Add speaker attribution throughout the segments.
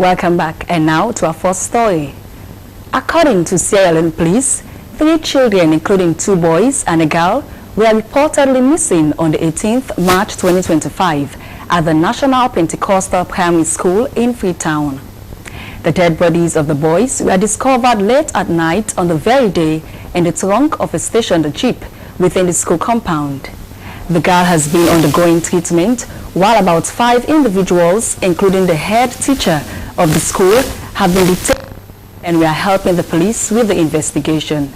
Speaker 1: Welcome back, and now to our first story. According to Sierra Leone Police, 3 children, including 2 boys and a girl, were reportedly missing on the 18th March 2025 at the National Pentecostal Primary School in Freetown. The dead bodies of the boys were discovered late at night on the very day in the trunk of a stationed jeep within the school compound. The girl has been undergoing treatment, while about 5 individuals, including the head teacher of the school, have been detained and we are helping the police with the investigation.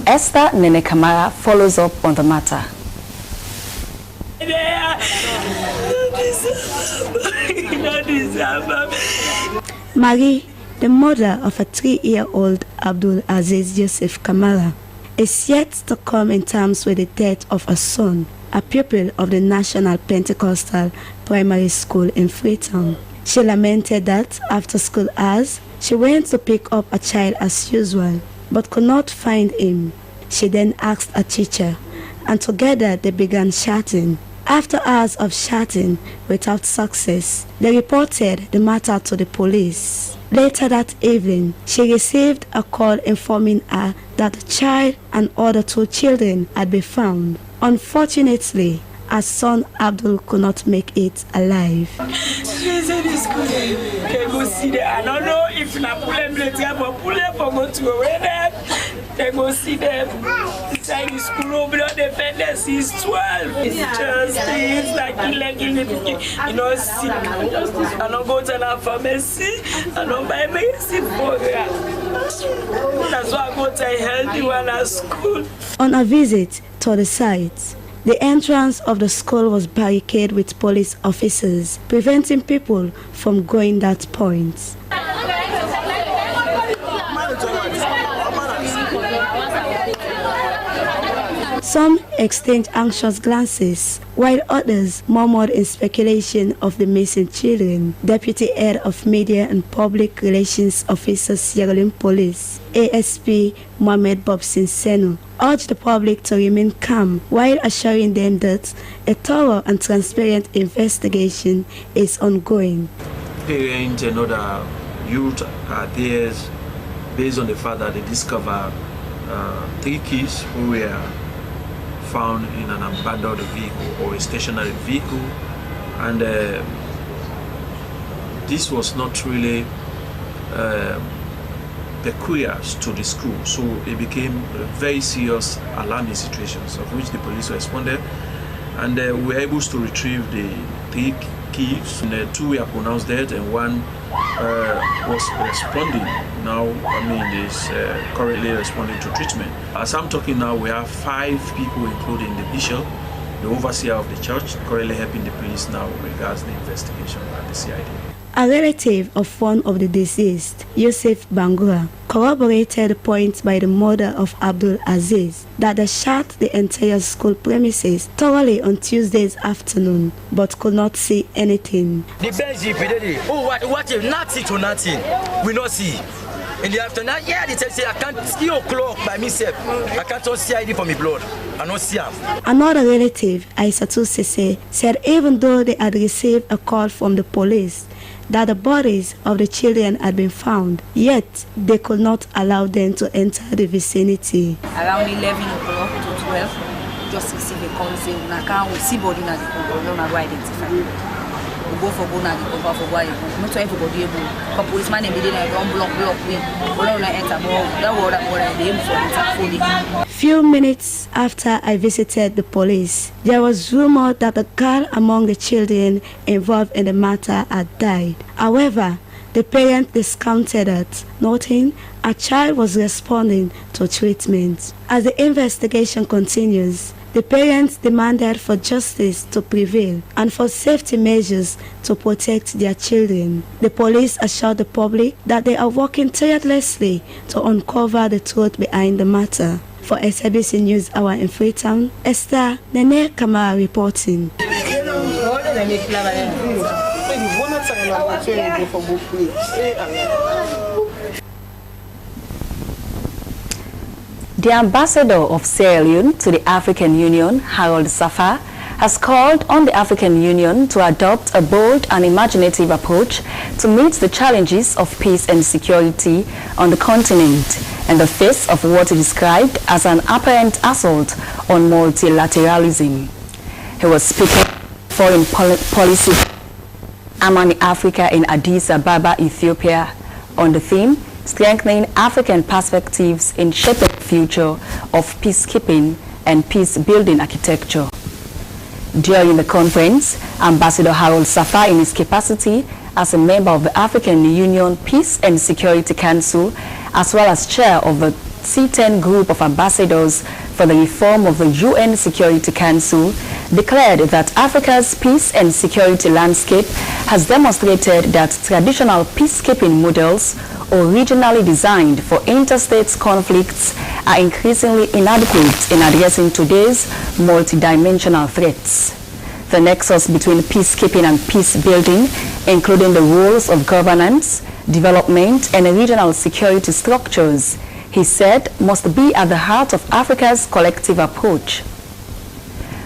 Speaker 1: Esther Nene Kamara follows up on the matter.
Speaker 2: Marie, the mother of a 3-year-old Abdul Aziz Yusuf Kamara, is yet to come in terms with the death of her son, a pupil of the National Pentecostal Primary School in Freetown. She lamented that after school hours, she went to pick up a child as usual, but could not find him. She then asked a teacher, and together they began chatting. After hours of chatting without success, they reported the matter to the police. Later that evening, she received a call informing her that the child and other 2 children had been found. Unfortunately, her son Abdul could not make it alive.
Speaker 3: I don't know if na go to away they go see them inside the school over the defenders is 12. It's just things like you know, sick. I don't go to the pharmacy, I don't buy medicine for that. That's why I go to a healthy one at school.
Speaker 2: On a visit to the site, the entrance of the school was barricaded with police officers, preventing people from going that point. Some exchanged anxious glances, while others murmured in speculation of the missing children. Deputy Head of Media and Public Relations Officer, Sierra Leone Police, ASP Mohamed Bobson Seno, urged the public to remain calm while assuring them that a thorough and transparent investigation is ongoing.
Speaker 4: Parents and other youth are there based on the fact that they discovered 3 kids who were found in an abandoned vehicle or a stationary vehicle, and this was not really peculiar to the school, so it became a very serious alarming situations of which the police responded, and we were able to retrieve the 3 kids, and 2 were pronounced dead and 1 was responding now. Is currently responding to treatment. As I'm talking now, we have 5 people, including the bishop, the overseer of the church, currently helping the police now regards the investigation at the CID.
Speaker 2: A relative of one of the deceased, Yusuf Bangura, corroborated the point by the mother of Abdul Aziz that they shut the entire school premises thoroughly on Tuesday's afternoon, but could not see anything.
Speaker 5: The Benji, what if nothing to nothing? We not see. In the afternoon, yeah, they say I can't see o'clock by myself. I can't see ID for my blood. I don't see him.
Speaker 2: Another relative, Aissatou Sese, said even though they had received a call from the police that the bodies of the children had been found, yet they could not allow them to enter the vicinity.
Speaker 6: Around 11 o'clock to 12, just receive a call saying, "I can't see body now, I go identify." We go for go now, for why not to everybody able. But policeman immediately don't block me. We don't enter more. That aim for.
Speaker 2: Few minutes after I visited the police, there was rumor that the girl among the children involved in the matter had died. However, the parent discounted it, noting a child was responding to treatment. As the investigation continues, the parents demanded for justice to prevail and for safety measures to protect their children. The police assured the public that they are working tirelessly to uncover the truth behind the matter. For SLBC News Hour in Freetown, Esther Nene Kamara reporting.
Speaker 1: The ambassador of Sierra Leone to the African Union, Harold Safar, has called on the African Union to adopt a bold and imaginative approach to meet the challenges of peace and security on the continent in the face of what he described as an apparent assault on multilateralism. He was speaking foreign policy Amani Africa in Addis Ababa, Ethiopia, on the theme Strengthening African Perspectives in Shaping the Future of Peacekeeping and Peace-Building Architecture. During the conference, Ambassador Harold Safa, in his capacity as a member of the African Union Peace and Security Council, as well as chair of the C10 group of ambassadors for the reform of the UN Security Council, declared that Africa's peace and security landscape has demonstrated that traditional peacekeeping models, originally designed for interstate conflicts, are increasingly inadequate in addressing today's multidimensional threats. The nexus between peacekeeping and peace building, including the roles of governance, development, and regional security structures, he said, must be at the heart of Africa's collective approach.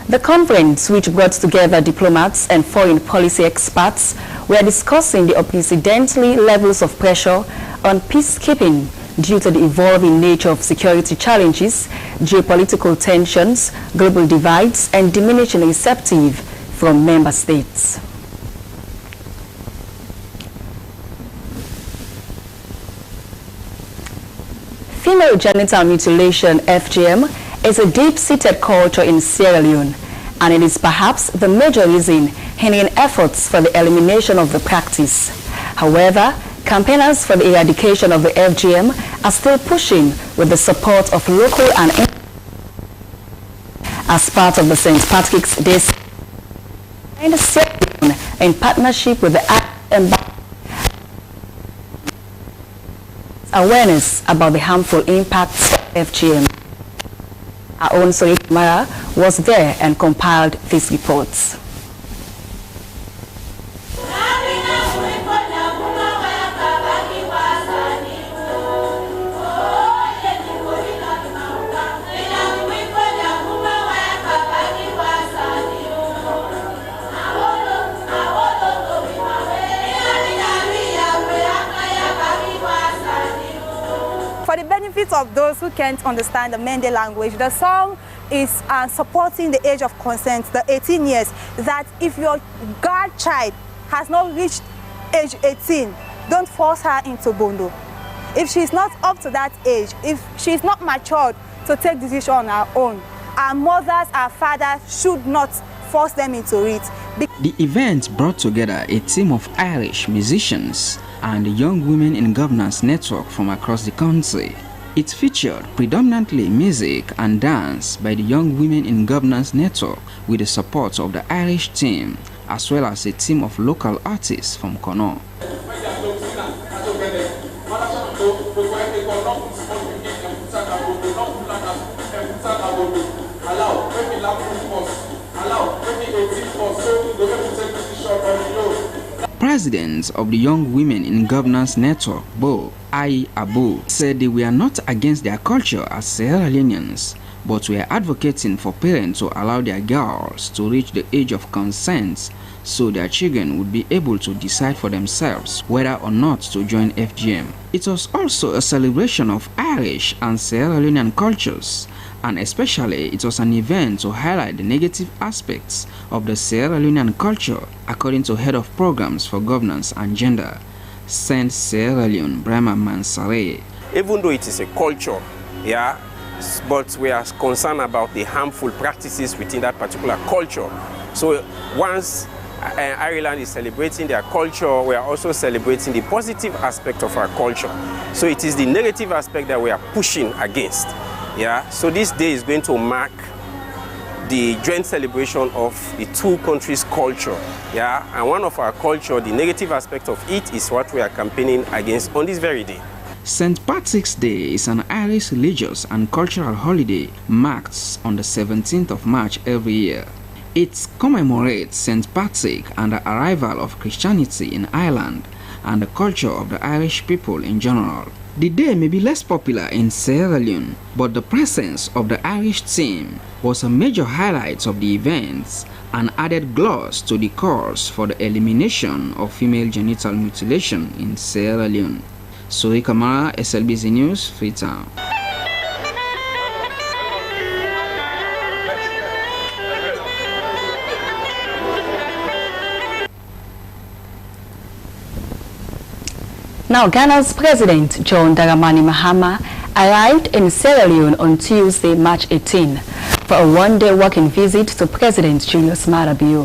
Speaker 1: The conference, which brought together diplomats and foreign policy experts, were discussing the unprecedented levels of pressure on peacekeeping due to the evolving nature of security challenges, geopolitical tensions, global divides, and diminishing receptive from member states. Female genital mutilation, FGM, is a deep-seated culture in Sierra Leone, and it is perhaps the major reason hindering efforts for the elimination of the practice. However, campaigners for the eradication of the FGM are still pushing with the support of local and as part of the St. Patrick's Day and Sierra Leone in partnership with the awareness about the harmful impacts of FGM. Our own Kenema was there and compiled these reports.
Speaker 7: For the benefit of those who can't understand the Mende language, the song is supporting the age of consent, the 18 years, that if your godchild has not reached age 18, don't force her into Bondo. If she's not up to that age, if she's not matured to take decision on her own, our mothers, our fathers should not force them into it.
Speaker 8: The event brought together a team of Irish musicians and young women in governance network from across the country. It featured predominantly music and dance by the young women in governance network with the support of the Irish team, as well as a team of local artists from Kono. President of the Young Women in Governance Network, Bo I Abu, said they were not against their culture as Sierra Leoneans, but were advocating for parents to allow their girls to reach the age of consent so their children would be able to decide for themselves whether or not to join FGM. It was also a celebration of Irish and Sierra Leonean cultures, and especially it was an event to highlight the negative aspects of the Sierra Leonean culture, according to Head of Programs for Governance and Gender, Saint Sierra Leone, Brahma Mansare.
Speaker 9: Even though it is a culture, but we are concerned about the harmful practices within that particular culture. So once Ireland is celebrating their culture, we are also celebrating the positive aspect of our culture. So it is the negative aspect that we are pushing against. So this day is going to mark the joint celebration of the two countries' culture. And one of our culture, the negative aspect of it is what we are campaigning against on this very day.
Speaker 8: St. Patrick's Day is an Irish religious and cultural holiday marked on the 17th of March every year. It commemorates St. Patrick and the arrival of Christianity in Ireland and the culture of the Irish people in general. The day may be less popular in Sierra Leone, but the presence of the Irish team was a major highlight of the events and added gloss to the calls for the elimination of female genital mutilation in Sierra Leone. Suri Kamara, SLBC News, Freetown.
Speaker 1: Now, Ghana's President John Dramani Mahama arrived in Sierra Leone on Tuesday, March 18, for a one-day working visit to President Julius Maada Bio.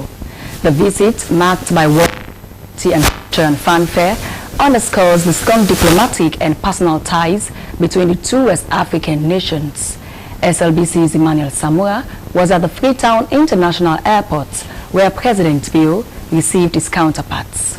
Speaker 1: The visit, marked by warmth and fanfare, underscores the strong diplomatic and personal ties between the two West African nations. SLBC's Emmanuel Samura was at the Freetown International Airport, where President Bio received his counterparts.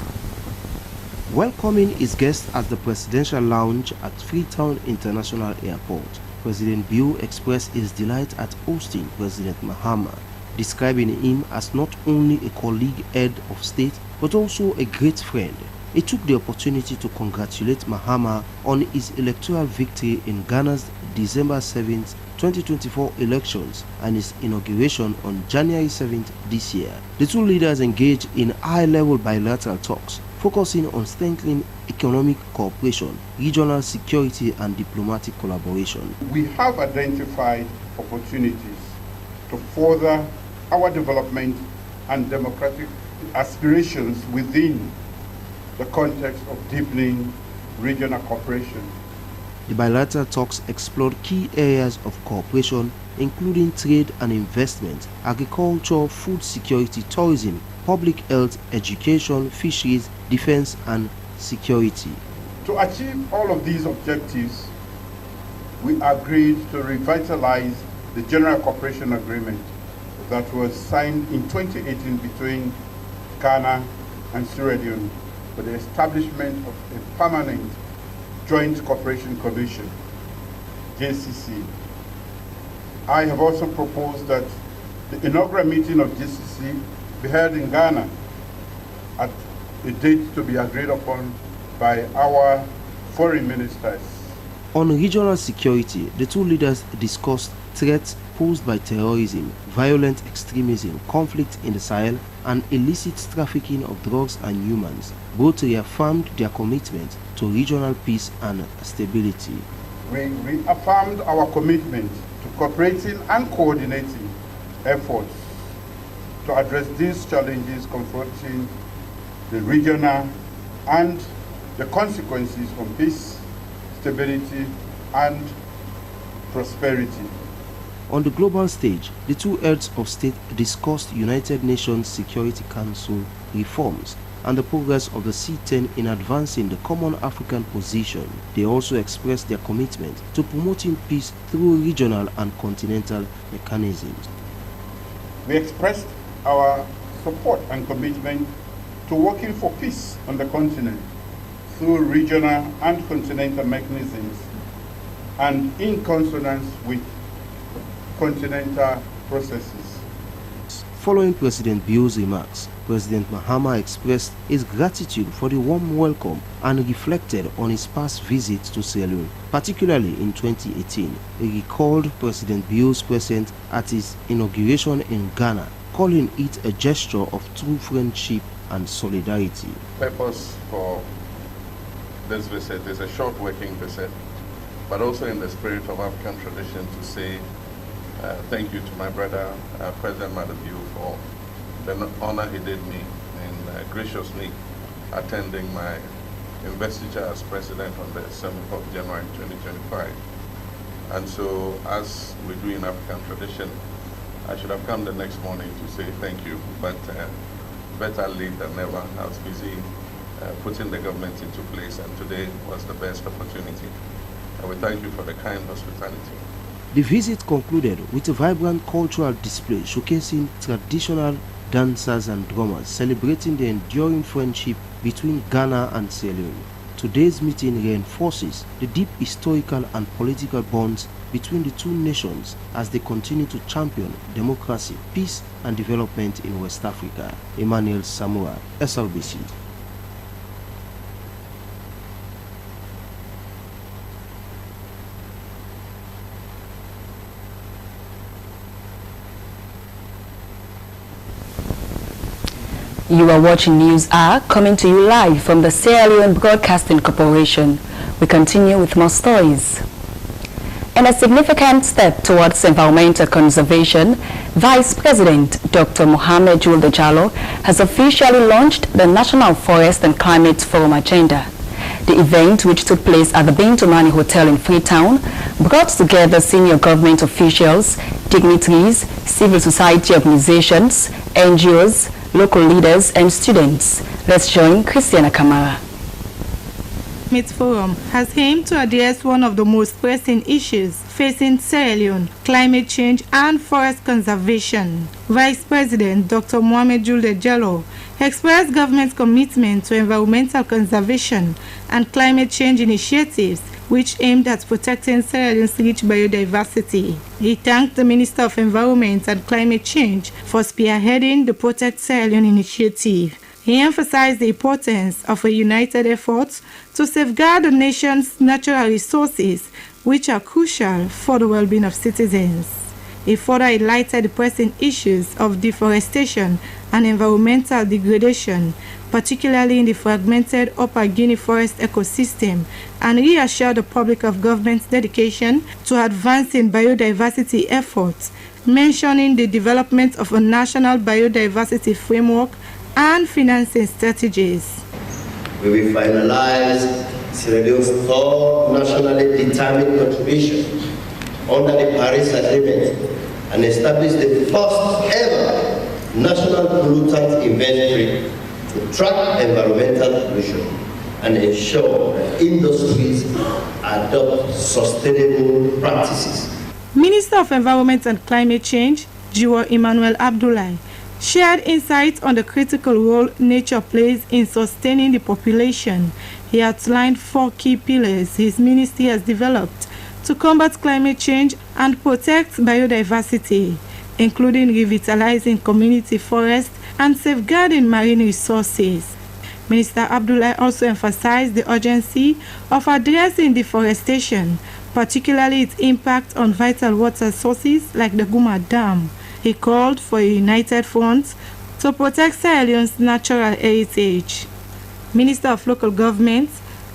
Speaker 10: Welcoming his guests at the presidential lounge at Freetown International Airport, President Bio expressed his delight at hosting President Mahama, describing him as not only a colleague head of state but also a great friend. He took the opportunity to congratulate Mahama on his electoral victory in Ghana's December 7, 2024 elections and his inauguration on January 7 this year. The two leaders engaged in high-level bilateral talks, focusing on strengthening economic cooperation, regional security and diplomatic collaboration.
Speaker 11: We have identified opportunities to further our development and democratic aspirations within the context of deepening regional cooperation.
Speaker 10: The bilateral talks explored key areas of cooperation, including trade and investment, agriculture, food security, tourism, public health, education, fisheries, defense and security.
Speaker 11: To achieve all of these objectives, we agreed to revitalize the General Cooperation Agreement that was signed in 2018 between Ghana and Sierra Leone for the establishment of a permanent Joint Cooperation Commission, JCC. I have also proposed that the inaugural meeting of JCC be held in Ghana at a date to be agreed upon by our foreign ministers.
Speaker 10: On regional security, the two leaders discussed threats posed by terrorism, violent extremism, conflict in the Sahel, and illicit trafficking of drugs and humans. Both reaffirmed their commitment to regional peace and stability.
Speaker 11: We reaffirmed our commitment to cooperating and coordinating efforts to address these challenges confronting the regional and the consequences on peace, stability, and prosperity.
Speaker 10: On the global stage, the two heads of state discussed United Nations Security Council reforms and the progress of the C10 in advancing the common African position. They also expressed their commitment to promoting peace through regional and continental mechanisms.
Speaker 11: We expressed our support and commitment to working for peace on the continent through regional and continental mechanisms and in consonance with continental processes.
Speaker 10: Following President Bio's remarks, President Mahama expressed his gratitude for the warm welcome and reflected on his past visits to Sierra Leone, particularly in 2018. He recalled President Bio's presence at his inauguration in Ghana, calling it a gesture of true friendship and solidarity.
Speaker 11: Purpose for this visit is a short working visit, but also in the spirit of African tradition to say thank you to my brother, President Maada Bio, for the honor he did me in graciously attending my investiture as president on the 7th of January 2025. And so, as we do in African tradition, I should have come the next morning to say thank you, but better late than never. I was busy putting the government into place, and today was the best opportunity. And we thank you for the kind hospitality.
Speaker 10: The visit concluded with a vibrant cultural display showcasing traditional dancers and drummers celebrating the enduring friendship between Ghana and Sierra Leone. Today's meeting reinforces the deep historical and political bonds between the two nations as they continue to champion democracy, peace and development in West Africa. Emmanuel Samura, SLBC.
Speaker 1: You are watching News Hour, coming to you live from the Sierra Leone Broadcasting Corporation. We continue with more stories. In a significant step towards environmental conservation, Vice President Dr. Mohamed Julde Jallow has officially launched the National Forest and Climate Forum agenda. The event, which took place at the Bintomani Hotel in Freetown, brought together senior government officials, dignitaries, civil society organizations, NGOs, local leaders and students. Let's join Christiana Kamara.
Speaker 12: Climate Forum has aimed to address one of the most pressing issues facing Sierra Leone, climate change and forest conservation. Vice President Dr. Mohamed Julde Jallow expressed government's commitment to environmental conservation and climate change initiatives which aimed at protecting Sierra Leone's rich biodiversity. He thanked the Minister of Environment and Climate Change for spearheading the Protect Sierra Leone initiative. He emphasized the importance of a united effort to safeguard the nation's natural resources, which are crucial for the well-being of citizens. He further highlighted the pressing issues of deforestation and environmental degradation, particularly in the fragmented Upper Guinea forest ecosystem, and reassured the public of government's dedication to advancing biodiversity efforts, mentioning the development of a national biodiversity framework and financing strategies.
Speaker 13: We will finalize Sierra Leone's third nationally determined contribution under the Paris Agreement and establish the first ever national pollutant inventory to track environmental pollution and ensure industries adopt sustainable practices.
Speaker 12: Minister of Environment and Climate Change, Jiwa Emmanuel Abdullahi, shared insights on the critical role nature plays in sustaining the population. He outlined 4 key pillars his ministry has developed to combat climate change and protect biodiversity, including revitalizing community forests and safeguarding marine resources. Minister Abdullahi also emphasized the urgency of addressing deforestation, particularly its impact on vital water sources like the Guma Dam. He called for a united front to protect Sierra Leone's natural heritage. Minister of Local Government,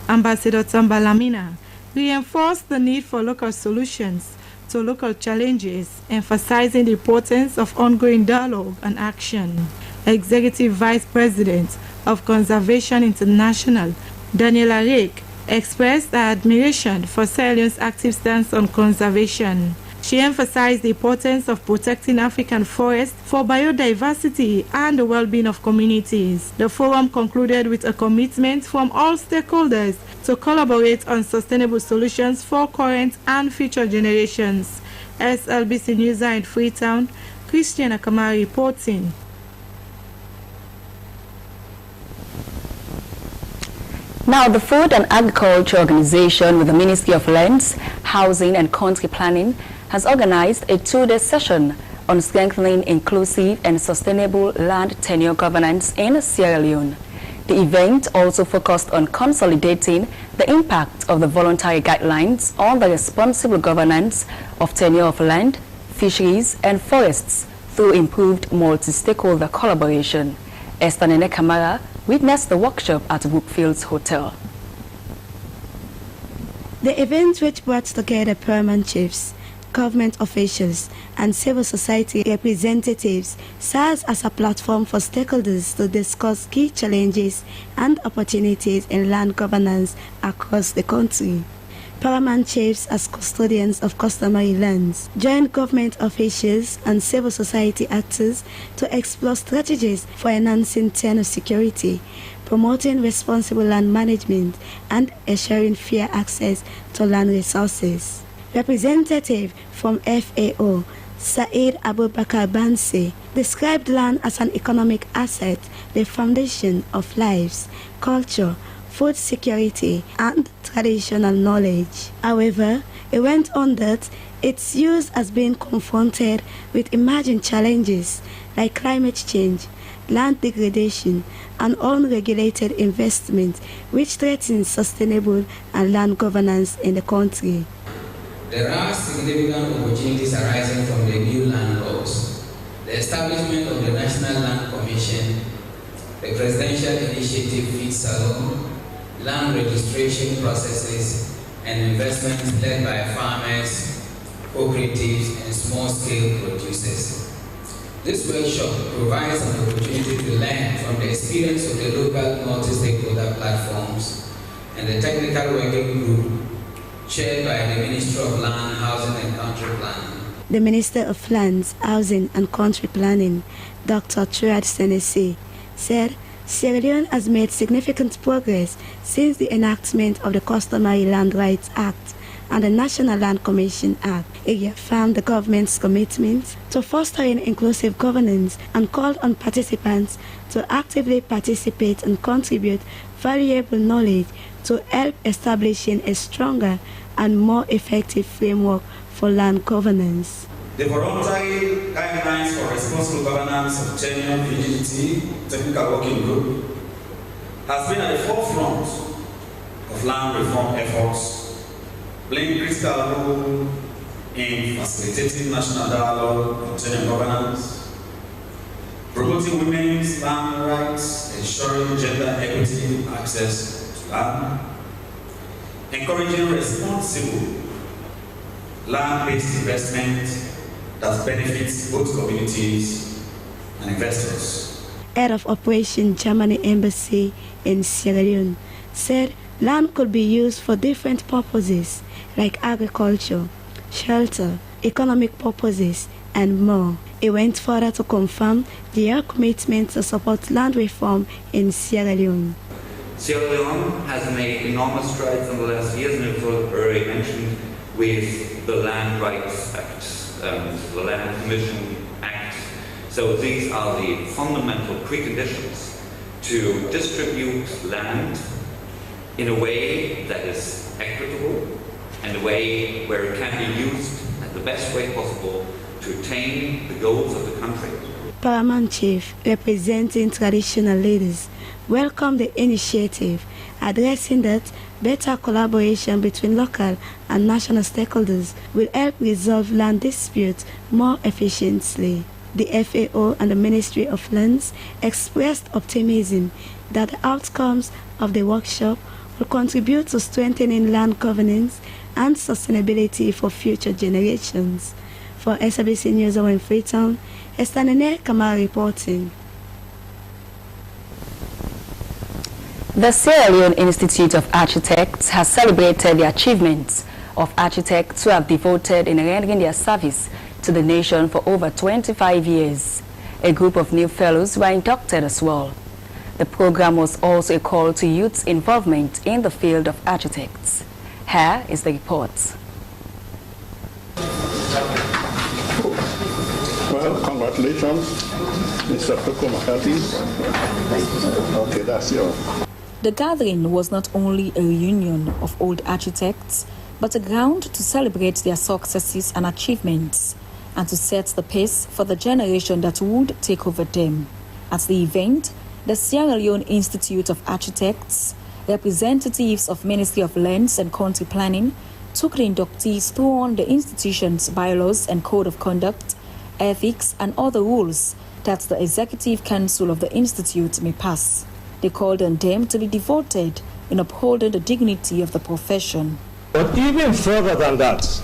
Speaker 12: Ambassador Tamba Lamina, reinforced the need for local solutions to local challenges, emphasizing the importance of ongoing dialogue and action. Executive Vice President of Conservation International, Daniela Rake, expressed her admiration for Sierra Leone's active stance on conservation. She emphasized the importance of protecting African forests for biodiversity and the well-being of communities. The forum concluded with a commitment from all stakeholders to collaborate on sustainable solutions for current and future generations. Slbc News in Freetown, Christiana Kamara reporting.
Speaker 1: Now, the Food and Agriculture Organization with the Ministry of Lands, Housing and Country Planning has organized a 2-day session on strengthening inclusive and sustainable land tenure governance in Sierra Leone. The event also focused on consolidating the impact of the voluntary guidelines on the responsible governance of tenure of land, fisheries and forests through improved multi-stakeholder collaboration. Esther Nene Kamara witnessed the workshop at Brookfields Hotel.
Speaker 2: The event, which brought together paramount chiefs, government officials and civil society representatives, serves as a platform for stakeholders to discuss key challenges and opportunities in land governance across the country. Paramount chiefs, as custodians of customary lands, joined government officials and civil society actors to explore strategies for enhancing tenure security, promoting responsible land management, and ensuring fair access to land resources. Representative from FAO, Saeed Abubakar Bansi, described land as an economic asset, the foundation of lives, culture, food security, and traditional knowledge. However, it went on that its use has been confronted with emerging challenges like climate change, land degradation, and unregulated investment, which threatens sustainable and land governance in the country.
Speaker 14: There are significant opportunities arising from the new land laws. The establishment of the National Land Commission the presidential initiative Freetown, land registration processes, and investments led by farmers, cooperatives, and small-scale producers. This workshop provides an opportunity to learn from the experience of the local multi-stakeholder platforms and the technical working group chaired by the Ministry of Land, Housing and Country Planning.
Speaker 2: The Minister of Lands, Housing and Country Planning, Dr. Truad Senesi, said Sierra Leone has made significant progress since the enactment of the Customary Land Rights Act and the National Land Commission Act. He reaffirmed the government's commitment to fostering inclusive governance and called on participants to actively participate and contribute valuable knowledge to help establishing a stronger and more effective framework for land governance.
Speaker 15: The voluntary guidelines for responsible governance of tenure VGT Technical Working Group has been at the forefront of land reform efforts, playing a critical role in facilitating national dialogue on tenure governance, promoting women's land rights, ensuring gender equity access to land, encouraging responsible land-based investment that benefits both communities and investors.
Speaker 2: Head of Operation Germany Embassy in Sierra Leone said land could be used for different purposes like agriculture, shelter, economic purposes, and more. He went further to confirm their commitment to support land reform in Sierra Leone.
Speaker 16: Sierra Leone has made enormous strides in the last years, and it was already mentioned with the Land Rights Act, the Land Commission Act. So these are the fundamental preconditions to distribute land in a way that is equitable and a way where it can be used at the best way possible to attain the goals of the country.
Speaker 2: Paramount Chief, representing traditional leaders, welcomed the initiative, addressing that better collaboration between local and national stakeholders will help resolve land disputes more efficiently. The FAO and the Ministry of Lands expressed optimism that the outcomes of the workshop will contribute to strengthening land governance and sustainability for future generations. For Slbc News in Freetown, Kenema Kamara reporting.
Speaker 1: The Sierra Leone Institute of Architects has celebrated the achievements of architects who have devoted in rendering their service to the nation for over 25 years. A group of new fellows were inducted as well. The program was also a call to youth's involvement in the field of architects. Here is the report.
Speaker 17: Well, congratulations, Mr. Poko Makati. Okay, that's yours.
Speaker 6: The gathering was not only a reunion of old architects, but a ground to celebrate their successes and achievements, and to set the pace for the generation that would take over them. At the event, the Sierra Leone Institute of Architects, representatives of Ministry of Lands and Country Planning, took the inductees through on the institution's bylaws and code of conduct, ethics, and other rules that the Executive Council of the Institute may pass. They called on them to be devoted in upholding the dignity of the profession.
Speaker 18: But even further than that,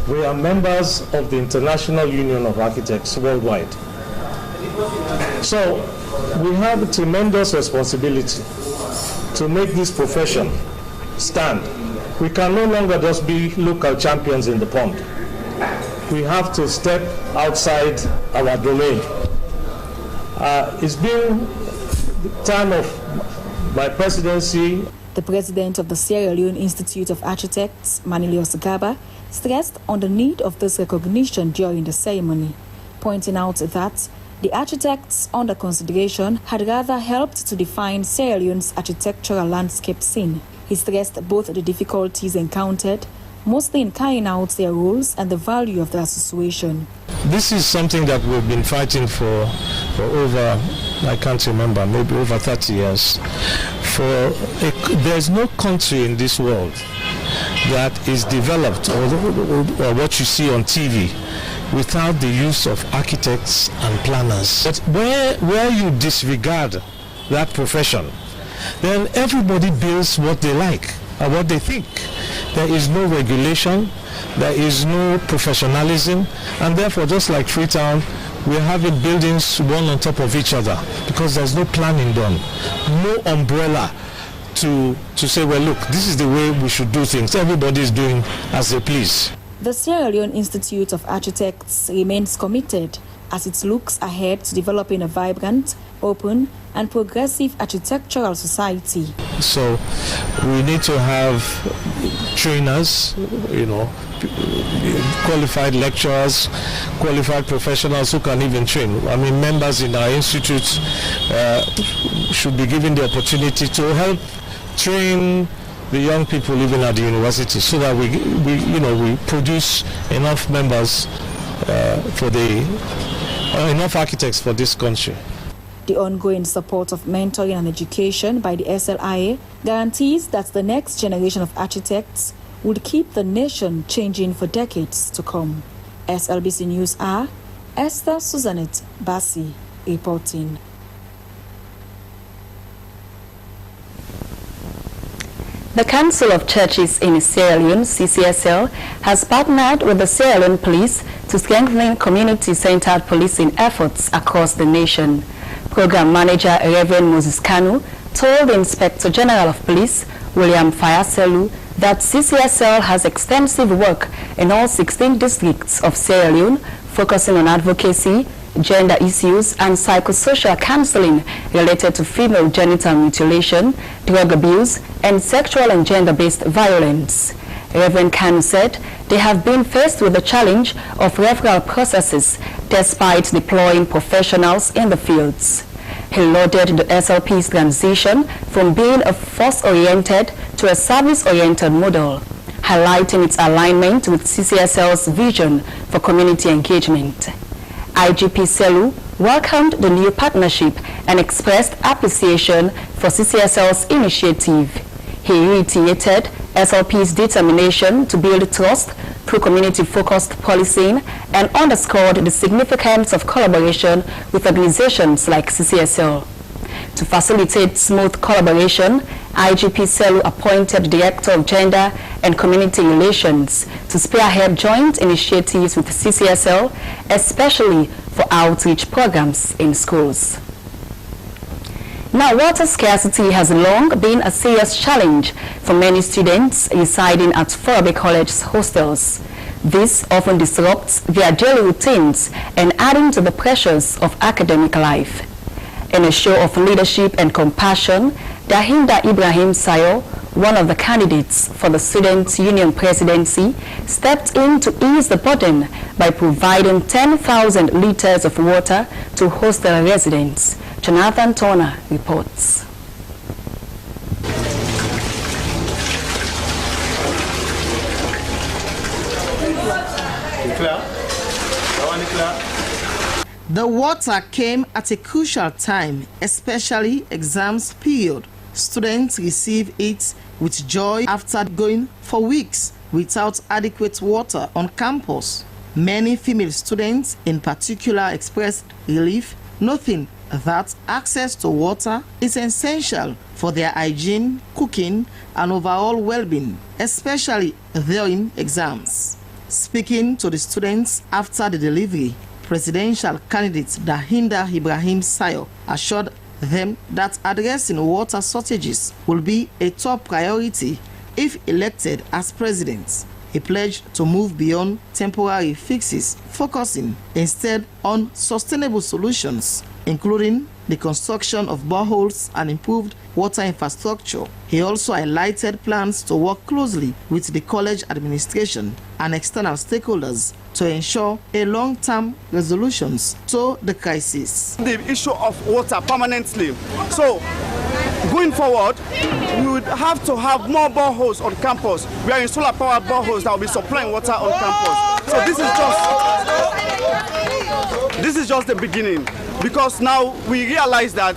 Speaker 18: we are members of the International Union of Architects worldwide. So we have a tremendous responsibility to make this profession stand. We can no longer just be local champions in the pond. We have to step outside our domain. It's been the time of my presidency.
Speaker 6: The president of the Sierra Leone Institute of Architects, Manilius Gaba, stressed on the need of this recognition during the ceremony, pointing out that the architects under consideration had rather helped to define Sierra Leone's architectural landscape scene. He stressed both the difficulties encountered, mostly in carrying out their roles, and the value of the association.
Speaker 18: This is something that we've been fighting for over, I can't remember, maybe over 30 years. There's no country in this world that is developed, or what you see on TV, without the use of architects and planners. But where you disregard that profession, then everybody builds what they like and what they think. There is no regulation, there is no professionalism, and therefore, just like Freetown, we're having buildings one on top of each other because there's no planning done, no umbrella to say, well, look, this is the way we should do things. Everybody is doing as they please.
Speaker 6: The Sierra Leone Institute of Architects remains committed as it looks ahead to developing a vibrant, open, and progressive architectural society.
Speaker 18: So we need to have trainers, qualified lecturers, qualified professionals who can even train. I mean, members in our institutes should be given the opportunity to help train the young people even at the university, so that we produce enough members enough architects for this country.
Speaker 6: The ongoing support of mentoring and education by the SLIA guarantees that the next generation of architects will keep the nation changing for decades to come. SLBC News are Esther Susanette Bassi reporting.
Speaker 1: The Council of Churches in Sierra Leone, CCSL, has partnered with the Sierra Leone Police to strengthen community-centered policing efforts across the nation. Program Manager Reverend Moses Kanu told the Inspector General of Police, William Fayaselu, that CCSL has extensive work in all 16 districts of Sierra Leone, focusing on advocacy, gender issues, and psychosocial counseling related to female genital mutilation, drug abuse, and sexual and gender-based violence. Reverend Khan said they have been faced with the challenge of referral processes despite deploying professionals in the fields. He lauded the SLP's transition from being a force-oriented to a service-oriented model, highlighting its alignment with CCSL's vision for community engagement. IGP Selu welcomed the new partnership and expressed appreciation for CCSL's initiative. He reiterated SLP's determination to build trust through community-focused policing and underscored the significance of collaboration with organizations like CCSL. To facilitate smooth collaboration, IGP Selu appointed Director of Gender and Community Relations to spearhead joint initiatives with CCSL, especially for outreach programs in schools. Now, water scarcity has long been a serious challenge for many students residing at Forabe College's hostels. This often disrupts their daily routines and adding to the pressures of academic life. In a show of leadership and compassion, Dahinda Ibrahim Sayo, one of the candidates for the Students' Union presidency, stepped in to ease the burden by providing 10,000 liters of water to hostel residents. Jonathan Turner reports.
Speaker 19: The water came at a crucial time, especially exams period. Students receive it with joy after going for weeks without adequate water on campus. Many female students in particular expressed relief, noting that access to water is essential for their hygiene, cooking, and overall well-being, especially during exams. Speaking to the students after the delivery, presidential candidate Dahinda Ibrahim Sayo assured them that addressing water shortages will be a top priority if elected as president. He pledged to move beyond temporary fixes, focusing instead on sustainable solutions, including the construction of boreholes and improved water infrastructure. He also highlighted plans to work closely with the college administration and external stakeholders to ensure a long-term resolutions to the crisis.
Speaker 20: The issue of water permanently. So, going forward, we would have to have more boreholes on campus. We are in solar-powered boreholes that will be supplying water on campus. So this is just the beginning, because now we realize that,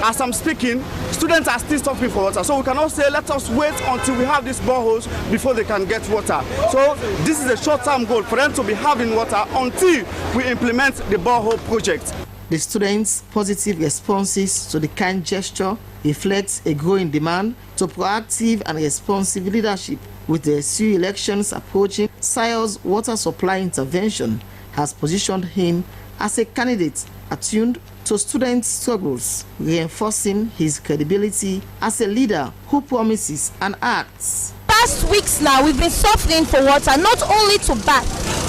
Speaker 20: as I'm speaking, students are still stopping for water. So we cannot say, let us wait until we have these boreholes before they can get water. So this is a short-term goal for them to be having water until we implement the borehole project.
Speaker 19: The students' positive responses to the kind gesture reflects a growing demand to proactive and responsive leadership. With the SU elections approaching, Sayo's water supply intervention has positioned him as a candidate attuned to students' struggles, reinforcing his credibility as a leader who promises and acts.
Speaker 21: Past weeks now, we've been suffering for water, not only to bath,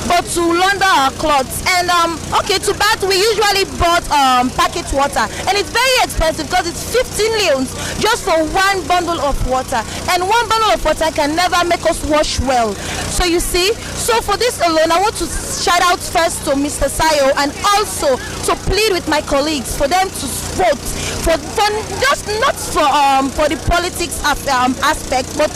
Speaker 21: but to launder our clothes. And to bath, we usually bought packet water, and it's very expensive because it's 15 leons just for one bundle of water, and one bundle of water can never make us wash well. So you see, so for this alone, I want to shout out first to Mr. Sayo, and also to plead with my colleagues for them to vote for just not for the politics aspect, but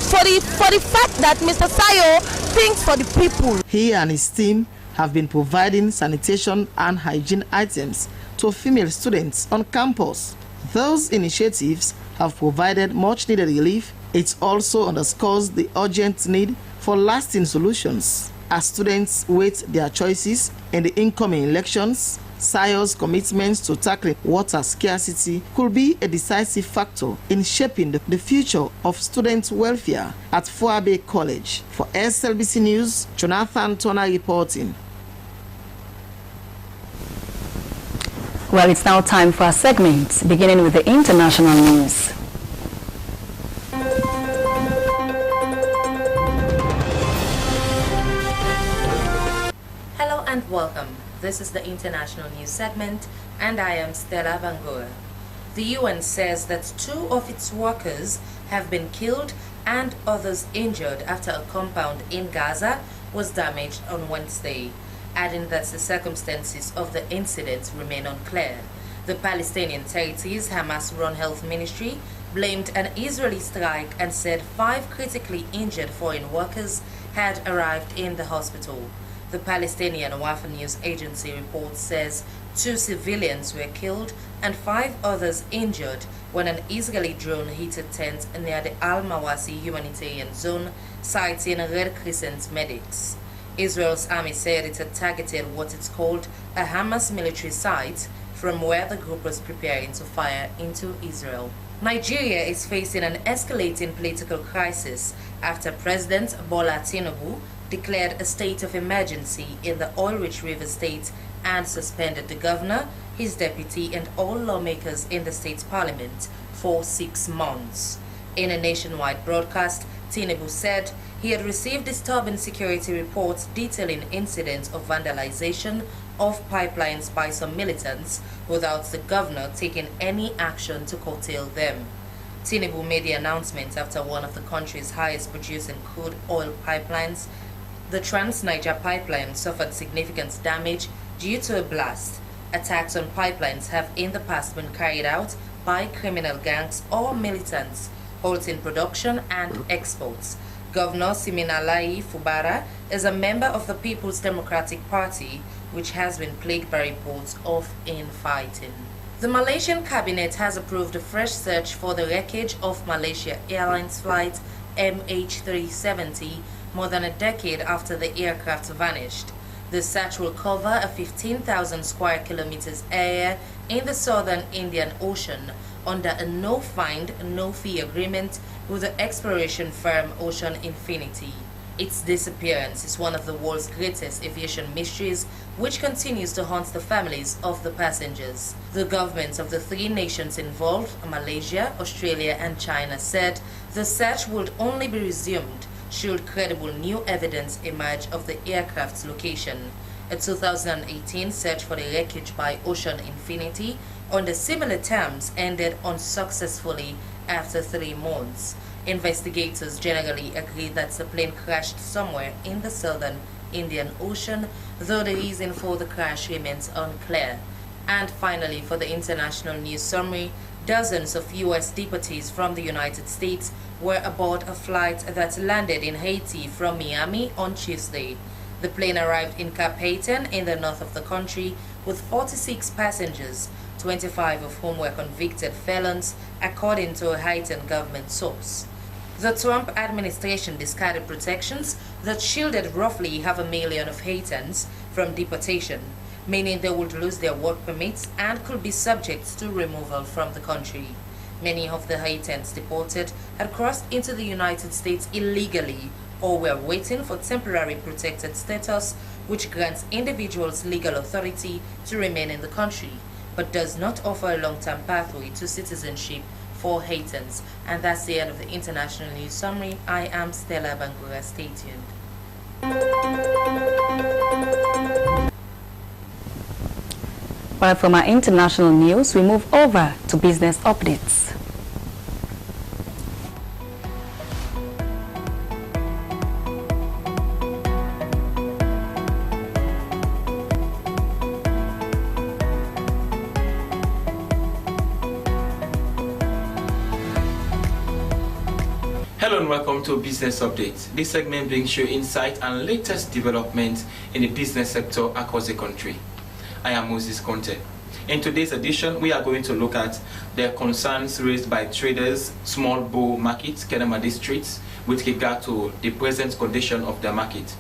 Speaker 21: for the fact that Mr. Sayo thinks for the people.
Speaker 19: He and his team have been providing sanitation and hygiene items to female students on campus. Those initiatives have provided much needed relief. It also underscores the urgent need for lasting solutions. As students weight their choices in the incoming elections, Sayo's commitments to tackling water scarcity could be a decisive factor in shaping the future of student welfare at Fuabe College. For SLBC News, Jonathan Turner reporting.
Speaker 1: Well, it's now time for our segments, beginning with the international news.
Speaker 22: Hello and welcome. This is the international news segment, and I am Stella Bangura. The UN says that 2 of its workers have been killed and others injured after a compound in Gaza was damaged on Wednesday, adding that the circumstances of the incident remain unclear. The Palestinian Territories Hamas-run health ministry blamed an Israeli strike and said 5 critically injured foreign workers had arrived in the hospital. The Palestinian Wafa News Agency report says 2 civilians were killed and 5 others injured when an Israeli drone hit a tent near the Al-Mawasi humanitarian zone, citing Red Crescent medics. Israel's army said it had targeted what it's called a Hamas military site from where the group was preparing to fire into Israel. Nigeria is facing an escalating political crisis after President Bola Tinubu declared a state of emergency in the oil-rich River State and suspended the governor, his deputy, and all lawmakers in the state's parliament for 6 months. In a nationwide broadcast, Tinubu said he had received disturbing security reports detailing incidents of vandalization of pipelines by some militants without the governor taking any action to curtail them. Tinubu made the announcement after one of the country's highest producing crude oil pipelines, the Trans-Niger pipeline, suffered significant damage due to a blast. Attacks on pipelines have in the past been carried out by criminal gangs or militants, halting production and exports. Governor Siminalayi Fubara is a member of the People's Democratic Party, which has been plagued by reports of infighting. The Malaysian cabinet has approved a fresh search for the wreckage of Malaysia Airlines flight MH370 more than a decade after the aircraft vanished. The search will cover a 15,000 square kilometers area in the southern Indian Ocean under a no-find, no-fee agreement with the exploration firm Ocean Infinity. Its disappearance is one of the world's greatest aviation mysteries, which continues to haunt the families of the passengers. The governments of the 3 nations involved, Malaysia, Australia, and China, said the search would only be resumed should credible new evidence emerge of the aircraft's location. A 2018 search for the wreckage by Ocean Infinity under similar terms ended unsuccessfully after 3 months. Investigators generally agree that the plane crashed somewhere in the southern Indian Ocean, though the reason for the crash remains unclear. And finally, for the international news summary, dozens of U.S. deportees from the United States were aboard a flight that landed in Haiti from Miami on Tuesday. The plane arrived in Cap Haïtien in the north of the country with 46 passengers, 25 of whom were convicted felons, according to a Haitian government source. The Trump administration discarded protections that shielded roughly 500,000 of Haitians from deportation. meaning they would lose their work permits and could be subject to removal from the country. Many of the Haitians deported had crossed into the United States illegally or were waiting for temporary protected status, which grants individuals legal authority to remain in the country, but does not offer a long-term pathway to citizenship for Haitians. And that's the end of the international news summary. I am Stella Bangura. Stay tuned.
Speaker 1: Well, from our international news, we move over to business updates.
Speaker 3: Hello and welcome to Business Updates. This segment brings you insight and latest developments in the business sector across the country. I am Moses Conte. In today's edition, we are going to look at the concerns raised by traders, small bull markets, Kenema districts, with regard to the present condition of the market.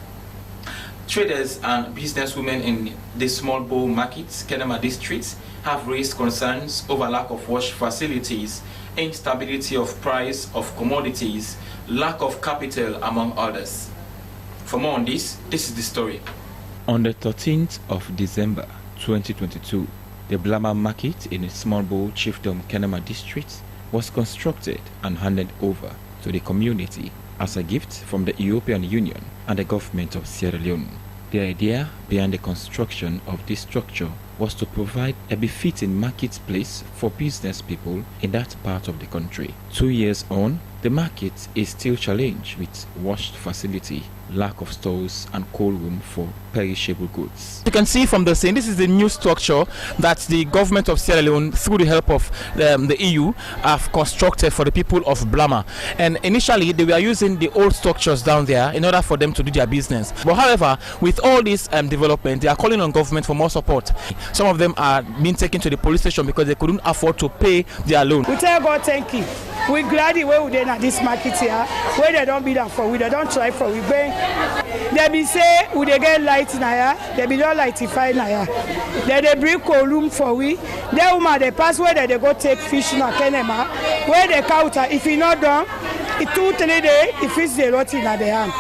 Speaker 3: Traders and businesswomen in the small bull markets, Kenema districts, have raised concerns over lack of wash facilities, instability of price of commodities, lack of capital, among others. For more on this is the story.
Speaker 8: On the 13th of December 2022, the Blama market in a small bull chiefdom Kenema district was constructed and handed over to the community as a gift from the European Union and the government of Sierra Leone. The idea behind the construction of this structure was to provide a befitting marketplace for business people in that part of the country. 2 years on, the market is still challenged with washed facility, lack of stores and cold room for perishable goods.
Speaker 4: You can see from the scene, this is the new structure that the government of Sierra Leone, through the help of the EU, have constructed for the people of Blama. And initially, they were using the old structures down there in order for them to do their business. But however, with all this development, they are calling on government for more support. Some of them are being taken to the police station because they couldn't afford to pay their loan.
Speaker 23: We tell God thank you. We're glad the way we did at this market here, where they don't be that for we, they don't try for we bring. They be say we they get light in here, they be not lightify in here. They bring column for we. They woman they pass where they go take fish in a Kenema, where they counter. If you not done, it 2-3 days, if it's the rot in the hand.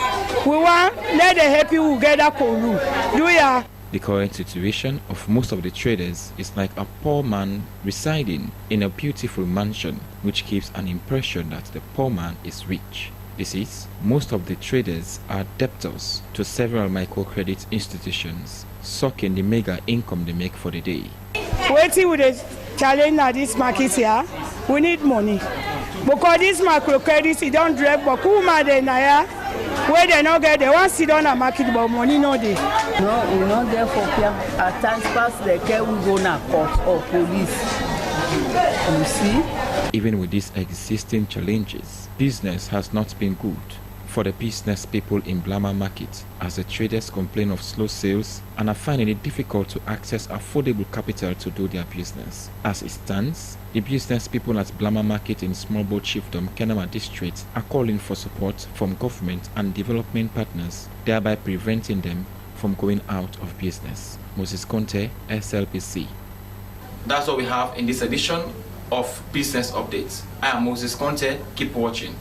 Speaker 23: We want let the happy who get that column. Do ya?
Speaker 8: The current situation of most of the traders is like a poor man residing in a beautiful mansion, which gives an impression that the poor man is rich. This is, most of the traders are debtors to several microcredit institutions, sucking the mega income they make for the day.
Speaker 23: Waiting with the challenge at this market here, we need money. Because this microcredit, it don't drop, but who man they here? Where they not get, they want to sit down and market, but money no they.
Speaker 24: No, we not there for people. At times past the care we go na court or police. You see?
Speaker 8: Even with these existing challenges, business has not been good for the business people in Blama market, as the traders complain of slow sales and are finding it difficult to access affordable capital to do their business. As it stands, the business people at Blama market in Small Boat Chiefdom, Kenema district are calling for support from government and development partners, thereby preventing them from going out of business. Moses Conte, SLBC.
Speaker 3: That's what we have in this edition of Business Updates. I am Moses Conte. Keep watching.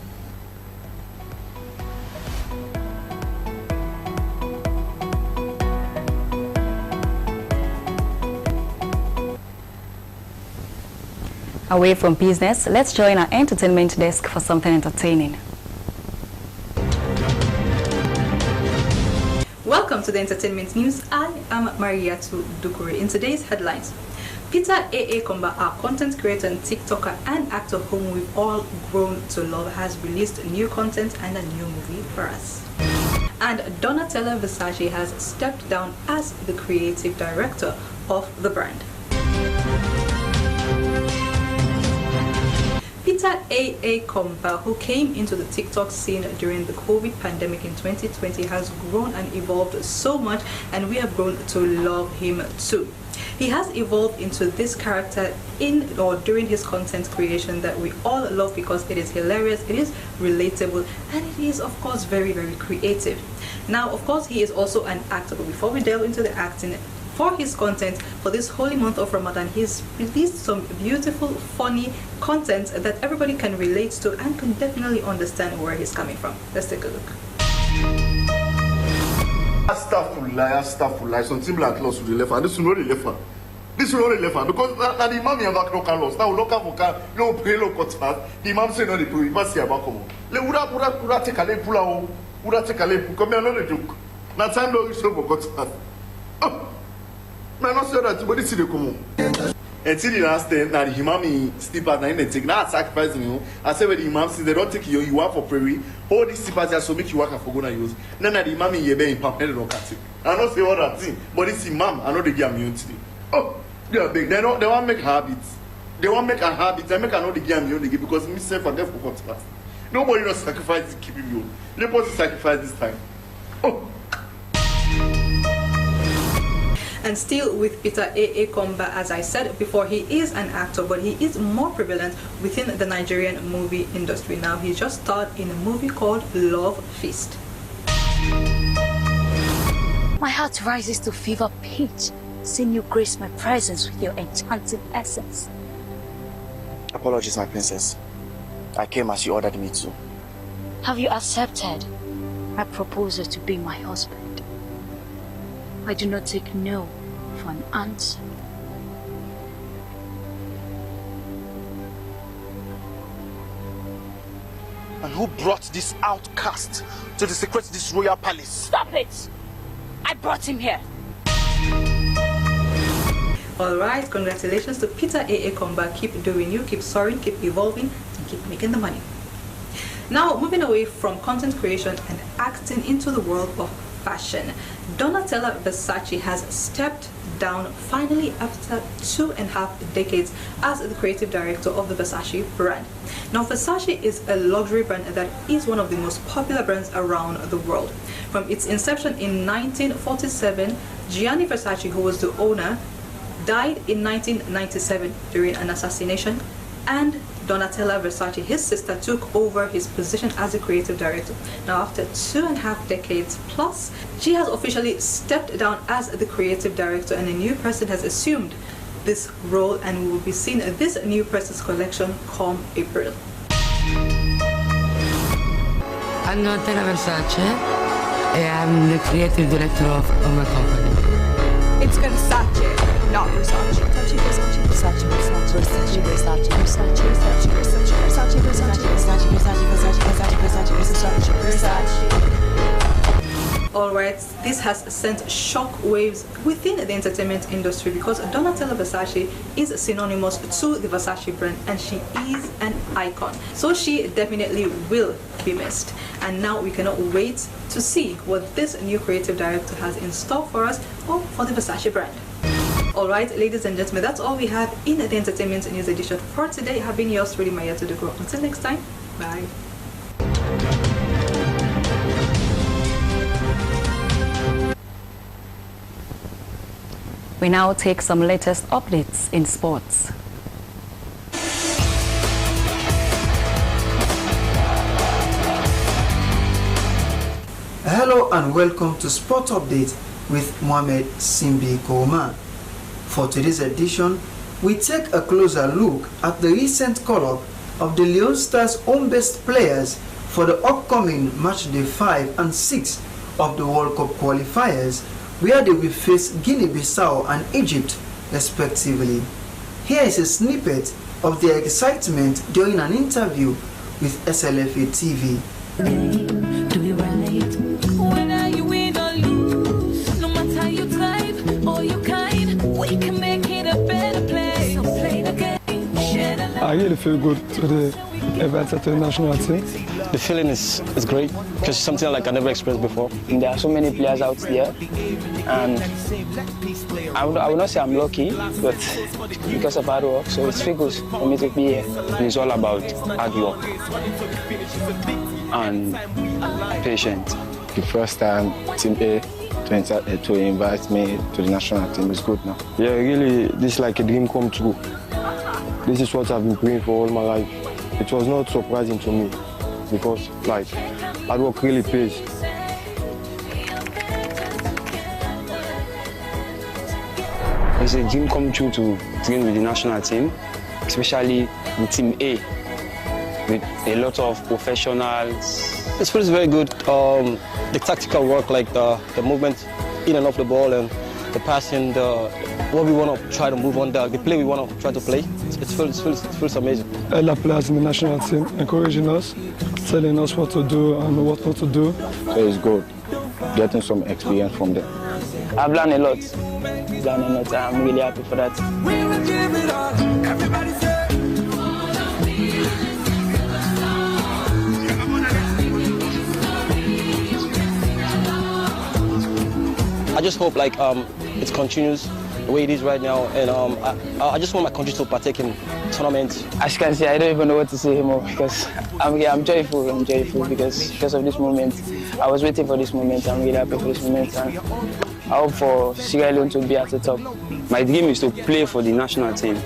Speaker 1: Away from business, let's join our entertainment desk for something entertaining.
Speaker 25: Welcome to the entertainment news. I am Mariatu Dukure. In today's headlines, Peter A.A. Komba, our content creator and TikToker and actor whom we've all grown to love, has released new content and a new movie for us. And Donatella Versace has stepped down as the creative director of the brand. Peter A.A. Komba, who came into the TikTok scene during the COVID pandemic in 2020, has grown and evolved so much, and we have grown to love him too. He has evolved into this character in or during his content creation that we all love because it is hilarious, it is relatable, and it is of course very, very creative. Now, of course, he is also an actor, but before we delve into the acting, for his content for this holy month of Ramadan. He's released some beautiful, funny content that everybody can relate to and can definitely understand where he's coming from. Let's take a look.
Speaker 5: Astaghfirullah, something like lost with the left, and this is not the left. This is not the left, because now the imam have local lost. Now local vocal, no pray, no cut. The imam say no the pray, but see about come. Le ura take a le pula, ura take a le pu. Come here, no the joke. Now time no is so cut. Oh, man, not sure that what is the come. Until the last day, now the imam sleep at night and take now sacrificing you. I say when the imam says they don't take you, you are for prayer. All these sleepers are so make you work for gonna use. Now the imam in yebe in pam head don't cut it. I don't say what that thing, but this imam I know they give immunity. Oh, they are big. They want make habits. They want make a habit. They make another give immunity because me self forget for cut fast. Nobody don't sacrifice to keep you. Let us sacrifice this time. Oh.
Speaker 25: And still with Peter A.A. Komba, as I said before, he is an actor, but he is more prevalent within the Nigerian movie industry. Now, he just starred in a movie called Love Feast.
Speaker 7: My heart rises to fever pitch, seeing you grace my presence with your enchanting essence.
Speaker 9: Apologies, my princess. I came as you ordered me to.
Speaker 7: Have you accepted my proposal to be my husband? I do not take no for an answer.
Speaker 9: And who brought this outcast to desecrate this royal palace?
Speaker 7: Stop it! I brought him here.
Speaker 25: Alright, congratulations to Peter A.A. Komba. Keep doing you, keep soaring, keep evolving, and keep making the money. Now, moving away from content creation and acting into the world of fashion, Donatella Versace has stepped down finally after 2.5 decades as the creative director of the Versace brand. Now, Versace is a luxury brand that is one of the most popular brands around the world. From its inception in 1947, Gianni Versace, who was the owner, died in 1997 during an assassination, and Donatella Versace, his sister, took over his position as a creative director. Now, after 2.5 decades plus, she has officially stepped down as the creative director, and a new person has assumed this role, and we will be seeing this new person's collection come April.
Speaker 10: I'm Donatella Versace, and I'm the creative director of my company.
Speaker 25: It's Versace, not Versace. Versace, Versace, Versace, Versace, Versace, Versace, Versace, Versace, Versace, Versace, Versace, Versace, Versace, Versace, Versace. Alright, this has sent shock waves within the entertainment industry because Donatella Versace is synonymous to the Versace brand, and she is an icon. So she definitely will be missed. And now we cannot wait to see what this new creative director has in store for us or for the Versace brand. Alright, ladies and gentlemen, that's all we have in the entertainment news edition for today. I have been yours, really, Maya Tudukro. Until next time, bye.
Speaker 1: We now take some latest updates in sports.
Speaker 11: Hello and welcome to Sport Update with Mohamed Simbi Kouma. For today's edition, we take a closer look at the recent call-up of the Leone Stars' home-based players for the upcoming matchday 5 and 6 of the World Cup qualifiers, where they will face Guinea-Bissau and Egypt, respectively. Here is a snippet of their excitement during an interview with Slbc TV.
Speaker 26: Do you relate? When are you win or lose? No matter your type or your kind, we can make it a better place. So play the game, share the love.
Speaker 27: I really feel good today events at the national team.
Speaker 28: The feeling is great because it's something like I never experienced before. And there are so many players out there, and I would not say I'm lucky, but because of hard work, so it's good for me to be here. And it's all about hard work and patience.
Speaker 29: The first time Team A to invite me to the national team is good now.
Speaker 27: Yeah, really, this is like a dream come true. This is what I've been praying for all my life. It was not surprising to me because, like, hard work really pays.
Speaker 28: It's a dream come true to train with the national team, especially the Team A, with a lot of professionals.
Speaker 29: It feels very good. The tactical work, like the movement in and off the ball, and the passing, what we want to try to move on, the play we want to try to play. It feels amazing.
Speaker 27: Other players in the national team encouraging us, telling us what to do and what not to do.
Speaker 29: It's good, getting some experience from them.
Speaker 28: I've learned a lot. I'm really happy for that.
Speaker 29: I just hope it continues the way it is right now, and I just want my country to partake in tournaments.
Speaker 28: As you can see, I don't even know what to say anymore because I'm joyful. I'm joyful because of this moment. I was waiting for this moment. I'm really happy for this moment, and I hope for Sierra Leone to be at the top. My dream is to play for the national team.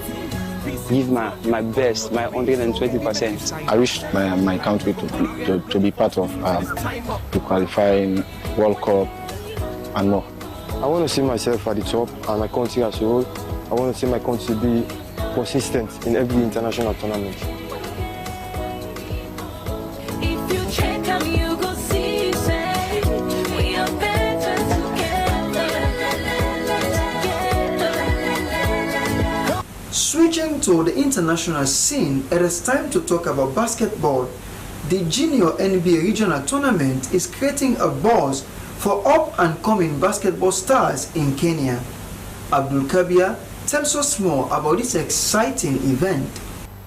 Speaker 28: Give my best, my 120%.
Speaker 29: I wish my country to be part of the qualifying World Cup and more.
Speaker 27: I want to see myself at the top and my country as a whole. I want to see my country be consistent in every international tournament.
Speaker 26: If you check them, you go see, say, we are better together.
Speaker 11: Switching to the international scene, it is time to talk about basketball. The Junior NBA Regional Tournament is creating a buzz for up-and-coming basketball stars in Kenya. Abdul Kabir tells us more about this exciting event.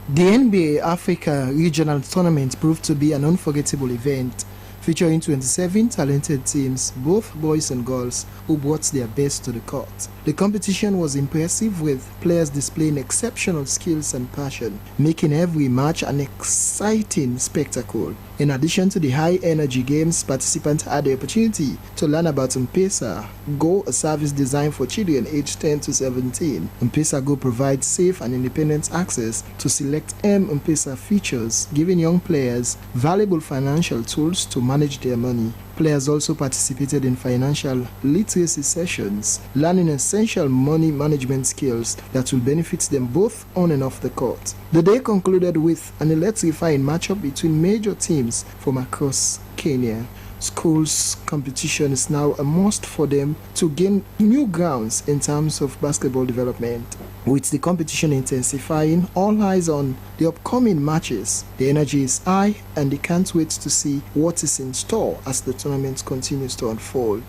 Speaker 19: The NBA Africa Regional Tournament proved to be an unforgettable event, featuring 27 talented teams, both boys and girls, who brought their best to the court. The competition was impressive, with players displaying exceptional skills and passion, making every match an exciting spectacle. In addition to the high-energy games, participants had the opportunity to learn about M-Pesa Go, a service designed for children aged 10 to 17. M-Pesa Go provides safe and independent access to select M-Pesa features, giving young players valuable financial tools to manage their money. Players also participated in financial literacy sessions, learning essential money management skills that will benefit them both on and off the court. The day concluded with an electrifying matchup between major teams from across Kenya. Schools' competition is now a must for them to gain new grounds in terms of basketball development. With the competition intensifying, all eyes on the upcoming matches. The energy is high and they can't wait to see what is in store as the tournament continues to unfold.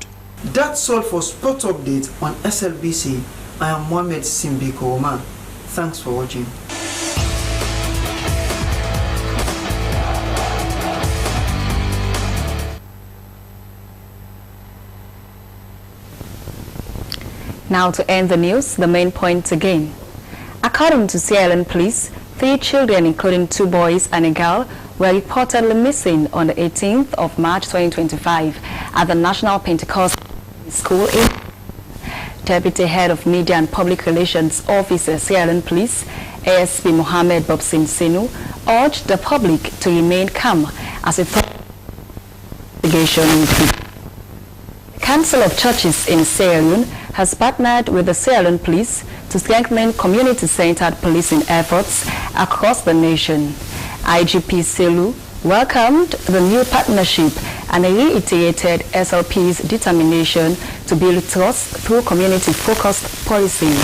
Speaker 11: That's all for Sport Update on SLBC. I am Mohamed Simbiko Omar. Thanks for watching.
Speaker 1: Now to end the news, the main points again. According to Sierra Leone Police, 3 children, including 2 boys and a girl, were reportedly missing on the 18th of March 2025 at the National Pentecost School in Deputy Head of Media and Public Relations Officer, Sierra Leone Police, ASP Mohamed Bobsin Sinu, urged the public to remain calm as a investigation. The Council of Churches in Sierra Leone has partnered with the Sierra Leone Police to strengthen community-centered policing efforts across the nation. IGP Selu welcomed the new partnership and reiterated SLP's determination to build trust through community-focused policing.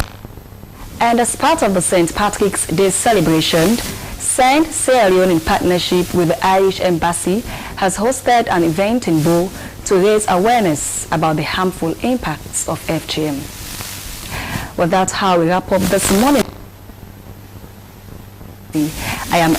Speaker 1: And as part of the St. Patrick's Day celebration, Saint Sierra Leone, in partnership with the Irish Embassy, has hosted an event in Bo to raise awareness about the harmful impacts of FGM. Well, that's how we wrap up this morning. I am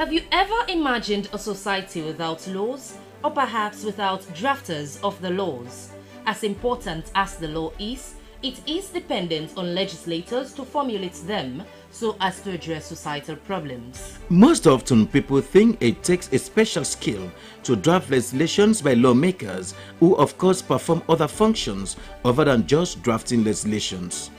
Speaker 22: Have you ever imagined a society without laws, or perhaps without drafters of the laws? As important as the law is, it is dependent on legislators to formulate them so as to address societal problems.
Speaker 2: Most often, people think it takes a special skill to draft legislations by lawmakers who, of course, perform other functions other than just drafting legislations.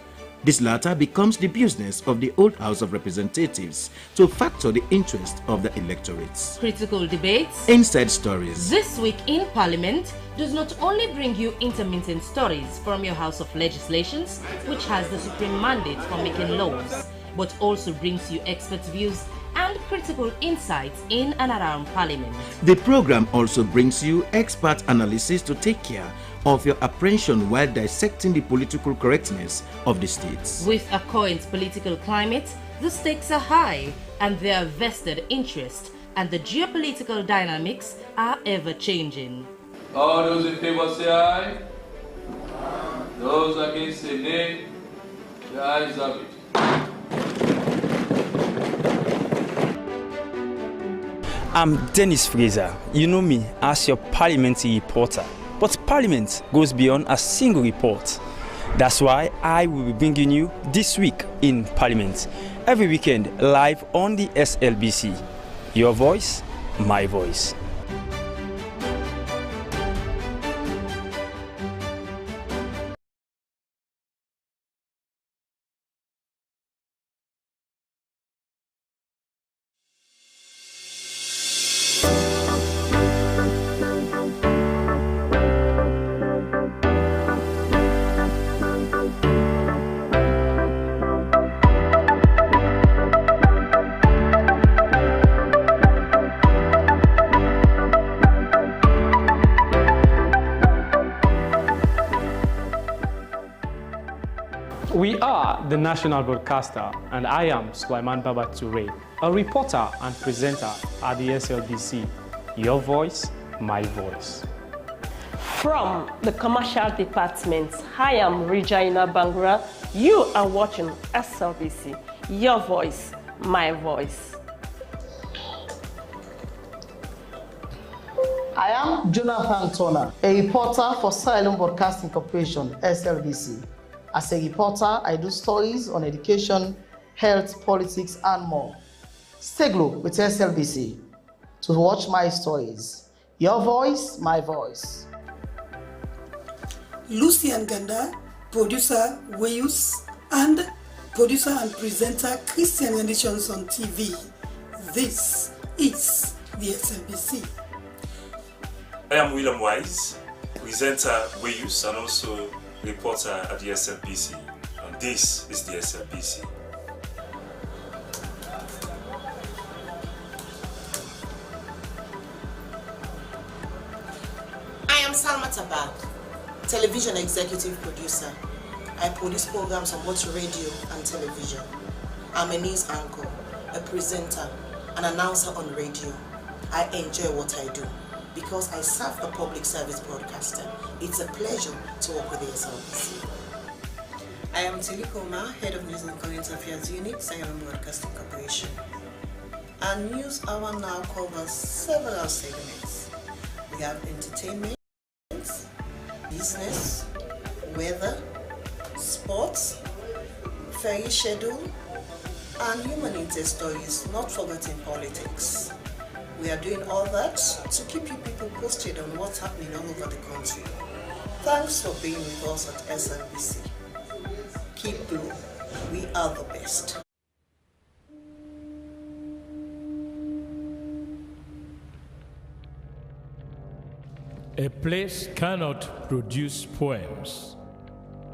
Speaker 2: This latter becomes the business of the old House of Representatives to factor the interest of the electorates.
Speaker 22: Critical debates,
Speaker 2: inside stories.
Speaker 22: This Week in Parliament does not only bring you intermittent stories from your House of Legislations, which has the supreme mandate for making laws, but also brings you expert views and critical insights in and around Parliament.
Speaker 2: The program also brings you expert analysis to take care of your apprehension while dissecting the political correctness of the states.
Speaker 22: With a current political climate, the stakes are high and there are vested interest, and the geopolitical dynamics are ever changing.
Speaker 6: All those in favor say aye. Those against say nay. The ayes have it.
Speaker 12: I'm Dennis Fraser. You know me as your parliamentary reporter. But Parliament goes beyond a single report. That's why I will be bringing you This Week in Parliament every weekend live on the SLBC. Your voice, my voice.
Speaker 13: We are the national broadcaster, and I am Sulaiman Baba Toure, a reporter and presenter at the SLBC. Your voice, my voice.
Speaker 14: From the commercial department, I am Regina Bangura. You are watching SLBC. Your voice, my voice.
Speaker 19: I am Jonathan Turner, a reporter for Sierra Leone Broadcasting Corporation, SLBC. As a reporter, I do stories on education, health, politics, and more. Stay glued with SLBC to watch my stories. Your voice, my voice.
Speaker 15: Lucian Ganda, producer Weyus, and producer and presenter Christian Editions on TV. This is the SLBC.
Speaker 16: I am William Wise, presenter Weyus and also reporter at the SLBC, and this is the SLBC.
Speaker 17: I am Salma Tabak, television executive producer. I produce programs on both radio and television. I'm a news anchor, a presenter, an announcer on radio. I enjoy what I do because I serve a public service broadcaster. It's a pleasure to work with the SLBC. I am Tilikoma, Head of News and Current Affairs Unit, Sierra Leone Broadcasting Corporation. Our news hour now covers several segments. We have entertainment, business, weather, sports, ferry schedule, and human interest stories, not forgetting politics. We are doing all that to keep you people posted on what's happening all over the country. Thanks for being with us at SLBC. Keep blue. We are the best.
Speaker 18: A place cannot produce poems.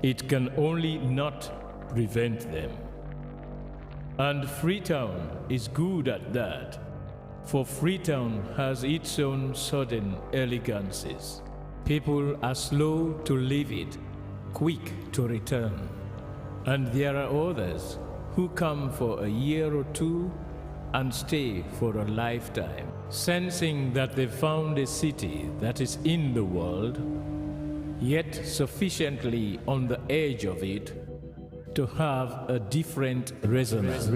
Speaker 18: It can only not prevent them. And Freetown is good at that. For Freetown has its own sudden elegances. People are slow to leave it, quick to return. And there are others who come for a year or two and stay for a lifetime, sensing that they found a city that is in the world, yet sufficiently on the edge of it to have a different resonance.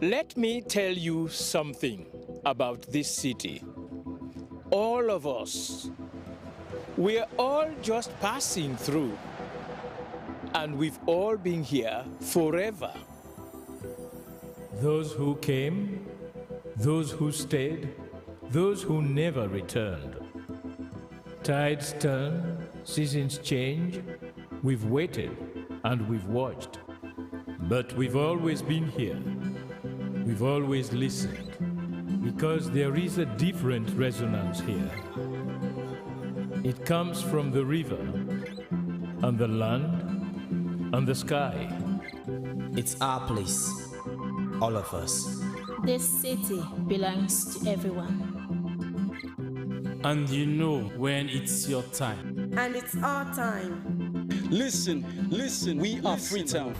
Speaker 18: Let me tell you something about this city. All of us, we're all just passing through, and we've all been here forever. Those who came, those who stayed, those who never returned. Tides turn, seasons change. We've waited and we've watched. But we've always been here. We've always listened. Because there is a different resonance here. It comes from the river, and the land, and the sky.
Speaker 3: It's our place, all of us.
Speaker 4: This city belongs to everyone.
Speaker 5: And you know when it's your time.
Speaker 8: And it's our time.
Speaker 9: Listen, we are Freetown.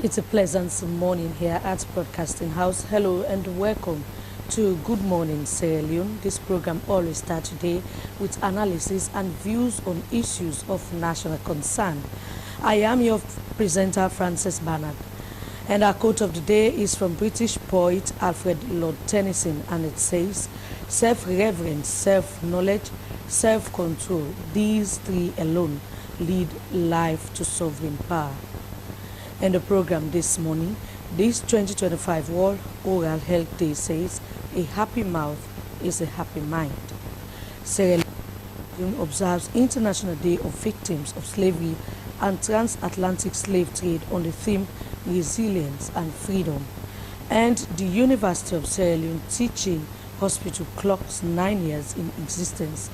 Speaker 20: It's a pleasant morning here at Broadcasting House. Hello and welcome to Good Morning Sierra Leone. This program always starts today with analysis and views on issues of national concern. I am your presenter, Frances Bernard, and our quote of the day is from British poet Alfred Lord Tennyson, and it says, "Self-reverence, self-knowledge, self-control, these three alone lead life to sovereign power." In the program this morning, this 2025 World Oral Health Day says, "A happy mouth is a happy mind." Sierra Leone observes International Day of Victims of Slavery and Transatlantic Slave Trade on the theme Resilience and Freedom. And the University of Sierra Leone Teaching Hospital clocks 9 years in existence.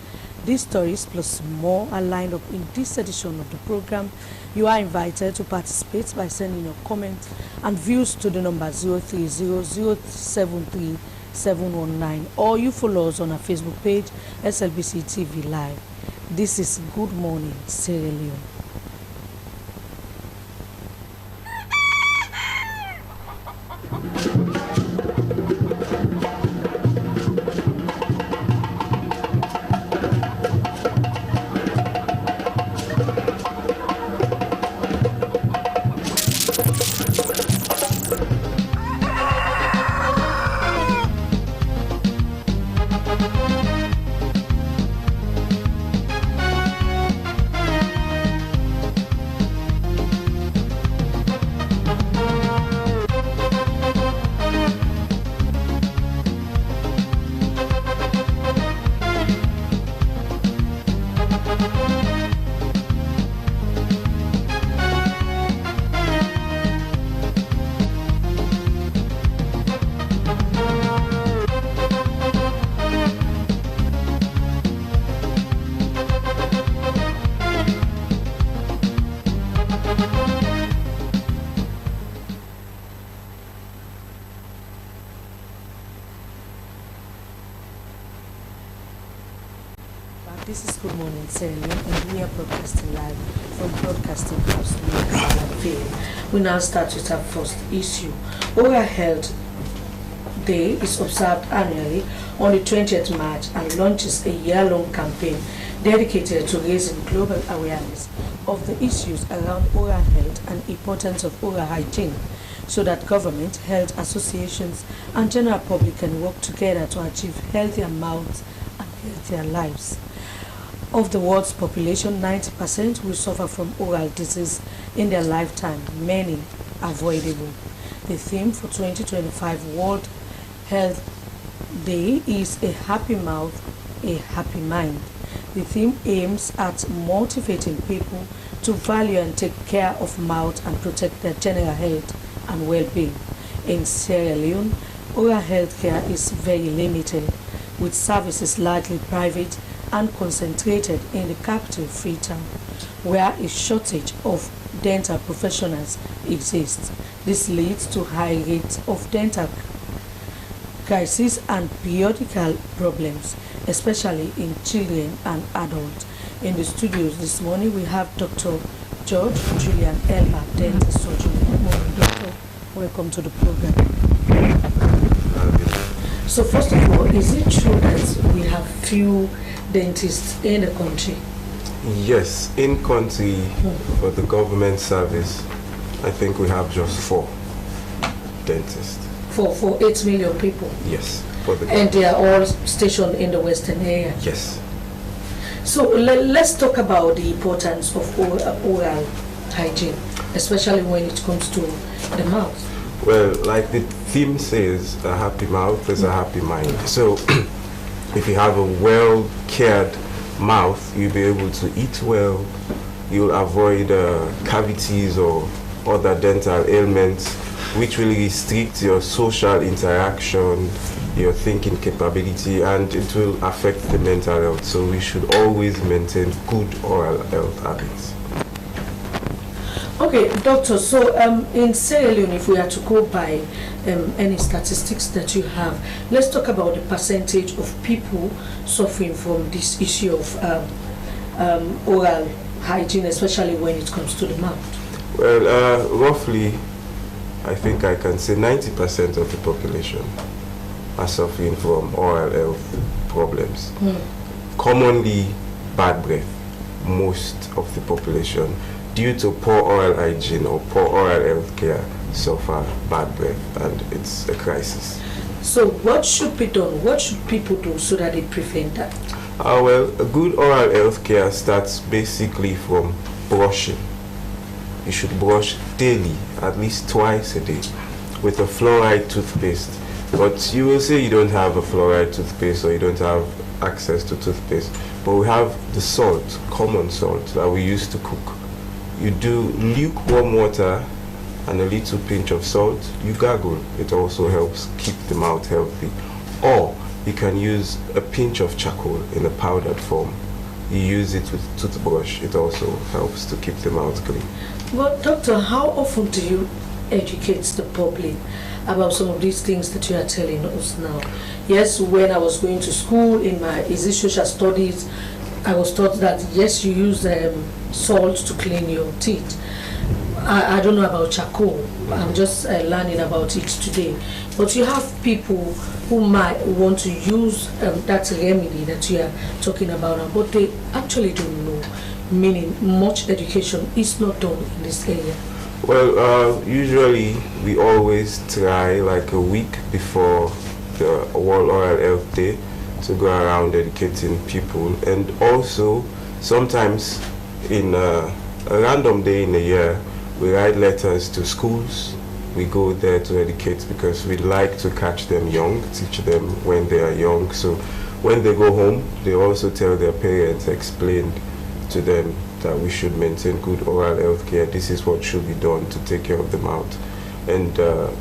Speaker 20: These stories plus more are lined up in this edition of the program. You are invited to participate by sending your comments and views to the number 030-073-719, or you follow us on our Facebook page, SLBC TV Live. This is Good Morning Sierra Leone. This is Good Morning Sierra Leone, and we are broadcasting live from Broadcasting House. We now start with our first issue. Oral Health Day is observed annually on the 20th March and launches a year-long campaign dedicated to raising global awareness of the issues around oral health and importance of oral hygiene, so that government, health associations, and general public can work together to achieve healthier mouths and healthier lives. Of the world's population, 90% will suffer from oral disease in their lifetime, many avoidable. The theme for 2025 World Health Day is A Happy Mouth, A Happy Mind. The theme aims at motivating people to value and take care of mouth and protect their general health and well-being. In Sierra Leone, oral health care is very limited, with services largely private and concentrated in the capital, Freetown, where a shortage of dental professionals exists. This leads to high rates of dental crisis and periodical problems, especially in children and adults. In the studios this morning, we have Dr. George Julian Elba, dental surgeon. Good morning, doctor. Welcome to the program. So first of all, is it true that we have few dentists in the country?
Speaker 7: Yes, in country for the government service, I think we have just 4 dentists.
Speaker 20: For 8 million people?
Speaker 7: Yes. For the
Speaker 20: and they are all stationed in the western area?
Speaker 7: Yes.
Speaker 20: So let's talk about the importance of oral hygiene, especially when it comes to the mouth.
Speaker 7: Well, like the theme says, a happy mouth is a happy mind. So if you have a well-cared mouth, you'll be able to eat well, you'll avoid cavities or other dental ailments, which will restrict your social interaction, your thinking capability, and it will affect the mental health. So we should always maintain good oral health habits.
Speaker 20: Okay, doctor, so in Sierra Leone, if we are to go by any statistics that you have, let's talk about the percentage of people suffering from this issue of oral hygiene, especially when it comes to the mouth.
Speaker 7: Well, roughly, I think I can say 90% of the population are suffering from oral health problems. Commonly, bad breath, most of the population, due to poor oral hygiene or poor oral health care, suffer bad breath, and it's a crisis.
Speaker 20: So what should be done? What should people do so that they prevent that?
Speaker 7: Well, a good oral health care starts basically from brushing. You should brush daily, at least twice a day, with a fluoride toothpaste. But you will say you don't have a fluoride toothpaste or you don't have access to toothpaste. But we have the salt, common salt, that we use to cook. You do lukewarm water and a little pinch of salt, you gargle. It also helps keep the mouth healthy. Or you can use a pinch of charcoal in a powdered form. You use it with toothbrush. It also helps to keep the mouth clean.
Speaker 20: Well, doctor, how often do you educate the public about some of these things that you are telling us now? Yes, when I was going to school in my social studies, I was taught that yes, you use salt to clean your teeth. I don't know about charcoal. I'm just learning about it today. But you have people who might want to use that remedy that you are talking about, but they actually don't know. Meaning, much education is not done in this area.
Speaker 7: Well, usually we always try like a week before the World Oral Health Day to go around educating people, and also sometimes in a random day in a year we write letters to schools. We go there to educate because we like to catch them young, teach them when they are young, so when they go home they also tell their parents, explain to them that we should maintain good oral health care. This is what should be done to take care of the mouth. And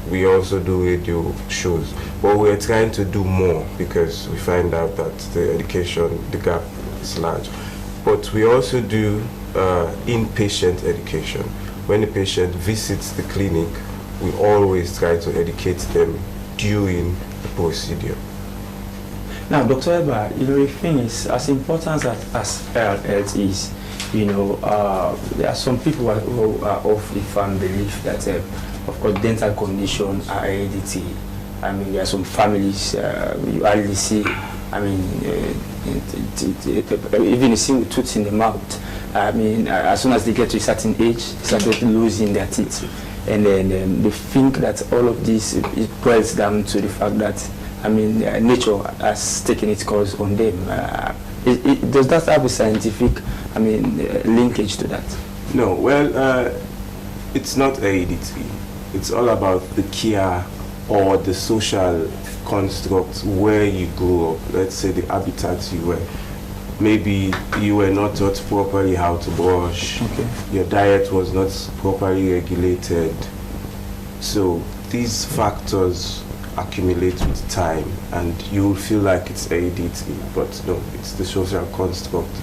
Speaker 7: we also do radio shows, but we're trying to do more because we find out that the education, the gap is large. But we also do inpatient education. When the patient visits the clinic, we always try to educate them during the procedure.
Speaker 12: Now, Dr. Elba, the thing is, as important as health is, there are some people who are of the firm belief that, of course, dental conditions are hereditary. I mean, there are some families you hardly see. I mean, even a single tooth in the mouth. I mean, as soon as they get to a certain age, they start losing their teeth, and then they think that all of this boils down to the fact that, I mean, nature has taken its course on them. Does that have a scientific, linkage to that?
Speaker 7: No, well, it's not hereditary. It's all about the care or the social construct where you grew up. Let's say the habitat you were. Maybe you were not taught properly how to brush.
Speaker 12: Okay.
Speaker 7: Your diet was not properly regulated. So these factors accumulate with time, and you will feel like it's hereditary, but no, it's the social construct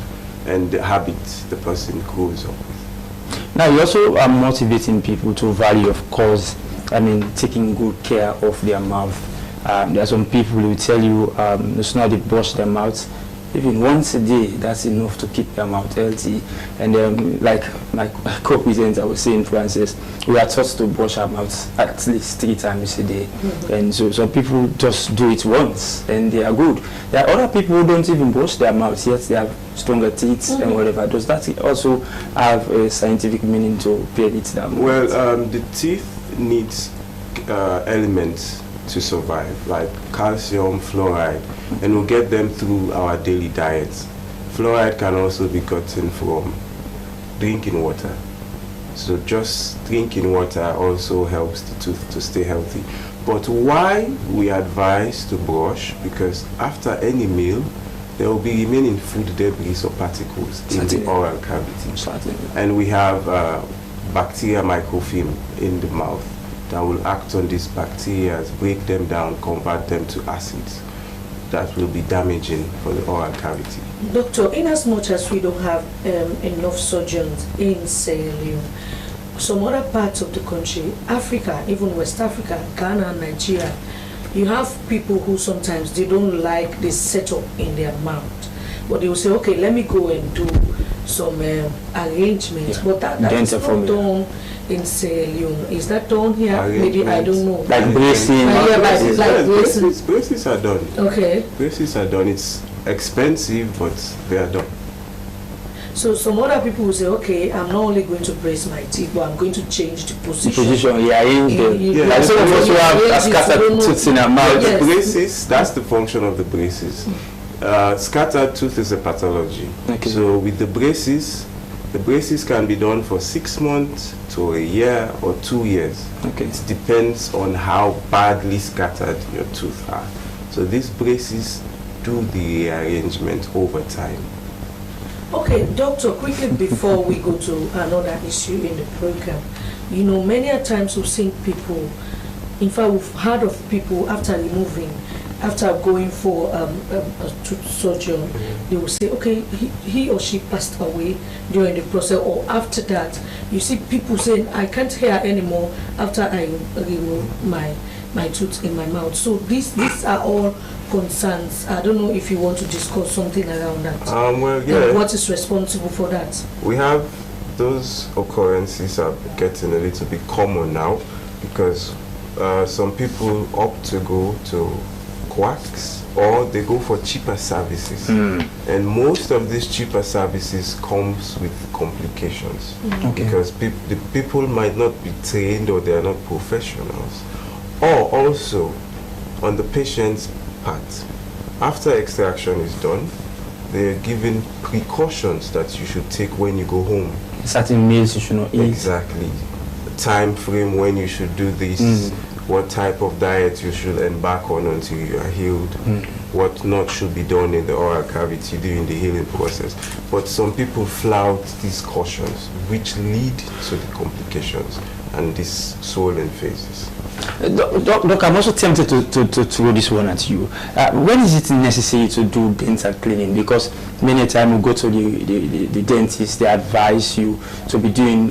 Speaker 7: and the habit the person grows up with.
Speaker 12: Now, you also are motivating people to value, of course, taking good care of their mouth. There are some people who tell you it's not to brush their mouth. Even once a day, that's enough to keep their mouth healthy. And like my co-presenter was saying, Francis, we are taught to brush our mouths at least 3 times a day. Mm-hmm. And so some people just do it once and they are good. There are other people who don't even brush their mouths, yet they have stronger teeth and whatever. Does that also have a scientific meaning to pay it down?
Speaker 7: Well, the teeth needs elements to survive, like calcium, fluoride, and we'll get them through our daily diets. Fluoride can also be gotten from drinking water. So just drinking water also helps the tooth to stay healthy. But why we advise to brush? Because after any meal, there will be remaining food debris or particles in the oral cavity. And we have bacteria microfilm in the mouth that will act on these bacteria, break them down, convert them to acids that will be damaging for the oral cavity.
Speaker 20: Doctor, in as much as we don't have enough surgeons in Sierra Leone, some other parts of the country, Africa, even West Africa, Ghana, Nigeria, you have people who sometimes they don't like this setup in their mouth, but they will say, okay, let me go and do some arrangements, but that is not done in Sierra Leone. Is that done here? Maybe I don't know.
Speaker 12: Like bracing.
Speaker 7: Braces are done.
Speaker 20: Okay.
Speaker 7: Braces are done. It's expensive, but they are done.
Speaker 20: So some other people will say, okay, I'm not only going to brace my teeth, but I'm going to change the position.
Speaker 12: Like some of us who have scattered tooth in our mouth.
Speaker 7: The braces, that's the function of the braces. Scattered tooth is a pathology. Okay. So with the braces can be done for 6 months to a year or 2 years.
Speaker 12: Okay.
Speaker 7: It depends on how badly scattered your tooth are. So these braces do the rearrangement over time.
Speaker 20: Okay, doctor, quickly before we go to another issue in the program, you know, many a times we've seen people, in fact we've heard of people after going for a tooth surgeon, they will say, okay, he or she passed away during the process, or after that, you see people saying, I can't hear anymore after I remove my tooth in my mouth. So these are all concerns. I don't know if you want to discuss something around that.
Speaker 7: Well, yeah.
Speaker 20: What is responsible for that?
Speaker 7: We have those occurrences are getting a little bit common now, because some people opt to go to quacks, or they go for cheaper services, and most of these cheaper services comes with complications, because the people might not be trained, or they are not professionals, or also on the patient's part, after extraction is done, they are given precautions that you should take when you go home.
Speaker 12: Certain meals you should not eat.
Speaker 7: Exactly. The time frame when you should do this, what type of diet you should embark on until you are healed, what not should be done in the oral cavity during the healing process. But some people flout these cautions, which lead to the complications and these swollen phases.
Speaker 12: Doc, I'm also tempted to throw this one at you. When is it necessary to do dental cleaning? Because many times we go to the dentist, they advise you to be doing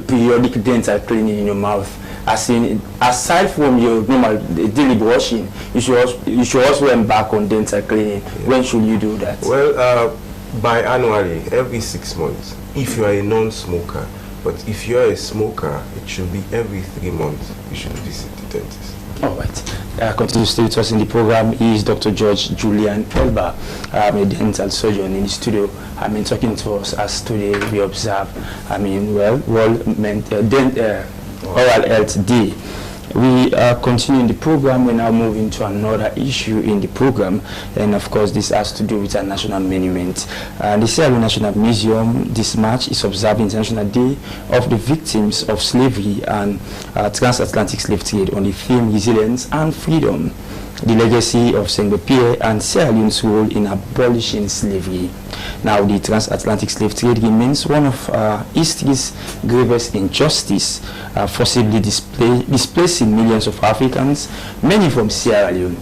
Speaker 12: periodic dental cleaning in your mouth. As in, aside from your normal daily brushing, you should also embark on dental cleaning. When should you do that?
Speaker 7: Well, biannually, every 6 months, if you are a non-smoker. But if you are a smoker, it should be every 3 months you should visit the dentist.
Speaker 12: All right. Continue to stay with us in the program. He is Dr. George Julian Elba, a dental surgeon in the studio. Talking to us as today we observe, World Oral Health Day. We are continuing the program. We're now moving to another issue in the program, and of course this has to do with our national monument. The Sierra Leone National Museum this March is observing International Day of the Victims of Slavery and Transatlantic Slave Trade on the theme Resilience and Freedom, the legacy of Slbc and Sierra Leone's role in abolishing slavery. Now, the transatlantic slave trade remains one of history's gravest injustice, forcibly displacing millions of Africans, many from Sierra Leone.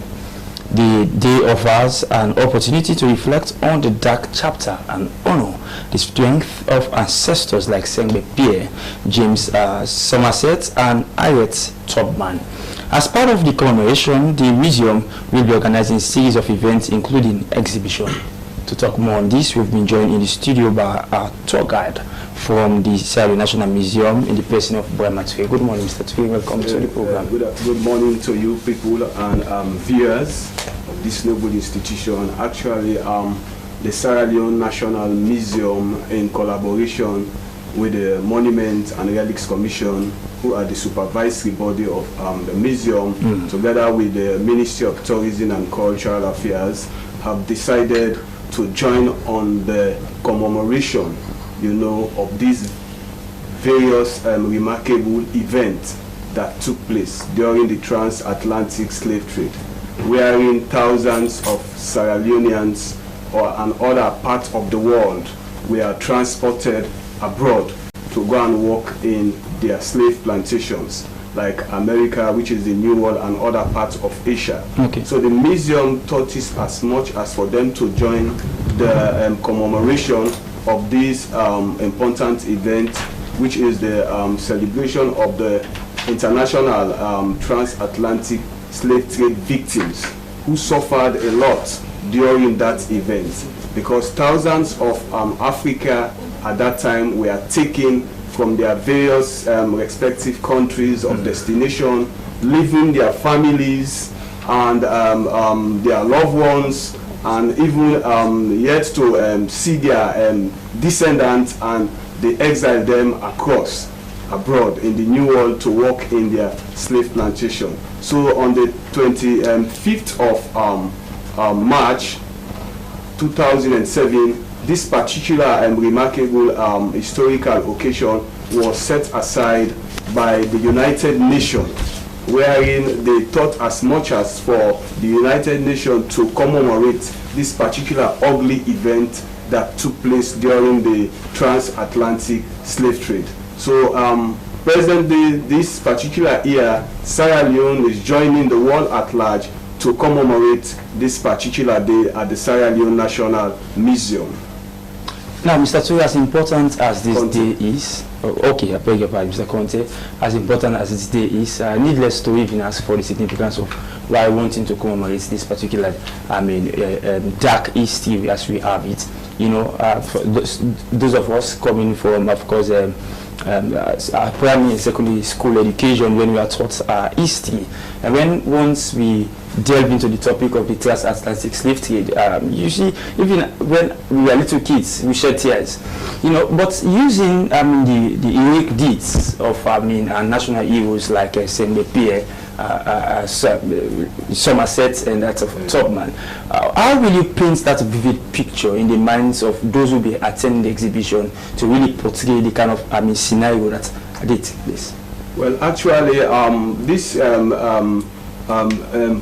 Speaker 12: The day offers an opportunity to reflect on the dark chapter and honor the strength of ancestors like Slbc, James Somerset, and Harriet Tubman. As part of the commemoration, the museum will be organizing a series of events, including exhibition. To talk more on this, we've been joined in the studio by our tour guide from the Sierra Leone National Museum in the person of Boy Matue. Good morning, Mr. Tue. Welcome to the program.
Speaker 10: Good morning to you people and viewers of this noble institution. Actually, the Sierra Leone National Museum, in collaboration with the Monument and Relics Commission, who are the supervisory body of the museum, together with the Ministry of Tourism and Cultural Affairs, have decided to join on the commemoration, of these various remarkable events that took place during the transatlantic slave trade, wherein thousands of Sierra Leoneans and other parts of the world were transported abroad to go and work in their slave plantations, like America, which is the New World, and other parts of Asia.
Speaker 12: Okay.
Speaker 10: So the museum thought it as much as for them to join the commemoration of this important event, which is the celebration of the international transatlantic slave trade victims who suffered a lot during that event, because thousands of Africa at that time were taken from their various respective countries of destination, leaving their families and their loved ones, and even yet to see their descendants, and they exiled them across abroad in the New World to work in their slave plantation. So on the 25th of March 2007, this particular remarkable historical occasion was set aside by the United Nations, wherein they thought as much as for the United Nations to commemorate this particular ugly event that took place during the transatlantic slave trade. So presently, this particular year, Sierra Leone is joining the world at large to commemorate this particular day at the Sierra Leone National Museum.
Speaker 12: Now, Mr. Tue, as important as this day is, I beg your pardon, Mr. Conte, as important as this day is, needless to even ask for the significance of why wanting to commemorate this particular, dark history as we have it. For those of us coming from, of course, primary and secondary school education, when we are taught history, and once we delve into the topic of the transatlantic slave trade, usually even when we were little kids, we shed tears, but using the heroic deeds of our national heroes like Slbc, Somerset, and that of Tubman, how will you paint that vivid picture in the minds of those who will be attending the exhibition to really portray the kind of scenario that did take place?
Speaker 10: Well, actually, this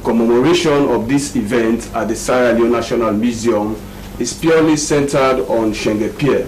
Speaker 10: commemoration of this event at the Sierra Leone National Museum is purely centered on Slbc,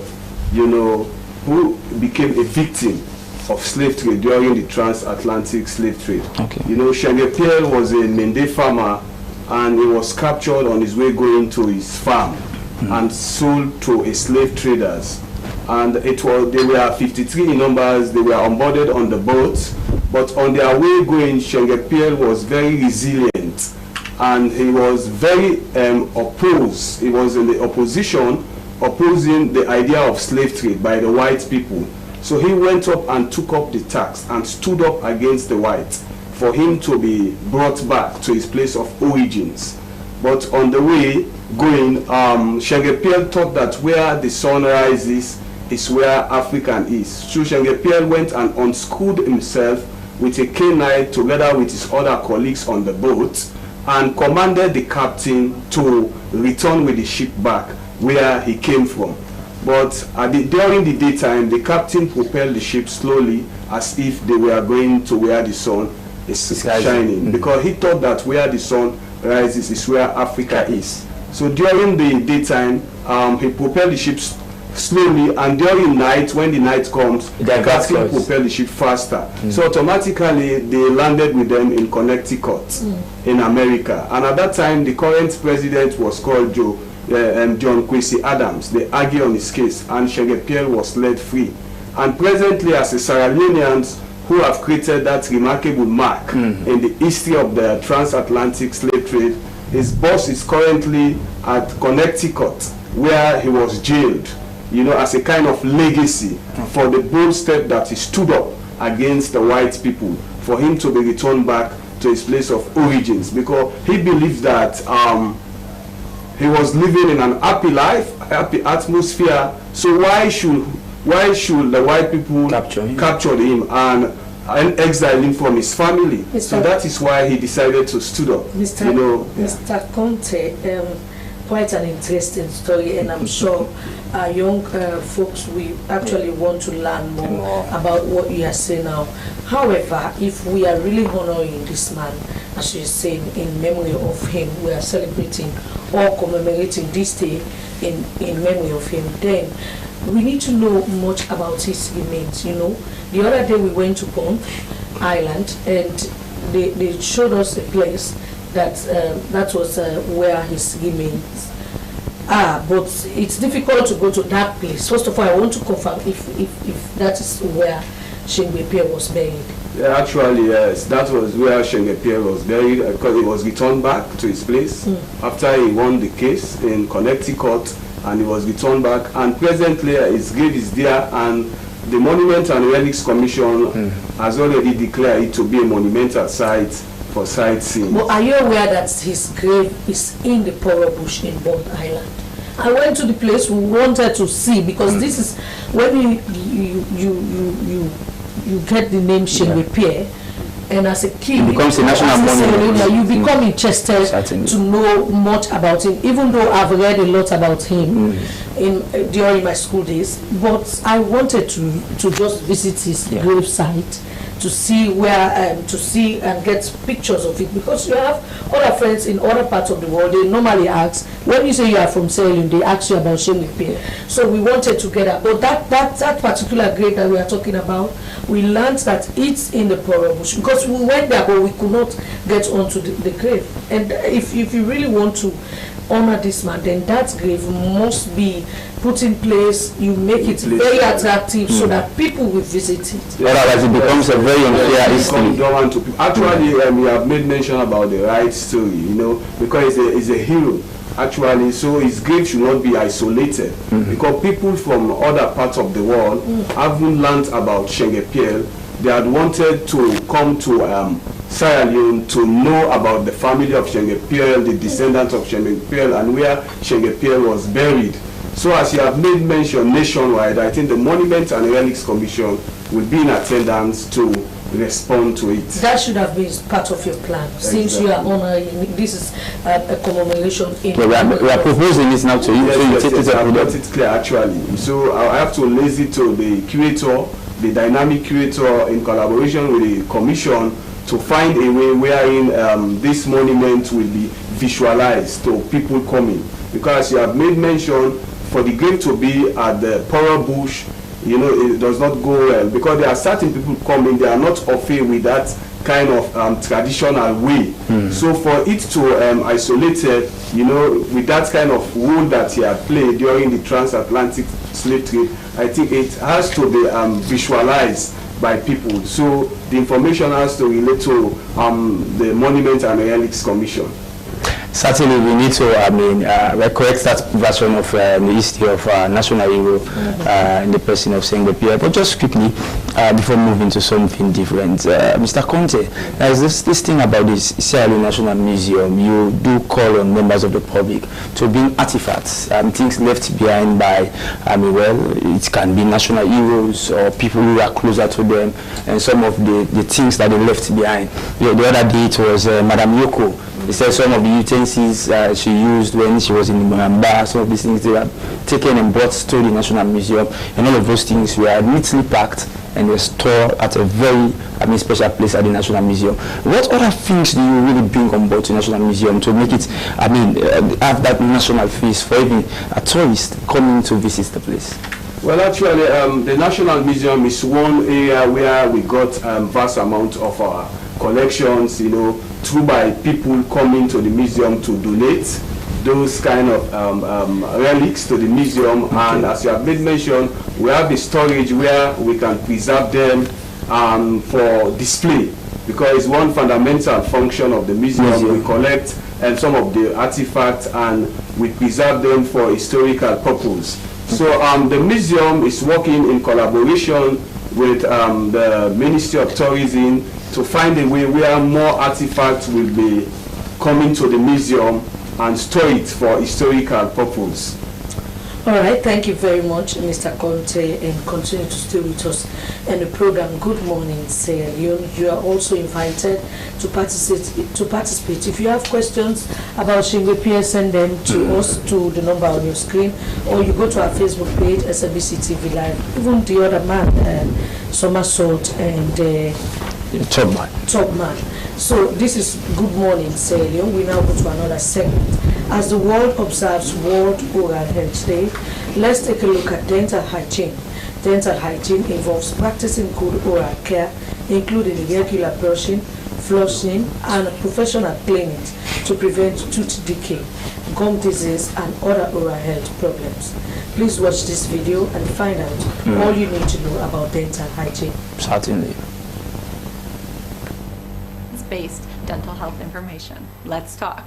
Speaker 10: who became a victim of slave trade during the transatlantic slave trade.
Speaker 12: Okay.
Speaker 10: Slbc was a Mende farmer, and he was captured on his way going to his farm and sold to a slave traders. And they were 53 in numbers. They were onboarded on the boat, but on their way going, Slbc was very resilient, and he was very opposed. He was in the opposition, opposing the idea of slave trade by the white people. So he went up and took up the task and stood up against the whites for him to be brought back to his place of origins. But on the way going, Slbc thought that where the sun rises is where African is. So Slbc went and unschooled himself with a K-9 together with his other colleagues on the boat and commanded the captain to return with the ship back where he came from. But during the daytime, the captain propelled the ship slowly as if they were going to where the sun is shining, because he thought that where the sun rises is where Africa is. So during the daytime, he propelled the ship slowly, and during night, when the night comes, the captain propelled the ship faster. So automatically, they landed with them in Connecticut, in America. And at that time, the current president was called John Quincy Adams. They argued on his case, and Sierra Pierre was let free. And presently, as a Sierra Leoneans who have created that remarkable mark in the history of the transatlantic slave trade, his boss is currently at Connecticut, where he was jailed, you know, as a kind of legacy for the bold step that he stood up against the white people, for him to be returned back to his place of origins, because he believes that he was living in an happy life, happy atmosphere. So why should the white people capture him and exile him from his family? So that is why he decided to stood up.
Speaker 20: Mr. Conte, quite an interesting story, and I'm sure our young folks will actually want to learn more about what you are saying now. However, if we are really honoring this man, as you're saying, in memory of him, we are celebrating or commemorating this day in memory of him, then we need to know much about his remains. You know, the other day we went to Pond Island, and they showed us a place that was where his remains are, but it's difficult to go to that place. First of all, I want to confirm if that is where Sierra Pierre was buried.
Speaker 10: Yeah, actually, yes, that was where Sierra Pierre was buried, because he was returned back to his place after he won the case in Connecticut, and he was returned back. And presently, his grave is there, and the Monument and Relics Commission has already declared it to be a monumental site for sightseeing.
Speaker 20: But are you aware that his grave is in the Poro Bush in Bond Island? I went to the place we wanted to see, because this is when you get the name Sierra Pierre, and as a kid,
Speaker 12: it becomes a national monument.
Speaker 20: You become interested to know much about him, even though I've read a lot about him during my school days. But I wanted to just visit his grave site to see where to see and get pictures of it, because you have other friends in other parts of the world. They normally ask, when you say you are from Sierra Leone, they ask you about Sierra Pierre. So we wanted to get that. But that particular grave that we are talking about, we learned that it's in the Poro Bush, because we went there but we could not get onto the grave. And if you really want to honor this man, then that grave must be put in place. You make it very attractive so that people will visit it.
Speaker 12: Otherwise it becomes a very unfair history.
Speaker 10: Actually, we have made mention about the right story, you know, because he's a hero. Actually, so his grave should not be isolated, because people from other parts of the world haven't learned about Sierra Pierre. They had wanted to come to Sierra Leone to know about the family of Sierra Pierre, the descendants of Sierra Pierre, and where Sierra Pierre was buried. So as you have made mention nationwide, I think the Monument and Relics Commission will be in attendance to respond to it.
Speaker 20: That should have been part of your plan. Since you are honoring, this is a commemoration. We
Speaker 12: are proposing this now to you.
Speaker 10: Yes, I've got it clear actually. So I have to raise it to the curator, the dynamic curator, in collaboration with the commission, to find a way wherein this monument will be visualized to people coming. Because you have made mention, for the grave to be at the Poro Bush, you know, it does not go well, because there are certain people coming, they are not okay with that kind of traditional way. So for it to isolate it, you know, with that kind of role that he had played during the transatlantic slave trade, I think it has to be visualized by people. So the information has to relate to the Monument and Relics Commission.
Speaker 12: Certainly, we need to, correct that version of the history of national hero in the person of Slbc. But just quickly, before moving to something different, Mr. Conte, there's this thing about this Sierra Leone National Museum. You do call on members of the public to bring artifacts, things left behind by, it can be national heroes or people who are closer to them, and some of the things that they left behind. The other day it was Madame Yoko. They said some of the utensils she used when she was in Muramba, some of these things they were taken and brought to the National Museum, and all of those things were neatly packed and were stored at a very special place at the National Museum. What other things do you really bring on board to the National Museum to make it, have that national face for even a tourist coming to visit the place?
Speaker 10: Well, actually, the National Museum is one area where we got vast amount of our collections, through by people coming to the museum to donate those kind of relics to the museum. Okay. And as you have made mention, we have a storage where we can preserve them for display, because it's one fundamental function of the museum. We collect and some of the artifacts and we preserve them for historical purpose. So the museum is working in collaboration with the Ministry of Tourism to find a way where more artifacts will be coming to the museum and store it for historical purpose.
Speaker 20: All right, thank you very much, Mr. Conte, and continue to stay with us in the program. Good morning, Sierra Leone. You are also invited to participate. If you have questions about Slbc, send them to us to the number on your screen, or you go to our Facebook page, Slbc TV Live. Even the other man, Somersault and Top man. So this is Good Morning, Sierra Leone. We now go to another segment. As the world observes World Oral Health Day, let's take a look at dental hygiene. Dental hygiene involves practicing good oral care, including regular brushing, flossing, and professional cleanings to prevent tooth decay, gum disease, and other oral health problems. Please watch this video and find out all you need to know about dental hygiene.
Speaker 12: Certainly.
Speaker 11: Based dental health information. Let's talk.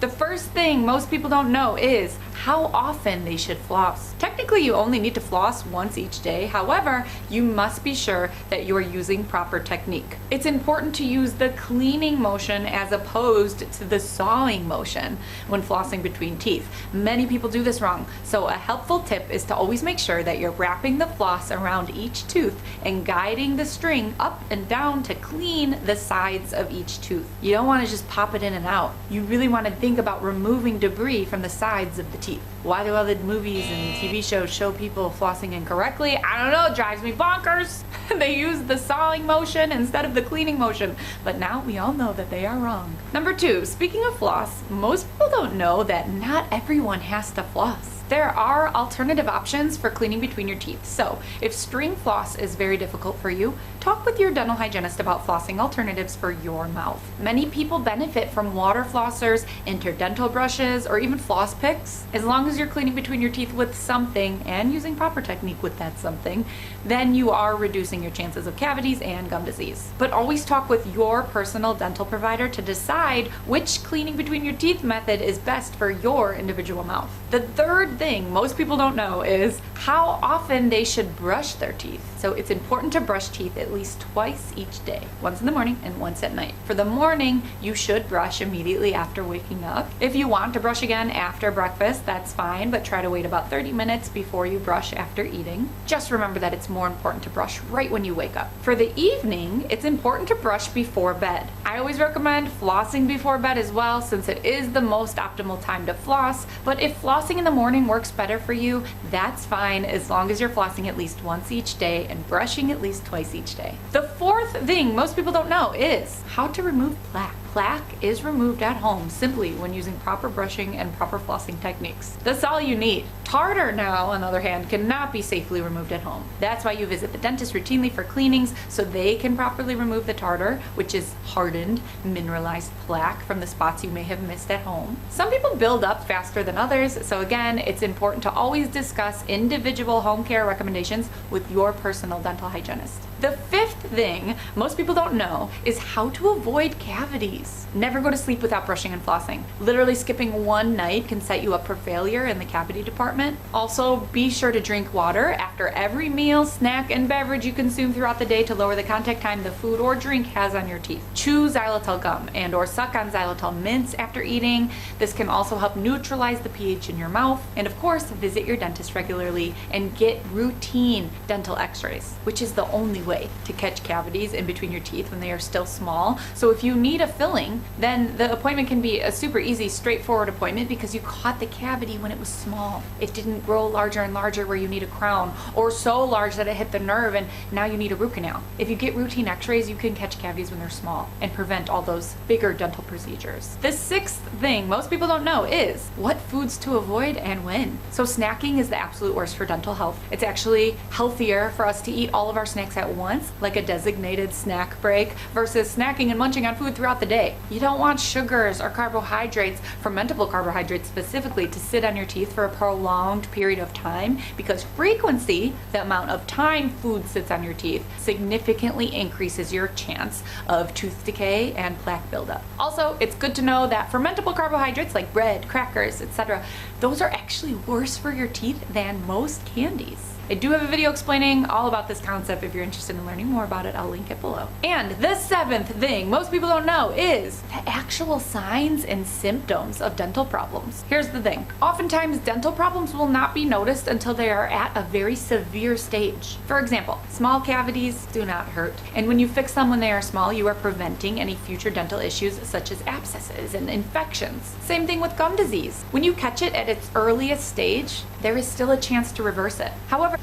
Speaker 11: The first thing most people don't know is how often they should floss. Technically, you only need to floss once each day. However, you must be sure that you're using proper technique. It's important to use the cleaning motion as opposed to the sawing motion when flossing between teeth. Many people do this wrong, so a helpful tip is to always make sure that you're wrapping the floss around each tooth and guiding the string up and down to clean the sides of each tooth. You don't want to just pop it in and out. You really want to think about removing debris from the sides of the teeth. Why do other movies and TV shows show people flossing incorrectly? I don't know, it drives me bonkers. They use the sawing motion instead of the cleaning motion, but now we all know that they are wrong. Number 2, speaking of floss, most people don't know that not everyone has to floss. There are alternative options for cleaning between your teeth. So if string floss is very difficult for you, talk with your dental hygienist about flossing alternatives for your mouth. Many people benefit from water flossers, interdental brushes, or even floss picks. As long as you're cleaning between your teeth with something and using proper technique with that something, then you are reducing your chances of cavities and gum disease. But always talk with your personal dental provider to decide which cleaning between your teeth method is best for your individual mouth. The third thing most people don't know is how often they should brush their teeth. So it's important to brush teeth at least twice each day, once in the morning and once at night. For the morning, you should brush immediately after waking up. If you want to brush again after breakfast, that's fine, but try to wait about 30 minutes before you brush after eating. Just remember that it's more important to brush right when you wake up. For the evening, it's important to brush before bed. I always recommend flossing before bed as well, since it is the most optimal time to floss, but if flossing in the morning works better for you, that's fine, as long as you're flossing at least once each day and brushing at least twice each day. The fourth thing most people don't know is how to remove plaque. Plaque is removed at home simply when using proper brushing and proper flossing techniques. That's all you need. Tartar now, on the other hand, cannot be safely removed at home. That's why you visit the dentist routinely for cleanings so they can properly remove the tartar, which is hardened, mineralized plaque from the spots you may have missed at home. Some people build up faster than others, so again, it's important to always discuss individual home care recommendations with your personal dental hygienist. The fifth thing most people don't know is how to avoid cavities. Never go to sleep without brushing and flossing. Literally skipping one night can set you up for failure in the cavity department. Also, be sure to drink water after every meal, snack, and beverage you consume throughout the day to lower the contact time the food or drink has on your teeth. Chew xylitol gum and or suck on xylitol mints after eating. This can also help neutralize the pH in your mouth. And of course, visit your dentist regularly and get routine dental x-rays, which is the only way to catch cavities in between your teeth when they are still small. So if you need a filling, then the appointment can be a super easy, straightforward appointment because you caught the cavity when it was small. It didn't grow larger and larger where you need a crown, or so large that it hit the nerve and now you need a root canal. If you get routine x-rays, you can catch cavities when they're small and prevent all those bigger dental procedures. The sixth thing most people don't know is what foods to avoid and when. So snacking is the absolute worst for dental health. It's actually healthier for us to eat all of our snacks at once, like a designated snack break, versus snacking and munching on food throughout the day. You don't want sugars or carbohydrates, fermentable carbohydrates specifically, to sit on your teeth for a prolonged period of time, because frequency, the amount of time food sits on your teeth, significantly increases your chance of tooth decay and plaque buildup. Also, it's good to know that fermentable carbohydrates like bread, crackers, etc., those are actually worse for your teeth than most candies. I do have a video explaining all about this concept. If you're interested in learning more about it, I'll link it below. And the seventh thing most people don't know is the actual signs and symptoms of dental problems. Here's the thing. Oftentimes, dental problems will not be noticed until they are at a very severe stage. For example, small cavities do not hurt. And when you fix them when they are small, you are preventing any future dental issues such as abscesses and infections. Same thing with gum disease. When you catch it at its earliest stage, there is still a chance to reverse it. However,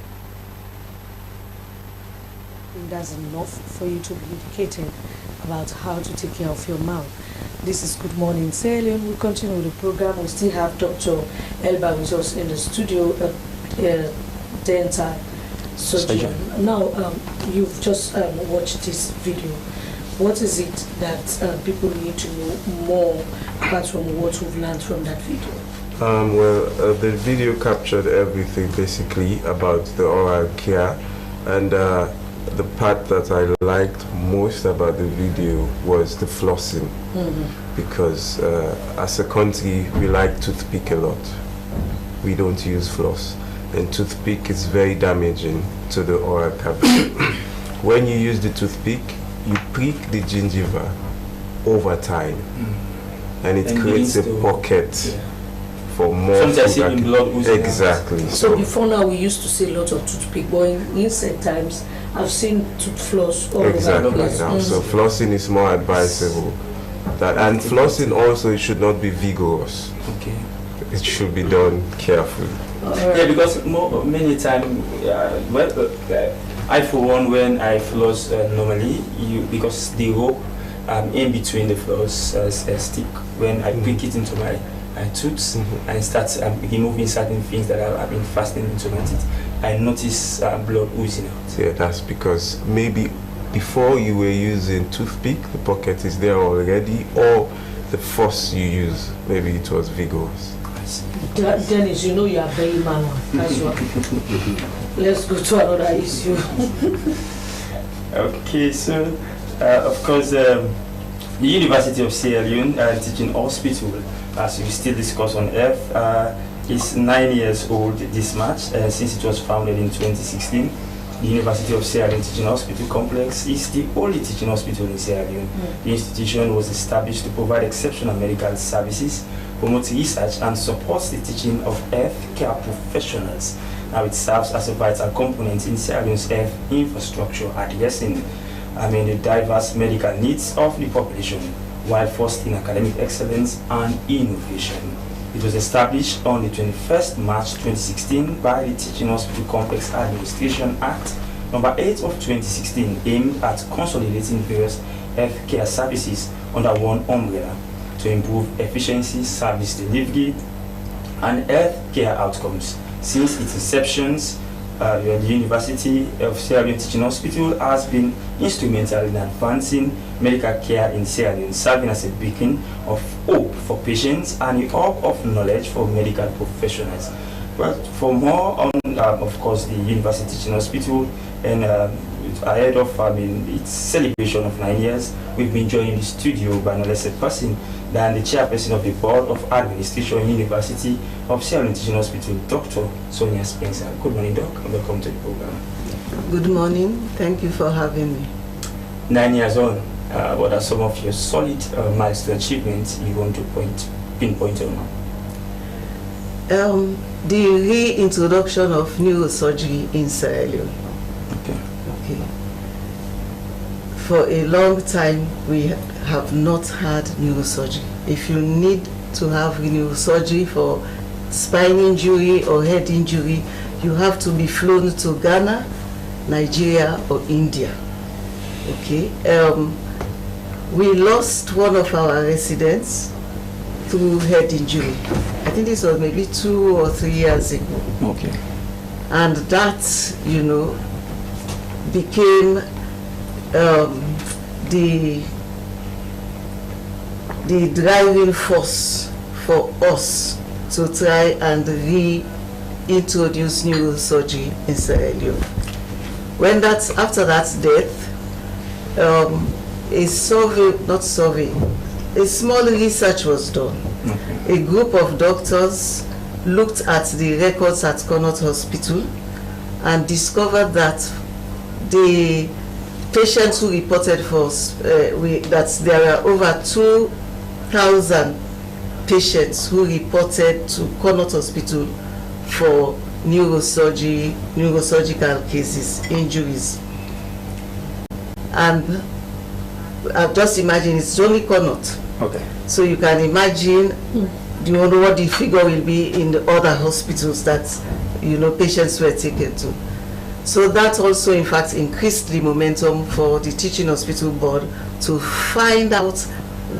Speaker 20: that's enough for you to be educated about how to take care of your mouth. This is Good Morning Sierra Leone. We continue with the program. We still have Dr. Elba with us in the studio, dental surgeon. Now, you've just watched this video. What is it that people need to know more apart from what we've learned from that video?
Speaker 7: The video captured everything basically about the oral care, and the part that I liked most about the video was the flossing, because as a country we like toothpick a lot. We don't use floss, and toothpick is very damaging to the oral cavity. When you use the toothpick, you prick the gingiva over time, and it creates a pocket for more food. Exactly.
Speaker 20: So before now we used to see a lot of toothpick, but in recent times I've seen tooth floss all over the place.
Speaker 7: So flossing is more advisable. And flossing also, it should not be vigorous.
Speaker 12: Okay.
Speaker 7: It should be done carefully.
Speaker 12: Yeah, because many times, I for one, when I floss normally, because the rope in between the floss stick, when I prick it into my tooth and start removing certain things that have been fastening into my teeth, I notice blood oozing out.
Speaker 7: Yeah, that's because maybe before you were using toothpick, the pocket is there already, or the force you use, maybe it was vigorous.
Speaker 20: Dennis, you know you are very manual. That's what. Let's go to another issue.
Speaker 12: Okay, so of course, the University of Sierra Leone Teaching Hospital, as we still discuss on Earth, is 9 years old this March, since it was founded in 2016. The University of Sierra Leone Teaching Hospital Complex is the only teaching hospital in Sierra Leone. The institution was established to provide exceptional medical services, promote research, and supports the teaching of healthcare professionals. Now it serves as a vital component in Sierra Leone's health infrastructure, addressing the diverse medical needs of the population, while fostering academic excellence and innovation. It was established on the 21st March 2016 by the Teaching Hospital Complex Administration Act number 8 of 2016, aimed at consolidating various healthcare services under one umbrella to improve efficiency, service delivery, and healthcare outcomes. Since its inception, the University of Sierra Leone Teaching Hospital has been instrumental in advancing medical care in Sierra Leone, serving as a beacon of hope for patients and a hub of knowledge for medical professionals. But for more on, of course, the University Teaching Hospital and ahead of its celebration of 9 years, we've been joined in the studio by no less a person than the chairperson of the Board of Administration University of Sierra Leone Teaching Hospital, Dr. Sonia Spencer. Good morning, Doc, and welcome to the program.
Speaker 1: Good morning. Thank you for having me. 9
Speaker 12: years on, what are some of your solid milestone achievements you want to pinpoint on?
Speaker 1: The reintroduction of neurosurgery in Sierra Leone. Okay. For a long time, we have not had neurosurgery. If you need to have neurosurgery for spine injury or head injury, you have to be flown to Ghana, Nigeria, or India. Okay. We lost one of our residents through head injury. I think this was maybe 2 or 3 years ago.
Speaker 12: Okay.
Speaker 1: And that, became the driving force for us to try and reintroduce neurosurgery in Sierra Leone. After that death, a small research was done. A group of doctors looked at the records at Connaught Hospital and discovered that the patients who reported for us, that there are over 2,000 patients who reported to Connaught Hospital for neurosurgical cases, injuries. And just imagine, it's only Connaught.
Speaker 12: Okay.
Speaker 1: So you can imagine, do you know what the figure will be in the other hospitals that patients were taken to? So that also, in fact, increased the momentum for the Teaching Hospital Board to find out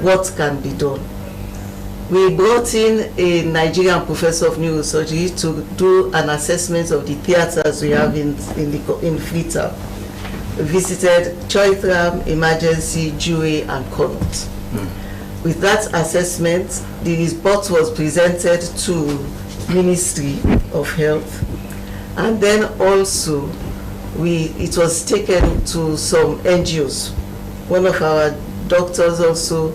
Speaker 1: what can be done. We brought in a Nigerian professor of neurosurgery to do an assessment of the theaters we have in Freetown. We visited Choithram, Emergency, Jue, and Connaught. With that assessment, the report was presented to Ministry of Health, and then also it was taken to some NGOs. One of our doctors also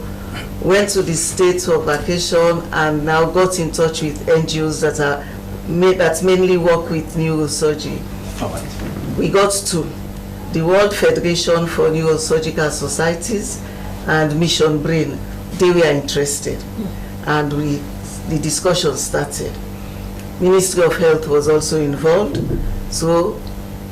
Speaker 1: went to the state for vacation and now got in touch with NGOs that mainly work with neurosurgery. We got to the World Federation for Neurosurgical Societies and Mission Brain. They were interested, and the discussion started. Ministry of Health was also involved, so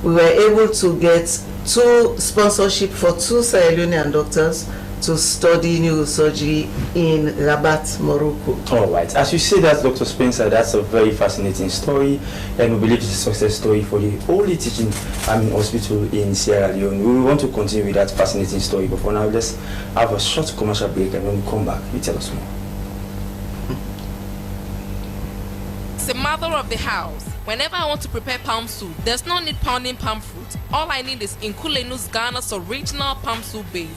Speaker 1: we were able to get sponsorship for 2 Sierra Leonean doctors to study neurosurgery in Rabat, Morocco.
Speaker 12: All right. As you say that, Dr. Spencer, that's a very fascinating story, and we believe it's a success story for the only teaching hospital in Sierra Leone. We want to continue with that fascinating story, but for now, let's have a short commercial break, and when we come back, you tell us more.
Speaker 21: The mother of the house. Whenever I want to prepare palm soup, there's no need pounding palm fruit. All I need is Nkulenu's Ghana's original palm soup base.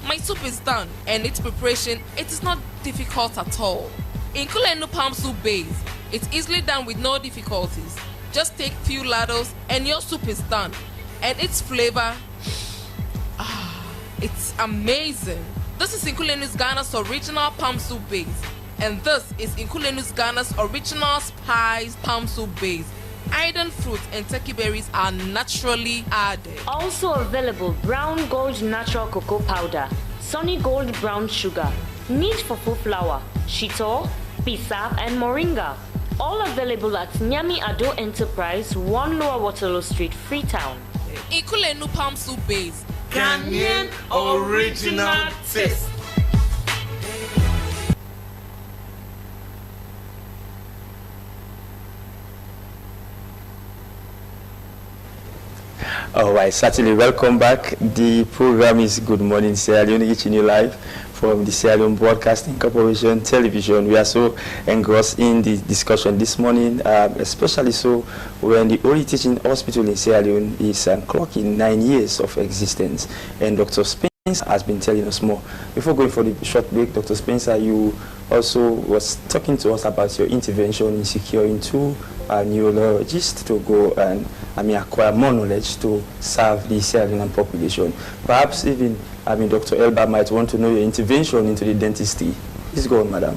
Speaker 21: My soup is done, and its preparation, it is not difficult at all. Nkulenu palm soup base, it's easily done with no difficulties. Just take few ladles and your soup is done. And its flavor, it's amazing. This is Nkulenu's Ghana's original palm soup base. And this is Nkulenu's Ghana's original spiced palm soup base. Iron fruit and turkey berries are naturally added.
Speaker 23: Also available brown gold natural cocoa powder, sunny gold brown sugar, neat fufu flour, shito, pisa, and moringa. All available at Nyami Ado Enterprise, 1 Lower Waterloo Street, Freetown.
Speaker 21: Nkulenu palm soup base.
Speaker 24: Ghanaian original taste.
Speaker 12: All right, certainly welcome back. The program is Good Morning Sierra Leone, reaching you live from the Sierra Leone Broadcasting Corporation television. We are so engrossed in the discussion this morning, especially so when the only teaching hospital in Sierra Leone is clocking 9 years of existence. And Dr. Spencer has been telling us more. Before going for the short break, Dr. Spencer, you also was talking to us about your intervention in securing 2 neurologists to go and acquire more knowledge to serve the Sierra Leonean population. Perhaps even Dr. Elba might want to know your intervention into the dentistry. Please go on, madam.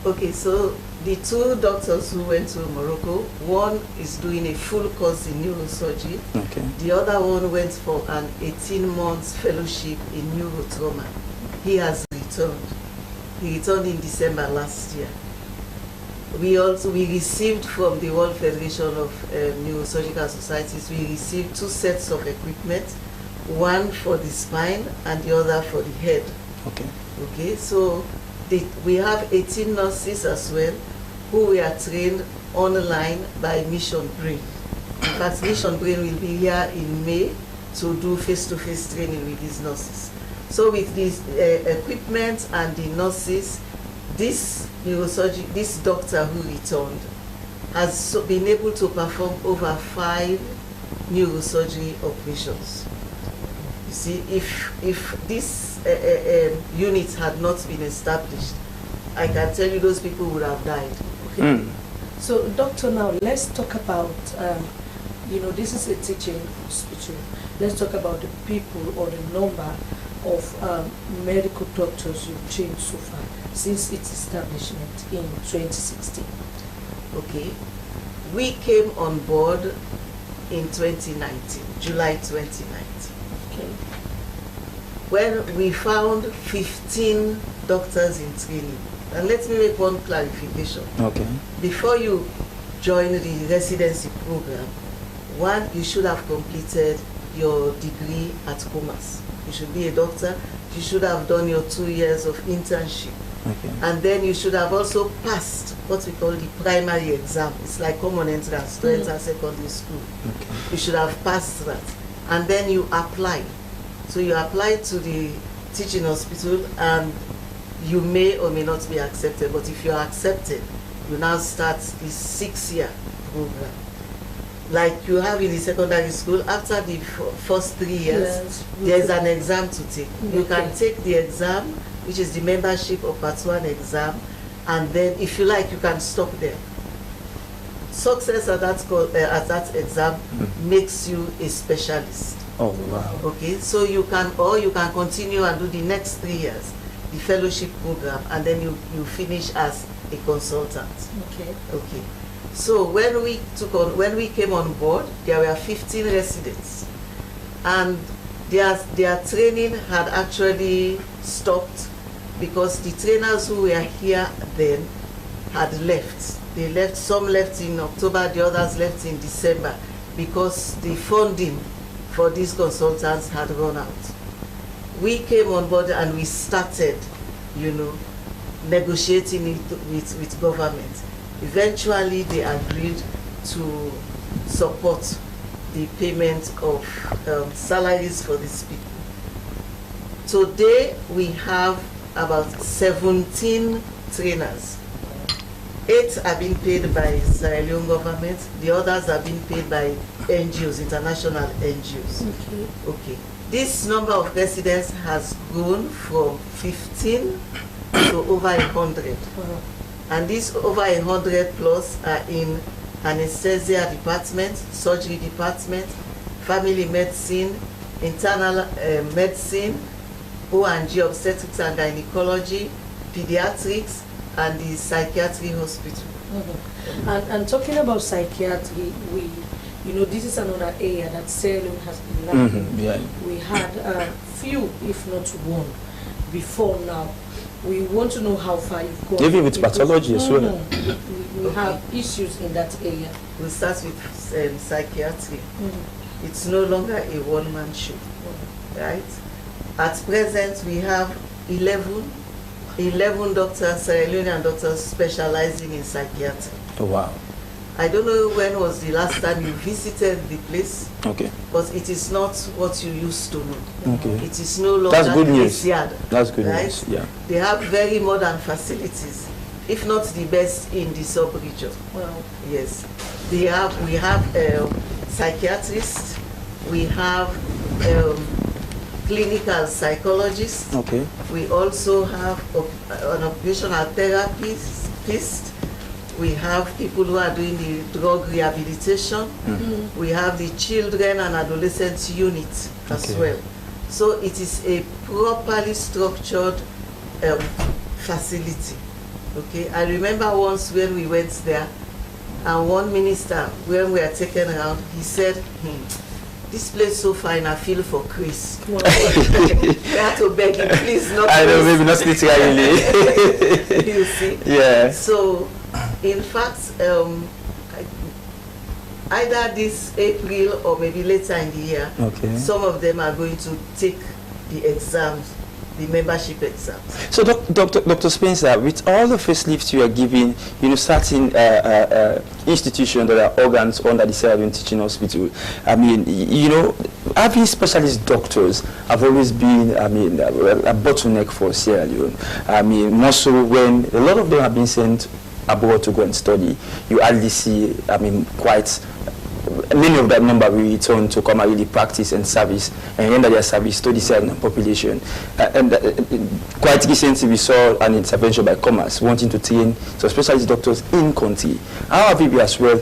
Speaker 1: Okay, so the 2 doctors who went to Morocco, one is doing a full course in neurosurgery.
Speaker 12: Okay.
Speaker 1: The other one went for an 18-month fellowship in neurotrauma. He has returned. He returned in December last year. We received from the World Federation of Neurosurgical Societies, we received 2 sets of equipment, one for the spine and the other for the head.
Speaker 12: Okay.
Speaker 1: Okay, so we have 18 nurses as well who were trained online by Mission Brain. In fact, Mission Brain will be here in May to do face-to-face training with these nurses. So with this equipment and the nurses, this doctor who returned has been able to perform over 5 neurosurgery operations. You see, if this unit had not been established, I can tell you those people would have died.
Speaker 20: Okay. So, doctor, now let's talk about, this is a teaching hospital. Let's talk about the people or the number of medical doctors you've trained so far since its establishment in 2016.
Speaker 1: Okay. We came on board in 2019, July 2019.
Speaker 20: Okay.
Speaker 1: When we found 15 doctors in training. And let me make one clarification.
Speaker 12: Okay.
Speaker 1: Before you join the residency program, one, you should have completed your degree at Commerce. You should be a doctor. You should have done your 2 years of internship.
Speaker 12: Okay.
Speaker 1: And then you should have also passed what we call the primary exam. It's like common entrance to enter secondary school.
Speaker 12: Okay.
Speaker 1: You should have passed that. And then you apply. So you apply to the teaching hospital and you may or may not be accepted. But if you are accepted, you now start the 6-year program. Like you have in the secondary school, after the first 3 years, there's an exam to take. You can take the exam, which is the membership of Part 1 exam, and then if you like, you can stop there. Success at that exam makes you a specialist.
Speaker 12: Oh, wow.
Speaker 1: Okay, so you can continue and do the next 3 years, the fellowship program, and then you finish as a consultant.
Speaker 20: Okay.
Speaker 1: Okay. So when we came on board, there were 15 residents, and their training had actually stopped because the trainers who were here then had left. They left. Some left in October, the others left in December because the funding for these consultants had run out. We came on board and we started, negotiating it with government. Eventually, they agreed to support the payment of salaries for these people. Today, we have about 17 trainers. 8 are being paid by Sierra Leone government. The others are being paid by NGOs, international NGOs.
Speaker 20: Okay.
Speaker 1: Okay. This number of residents has grown from 15 to over 100. And these over 100 plus are in anesthesia department, surgery department, family medicine, internal medicine, O&G, obstetrics and gynecology, pediatrics, and the psychiatry hospital.
Speaker 20: And talking about psychiatry, this is another area that Sierra Leone has been lacking. We had few, if not one, before now. We want to know how far you've gone.
Speaker 12: Even with pathology as well.
Speaker 20: We have issues in that area.
Speaker 1: We'll start with psychiatry. It's no longer a one-man show, right? At present, we have 11 doctors, Sierra Leonean doctors specializing in psychiatry.
Speaker 12: Oh, wow.
Speaker 1: I don't know when was the last time you visited the place.
Speaker 12: Okay.
Speaker 1: But it is not what you used to know.
Speaker 12: Okay.
Speaker 1: It is no longer
Speaker 12: That's good news.
Speaker 1: yard.
Speaker 12: That's good
Speaker 1: right?
Speaker 12: news. Yeah.
Speaker 1: They have very modern facilities, if not the best in the sub-region.
Speaker 20: Wow.
Speaker 1: Yes. We have psychiatrists, we have clinical psychologist.
Speaker 12: Okay.
Speaker 1: We also have an occupational therapist. We have people who are doing the drug rehabilitation. We have the children and adolescent unit as well. So it is a properly structured facility. Okay, I remember once when we went there, and one minister, when we were taken around, he said, this place so fine, I feel for Chris. We had to beg him, please not.
Speaker 12: I know, maybe not literally.
Speaker 1: You see?
Speaker 12: Yeah.
Speaker 1: So, in fact, either this April or maybe later in the year, some of them are going to take the exams, the membership exams.
Speaker 12: So, Dr. Spencer, with all the facelifts you are giving, certain institutions that are organs under the Sierra Leone Teaching Hospital, I mean, having specialist doctors have always been, a bottleneck for Sierra Leone. I mean, more so when a lot of them have been sent abroad to go and study, you hardly see, quite many of that number will return to come and really practice and service and render their service to the Sierra Leone population. Quite recently we saw an intervention by Commerce wanting to train some specialist doctors in country. How have you been as well,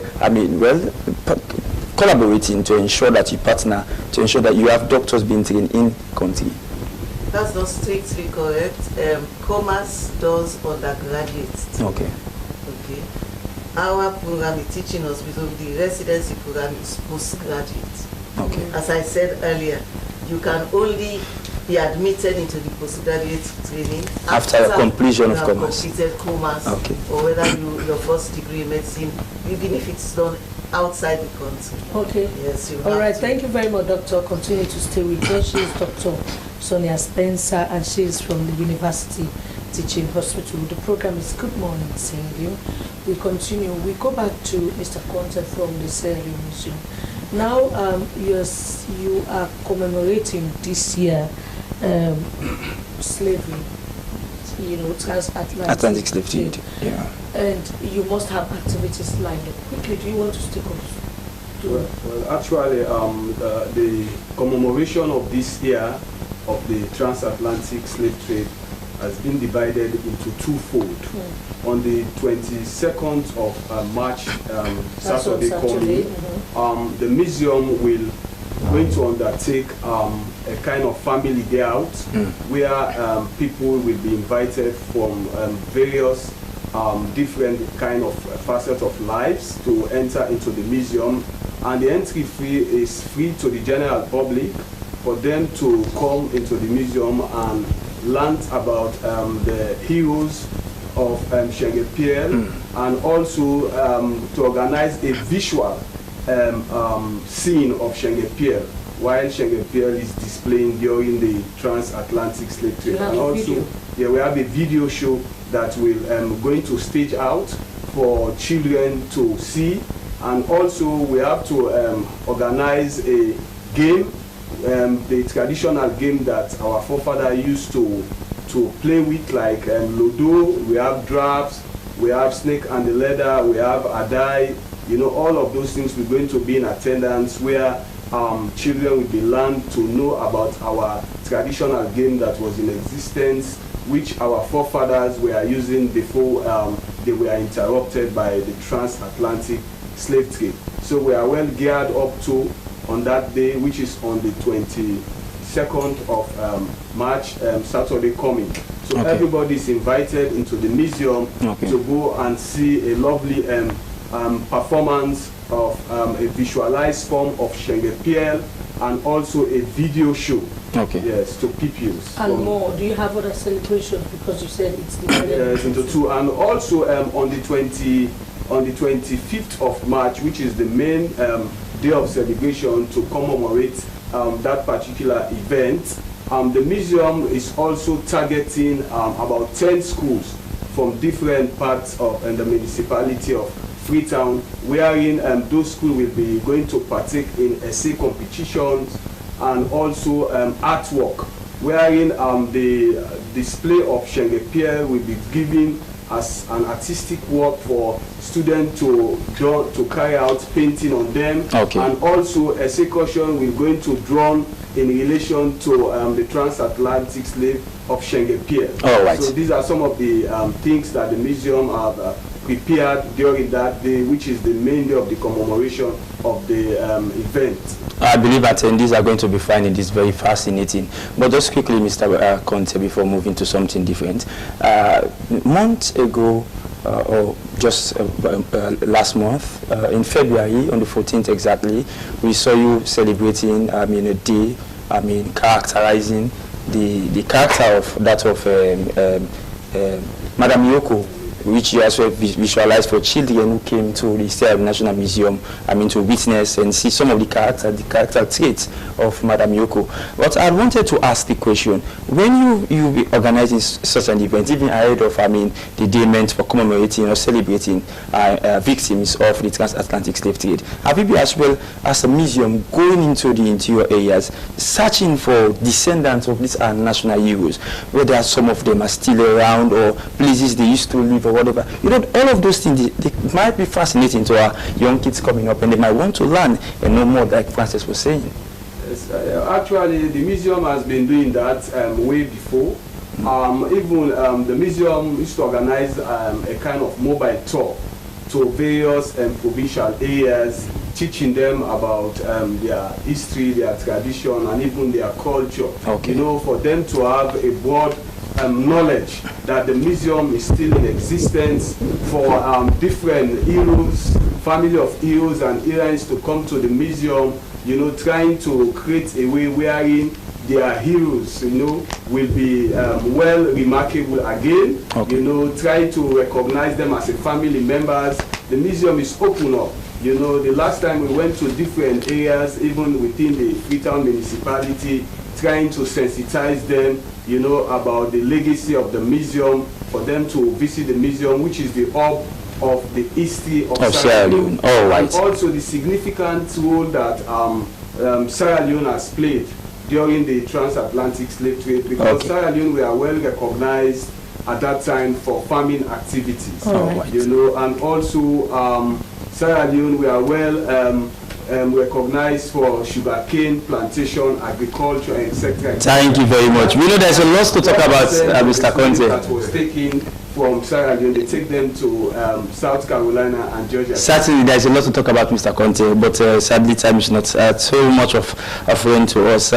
Speaker 12: collaborating to ensure that you partner, to ensure that you have doctors being trained in country?
Speaker 1: That's not strictly correct. Commerce does undergraduates.
Speaker 12: Okay.
Speaker 1: Our program, the teaching hospital, the residency program is postgraduate.
Speaker 12: Okay.
Speaker 1: As I said earlier, you can only be admitted into the postgraduate training
Speaker 12: after completion of commerce.
Speaker 1: Completed commerce,
Speaker 12: or
Speaker 1: whether your first degree in medicine, even if it's done outside the country.
Speaker 20: Okay.
Speaker 1: Yes.
Speaker 20: All right. Thank you very much, Doctor. Continue to stay with us. She is Dr. Sonia Spencer, and she is from the University Teaching Hospital. The program is Good Morning Sierra Leone. We continue. We go back to Mr. Conte from the Sierra Leone Museum. Now, you are commemorating this year slavery,
Speaker 12: transatlantic slave trade. Yeah.
Speaker 20: And you must have activities lined up. Quickly, do you want to stick on?
Speaker 10: Well, actually, the commemoration of this year of the transatlantic slave trade has been divided into twofold. On the 22nd of March, Saturday coming, the museum will going to undertake a kind of family day out where people will be invited from various different kind of facets of lives to enter into the museum, and the entry fee is free to the general public for them to come into the museum and learn about the heroes of Shengepiel, and also to organize a visual scene of Shengepiel while Shengepiel is displaying during the transatlantic slave trade. And also, we have a video show that will going to stage out for children to see, and also we have to organize a game, the traditional game that our forefathers used to play with, like Ludo. We have drafts, we have snake and the ladder, we have adai, all of those things. We're going to be in attendance where children will be learned to know about our traditional game that was in existence, which our forefathers were using before they were interrupted by the transatlantic slave trade. So we are well geared up to on that day, which is on the 22nd of March, Saturday coming. So everybody is invited into the museum to go and see a lovely performance of a visualized form of Shengepiel, and also a video show. Yes, to pupils.
Speaker 20: And more. Do you have other celebrations? Because you said it's divided
Speaker 10: into two. And also on the 25th of March, which is the main day of celebration to commemorate that particular event, the museum is also targeting about 10 schools from different parts of the municipality of Freetown, wherein those schools will be going to partake in essay competitions and also artwork, wherein the display of Shengepiel will be given as an artistic work for students to draw, to carry out painting on them.
Speaker 12: Okay.
Speaker 10: And also excursion we're going to draw in relation to the transatlantic slave of Schengen Pier.
Speaker 12: All right.
Speaker 10: So these are some of the things that the museum have prepared during that day, which is the main day of the commemoration of the event.
Speaker 12: I believe attendees are going to be finding this very fascinating. But just quickly, Mr. Conte, before moving to something different. Months ago, or just last month, in February, on the 14th exactly, we saw you celebrating, a day, characterizing the character of that of Madam Yoko, which you as well visualized for children who came to the Sierra Leone National Museum, to witness and see some of the character traits of Madam Yoko. But I wanted to ask the question, when you be organizing such an event, even ahead of, the day meant for commemorating or celebrating victims of the transatlantic slave trade, have you been as well as a museum going into the interior areas, searching for descendants of these national heroes, whether some of them are still around or places they used to live or whatever? All of those things, they might be fascinating to our young kids coming up, and they might want to learn and know more, like Francis was saying.
Speaker 10: Yes, actually, the museum has been doing that way before. Even the museum used to organize a kind of mobile tour to various provincial areas, teaching them about their history, their tradition, and even their culture.
Speaker 12: Okay.
Speaker 10: For them to have a broad knowledge that the museum is still in existence, for different heroes, family of heroes and heroines to come to the museum, trying to create a way wherein their heroes, will be well remarkable again. Okay. Try to recognize them as a family members. The museum is open up. The last time we went to different areas, even within the Freetown municipality, trying to sensitize them, about the legacy of the museum, for them to visit the museum, which is the hub of the history of Sierra Leone.
Speaker 12: Oh, right.
Speaker 10: And also the significant role that Sierra Leone has played during the transatlantic slave trade, because Sierra Leone were well recognized at that time for farming activities.
Speaker 12: Right.
Speaker 10: And also Sierra Leone were well recognized for sugarcane plantation, agriculture, etc.
Speaker 12: Thank you very much. We know there's a lot to talk about, Mr. Conte.
Speaker 10: That was taken from Sierra Leone, they take them to South Carolina and Georgia.
Speaker 12: Certainly, there's a lot to talk about, Mr. Conte, but sadly, time is not so much of a friend to us.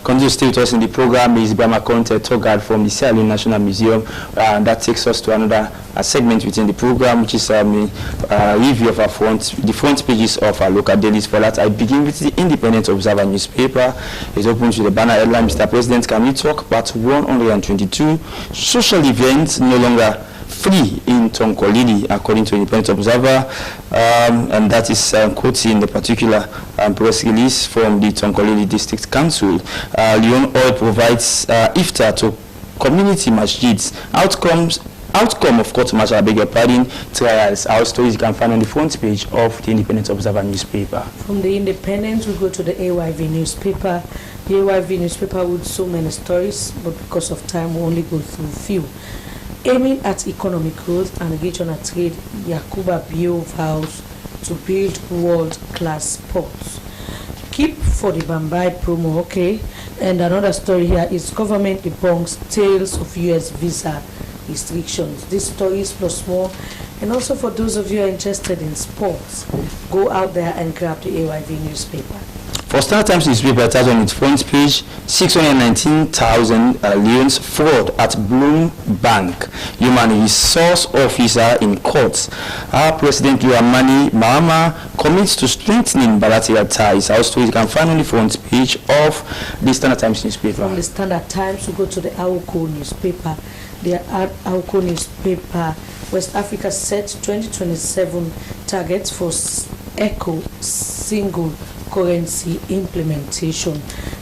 Speaker 12: Continue to stay with us in the program. Is Brahma Conte, tour guide from the Sierra Leone National Museum, and that takes us to another segment within the program, which is a review of the front pages of our local dailies. For that, I begin with the Independent Observer newspaper. It's open to the banner headline, Mr. President, can we talk? Part 122, social events no longer free in Tonkolili, according to Independent Observer, and that is quoting the particular press release from the Tonkolili District Council. Leon Oil provides iftar to community masjids. Outcome of court martial, I beg your pardon, trials. Our stories you can find on the front page of the Independent Observer newspaper.
Speaker 20: From the Independent, we go to the AYV newspaper. The AYV newspaper with so many stories, but because of time, we only go through few. Aiming at economic growth and regional trade, Yakuba Bio vows to build world-class ports. Keep for the Bambai promo, okay? And another story here is government debunks tales of U.S. visa restrictions. These stories plus more. And also for those of you who are interested in sports, go out there and grab the AYV newspaper.
Speaker 12: For Star Times newspaper, it has on its front page 619,000 loans fraud at Bloom Bank. Human Resource Officer in court. Our President Dramani Mahama commits to strengthening bilateral ties. Our story you can find on the front page of the Standard Times newspaper.
Speaker 20: From the Standard Times, we go to the Awoko newspaper. The Awoko newspaper, West Africa set 2027 targets for ECO single currency implementation.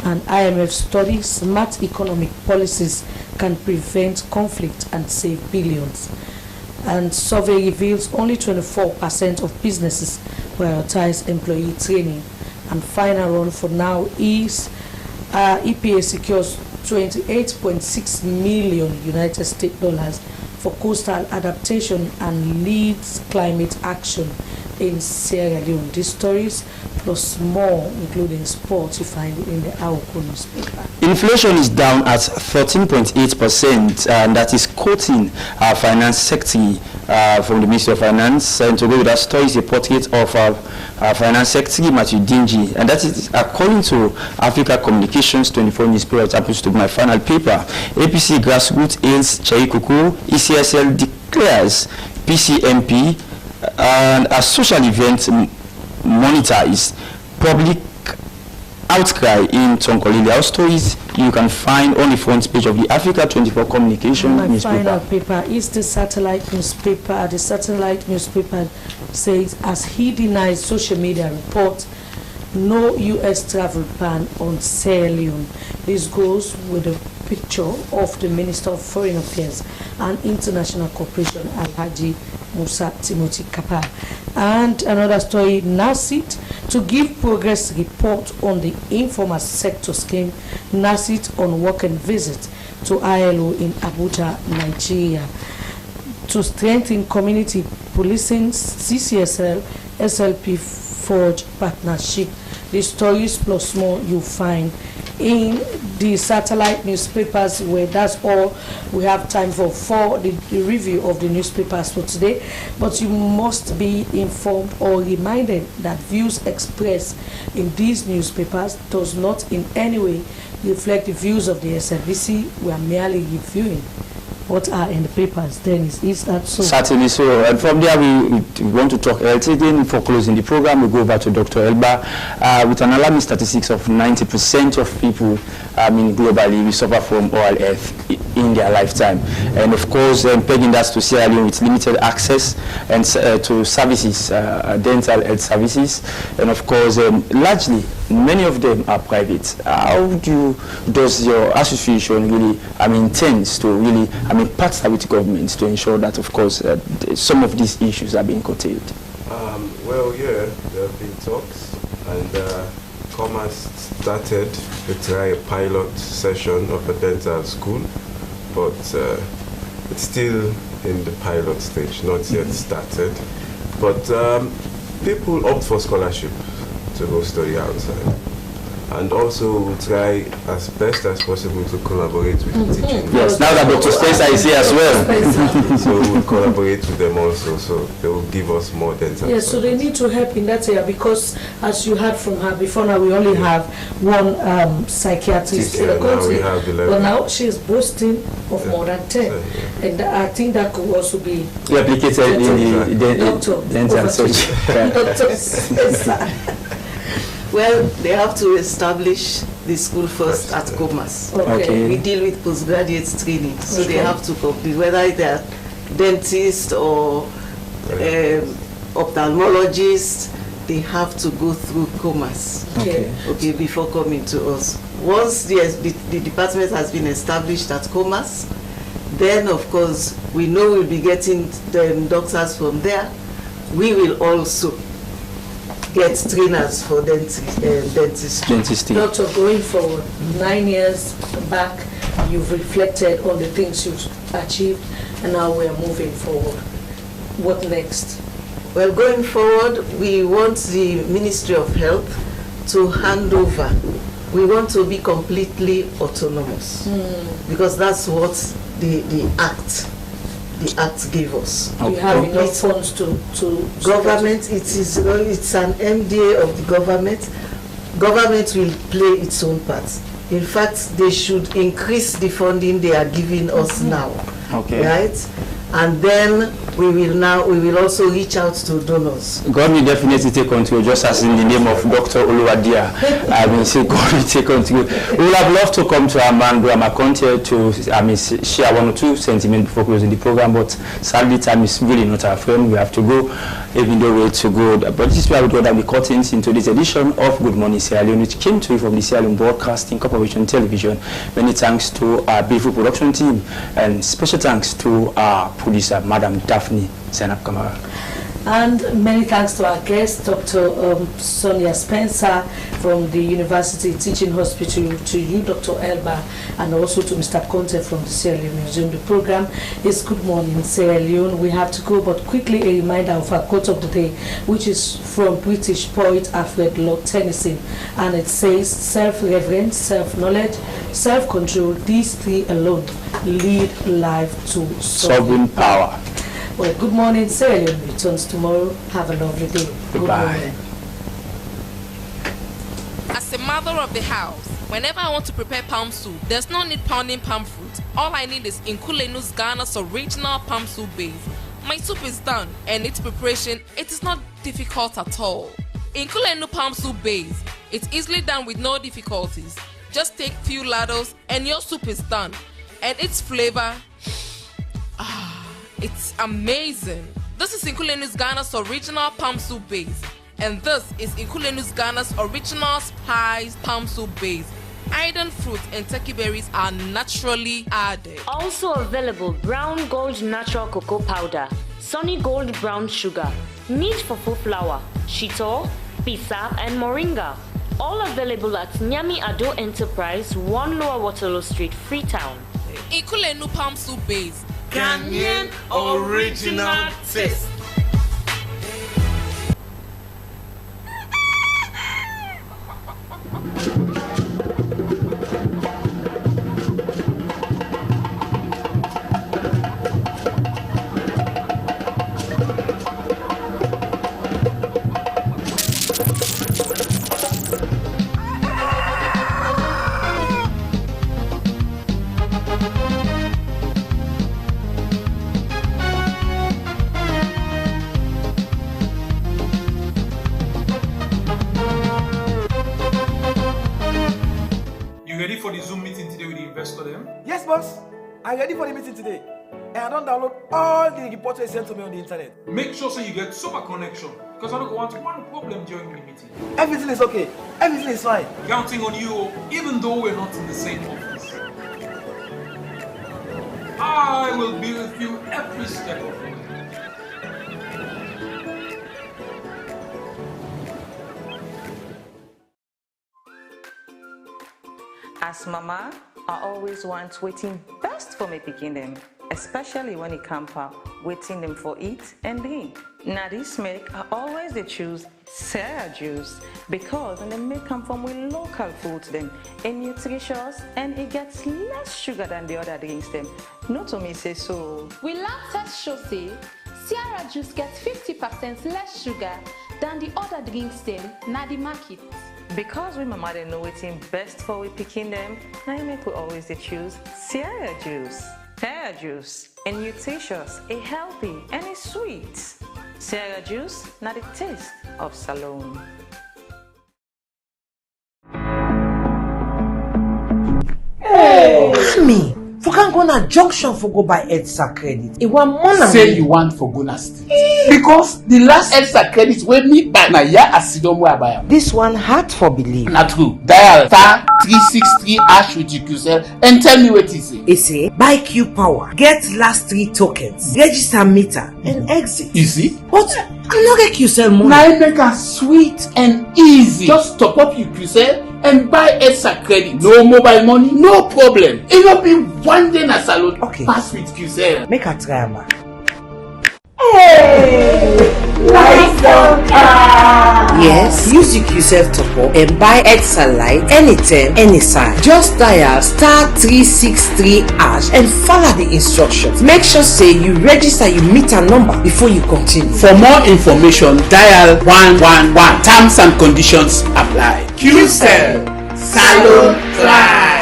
Speaker 20: And IMF study smart economic policies can prevent conflict and save billions. And survey reveals only 24% of businesses prioritize employee training. And final one for now is EPA secures $28.6 million United States dollars for coastal adaptation and leads climate action in Sierra Leone. These stories plus more, including sports, you find in the Awoko newspaper.
Speaker 12: Inflation is down at 13.8%, and that is quoting our finance secretary from the Ministry of Finance. And to go with that story is a portrait of our finance secretary, Matthew Dingy, and that is according to Africa Communications 24 newspaper, which happens to be my final paper. APC grassroots aids Chaikuku, ECSL declares PCMP and a social event monitors public outcry in Tonkolili. Our stories you can find on the front page of the Africa 24 Communication newspaper.
Speaker 20: My final paper is the satellite newspaper. The satellite newspaper says, as he denies social media reports, no U.S. travel ban on Sierra Leone. This goes with a picture of the Minister of Foreign Affairs and International Cooperation, Alhaji Musa Timothy Kappa. And another story, NASIT to give progress report on the informal sector scheme. NASIT on working visit to ILO in Abuja, Nigeria. To strengthen community policing, CCSL, SLP forge partnership. The stories plus more you find in the satellite newspapers, where that's all we have time for the review of the newspapers for today. But you must be informed or reminded that views expressed in these newspapers does not in any way reflect the views of the SLBC. We are merely reviewing what are in the papers. Dennis, is that so? Certainly
Speaker 12: so. And from there, we want to talk health again. For closing the program, we go over to Dr. Elba with an alarming statistics of 90% of people globally will suffer from oral health in their lifetime. And of course, pegging that to Sierra Leone with limited access and to services, dental health services. And of course, largely, many of them are private. How does your association really, intends to really, partner with governments to ensure that, of course, some of these issues are being curtailed?
Speaker 7: Well, yeah, there have been talks, and Commerce started to try a pilot session of a dental school, but it's still in the pilot stage, not yet started. But people opt for scholarship to go study outside. And also try as best as possible to collaborate with the teaching.
Speaker 12: Yes, now that Dr. Spencer is here as well.
Speaker 7: So we'll collaborate with them also, so they will give us more dental.
Speaker 20: Yes, so they need to help in that area, because as you heard from her before, now we only have one psychiatrist in the country. But now she's boasting of more than 10. And I think that could also be
Speaker 12: replicated in the dental surgery.
Speaker 20: Dr. Spencer.
Speaker 1: Well, they have to establish the school first at Commerce.
Speaker 20: Okay.
Speaker 1: We deal with postgraduate training, so they have to complete, whether they are dentists or ophthalmologists, they have to go through Commerce.
Speaker 20: Okay,
Speaker 1: before coming to us. Once the department has been established at Commerce, then of course we know we'll be getting the doctors from there. We will also get trainers for dentistry.
Speaker 20: Doctor, going forward, 9 years back, you've reflected on the things you've achieved, and now we're moving forward. What next?
Speaker 1: Well, going forward, we want the Ministry of Health to hand over. We want to be completely autonomous, because that's what the Act gave us.
Speaker 20: You have enough funds to
Speaker 1: government. It's an MDA of the government. Government will play its own part. In fact, they should increase the funding they are giving us now. Right? And then we will also reach out to donors.
Speaker 12: God will definitely take control, just as in the name of Dr. Oluwadia. I will say God will take control. We would have loved to come to our content to share one or two sentiments before closing the program, but sadly time is really not our friend. We have to go, even though we're to go. But this is where I would go down the curtains into this edition of Good Morning Sierra Leone, which came to you from the Sierra Leone Broadcasting Corporation Television. Many thanks to our beautiful production team, and special thanks to our producer, Madam Daphne Zainab Kamara.
Speaker 20: And many thanks to our guest, Dr. Sonia Spencer from the University Teaching Hospital, to you, Dr. Elba, and also to Mr. Conte from the Sierra Leone Museum. The program is Good Morning Sierra Leone. We have to go, but quickly a reminder of our quote of the day, which is from British poet Alfred Lord Tennyson, and it says, self-reverence, self-knowledge, self-control, these three alone lead life to sovereign power. Well, Good Morning Sierra Leone returns tomorrow. Have a lovely day. Goodbye.
Speaker 21: As a mother of the house, whenever I want to prepare palm soup, there's no need pounding palm fruit. All I need is Nkulenu's Ghana's original palm soup base. My soup is done, and its preparation, it is not difficult at all. Nkulenu palm soup base, it's easily done with no difficulties. Just take few ladles and your soup is done. And its flavor, it's amazing. This is Nkulenu's Ghana's original palm soup base. And this is Nkulenu's Ghana's original spiced palm soup base. Iron fruit and turkey berries are naturally added.
Speaker 23: Also available brown gold natural cocoa powder, sunny gold brown sugar, neat fufu flour, shito, pisab and moringa. All available at Nyami Ado Enterprise, 1 Lower Waterloo Street, Freetown.
Speaker 21: Nkulenu palm soup base.
Speaker 24: Ghanaian original taste.
Speaker 2: Yes, boss. I'm ready for the meeting today. And I don't download all the reports they sent to me on the internet.
Speaker 6: Make sure so you get super connection, because I don't want one problem during the meeting.
Speaker 2: Everything is okay. Everything is fine.
Speaker 6: Counting on you, even though we're not in the same office. I will be with you every step of the way.
Speaker 13: As mama, I always want waiting best for me picking them, especially when it comes to waiting them for eat and drink. Now this make I always they choose Sierra juice because when they make come from with local foods them and nutritious and it gets less sugar than the other drinks them. Not to me say so.
Speaker 22: We lab test show say Sierra juice gets 50% less sugar than the other drinks them na the market.
Speaker 13: Because we mama they know waiting best for we picking them, now make we always they choose Sierra juice. Sierra juice, a nutritious, a healthy, and a sweet. Sierra juice, not the taste of Salome.
Speaker 25: Hey! Me, for can go na junction for go buy EDSA credit. It want more than
Speaker 26: say you want for Gona State. Because the last EDSA credit when me buy na ya asidom where I buy am.
Speaker 25: This one hard for believe.
Speaker 26: Na true. Dial *363# with QCell and tell me what it say.
Speaker 25: It say buy Q Power, get last 3 tokens, register meter and exit.
Speaker 26: Easy.
Speaker 25: But I no get QCell money.
Speaker 26: Now it make it sweet and easy. Just top up your QCell and buy EDSA credit. No mobile money, no problem. It will be one day na salon.
Speaker 25: Okay.
Speaker 26: Pass with QCell.
Speaker 25: Make a try, man.
Speaker 24: Hey! Lights on car!
Speaker 25: Yes, use your QCell top up and buy EDSA Light anytime, any size. Just dial *363# and follow the instructions. Make sure say you register your meter number before you continue.
Speaker 26: For more information, dial 111. Terms and conditions apply.
Speaker 24: QCell Salon Pride.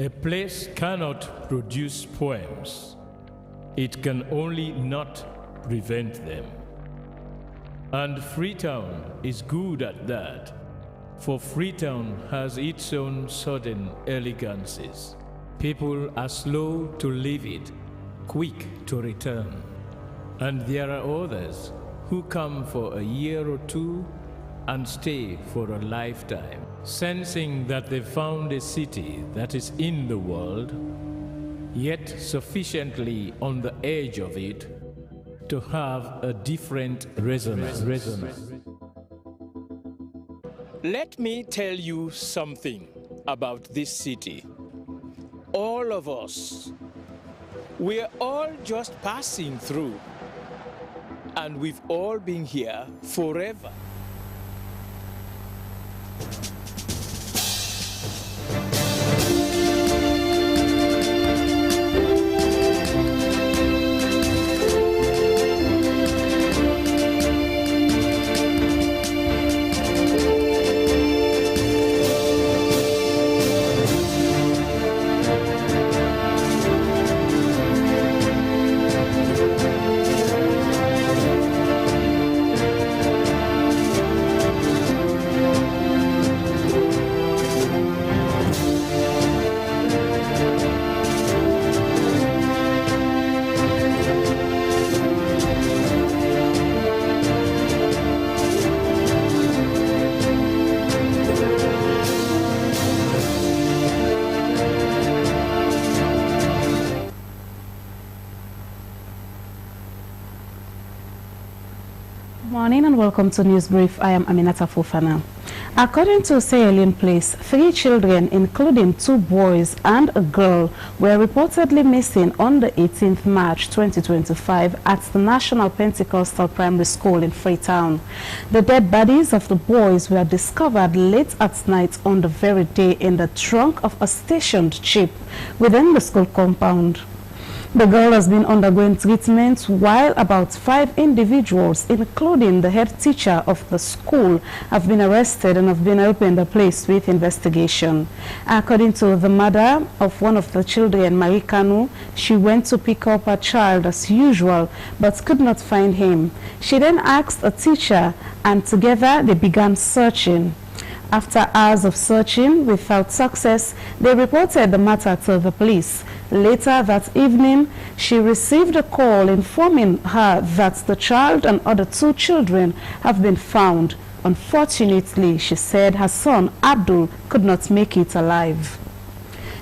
Speaker 5: A place cannot produce poems. It can only not prevent them. And Freetown is good at that, for Freetown has its own sudden elegances. People are slow to leave it, quick to return. And there are others who come for a year or two and stay for a lifetime, sensing that they found a city that is in the world, yet sufficiently on the edge of it to have a different resonance.
Speaker 12: Let me tell you something about this city. All of us, we're all just passing through, and we've all been here forever.
Speaker 14: Morning and welcome to News Brief. I am Aminata Fofana. According to Sierra Leone Police, 3 children, including 2 boys and a girl, were reportedly missing on the 18th March 2025 at the National Pentecostal Primary School in Freetown. The dead bodies of the boys were discovered late at night on the very day in the trunk of a stationed jeep within the school compound. The girl has been undergoing treatment while about 5 individuals, including the head teacher of the school, have been arrested and have been helping the police with investigation. According to the mother of one of the children, Marie Kanu, she went to pick up her child as usual but could not find him. She then asked a teacher and together they began searching. After hours of searching without success, they reported the matter to the police. Later that evening, she received a call informing her that the child and other 2 children have been found. Unfortunately, she said her son, Abdul, could not make it alive.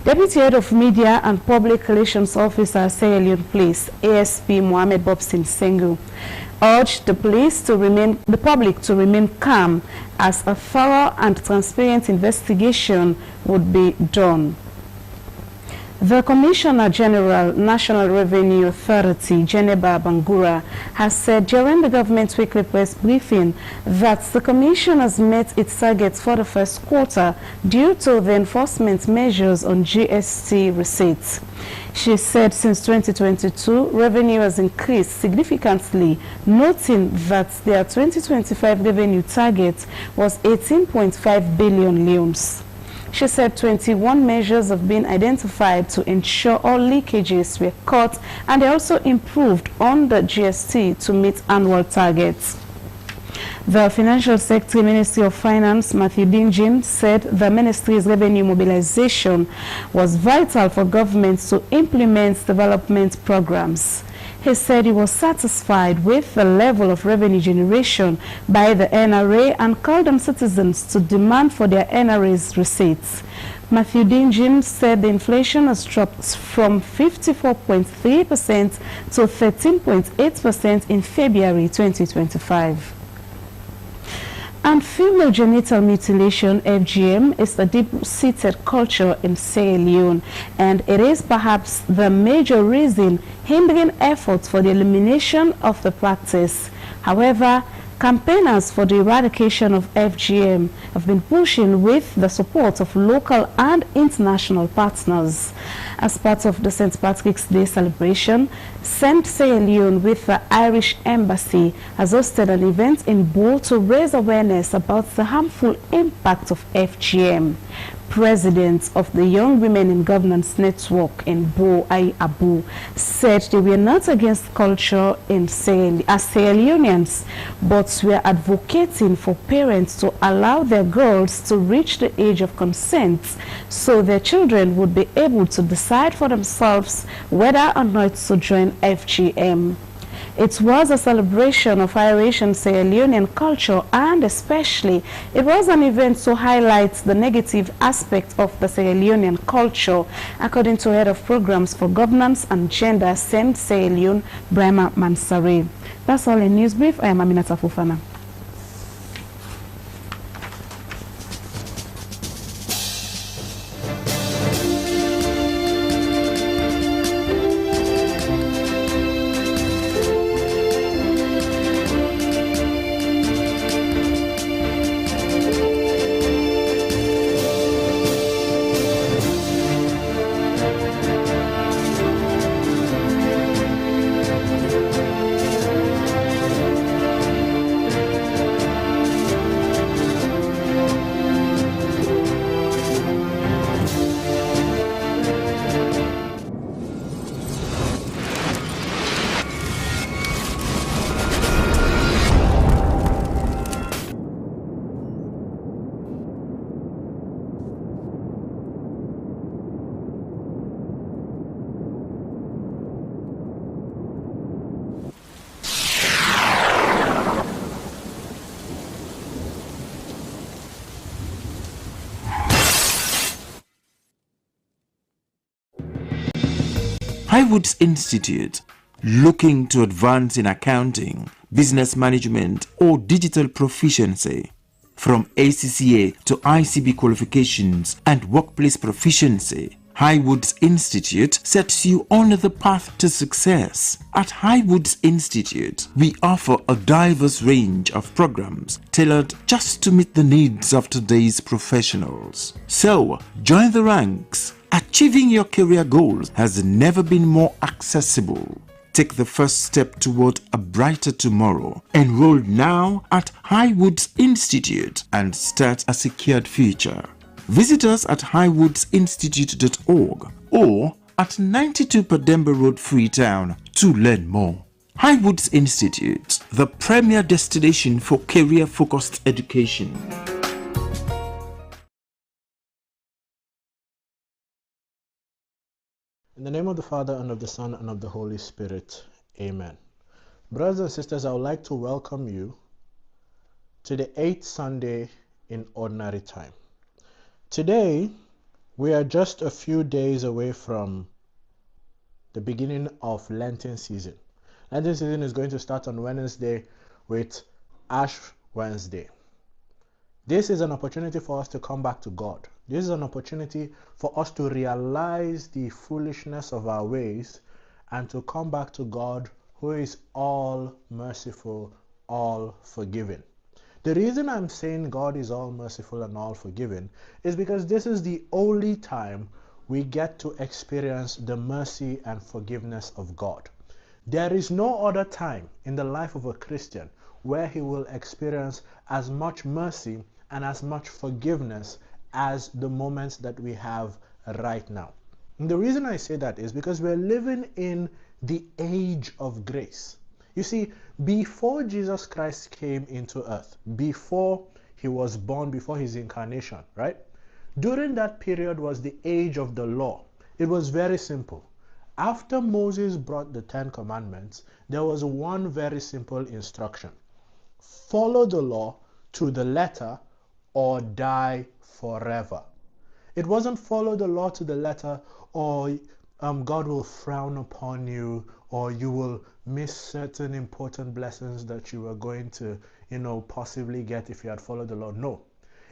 Speaker 14: Deputy Head of Media and Public Relations Officer, Sierra Leone Police, ASP Mohamed Bobson Sengu, urged the public to remain calm as a thorough and transparent investigation would be done. The Commissioner General, National Revenue Authority, Kenema Bangura, has said during the government's weekly press briefing that the Commission has met its targets for the first quarter due to the enforcement measures on GST receipts. She said since 2022, revenue has increased significantly, noting that their 2025 revenue target was 18.5 billion leones. She said 21 measures have been identified to ensure all leakages were cut, and they also improved on the GST to meet annual targets. The Financial Secretary, Ministry of Finance, Matthew Dinjin, said the ministry's revenue mobilization was vital for governments to implement development programs. He said he was satisfied with the level of revenue generation by the NRA and called on citizens to demand for their NRA's receipts. Matthew Dinjin said the inflation has dropped from 54.3% to 13.8% in February 2025. And female genital mutilation, FGM, is a deep-seated culture in Sierra Leone, and it is perhaps the major reason hindering efforts for the elimination of the practice. However, campaigners for the eradication of FGM have been pushing with the support of local and international partners. As part of the St. Patrick's Day celebration, St. Sierra Leone with the Irish Embassy has hosted an event in Bo to raise awareness about the harmful impact of FGM. president of the Young Women in Governance Network in Bo Ai Abu, said they were not against culture as Sierra Leoneans, but were advocating for parents to allow their girls to reach the age of consent so their children would be able to decide for themselves whether or not to join FGM. It was a celebration of Irish Sierra Leonean culture, and especially it was an event to highlight the negative aspect of the Sierra Leonean culture, according to Head of Programs for Governance and Gender, St. Sierra Leone, Brahma Mansare. That's all in News Brief. I am Aminata Fofana.
Speaker 3: Highwoods Institute, looking to advance in accounting, business management, or digital proficiency. From ACCA to ICB qualifications and workplace proficiency, Highwoods Institute sets you on the path to success. At Highwoods Institute, we offer a diverse range of programs tailored just to meet the needs of today's professionals. So, join the ranks. Achieving your career goals has never been more accessible. Take the first step toward a brighter tomorrow. Enroll now at Highwoods Institute and start a secured future. Visit us at highwoodsinstitute.org or at 92 Pademba Road, Freetown to learn more. Highwoods Institute, the premier destination for career-focused education.
Speaker 15: In the name of the Father, and of the Son, and of the Holy Spirit. Amen. Brothers and sisters, I would like to welcome you to the 8th Sunday in Ordinary Time. Today, we are just a few days away from the beginning of Lenten season. Lenten season is going to start on Wednesday with Ash Wednesday. This is an opportunity for us to come back to God. This is an opportunity for us to realize the foolishness of our ways and to come back to God, who is all merciful, all forgiving. The reason I'm saying God is all merciful and all forgiving is because this is the only time we get to experience the mercy and forgiveness of God. There is no other time in the life of a Christian where he will experience as much mercy and as much forgiveness as the moments that we have right now. And the reason I say that is because we're living in the age of grace. You see, before Jesus Christ came into earth, before he was born, before his incarnation, right? During that period was the age of the law. It was very simple. After Moses brought the 10 Commandments, there was one very simple instruction. Follow the law to the letter or die forever. It wasn't follow the law to the letter or God will frown upon you or you will miss certain important blessings that you were going to, possibly get if you had followed the law. No.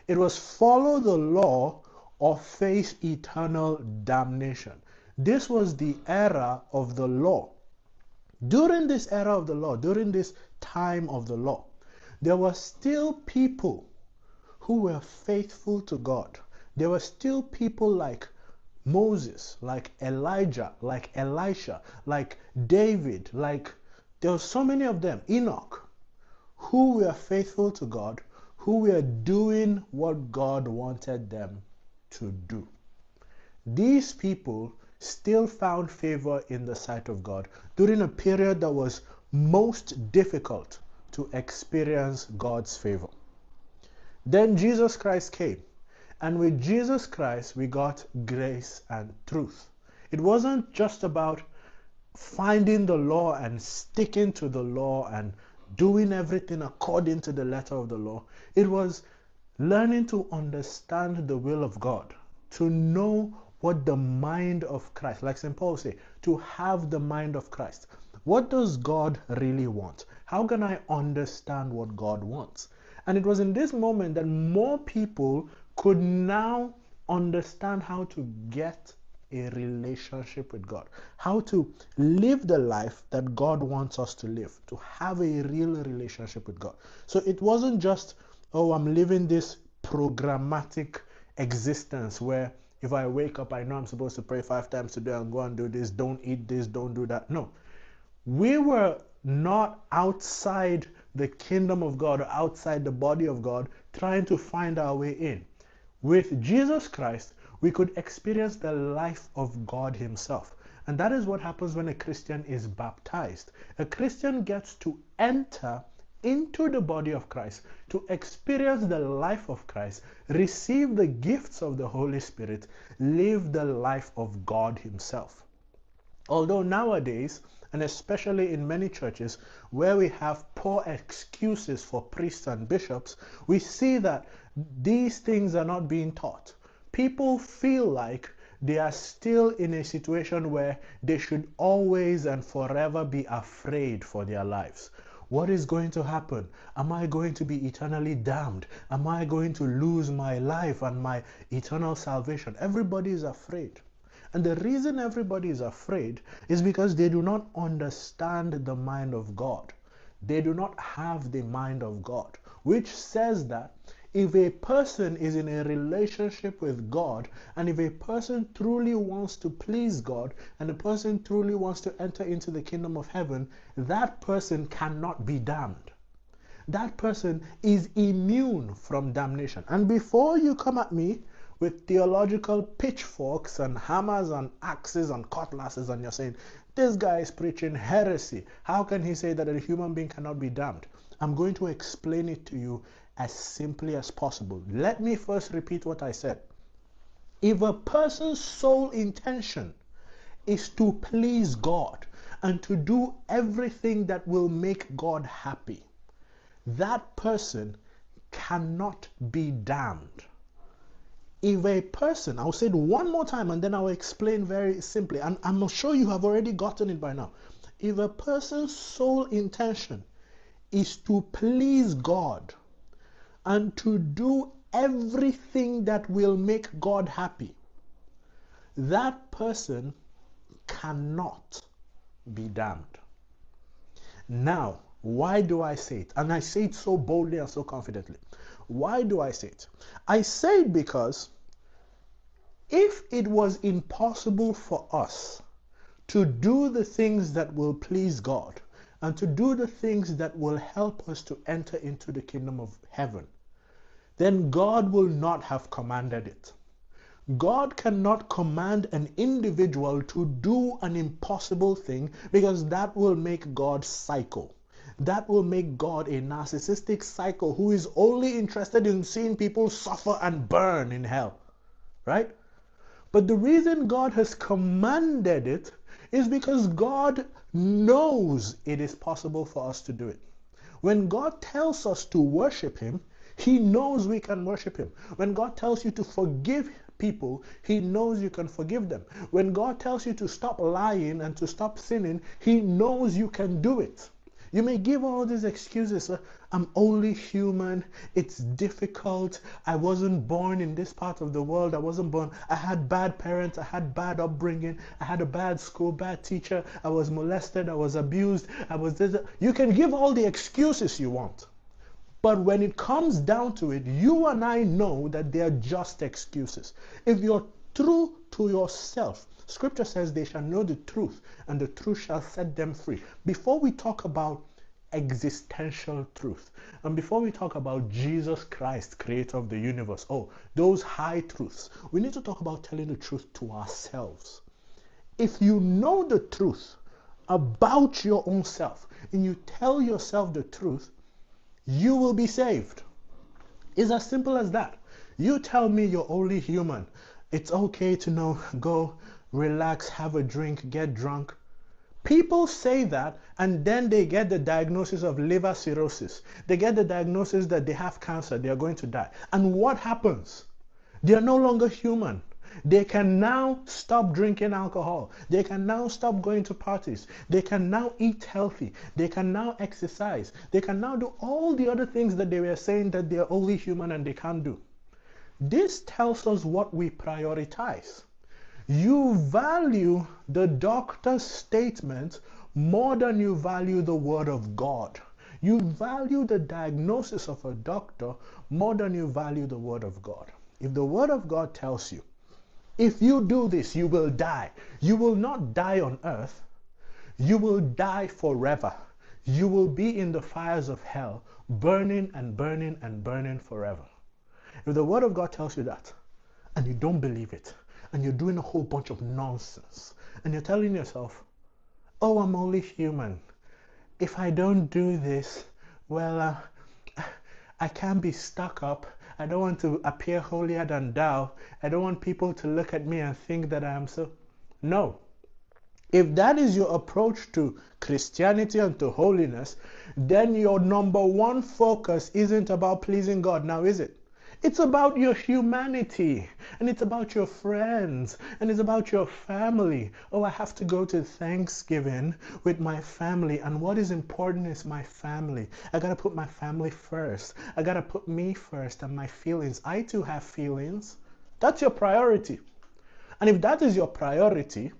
Speaker 15: It was follow the law or face eternal damnation. This was the era of the law. During this era of the law, during this time of the law, there were still people who were faithful to God. There were still people like Moses, like Elijah, like Elisha, like David, there were so many of them, Enoch, who were faithful to God, who were doing what God wanted them to do. These people still found favor in the sight of God during a period that was most difficult to experience God's favor. Then Jesus Christ came, and with Jesus Christ we got grace and truth. It wasn't just about finding the law and sticking to the law and doing everything according to the letter of the law. It was learning to understand the will of God, to know what the mind of Christ, like St. Paul say, to have the mind of Christ. What does God really want? How can I understand what God wants? And it was in this moment that more people could now understand how to get a relationship with God, how to live the life that God wants us to live, to have a real relationship with God. So it wasn't just, oh, I'm living this programmatic existence where if I wake up, I know I'm supposed to pray 5 times a day and go and do this, don't eat this, don't do that. No. We were not outside the kingdom of God or outside the body of God trying to find our way in. With Jesus Christ, we could experience the life of God himself. And that is what happens when a Christian is baptized. A Christian gets to enter into the body of Christ, to experience the life of Christ, receive the gifts of the Holy Spirit, live the life of God himself. Although nowadays, and especially in many churches where we have poor excuses for priests and bishops, we see that these things are not being taught. People feel like they are still in a situation where they should always and forever be afraid for their lives. What is going to happen? Am I going to be eternally damned? Am I going to lose my life and my eternal salvation? Everybody is afraid. And the reason everybody is afraid is because they do not understand the mind of God. They do not have the mind of God, which says that if a person is in a relationship with God, and if a person truly wants to please God, and a person truly wants to enter into the kingdom of heaven, that person cannot be damned. That person is immune from damnation. And before you come at me with theological pitchforks and hammers and axes and cutlasses and you're saying, this guy is preaching heresy, how can he say that a human being cannot be damned? I'm going to explain it to you as simply as possible. Let me first repeat what I said. If a person's sole intention is to please God and to do everything that will make God happy, that person cannot be damned. If a person, I'll say it one more time and then I'll explain very simply, and I'm sure you have already gotten it by now. If a person's sole intention is to please God and to do everything that will make God happy, that person cannot be damned. Now, why do I say it? And I say it so boldly and so confidently. Why do I say it? I say it because if it was impossible for us to do the things that will please God and to do the things that will help us to enter into the kingdom of heaven, then God will not have commanded it. God cannot command an individual to do an impossible thing because that will make God psycho. That will make God a narcissistic psycho who is only interested in seeing people suffer and burn in hell. Right? But the reason God has commanded it is because God knows it is possible for us to do it. When God tells us to worship him, he knows we can worship him. When God tells you to forgive people, he knows you can forgive them. When God tells you to stop lying and to stop sinning, he knows you can do it. You may give all these excuses. I'm only human. It's difficult. I wasn't born in this part of the world. I had bad parents. I had bad upbringing. I had a bad school, bad teacher. I was molested. I was abused. You can give all the excuses you want. But when it comes down to it, you and I know that they are just excuses. If you're true to yourself, Scripture says they shall know the truth, and the truth shall set them free. Before we talk about existential truth. And before we talk about Jesus Christ, creator of the universe, those high truths, we need to talk about telling the truth to ourselves. If you know the truth about your own self and you tell yourself the truth, you will be saved. It's as simple as that. You tell me you're only human. It's okay to go relax, have a drink, get drunk. People say that, and then they get the diagnosis of liver cirrhosis. They get the diagnosis that they have cancer, they are going to die. And what happens? They are no longer human. They can now stop drinking alcohol. They can now stop going to parties. They can now eat healthy. They can now exercise. They can now do all the other things that they were saying that they are only human and they can't do. This tells us what we prioritize. You value the doctor's statement more than you value the word of God. You value the diagnosis of a doctor more than you value the word of God. If the word of God tells you, if you do this, you will die. You will not die on earth. You will die forever. You will be in the fires of hell, burning and burning and burning forever. If the word of God tells you that, and you don't believe it, and you're doing a whole bunch of nonsense, and you're telling yourself, oh, I'm only human. If I don't do this, well, I can't be stuck up. I don't want to appear holier than thou. I don't want people to look at me and think that I am so. No. If that is your approach to Christianity and to holiness, then your number one focus isn't about pleasing God, now is it? It's about your humanity, and it's about your friends, and it's about your family. Oh, I have to go to Thanksgiving with my family, and what is important is my family. I gotta put my family first. I gotta put me first and my feelings. I too have feelings. That's your priority. And if that is your priority,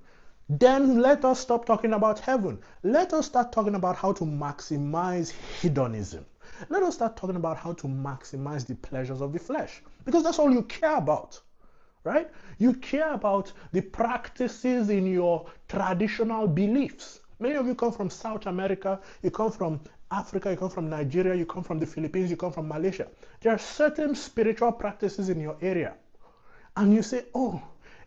Speaker 15: then let us stop talking about heaven. Let us start talking about how to maximize hedonism. Let us start talking about how to maximize the pleasures of the flesh, because that's all you care about, right? You care about the practices in your traditional beliefs. Many of you come from South America, you come from Africa, you come from Nigeria, you come from the Philippines, you come from Malaysia. There are certain spiritual practices in your area. And you say, oh,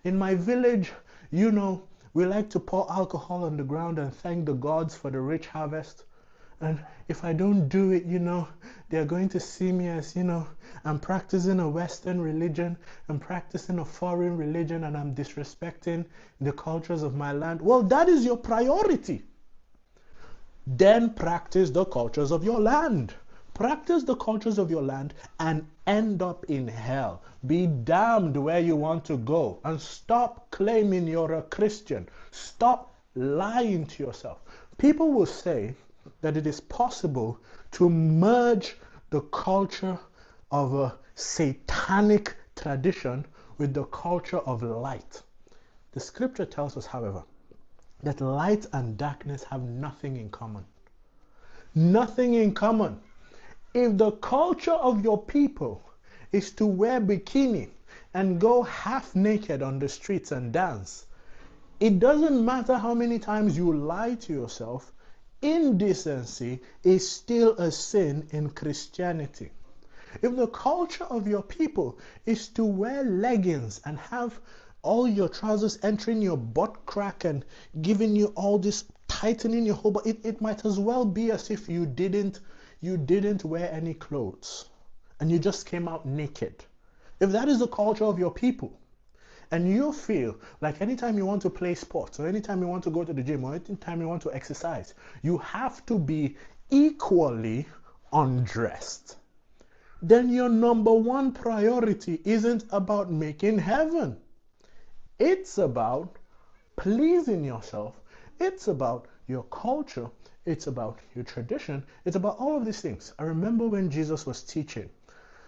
Speaker 15: in my village, we like to pour alcohol on the ground and thank the gods for the rich harvest. And if I don't do it, they're going to see me as, I'm practicing a Western religion, I'm practicing a foreign religion, and I'm disrespecting the cultures of my land. Well, that is your priority. Then practice the cultures of your land. Practice the cultures of your land and end up in hell. Be damned where you want to go. And stop claiming you're a Christian. Stop lying to yourself. People will say that it is possible to merge the culture of a satanic tradition with the culture of light. The scripture tells us, however, that light and darkness have nothing in common. Nothing in common. If the culture of your people is to wear bikini and go half naked on the streets and dance, it doesn't matter how many times you lie to yourself, indecency is still a sin in Christianity. If the culture of your people is to wear leggings and have all your trousers entering your butt crack and giving you all this, tightening your whole body, it might as well be as if you didn't wear any clothes and you just came out naked. If that is the culture of your people, and you feel like anytime you want to play sports, or anytime you want to go to the gym, or anytime you want to exercise, you have to be equally undressed, then your number one priority isn't about making heaven. It's about pleasing yourself. It's about your culture. It's about your tradition. It's about all of these things. I remember when Jesus was teaching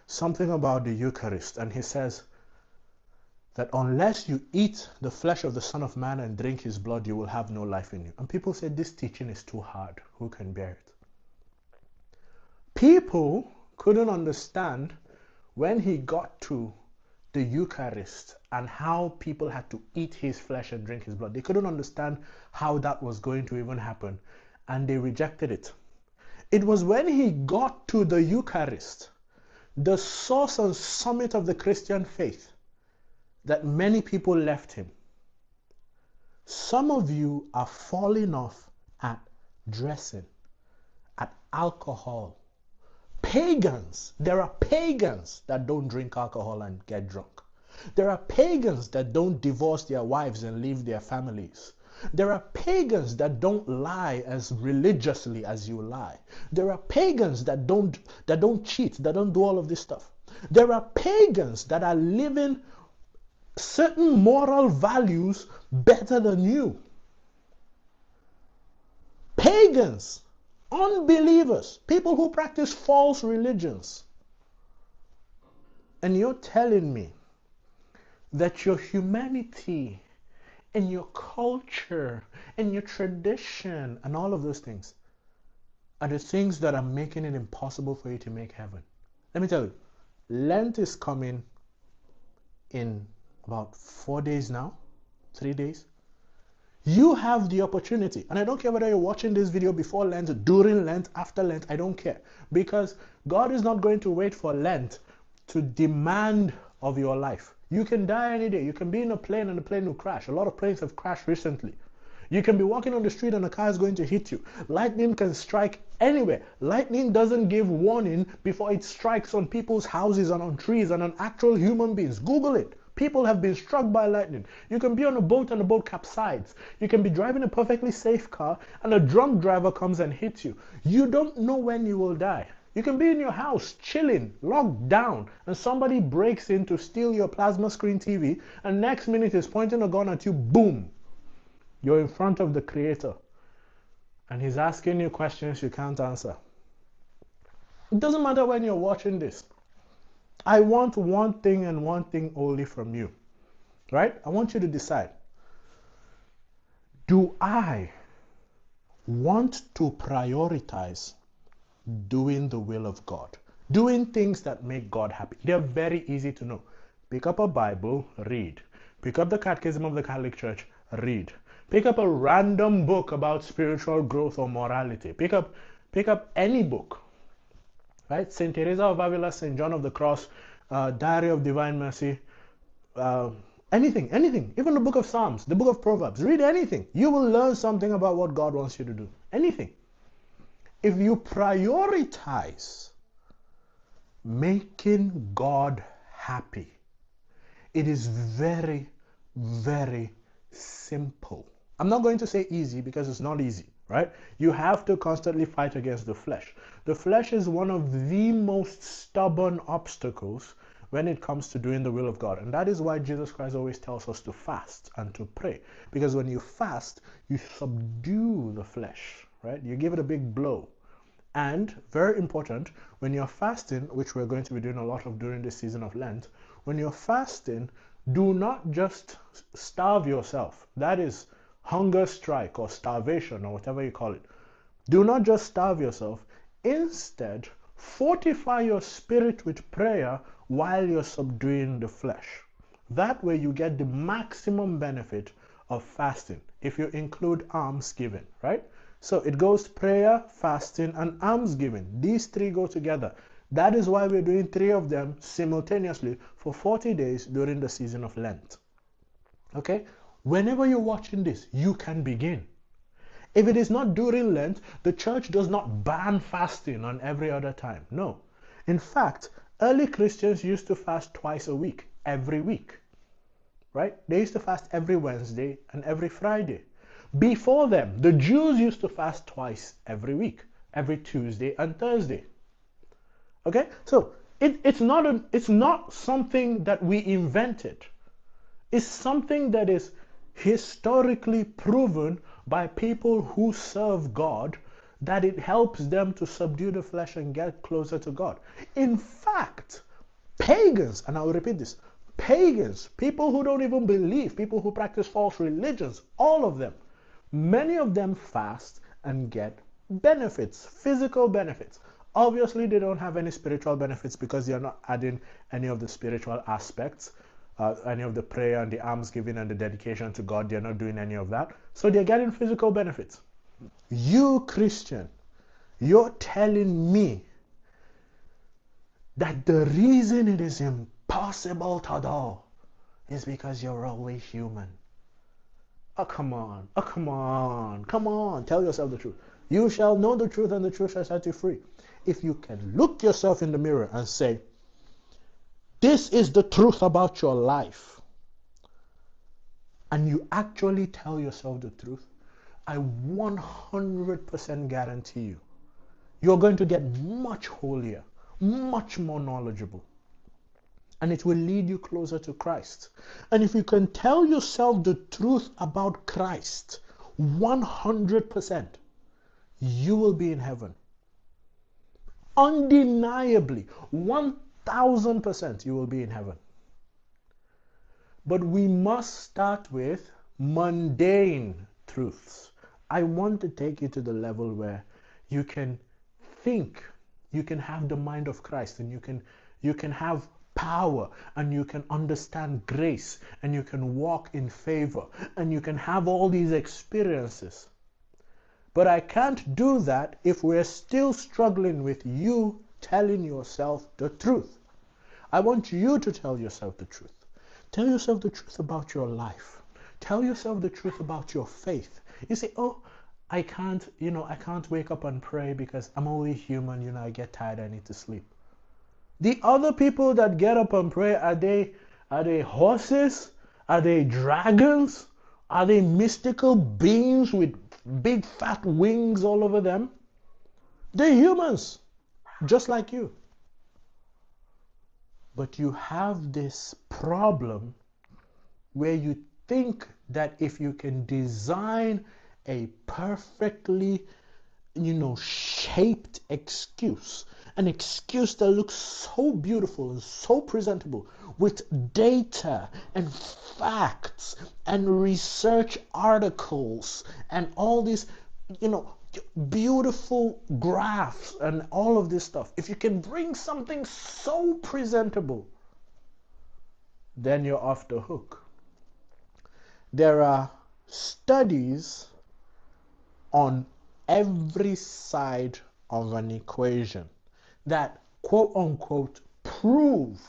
Speaker 15: something about the Eucharist, and he says that unless you eat the flesh of the Son of Man and drink his blood, you will have no life in you. And people said, this teaching is too hard. Who can bear it? People couldn't understand when he got to the Eucharist and how people had to eat his flesh and drink his blood. They couldn't understand how that was going to even happen, and they rejected it. It was when he got to the Eucharist, the source and summit of the Christian faith, that many people left him. Some of you are falling off at dressing, at alcohol. Pagans, there are pagans that don't drink alcohol and get drunk. There are pagans that don't divorce their wives and leave their families. There are pagans that don't lie as religiously as you lie. There are pagans that don't cheat, that don't do all of this stuff. There are pagans that are living certain moral values better than you. Pagans, unbelievers, people who practice false religions. And you're telling me that your humanity and your culture and your tradition and all of those things are the things that are making it impossible for you to make heaven. Let me tell you, Lent is coming in about 4 days now, 3 days. You have the opportunity, and I don't care whether you're watching this video before Lent, during Lent, after Lent, I don't care, because God is not going to wait for Lent to demand of your life. You can die any day. You can be in a plane and the plane will crash. A lot of planes have crashed recently. You can be walking on the street and a car is going to hit you. Lightning can strike anywhere. Lightning doesn't give warning before it strikes on people's houses and on trees and on actual human beings. Google it. People have been struck by lightning. You can be on a boat and the boat capsizes. You can be driving a perfectly safe car and a drunk driver comes and hits you. You don't know when you will die. You can be in your house, chilling, locked down, and somebody breaks in to steal your plasma screen TV, and next minute is pointing a gun at you, boom. You're in front of the Creator, and He's asking you questions you can't answer. It doesn't matter when you're watching this. I want one thing and one thing only from you, right? I want you to decide. Do I want to prioritize doing the will of God, doing things that make God happy? They're very easy to know. Pick up a Bible, read. Pick up the Catechism of the Catholic Church, read. Pick up a random book about spiritual growth or morality. Pick up any book, right? St. Teresa of Avila, St. John of the Cross, Diary of Divine Mercy, anything, even the book of Psalms, the book of Proverbs. Read anything. You will learn something about what God wants you to do. Anything. If you prioritize making God happy, it is very, very simple. I'm not going to say easy because it's not easy, right? You have to constantly fight against the flesh. The flesh is one of the most stubborn obstacles when it comes to doing the will of God. And that is why Jesus Christ always tells us to fast and to pray. Because when you fast, you subdue the flesh, right? You give it a big blow. And very important, when you're fasting, which we're going to be doing a lot of during this season of Lent, when you're fasting, do not just starve yourself. That is hunger strike or starvation or whatever you call it. Do not just starve yourself. Instead, fortify your spirit with prayer while you're subduing the flesh. That way you get the maximum benefit of fasting if you include almsgiving, right? So it goes prayer, fasting, and almsgiving. These three go together. That is why we're doing 3 of them simultaneously for 40 days during the season of Lent. Okay? Whenever you're watching this, you can begin. If it is not during Lent, the church does not ban fasting on every other time. No. In fact, early Christians used to fast twice a week, every week. Right? They used to fast every Wednesday and every Friday. Before them, the Jews used to fast twice every week, every Tuesday and Thursday. Okay? So, it's not something that we invented. It's something that is historically proven by people who serve God, that it helps them to subdue the flesh and get closer to God. In fact, pagans, and I'll repeat this, pagans, people who don't even believe, people who practice false religions, all of them, many of them fast and get benefits, physical benefits. Obviously, they don't have any spiritual benefits because they're not adding any of the spiritual aspects, any of the prayer and the almsgiving and the dedication to God. They're not doing any of that. So they're getting physical benefits. You, Christian, You're telling me that the reason it is impossible to do is because you're always human. Oh, come on. Oh, come on. Come on. Tell yourself the truth. You shall know the truth, and the truth shall set you free. If you can look yourself in the mirror and say, this is the truth about your life, and you actually tell yourself the truth, I 100% guarantee you, you're going to get much holier, much more knowledgeable, and it will lead you closer to Christ. And if you can tell yourself the truth about Christ 100%, you will be in heaven. Undeniably, 1000% you will be in heaven. But we must start with mundane truths. I want to take you to the level where you can think, you can have the mind of Christ, and you can have power, and you can understand grace, and you can walk in favor, and you can have all these experiences. But I can't do that if we're still struggling with you telling yourself the truth. I want you to tell yourself the truth. Tell yourself the truth about your life. Tell yourself the truth about your faith. You say, oh, I can't wake up and pray because I'm only human, I get tired, I need to sleep. The other people that get up and pray, are they horses? Are they dragons? Are they mystical beings with big fat wings all over them? They're humans, just like you. But you have this problem where you think that if you can design a perfectly, shaped excuse, an excuse that looks so beautiful and so presentable with data and facts and research articles and all these, beautiful graphs and all of this stuff. If you can bring something so presentable, then you're off the hook. There are studies on every side of an equation that quote unquote prove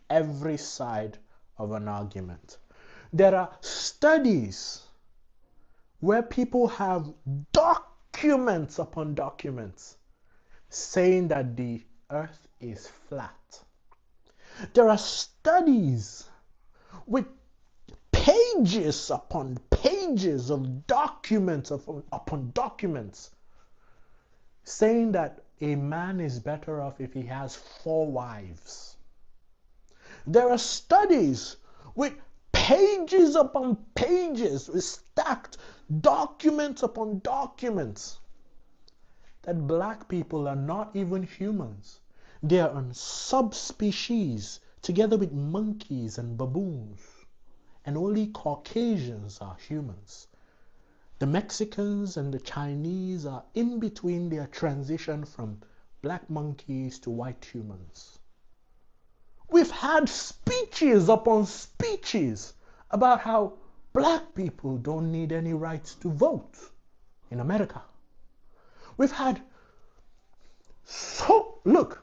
Speaker 15: every side of an argument. There are studies where people have documents upon documents saying that the earth is flat. There are studies with pages upon pages of documents upon documents saying that a man is better off if he has 4 wives. There are studies with pages upon pages, with stacked documents upon documents, that black people are not even humans. They are a subspecies together with monkeys and baboons, and only Caucasians are humans. The Mexicans and the Chinese are in between their transition from black monkeys to white humans. We've had speeches upon speeches about how black people don't need any rights to vote in America. We've had look,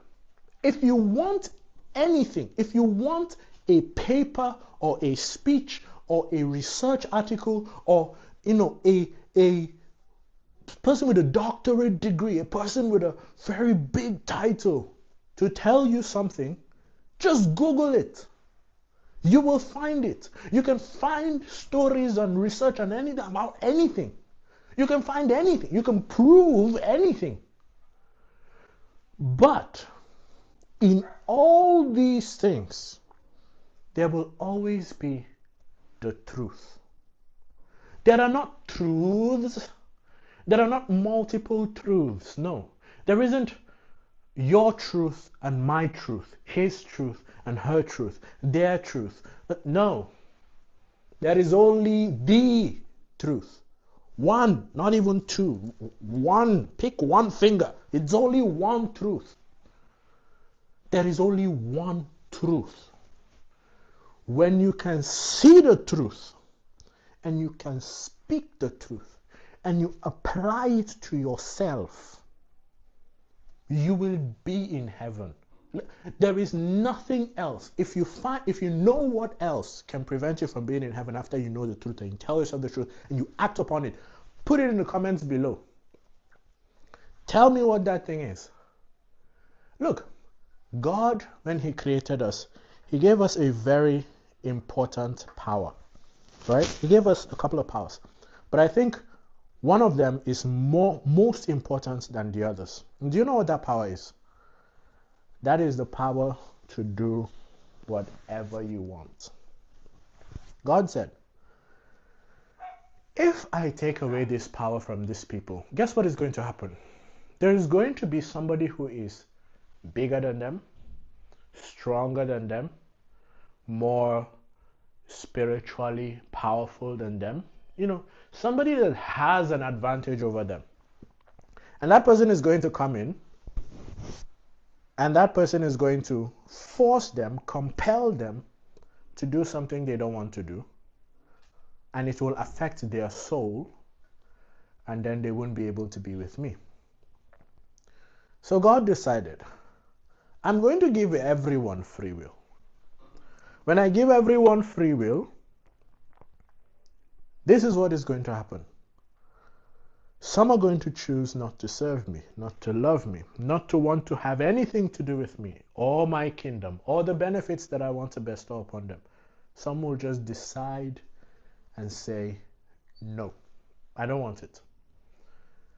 Speaker 15: if you want anything, if you want a paper or a speech or a research article or a person with a doctorate degree, a person with a very big title to tell you something, just Google it. You will find it. You can find stories and research and anything about anything. You can find anything. You can prove anything. But in all these things, there will always be the truth. There are not truths. There are not multiple truths. No. There isn't your truth and my truth, his truth and her truth, their truth. No. There is only the truth. One, not even two. One. Pick one finger. It's only one truth. There is only one truth. When you can see the truth and you can speak the truth and you apply it to yourself, you will be in heaven. There is nothing else. If you know what else can prevent you from being in heaven after you know the truth and you tell yourself the truth and you act upon it, put it in the comments below. Tell me what that thing is. Look, God, when He created us, He gave us a very important power, right? He gave us a couple of powers, but I think one of them is most important than the others. Do you know what that power is? That is the power to do whatever you want. God said, if I take away this power from these people, guess what is going to happen? There is going to be somebody who is bigger than them, stronger than them, more spiritually powerful than them. You know, somebody that has an advantage over them. And that person is going to come in, and that person is going to force them, compel them to do something they don't want to do. And it will affect their soul, and then they won't be able to be with me. So God decided, I'm going to give everyone free will. When I give everyone free will, this is what is going to happen. Some are going to choose not to serve me, not to love me, not to want to have anything to do with me, or my kingdom, or the benefits that I want to bestow upon them. Some will just decide and say, no, I don't want it.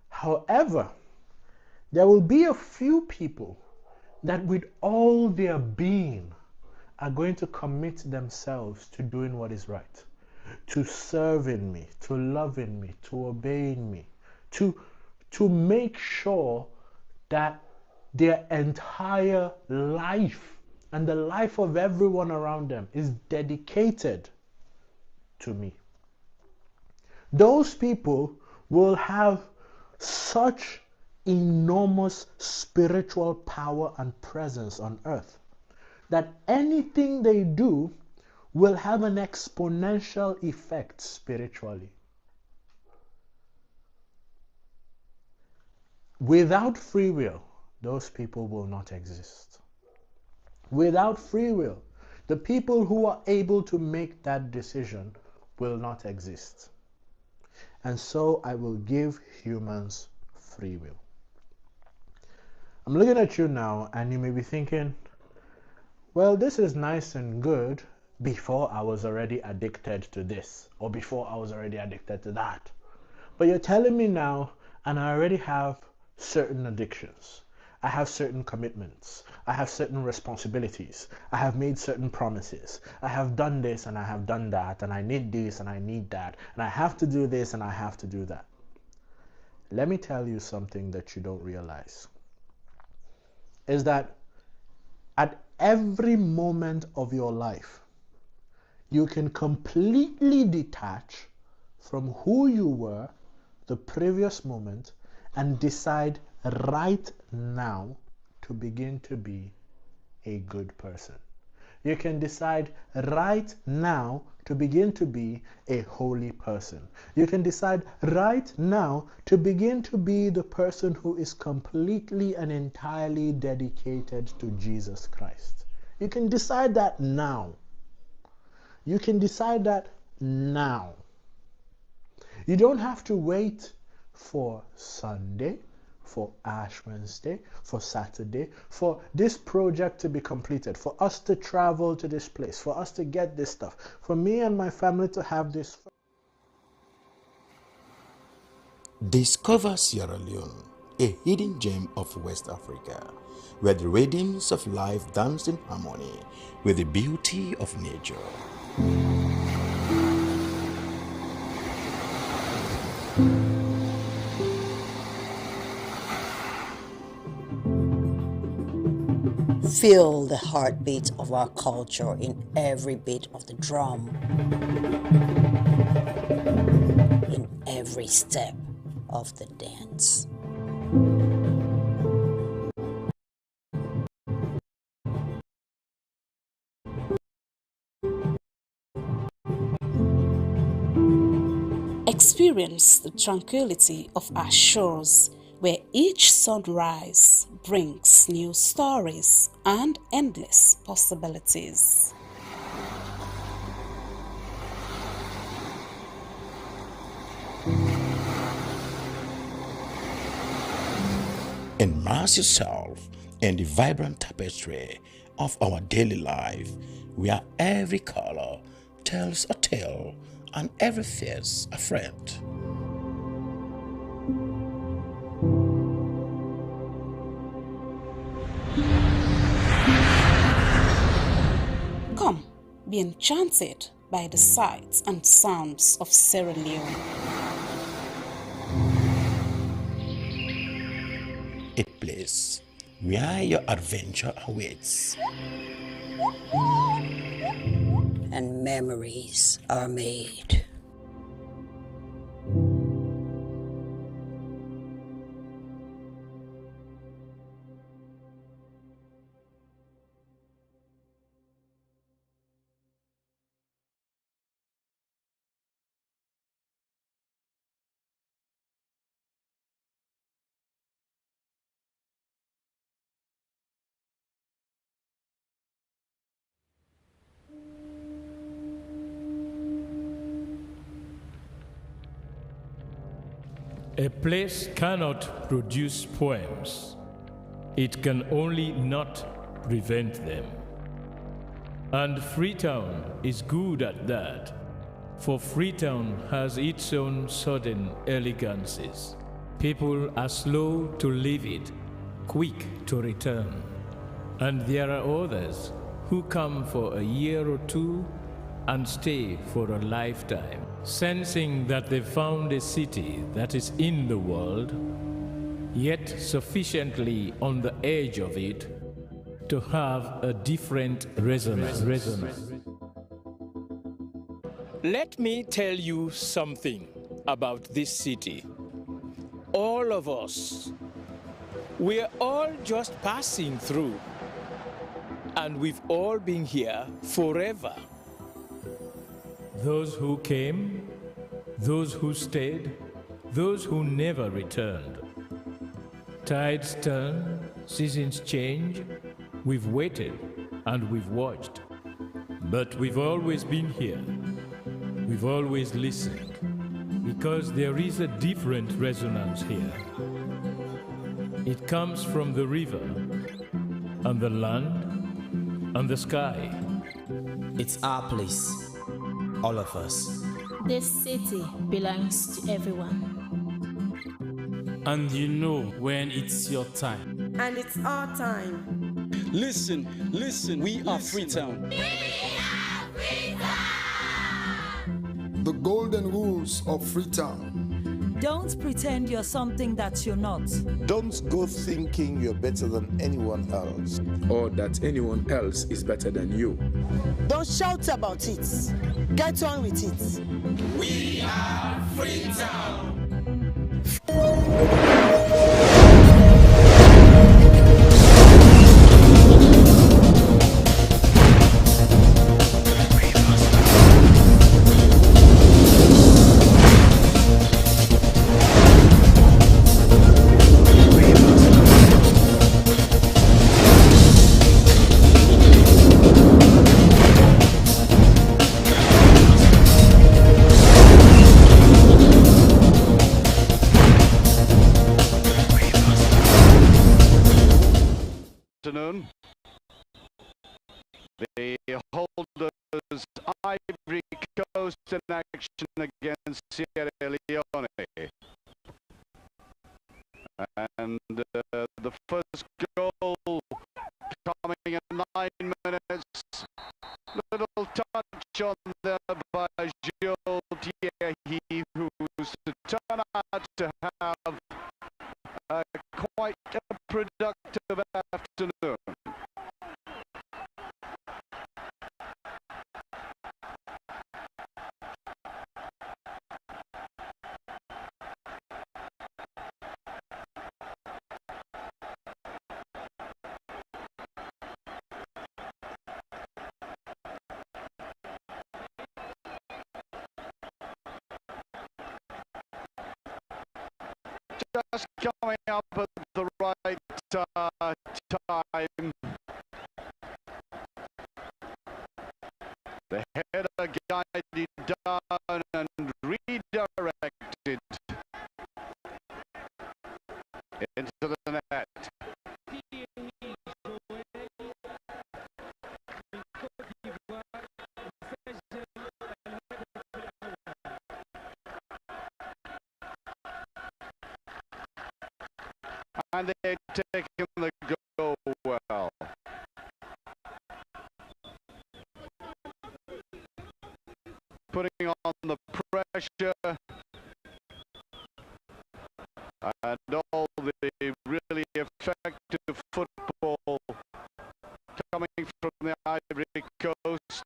Speaker 15: However, there will be a few people that with all their being are going to commit themselves to doing what is right, to serving me, to loving me, to obeying me, to make sure that their entire life and the life of everyone around them is dedicated to me. Those people will have such enormous spiritual power and presence on earth that anything they do will have an exponential effect spiritually. Without free will, those people will not exist. Without free will, the people who are able to make that decision will not exist. And so I will give humans free will. I'm looking at you now, and you may be thinking, well, this is nice and good before I was already addicted to this, or before I was already addicted to that. But you're telling me now, and I already have certain addictions. I have certain commitments. I have certain responsibilities. I have made certain promises. I have done this and I have done that, and I need this and I need that, and I have to do this and I have to do that. Let me tell you something that you don't realize. Is that at every moment of your life, you can completely detach from who you were the previous moment and decide right now to begin to be a good person. You can decide right now to begin to be a holy person. You can decide right now to begin to be the person who is completely and entirely dedicated to Jesus Christ. You can decide that now. You can decide that now. You don't have to wait for Sunday, for Ash Wednesday, for Saturday, for this project to be completed, for us to travel to this place, for us to get this stuff, for me and my family to have this.
Speaker 3: Discover Sierra Leone, a hidden gem of West Africa, where the radiance of life danced in harmony with the beauty of nature.
Speaker 4: Feel the heartbeat of our culture in every beat of the drum, in every step of the dance.
Speaker 14: Experience the tranquility of our shores where each sunrise brings new stories and endless possibilities.
Speaker 8: Immerse yourself in the vibrant tapestry of our daily life, where every color tells a tale and every face a friend.
Speaker 14: Come, be enchanted by the sights and sounds of Sierra Leone.
Speaker 8: A place where your adventure awaits.
Speaker 4: And memories are made.
Speaker 5: A place cannot produce poems. It can only not prevent them. And Freetown is good at that, for Freetown has its own sudden elegances. People are slow to leave it, quick to return. And there are others who come for a year or two and stay for a lifetime, sensing that they've found a city that is in the world, yet sufficiently on the edge of it to have a different resonance. Let me tell you something about this city. All of us, we're all just passing through, and we've all been here forever. Those who came, those who stayed, those who never returned. Tides turn, seasons change, we've waited and we've watched. But we've always been here. We've always listened, because there is a different resonance here. It comes from the river, and the land, and the sky.
Speaker 9: It's our place. All of us.
Speaker 16: This city belongs to everyone.
Speaker 17: And you know when it's your time.
Speaker 18: And it's our time.
Speaker 19: Listen, we are Freetown.
Speaker 18: We are Freetown!
Speaker 27: The golden rules of Freetown.
Speaker 28: Don't pretend you're something that you're not.
Speaker 29: Don't go thinking you're better than anyone else.
Speaker 30: Or that anyone else is better than you.
Speaker 18: Don't shout about it. Get on with it.
Speaker 24: We are Freetown.
Speaker 31: The holders Ivory Coast in action against Sierra Leone. And the first goal coming in 9 minutes. Little touch on there by Jules Thierry, who's turned out to have quite a productive afternoon. Just Coming up at the right time. The header guided down and redirected into the net. And they're taking the goal well. Putting on the pressure and all the really effective football coming from the Ivory Coast.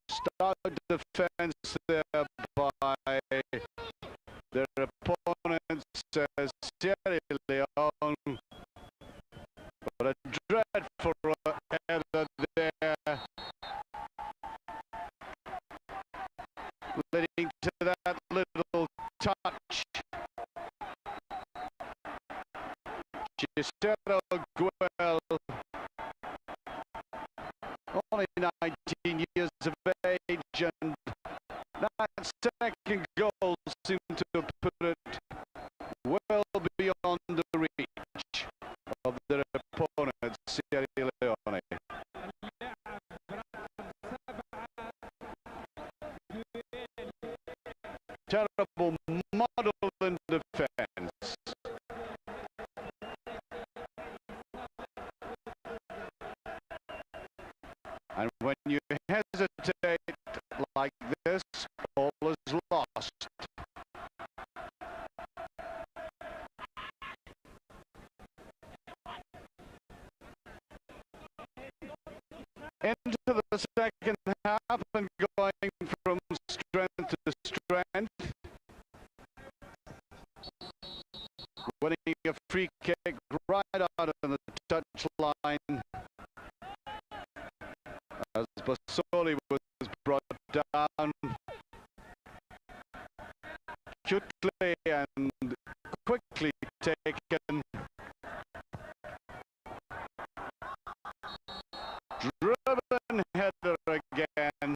Speaker 31: Start defense there by their opponents, Sierra Leone, but a dreadful header there, leading to that little touch. Gisero Guel, only 19 years of age, and that second goal seemed to have put it well beyond the reach of their opponent, Sierra Leone. Terrible muddle in defense. And when you hesitate like this, all is lost. Into the second half and going from strength to strength. Winning a free kick right out of the touchline as Basoli was brought down quickly and quickly taken. Driven header again,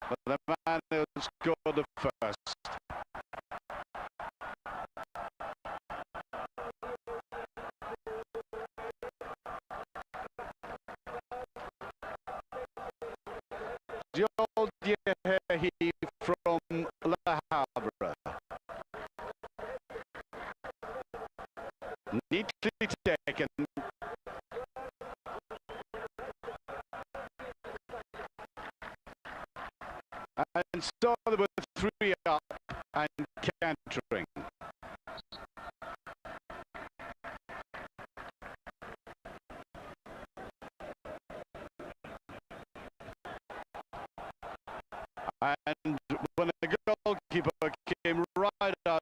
Speaker 31: but the man who scored the first. He from Le Havre. Neatly taken. And so there were 3 up and cantering. And when the goalkeeper came right out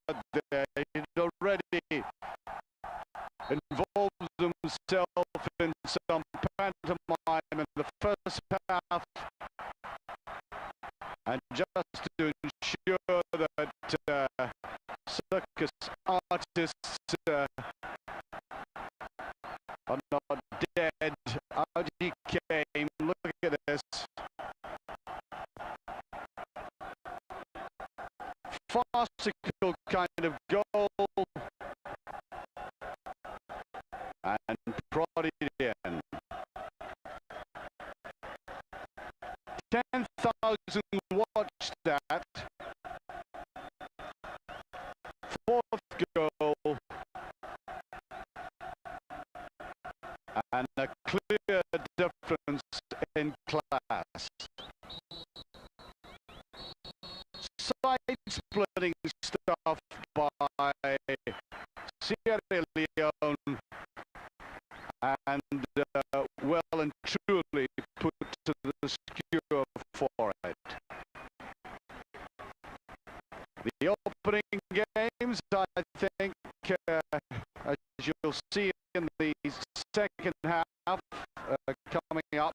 Speaker 31: there, he'd already involved himself in some pantomime in the first half. And just to ensure that circus artists are not dead, out he came. Look at this. Farcical kind of goal, and prodded in. 10,000 watched that. 4th goal, and a clear difference in class. Side-splitting stuff by Sierra Leone, and well and truly put to the skewer for it. The opening games, I think, as you'll see in the second half coming up,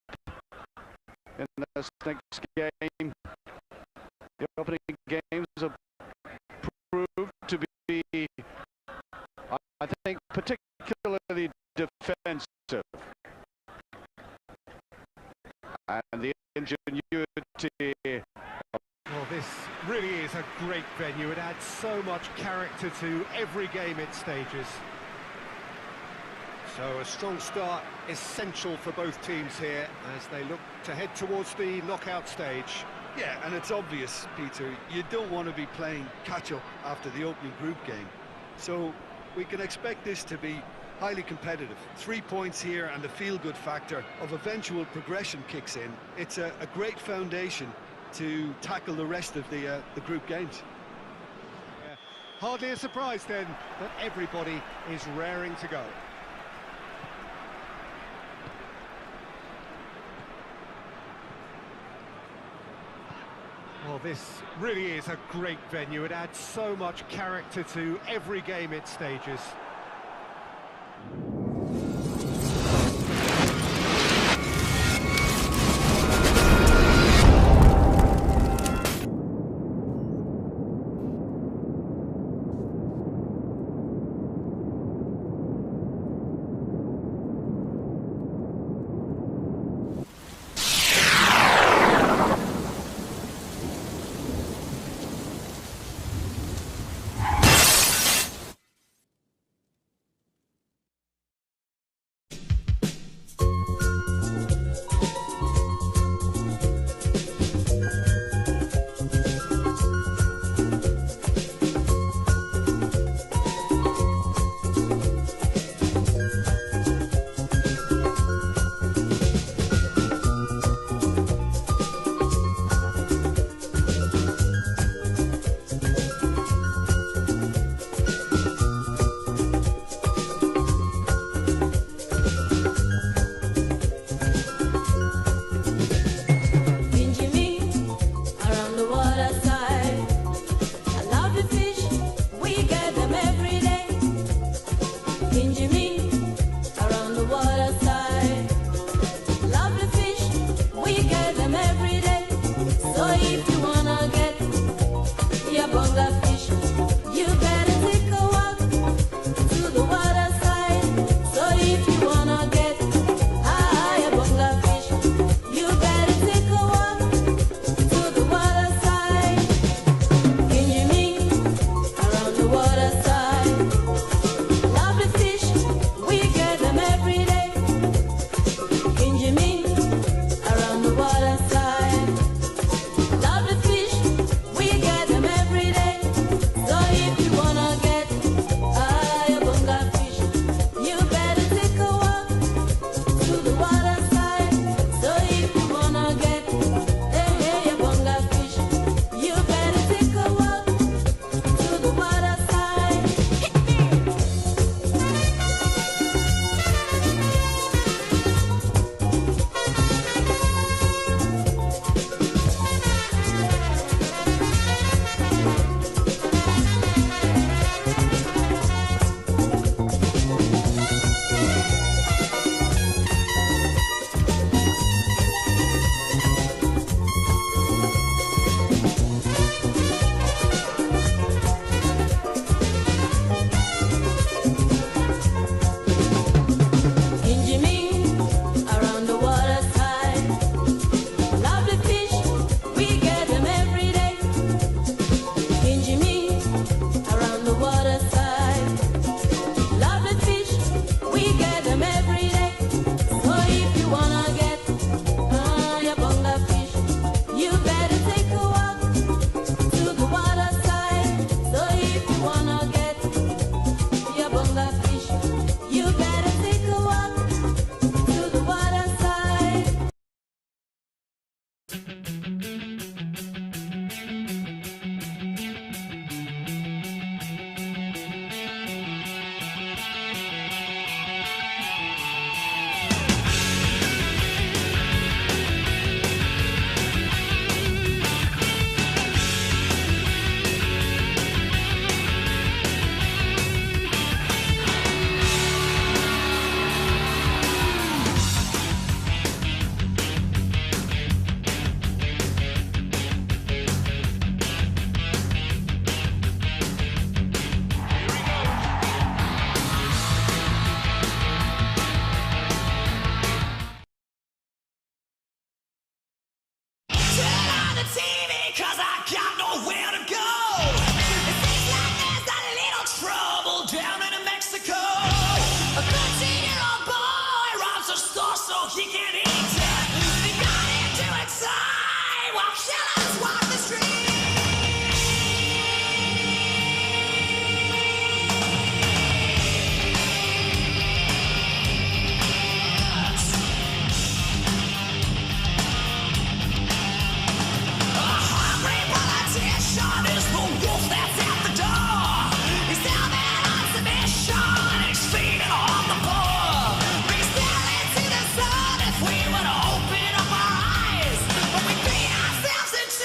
Speaker 31: in this next game. The opening games have proved to be, I think, particularly defensive. And the ingenuity.
Speaker 1: Well, this really is a great venue. It adds so much character to every game it stages. So a strong start essential for both teams here as they look to head towards the knockout stage.
Speaker 19: Yeah, and it's obvious, Peter, you don't want to be playing catch-up after the opening group game. So we can expect this to be highly competitive. 3 points here and the feel-good factor of eventual progression kicks in. It's a great foundation to tackle the rest of the group games.
Speaker 1: Yeah. Hardly a surprise then that everybody is raring to go. Well, this really is a great venue. It adds so much character to every game it stages.
Speaker 2: We would open up our eyes, but we beat ourselves into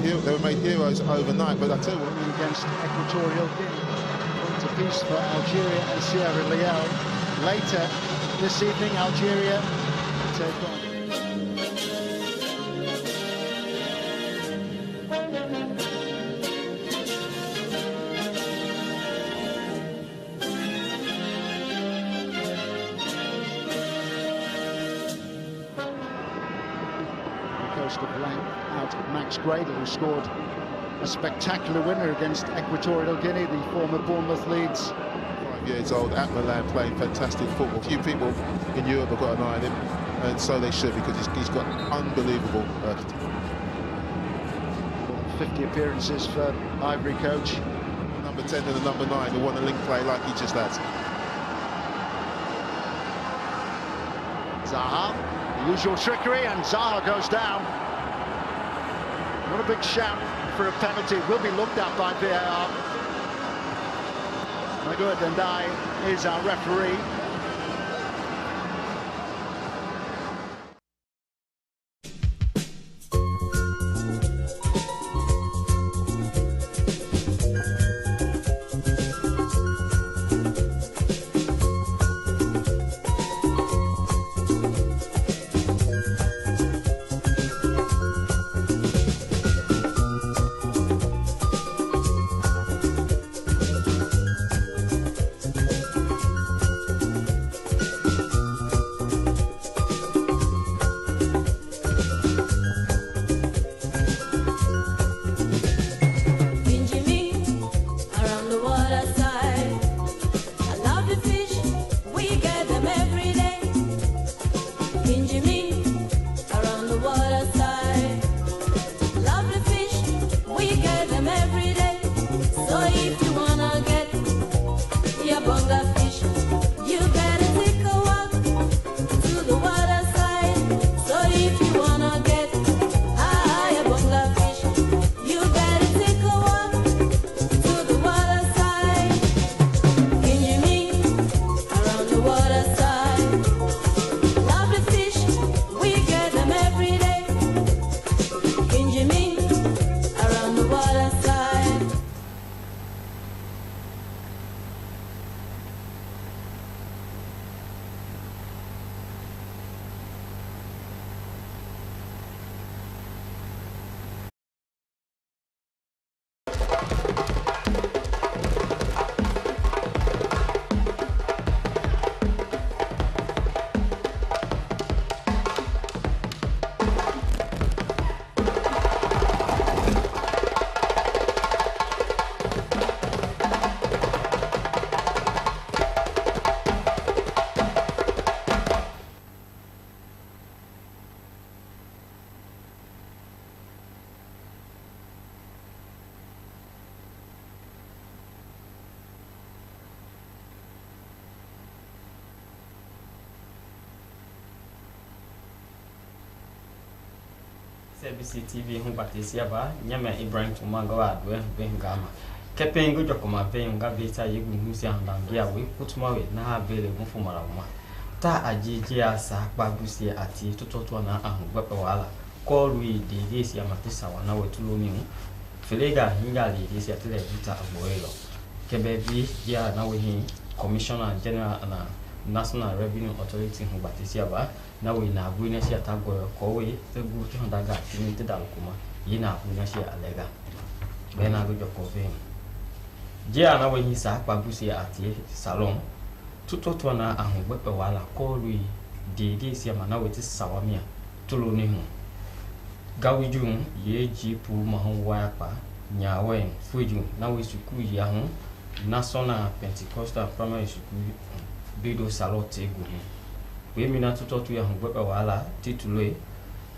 Speaker 2: made heroes overnight. But I tell you what,
Speaker 31: against Equatorial Guinea, point of peace for Algeria and Sierra Leone. Later this evening, Algeria take on. Of length out of Max Gradle, who scored a spectacular winner against Equatorial Guinea, the former Bournemouth Leeds.
Speaker 2: 5 years old at Milan, playing fantastic football. Few people in Europe have got an eye on him, and so they should, because he's got unbelievable
Speaker 31: 50 appearances for Ivory coach.
Speaker 2: Number 10 and the number 9 who won a link play like he just has.
Speaker 31: Zaha, the usual trickery, and Zaha goes down. What a big shout for a penalty. Will be looked at by VAR. Magoud Ndai is our referee.
Speaker 12: Slbc Tv humbatisia ba nyama Ibrahim Tumangawa adwe bengama kepengo jokoma benga beta yegu musi andangia we kutuma we na abele mufumara uma ta ajiji asa babusi ati tutoto na ahugbepe wala kolu idisi amatisa wana wetulo mi felega hinga idisi atele vita aboelo kebebi ya na we hin Commissioner General na National Revenue Authority humbatisia ba na we na abuina shi atago ko we tegu ti hondaga tinite dalukuma yina abuina shi alega bena go jokove jia na we hin sa babusi ati salon tutoto na ahugbepe wala kolu idisi amana we ti sawamia tulo ni hu gawujun ye jipu mahon wapa nyawen fuju na we suku ya hu National Pentecostal Primary School Bido Salote Guru. We mina tutotu ya hungwepe wala titule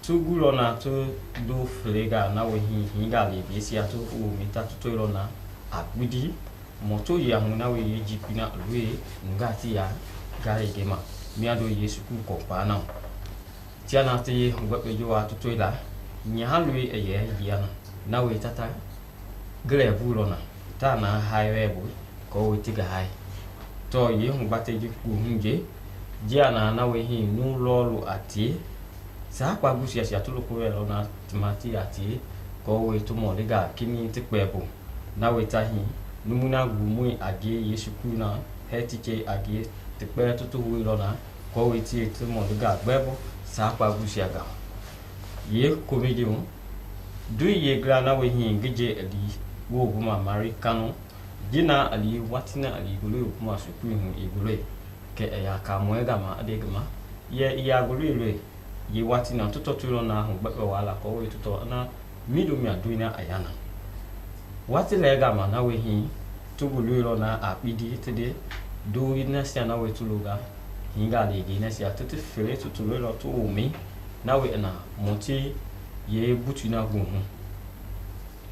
Speaker 12: tugulo na to do flega na we hinga lebesi atu mita tutoilo na agbudi moto ya na we jipu na we ngati ya gari gema miado yesu ku ko na tiana te hungwepe jo atu toila nyahalwe eye yana na we tata grevulo na ta na highway bu ko we tiga high to ye hungbate ji ku hunje jia na we hin nu lolu ati sa kwa gusi asi atulu ko ero na timati ati ko we to mo liga kimi ti kwebo na we tahi numuna gumu age yeshuku na hetike age ti pe to wi lo na ko we ti to mo liga gbebo sa pa gusiaga ye comedian do ye gra na we hin gije ali wo buma marikano jina ali watina ali gulu buma suku hu igule ke ya ka mo ega ma adegma ye ya gulu ile ye watina to tulo na hu gbe wala ko we to na midu mi aduina ayana wati lega ma na we hin to gulu ile na apidi tede do ina sia na we tuluga hinga le ina sia tete fere to tulo to mi na we na monti ye butina hu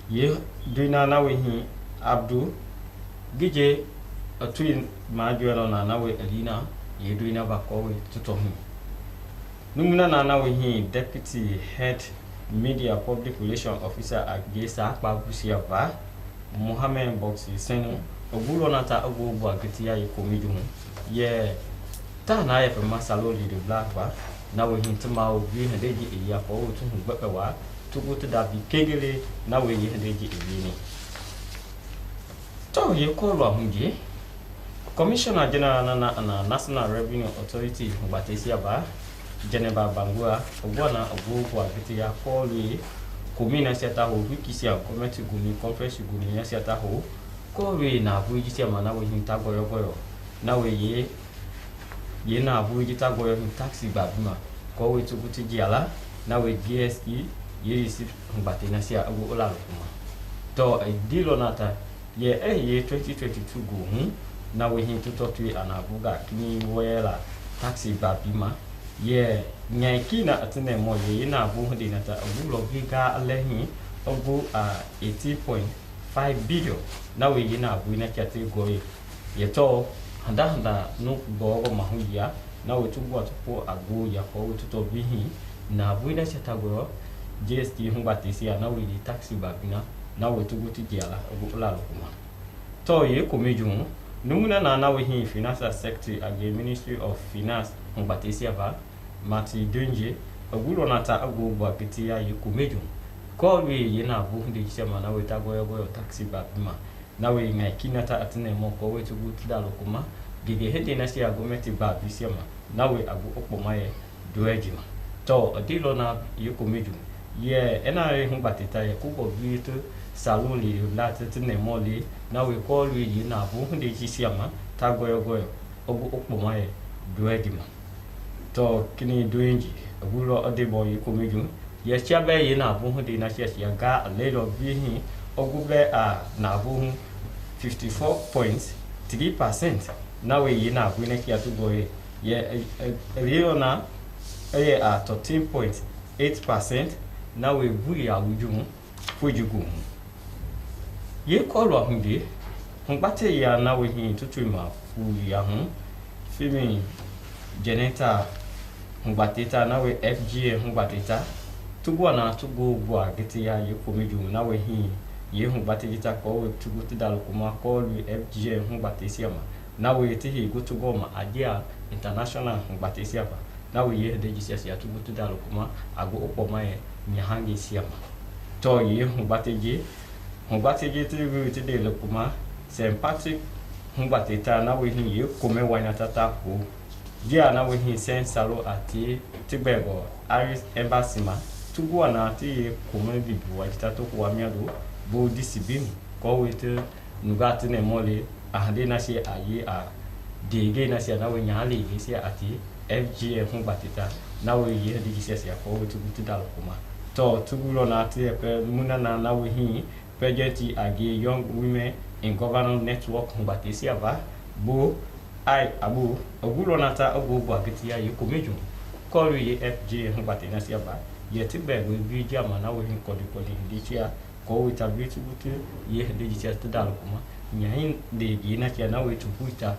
Speaker 12: ye duina na we hin abdu gije atui ma juelo na we elina ye duina ba ko we to hu numuna na we hin deputy head media public relation officer agesa akpa busia ba Mohammed Boxi senu ogulo na ta ogu agtia ye komiju ye ta na ye fema salo li de black ba na we hin tama obi hedeji eya ko o tun gbe wa to go to da bi kegele na we ye hedeji ebi ni to ye ko lo hunje Commissioner General na National Revenue Authority Ngbatesia ba Geneva Bangua ogwana ogu agtia ko li komina siata ho wikisia kometi gumi conference gumi ya siata ho ko we na buji ma na we hinta goyo na we ye na buji ta goyo taxi babima ko we to buti giala na we GSE ye receive Ngbate na sia ogu ola lokuma to dilo nata ye 2022 go na we hinta to anabuga kini wela taxi babima ye nyaki na atene mo ye na bu hudi na ta ogu logiga alehi ogu 80.5 billion na we ye na bu na kyate goye ye to handa no go mahuya na we tubu atupo agu ya ko we to bihi na bu na chata go GST Ngbate sia na we di taxi babina na we tubu tigiala ogu la lokuma to ye komeju numuna na we hi financial secretary age Ministry of Finance Ngbate sia ba Mati Dunje ogulo nata agugwa kitia ye komeju ko we ye na bu ndi chama na we tagoyo taxi babima na we ngai kinata atene mo ko we tugu tidalo kuma gege hede na sia gometi babi siama na we agu okpoma ye doejima to adilo na ye komeju ye ena re Ngbate ta ye kubo bitu salon li la tene mo li na we ko we ye na bu ndi chisiama tagoyo ogu okpoma ye doejima to kini doinji agulo adebo ye komeju ye chabe ye na bu de na sia ga lelo bihi ogube na bu 54.3% na we ye na bu ne kia to boy ye lelo na 13.8% na we bu ya wuju fujugu ye ko lo hunde Ngbate ya na we hin tutu ma fu ya hu fimi geneta Ngbate ta na we FGM Ngbate ta tugo na tugo bua gete ya ye komeju na we hin ye Ngbate ta ko we tugo tidalo kuma ko lu FGM Ngbate siama na we te hi go tugo ma adia international Ngbate siapa na we ye de jisia ya tugo tidalo kuma ago opoma ye nyahange siama to ye Ngbate je te we te de kuma St. Patrick Ngbate ta na we hin ye kome wana tata ko dia na we hin sen salo ati tibego Aris Embassy ma tugu na ati kome bibu wa tata ko amiado bo disibim ko we te nugati ne mole ahade na se aye dege na se na we nyale ge se ati FGM Ngbate ta na we ye de se se ko we tugu tidalo kuma to tugu lo na ati pe muna na we hin project age young women in governance network Ngbate sia ba bo ai abu ogulo nata ogu agitia ye komeju ko ye FG Ngbate na sia ba ye tibe we bi jama na we kodi ndichia ko we tabitu butu ye de jitia tadalo kuma nyahin de gina kia na we tupuita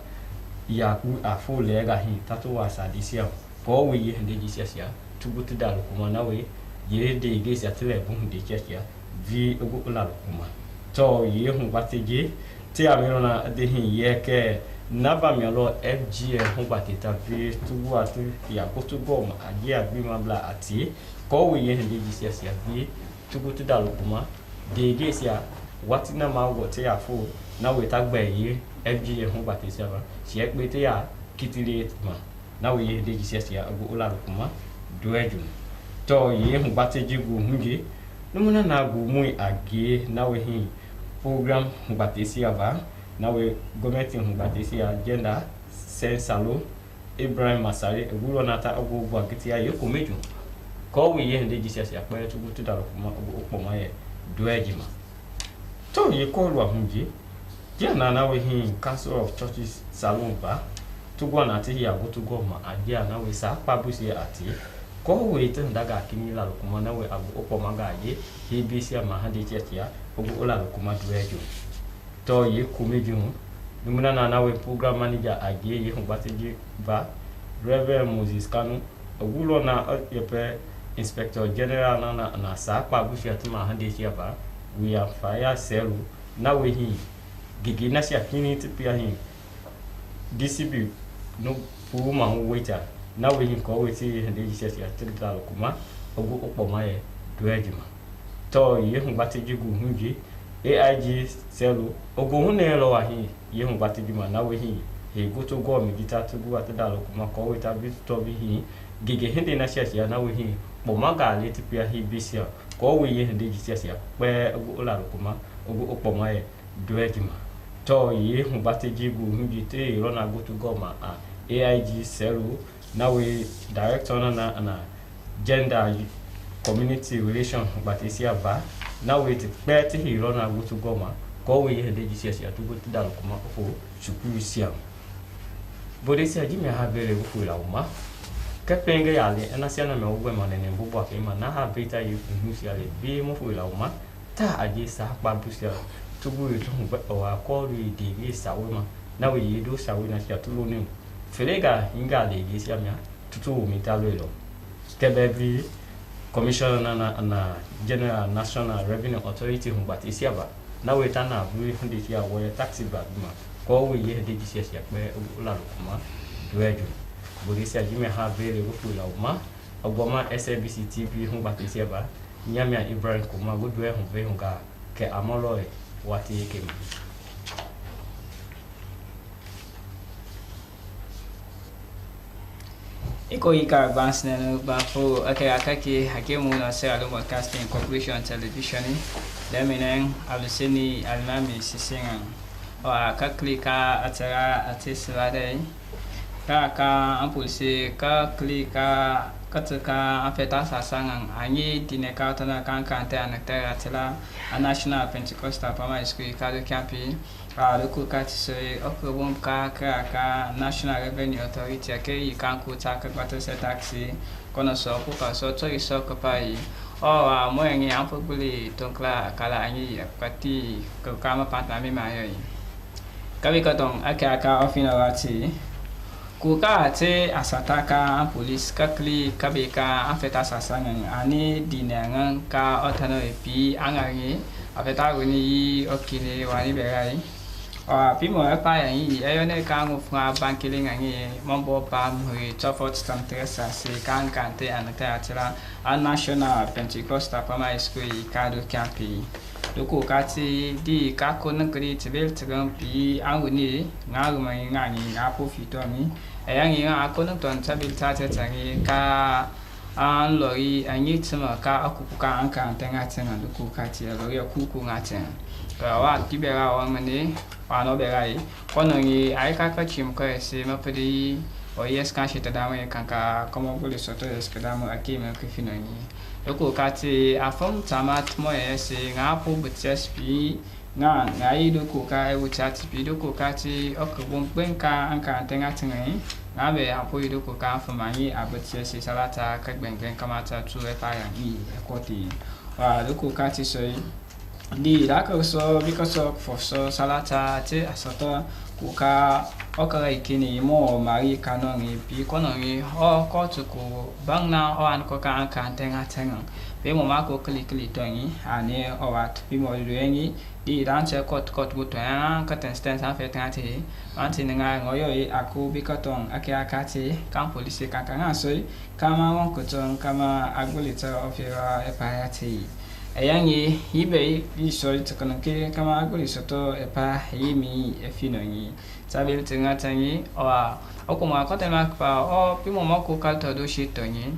Speaker 12: ya ku afo lega hin tatu wa sadisia ko we ye de jitia sia tubutu dalo kuma na we ye de gesia tele bu ndichia vi ogu la kuma to ye Ngbate je ti amiro na de hin ye ke naba mi lo FGM Ngbate ta vi tugu atu ya ko tugo ma aje agbi ma bla ati ko we ye de jisia sia vi tugu to dalukuma de gesia watina ma wote ya fo na we tagba yi FGM ho batisia ba si ekpete ya kitire ma na we ye de gisia agu olalukuma dueju to ye ho bateji gu hunge numuna na gu mu age na we hin program ho batisia ba na we government ho batisia gender sensalo Ibrahim Masari egulo nata agu bu agitia ye komeju ko we ye de gisia akpere tugu to dalukuma okpoma ye dueji ma to ye ko lu ahunje dia na we hin Council of Churches salon ba to go na ti ya go to go ma adia na we sa pa busi ati ko we te ndaga kini la kuma na we abu okoma ga ye he bisi ma ha de chetia ogu ola kuma duejo to ye kumeju numuna na we program manager age ye hubateji ba Reverend Moses Kanu ogulo na yepe Inspector General na sa pa busi ati ma ha de chetia ba we are fire cell na we hin gigi na sia kini ti pia hin DCB no pu ma waiter na we hin ko we ti hande sia sia tribal kuma ogu opoma ye duejima to ye hu bateji gu hunji AIG selo ogu hu ne lo wa hin ye hu bateji ma na we hin he go to go mi gita to go atdalo kuma ko we ta bi to bi hin gigi hinde na sia sia na we hin poma ga le ti pia hi bisia ko we ye hande sia sia pe ogu ola kuma ogu opoma ye duejima to ye hu bateji gu hunji te ro na go to go ma AIG Selu na we director na gender community relation batisia ba na we te peti hi ro na go to go ma ko we ye de gisia to go to dal kuma fo shukuru sia bodisia ji me ha bere go fu la uma ka penge ya le na sia na me ogwe ma ne mbubo ake ma na ha beta yu sia le bi mo fu la uma ta aje sa pa busia tugu yu to wa ko ri de sa we ma na we ye do sa we na sia to lo ni felega inga le gisia mia tutu mi talo elo kebebi commissioner na general national revenue authority humbat isiaba na we tana buri fundi tia we taxi bag ma ko we ye de gisia sia pe la kuma dueju buri sia jime ha bele wo fu la uma ogoma Slbc Tv humbat isiaba nyamia Ibrahim kuma go due hu ve hunga ke amolo wati ke
Speaker 6: Iko ika advance na bafo akaki hakimu na Sierra Leone Broadcasting Corporation television leminen aluseni almami sisinga o akaklika atara atisrade ka ampulse ka klika kataka afeta sasangan anyi dineka tana kankante anakta atila a National Pentecostal Primary School kado campi local katisoi okobom ka National Revenue Authority ake ikanku taka kwatose taxi kono so kuka so tori so kapai o moengi ampuguli tonkla kala anyi kwati kama pantami mayoi kabi katong aka ofina wati kuka te asataka police kakli kabeka afeta sasangan ani dinangan ka otano epi angari afeta guni okine wani berai pimo apa yang ayone kangu fra bankiling angi mombo pam hui chofot stamtresa se kan kante anata atira a National Pentecostal Primary School kado campi loko kati di kako negeri tebel tegampi anguni ngarumai ngani ngapo fitomi ayangi ngako nonton tabil tata tangi ka an lori anyi tsima ka akupuka anka tengah tengah loko kati lori akuku ngaten wa tibera wa mane wa no berai kono ngi ai ka chim ko se mapedi o yes kan shita dama kanka komo gole soto es kadamo akime ko finani loko kati afom tamat mo ese ngapo btsp nga ngai loko ka e wuchati bi loko kati okubon benka anka tenga tengai ngabe apo loko ka famani abtse salata ka bengen kamata tu e pa yang ekoti wa loko kati so di laka so because of for so salata te asata kuka okara ikini mo mari kanongi pi konongi o kotuku bangna o an ko kan tenga tenga be mo mako klikli tongi ane o wat pi mo luengi di ranche kot buto ya ka tensten sa fe tangati anti nga ngoyo aku bikatong akiakati kan police kan so kama won kotong kama agulita of your epayati ayangi ibe iso tsakanake kama aguli soto epa yimi efinongi sabil tingatangi oa okuma kotema pa o pimo moko kalto do shitonyi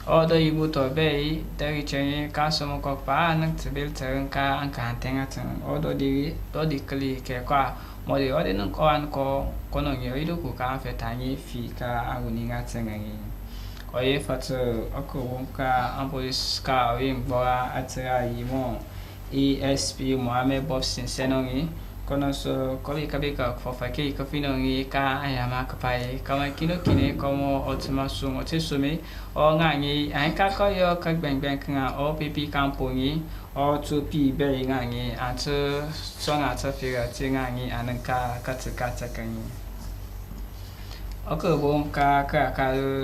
Speaker 6: o do ibu to be dari chengi kasomo ko pa nak sabil tsanka anka tenga tang o do di kli ke kwa modi o de nan ko an ko konongi o idu ku ka fetangi fi ka aguninga tsangi oye fatu okubunka ampolis ka wing boa atira yimo ESP Mohamed Bobson senongi kono so kobi kabika fofake kofinongi ka ayama kapai kama kino kine komo otima sum otisumi o ngangi anka koyo ka bengbeng nga o pipi kampongi o to pi be ngangi atu songa tafira tingangi ananka katakata kangi Okubum ka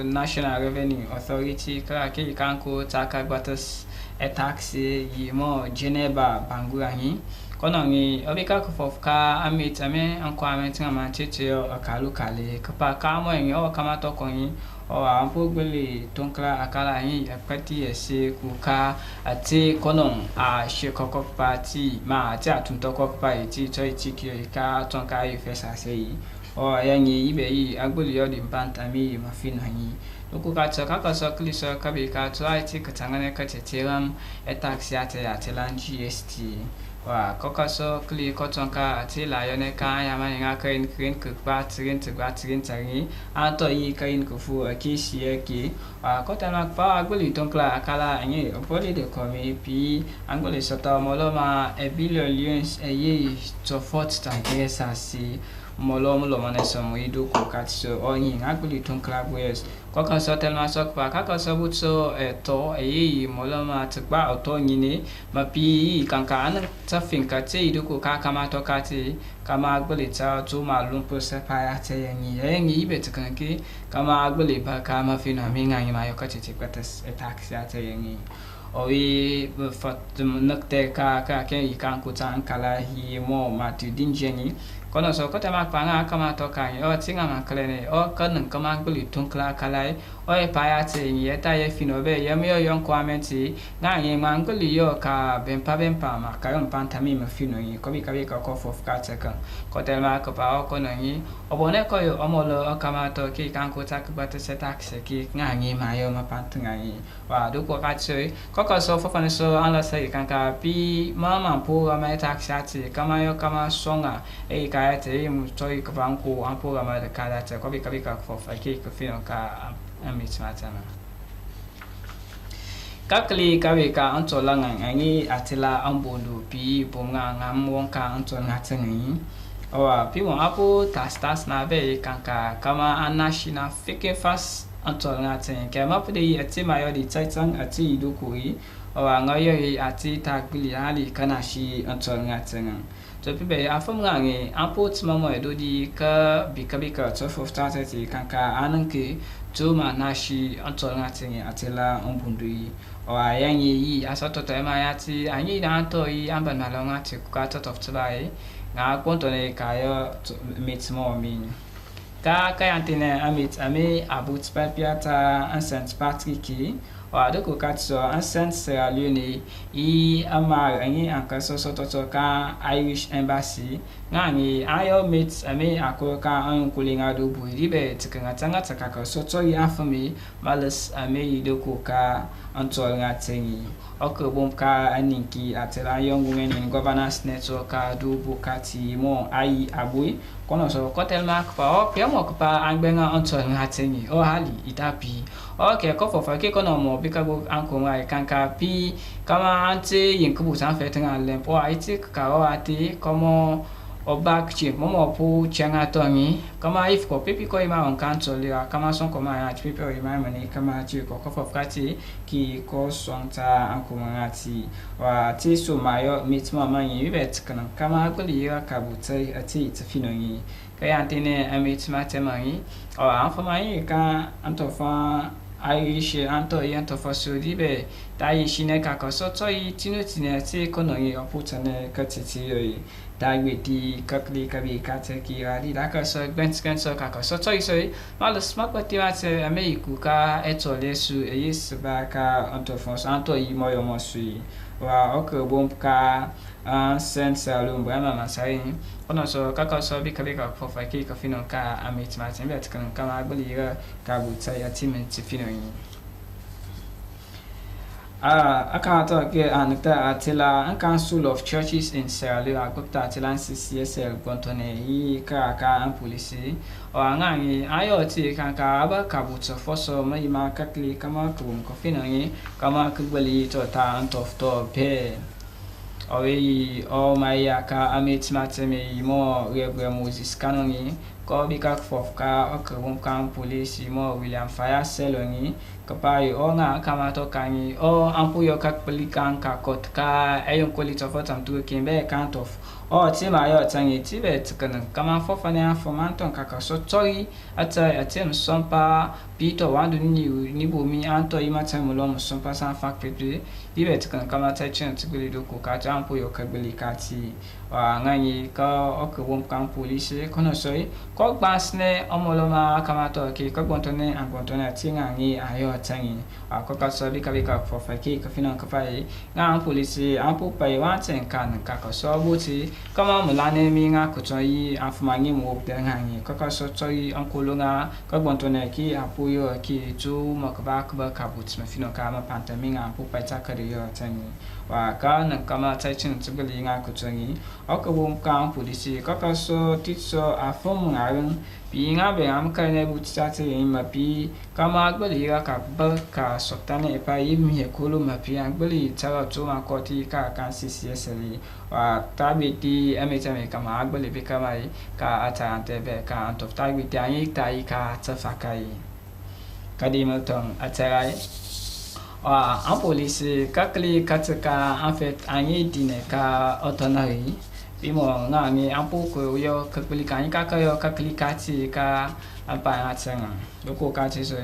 Speaker 6: National Revenue Authority ka ke kanko taka batas taxi yimo Geneva Bangurangi konongi obika kufofka amitame anko ametinga manchitio akalu kale kapa kamo engi o kama tokongi o ampo gbele tonkla akala yin apati ese kuka ati konon a shekoko party ma ati atuntoko party to ichikio ka tonka ifesa sei o yangi ibe yi agboli yodi mpantami mafina yi loku ka tsoka ka sokli so ka be ka to ati katangane ka teteram taxi ate atelan GST wa kokaso kli kotonka ati la yone ka ya manga kain krin ku pa trin tari ato yi kain ku fu akisi yake wa kotana pa agboli tonkla akala anyi opoli de komi pi angoli sota moloma e billions e yi to fort tangesa si molom lo maneso muidu ko katso onyi ngakuli tun club west ko kan so telma sok pa ka so butso to eyi moloma tba oto nyine mapi kanka an tafin ka te idu ko ka kama to kati kama agbole ta to malum po se pa ya te yenyi ibe tkanki kama agbole ba ka ma fina minga ngi mayo ka tete kwatas taxi ate yenyi owi fat nakte ka ke ikan ko tan kala hi mo matu dinjeni kono so kota mak panga kama to kan o tinga maklene o kan kama gbuli tunkla kalai o e paya te ye ta ye fino be ye mi yon kwamenti na ye manguli yo ka bempa ma ka yon pantami ma fino yi ko bi ka ko fof ka tsaka kota mak pa o kono yi o bone ko yo omolo o kama to ki kan ko tak bat se tax ki nga ngi ma yo ma pantanga yi wa do ko ka tsoi ko so fofane so ala sai kan ka pi mama po ma tax ati kama yo kama songa e te mu toi ka banko ampo ga ma da kala ta ko bi ka fo fa ke ko fino ka amit matana kakli ka be ka anto langa ngi atila ambondu pi bomga ngam wonka anto ngatangi owa pi won apo tas na be kanka kama anashina fike fast anto ngatangi ke ma pde yi atima yo di titan ati idukuri owa ngayo yi ati takbili ali kana shi anto ngatangi to pibe afam ngangi ampot mamo edodi ka bika to fofta ti kanka ananke to manashi antol ngatingi atela ombundui o ayanyi yi asoto to ema yati anyi na to yi amba na longa ti ka to of tbai nga konto ne kayo mitmo min ka antene amit ame abut papiata St. Patrick wa de ko katso St. Sierra Leone I amar anyi ankaso soto ka Irish Embassy ngani ayo mit ame akoka an kulinga do buibe tikanga tanga taka soto yi afami malas ame de ko ka antol ngatengi okobom ka aninki atela young women in governance network ka do bukati mo ai abui kono so kotel mark pa o piamo pa angbenga antol ngatengi o hali itapi okay ko fofa ke kono mo bikago anko ngai kanka pi kama ante yinkubu san fetenga lempo aiti ka o ati komo obakchi momo pu changa tongi kama if ko pipi ko ima on kanto lira kama son ko ma ati pipi o ima mani kama ati ko fofkati ki ko sonta anko ngati wa ti so mayo mitma manyi bibet kana kama ko lira kabutai ati tfinongi kaya antene amitma temangi o anfamai ka antofa Irish anto fasodi be dai shine ka ko soto yi tinotine ti kono yi oputane katiti yi Dagwiti kakli kabi kateki radi daka so gwenso kaka so choi mal smak batiwate ameiku ka etolesu eyis baka onto fons anto imoyo mosui wa ok bom ka sensa lumba mama sai ono so kaka so bika fofa ki ka fino ka amit matin bet kan kama agbaliga ka butsa ya timen fino yi Akata ke anata atila an council of churches in Sierra Leone agopta atila CCSL kontone yi ka an police o angangi ayoti kan ka aba kabuto foso mai ma kakli kama kum ko finangi kama kubali to ta antof to pe owi o mai aka amit mateme mo regre Moses kanongi ko bika fof ka okrum kan police mo William Fire Selongi kapai o nga kama to kangi o ampuyo kak pelikan ka kot ka ayon kolito fotam tu kimbe kantof o tima yo tangi tibet kan kama fofane fomanton kaka so tori ata atem sompa pito wandu ni bumi anto imata mulom sompa san fakpetu tibet kan kama ta chen tibili do ko ka ampuyo kabili kati wa ngani ka okwom kan police kono soi ko gbasne omoloma kama to ki ko gontone angontone tinga ngi ayo tangi akoka so bika for fake ka finan ka pai nga police ampu pai wa ten kan ka so buti kama mulane mi nga kutoyi afumangi mo ngangi kaka so toyi ankolonga ka gontone ki apuyo ki tu makba ka buti ma finan ka ma pantami nga ampu pai ta ka yo tangi wa ka na kama ta chin tibili nga kutoyi okwom kan police kaka so titso afum ngarun pi nga be am ka ne butata yin ma pi kama agbali ka ba ka sotane pa yimi he kolo ma pi agbali tara to ma koti ka kan CCSL wa tabiti emetame kama agbali be kama ka ata ante be ka antof tabiti ayi tai ka tafakai kadimaton atarai wa an police kakli kataka en fait ayi dine ka otonari bimo ngani ampu ko yo kakli kan ka yo kakli kati ka apa atsenga loko kati so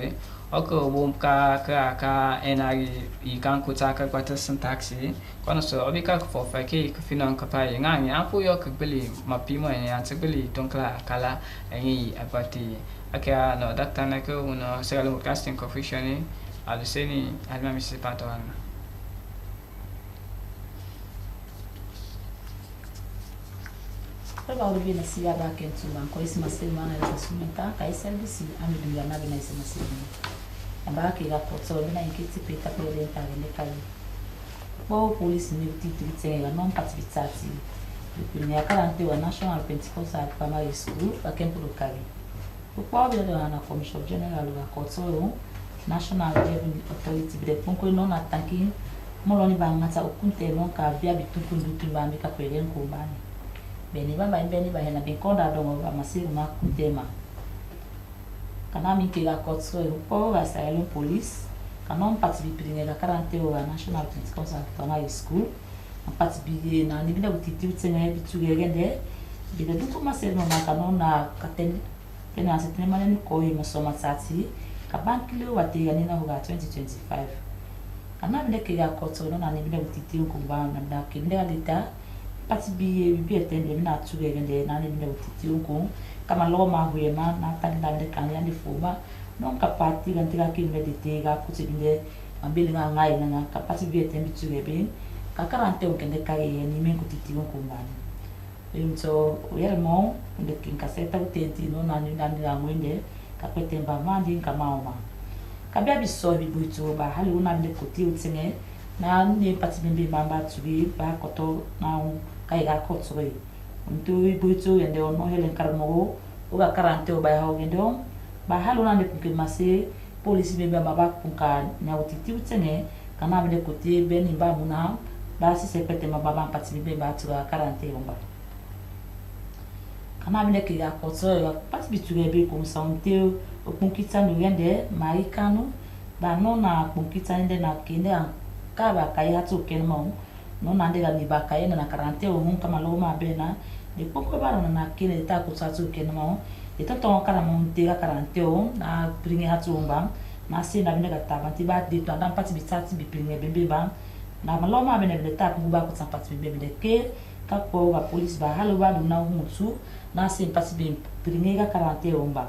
Speaker 6: oko bom ka enari ikan kutaka kwata syntaxi kono so obika for fake finan kapai ngani ampu yo kakli mapimo en antsbili tonkla kala engi apati akia no dakta na ko no Sierra Leone Broadcasting Corporation aluseni almamisi patoan
Speaker 7: Pega o bina si ada ke tsuman ko isi masema na instrumenta ka Slbc amiduya na bina isi masema amba ke ga kotso bina inkiti pita pele ta ne kai bo police ni titite ga non pativitati ni akarante wa National Pentecostal Primary School a Kempo Lokali o pobre da na Commission General ga kotso National Revenue Authority bide ponko non atanki moloni bangata okunte non ka bia bitukundu tumba mika kwelen kumbani beni baba hena bikonda dongo ba masiru ma kutema kana minke ga kotso po ga Sierra Leone Police kana mpati bipringa ga 40 wa National Pentecostal Primary School mpati bi na ni bida butiti utsenga bitugegende bide dutu masiru na kana na katen pena setene mane ko yi masoma sati kabankile wate yani na huga 2025 kana bide ke ga kotso no na ni bida butiti ko ba na da kinde alita pati bi etende na tugegende na ni bida butiti ko kama lo ma huema na tanda de kan ya ni fuma non kapati gantira ki medite ga kutibinde ambili nga ngai na kapati bi etende tugebe ka 40 kende kai ni men kutiti ko ngani so realement de kinkaseta utenti no na ni na mwende kapete mba mandi kama oma kabia biso bibuito ba hali una de koti utsenge na ni pati bimbi mamba tubi ba koto na kai ga kotsoi untu bibuito yende ono helen karmo uga karante o ba ha gendo ba hali una de kukimase polisi bimbi mamba kunka nya utiti utsenge kana de koti beni ba muna ba si sepete mamba ba pati bimbi ba tuga karante omba kana mine ke ya kotso ya pati bitugebe ko saunte o kunkita no yende maikano ba no na kunkita ende na kende ka ba kai hatu kenema no na ndega ni ba kai na karante o hun kama lo ma bena de poko ba na kene ta ko tsatu kenema de to to kala mon te ga karante o na pringe hatu umba na si na mine ga tabanti ba de to na pati bitati bi pringe bebe ba na maloma bene bele tap nguba ko sampati bebe de ke ka ko ga police ba halo ba duna hunsu na sem pasi be pringa karante omba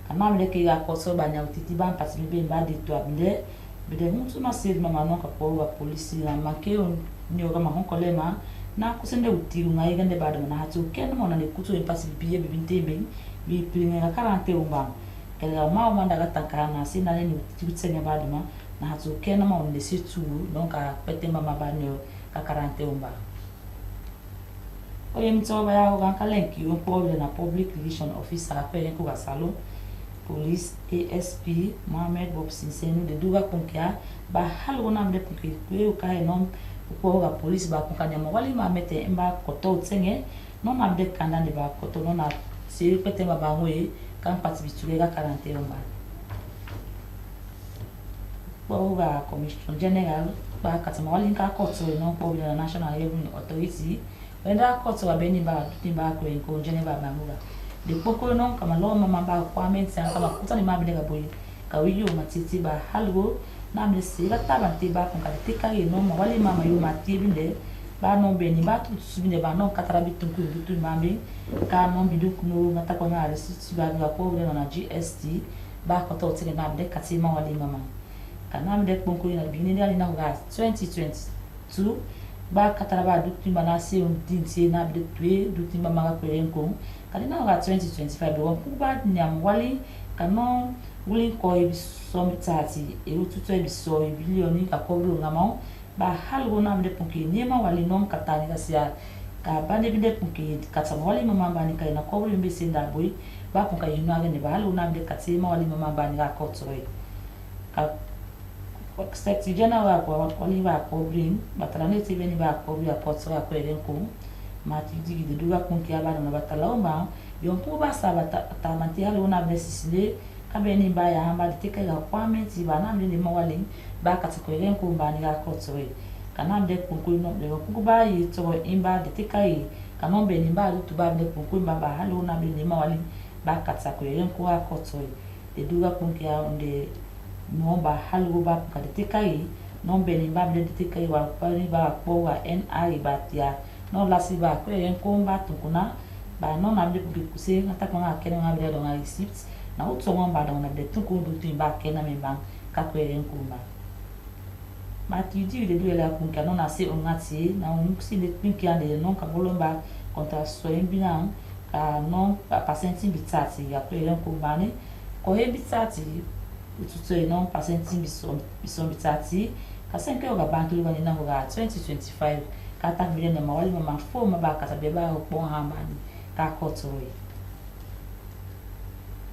Speaker 7: kana mele ke ga ko so ba nya utiti ba pasi be ba de to abinde bede hunsu na sem mama no ka ko ga police na make on ni o ga ma hon kolema na kusende utiru ngai gande ba na hatu ken mo na ne kutu en pasi be be binte be bi pringa karante omba kala ma manda ga tankana sina ne utiti tsenya ba na hatu Kenema on laissé tout donc à péter mama banyo ka 41 ba oye mto ba ya ga kalenki un problème na public relation officer ko yen ko ga salon police ASP Mohamed Bob Sinsenu de duga konkia ba halo na mde puki ko ka enom ko ga police ba konka nyama wali ma mete mba koto tsenge no na mde kanda ne ba koto no na si péter mama ngwe kan pati bitule ga 41 ba Boga Commission General ba katama wali nka koto no problem National Revenue Authority wenda koto abeni ba timba ko en ko Geneva ba muga de poko no kama lo mama ba kwa mensa kama kuta ni mabe ga boy ka wiyo matiti ba halgo na me sira taba tiba ko ka tika ye no wali mama yo matibi de ba no beni ba tu subinde ba no katara bitu ku bitu mambe ka no bidu no ngata ko na resiti ba ga ko na GST ba koto tele na de katima wali mama kana mde konko na bini ali na ga 2022 ba katara ba duti mana se on dinti na bde tue duti mama ga kwerenko kana na ga 2025 won ku ba nyam wali kana wuli ko e so mitati e ututu e so e bilioni ka ko ru ngamo ba halgo na mde konki nyema wali non katani ga sia ka bande bde konki katama wali mama ba ni ka na ko ru mbese nda boy ba konka yinu aga ne ba halgo na mde katima wali mama ba ni ga ko tsoi ka Secretary General kwa wali ba covering batalane tv ni ba cover ya kotsora ko elenko mati digi de duga konki aba na batalomba yonko ba sa bata manti halo na besisile kabeni ba ya hamba teka ga kwamenti ba na mde mawali ba katiko elenko ba ni ga kotsore kana mde konko no de ko ba yi to imba de teka yi kana mbe ni ba tu ba mde konko ba halo na mde mawali ba katako elenko ga kotsore de duga konki ya onde no ba halgo ba ka de tekai no beni ba de tekai wa pani ba po wa NI ba tia no lasi ba ko en ko ba to kuna ba no na de ku kuse ngata ko nga kene nga de do nga receipt na utso ngomba do na de to ko do tin ba kena me ba ka ko en ko ba ma ti di de do la ku ka no na se o ngati na un si de tin ki ande no ka bolomba kontra so en bina ka no pa senti bitati ya ko en ko ba ne ko he bitati ututu non pasenti bison bitati ka 5 ga banki lwa na ga 2025 ka ta million na mawali mama fo ma ba ka ta beba ko hamba ni ka kotori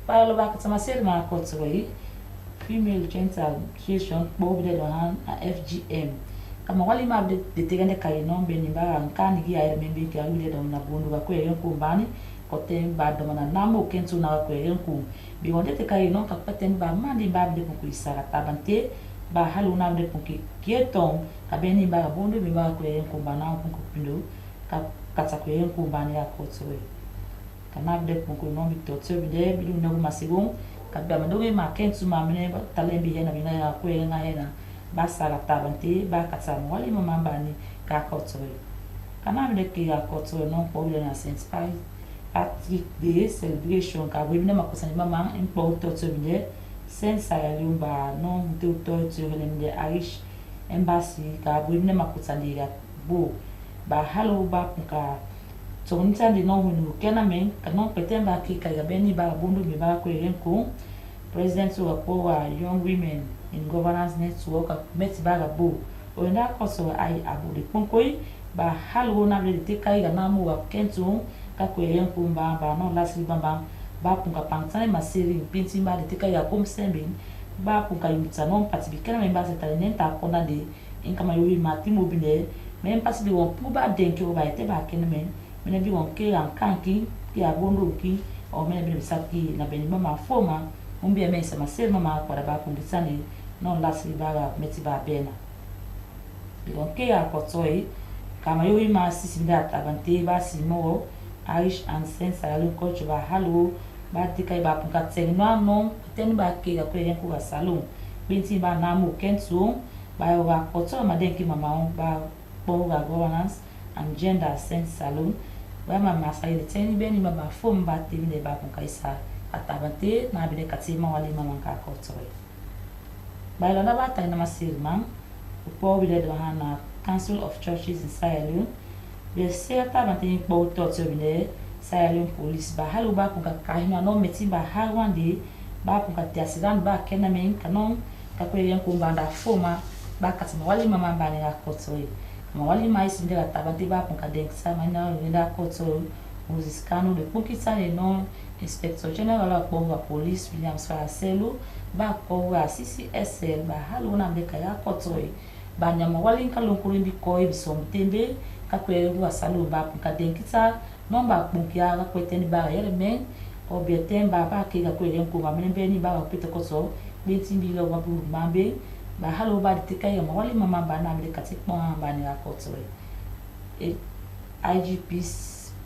Speaker 7: pa lo ba ka ta masel ma kotori female genital mutilation bo de han FGM kama wali ma de tegande kai non be ni ba kan gi ay membe ki alu de na bondu ba ko yen ko bani kote ba do na namo kentu na ko yen ko bi wonde te kai non ka paten ba mandi ba de ko isara tabante ba halu na de ko kieton ka beni ba bondu bi ba ko yen ko bana ko pindo ka kata ko yen ko bani ya ko tsoe kana de ko non bi to tsoe de bi no ma sigon ka ba ndo ma kentu ma mene talembi hena bina ya ko yen hena ba sara tabante ba kata mo wali mama bani ka ko tsoe kana de ki ya ko tsoe non problème na sense Patrick de celebration ka webina makusani mama impoto tsobile sen Sierra Leone ba non de to de Irish embassy ka webina makusani ga bo ba halo ba ka tonita de no hunu Kenema ka non petemba ki ka ga beni ba bondo mi ba ko elenko president wa young women in governance network met ba ga bo o nda ko so ai abu de konkoi ba halo na de te kai ga namu wa kentu ka ko yen kumba ba no lasi bamba ba punga pantane masiri pinti ba de tika ya kom sembe ba punga yutsa non pati bi kana memba se talene ta kona de in kama yoyi mati mobile men pasi bi won pu ba denke o ba ete ba kene men bi won ke an kanki ki abondo ki o men bi saki na beni mama foma umbi men se masiri mama kwa ba punga tsane non lasi ba ga meti ba bena bi won ke ya ko toy kama yoyi ma sisi da tabante ba simo Irish and Sierra Leone culture ba halo ba tika ba punka tseng no no ten ba ke ga ko yen ko salon binti ba na mo kentu by our culture madenki mama ba power governance and gender sense salon ba mama sai de teni beni mama fom ba tini de ba kaisa atabante na bide katima wali mama ka culture by la ba ta na masirman po bide do hana Council of Churches in Sierra Leone de certa mantém po to bide Sierra Leone police ba halu ba kun ka kahina no meti ba harwande ba kun ka tiasiran ba kenamen kanon ka kweyen kun banda foma ba katima wali mama ba ni ka culture mawali mais ndela tabante ba kun ka denksa mana nda culture Moses Kanu de Pukisa le non Inspector General of Police William Swaraselo ba ko wa CCSL ba halu na de kaya culture ba nyama wali kalonkulo ndi ko ibisom tembe ka kweru asalo ba kun ka denkisa non ba punkia ka kweteni ba yele men obietem ba ba ke ka kweren ko ba mbe ni ba pete ko so beti bi lo ba bu mambe ba halo ba de kaya mawali mama ba na de katik mo ba ni ka culture IGP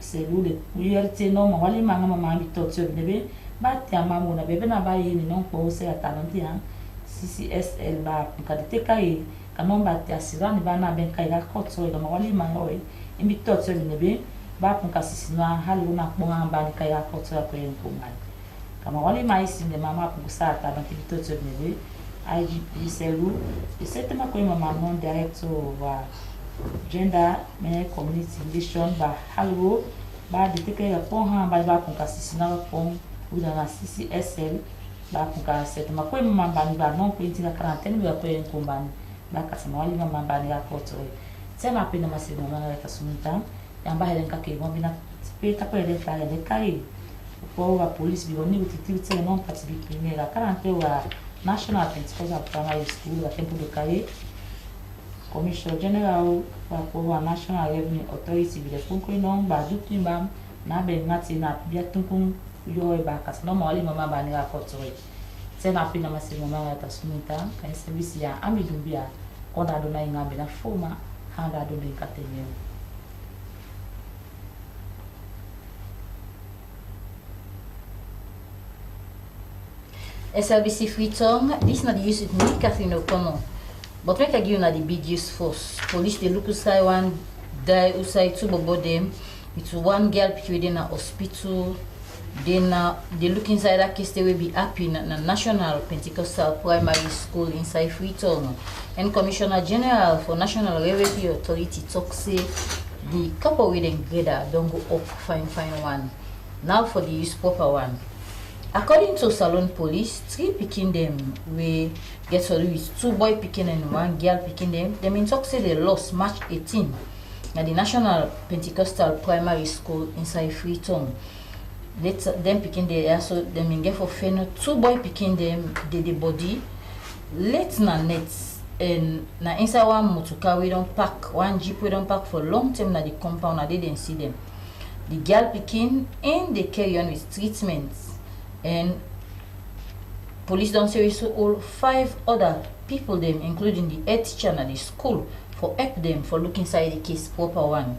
Speaker 7: selule uyerte no mawali mama mi to tso bebe ba tia mamu na bebe na ba yini non ko se atalante han CCSL ba ka de kaya kanon ba tia sirani ba na ben kaya culture ga mawali mama oi imi to tso bebe ba kun kasisina halu na kponga ba ni kaya culture ko yen ko mal kama wali mais de mama kun sa ta ba tibito tso bebe IGP selu setema ko mama non director wa gender men community relation ba halu ba de teke ya ponha ba kun kasisina ba pon uda na CCSL ba kun ka setema ko mama ba ni ba non ko intina quarantaine ba ko yen ko ban ba kasama wali mama ba ni ya culture sema pena masino na ka sumunta yang bahaya yang kaki mau bina sepeda pada flyer de kai poa police bioni utiti tse non patbi primera karante wa national Pentecostal primary school wa tempo de kai commissioner general wa poa national revenue authority bi de punko non ba dutu mbam na be ngati na bia tunkun yo e ba kas no mali mama ba ni ga kotoi tse na pina masimo mama ta sunita kai service ya amidumbia konda do na inga bina foma hanga do de katenyo.
Speaker 3: Slbc Freetown, this not the use of me, Catherine O'Connor. But make I give you the big use force. Police they look usai one die usai two bobo them. It's one girl within a hospital. Then they look inside that case they will be happy in a national Pentecostal primary school inside Freetown. And Commissioner General for National Revenue Authority talk say the couple with them together don't go up fine one. Now for the use proper one. According to Salon Police, 3 picking them we get sorry with 2 boy picking and 1 girl picking them. They mean talk say they lost March 18 at the National Pentecostal Primary School inside Freetown. Later them picking the so they mean get for feno 2 boy picking them the body. Late na nets and na inside one motocar we don't park, one jeep we don't park for long time na the compound I didn't see them. The girl picking and they carry on with treatments. And police don't say so all 5 other people them, including the head teacher at the school, for help them for looking inside the case proper one.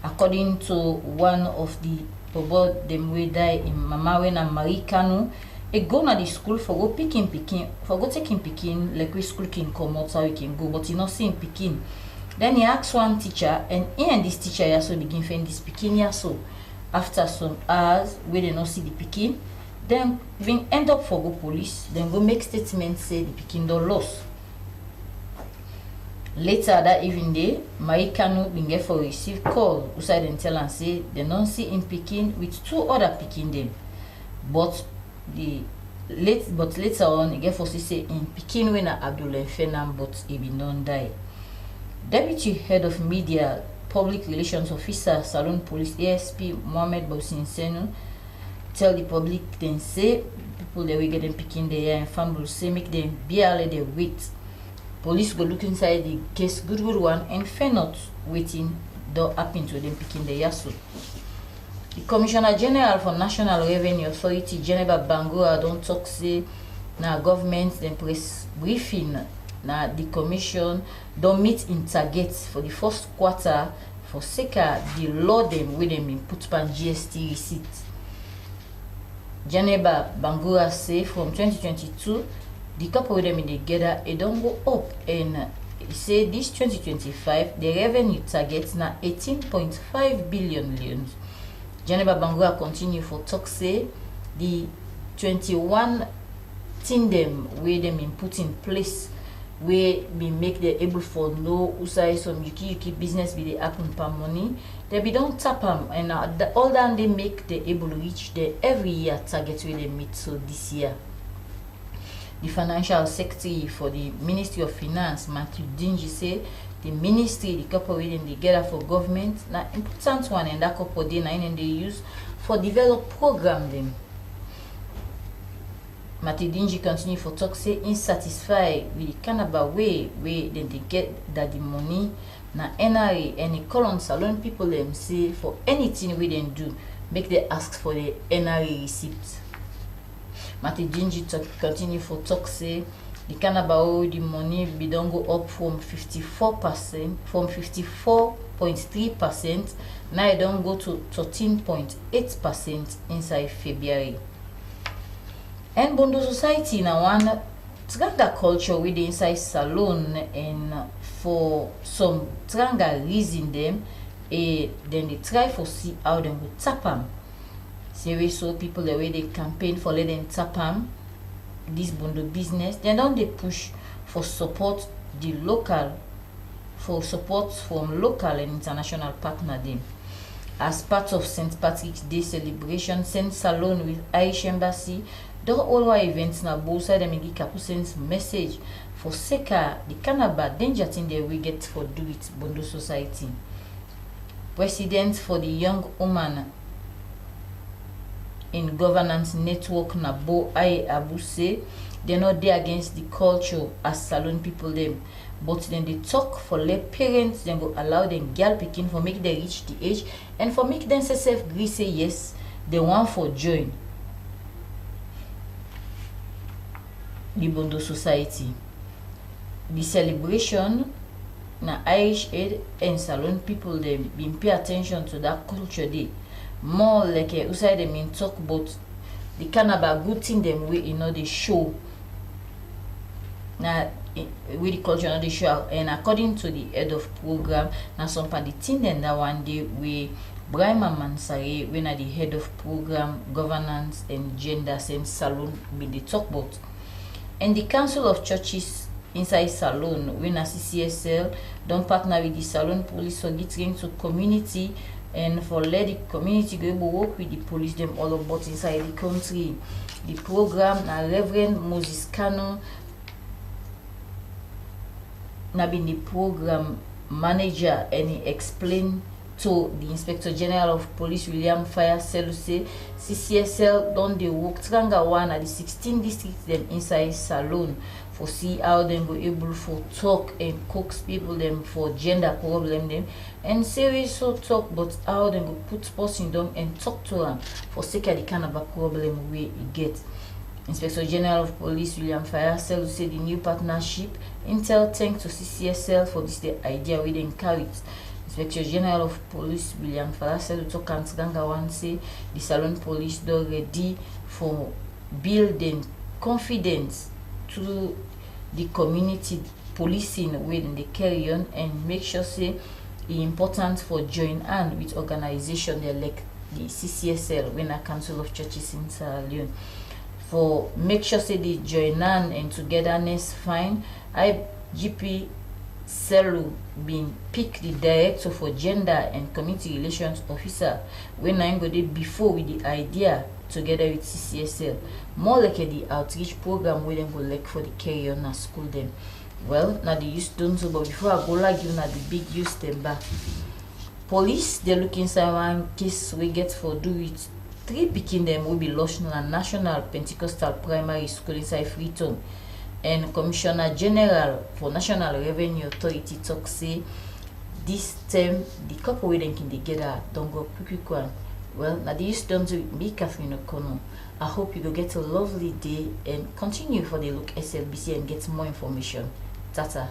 Speaker 3: According to one of the people them we die in Mamawen and Marie Kanu, a go na the school for go picking for go taking picking like we school can come out so we can go, but he not seeing picking. Then he asks one teacher, and he and this teacher also begin find this picking here. So after some hours we they not see the picking. Then we end up for go police, then go make statement say the picking don't lost. Later that evening day, Marie Kanu been get for receive call outside and tell and say they don't see him picking with 2 other picking them. But later on he get for say in picking when Abdullah Fenam but he be non die. Deputy Head of Media Public Relations Officer Salon Police ASP Mohammed Bosin Senu tell the public then say people that we get them picking the and family say make them barely they wait. Police go look inside the case good one and fair not waiting don't happen to them picking the yasu. The Commissioner General for National Revenue Authority Kenema Bangura don't talk say na government then press briefing na the commission don't meet in targets for the first quarter for sake the law them with them in put pan GST receipt. Kenema Bangura say from 2022 the couple with them in together, it don't go up, and say this 2025 the revenue targets now 18.5 billion leones. Geneva Bangura continue for talk say the 21 thing them where them in put in place where we make them able for no usai some yuki business be the happen per money. They be don't tap them, and all that they make they able to reach the every year target where they meet. So this year the financial secretary for the Ministry of Finance, Matthew Dingy, say the ministry, the couple within together for government, na important one, and that couple day and they use for develop program them. Matthew Dingy continue for talk say insatisfied with the Kenema way then they get that the money na NRA and the current salon people them say for anything we then do make they ask for the NRA receipt. Matthew Dingy continue for talk say the Kenema the money be don't go up from 54%, from 54.3%, now it don't go to 13.8% inside February. And Bondo society now one Tranga culture with the inside salon, and for some Tranga reason them, then they try for see how them will tap them. So people the way they campaign for let them tap them this Bondo business, then don't they push for support the local, for support from local and international partner them. As part of St. Patrick's Day celebration, St. Salon with Irish Embassy, the all our events na both side them give Capucins message for Seka the Kenema danger thing they we get for do it Bondo society. President for the young woman in governance network Nabo I Abu say they're not there against the culture as salon people them, but then they talk for their parents, then go allow them girl picking for make they reach the age and for make them self agree say yes they want for join the Bondo society. The celebration na Irish Aid and salon people them been pay attention to that culture day. More like outside them in talk about the Kenema good thing them way they show. Now with the culture they show, and according to the head of program, now some part the thing then that one day we Brahma Mansare when the head of program governance and gender same salon be the talk about. And the Council of Churches inside salon when a CCSL don't partner with the salon police for getting to community and for let the community go work with the police them all about inside the country. The program na Reverend Moses Kano na been the program manager, and he explained to the Inspector General of Police William Fire Seluse CCSL don dey work Tranga one at the 16 districts them inside salon for see how them go able for talk and coax people them for gender problem them, and so talk but how them go put person down and talk to them for sake of the Kenema problem we get. Inspector General of Police William Fire Seluse say the new partnership Intel thanks to CCSL for this the idea we then carry it. Inspector General of Police William Falasel talk and Ganga one say the salon police do ready for building confidence to the community policing when they carry on, and make sure say it's important for join hand with organization they like the CCSL when a Council of Churches in Sierra Leone for make sure say they join hand and togetherness fine. IGP Selu been picked the director for gender and community relations officer when I go there before with the idea together with CCSL more like the outreach program where them go like for the carry on at school them. Well now the youth don't so, but before I go like you now the big youth them back. Police they look inside one case we get for do it 3 picking them will be lost na National Pentecostal Primary School inside Freetown. And Commissioner General for National Revenue Authority talk say this term the couple we then can together don't go quick one. Well now this don't be Catherine O'Connell. I hope you go get a lovely day and continue for the look SLBC and get more information. Tata.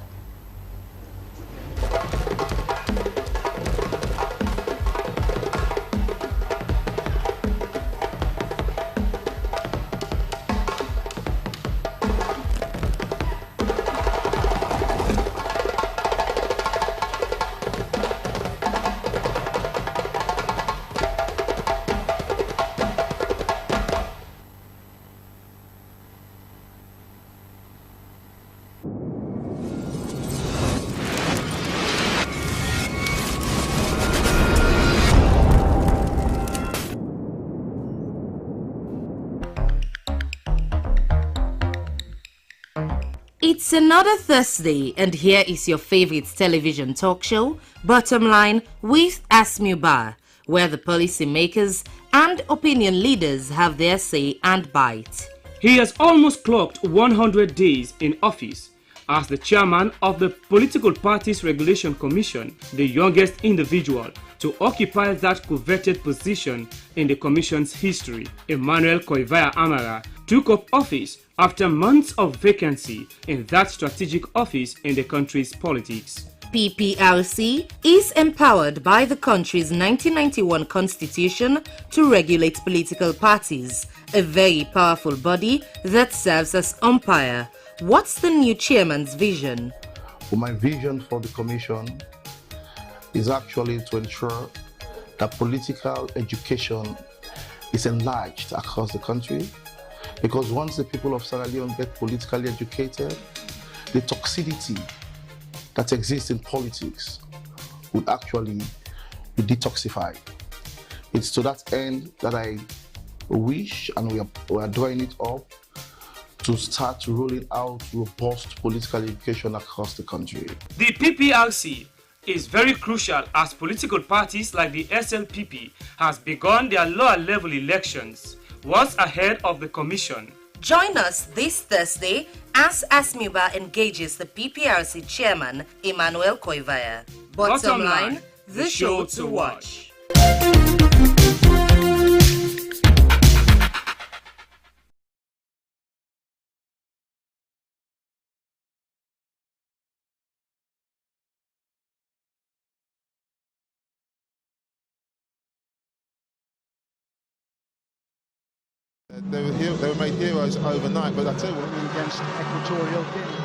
Speaker 10: It's another Thursday, and here is your favorite television talk show, Bottom Line, with Asmuba, where the policymakers and opinion leaders have their say and bite.
Speaker 12: He has almost clocked 100 days in office as the chairman of the Political Parties Regulation Commission, the youngest individual to occupy that coveted position in the Commission's history. Emmanuel Koivaya Amara took up office after months of vacancy in that strategic office in the country's politics.
Speaker 10: PPRC is empowered by the country's 1991 constitution to regulate political parties, a very powerful body that serves as umpire. What's the new chairman's vision?
Speaker 29: Well, my vision for the commission is actually to ensure that political education is enlarged across the country, because once the people of Sierra Leone get politically educated, the toxicity that exists in politics would actually be detoxified. It's to that end that I wish, and we are drawing it up, to start rolling out robust political education across the country.
Speaker 12: The PPRC is very crucial as political parties like the SLPP has begun their lower level elections. What's ahead of the commission?
Speaker 10: Join us this Thursday as Asmuba engages the PPRC chairman, Emmanuel Koivaya. Bottom line, the show to watch.
Speaker 2: They were made heroes overnight, but I tell you what,
Speaker 11: against Equatorial Guinea,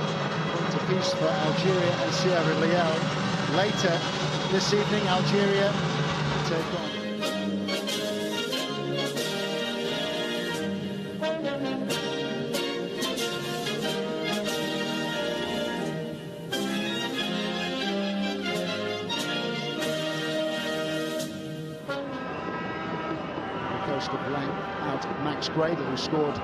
Speaker 11: point of peace for Algeria and Sierra Leone. Later this evening, Algeria take on. Coast of Lang out Max Gradle, who scored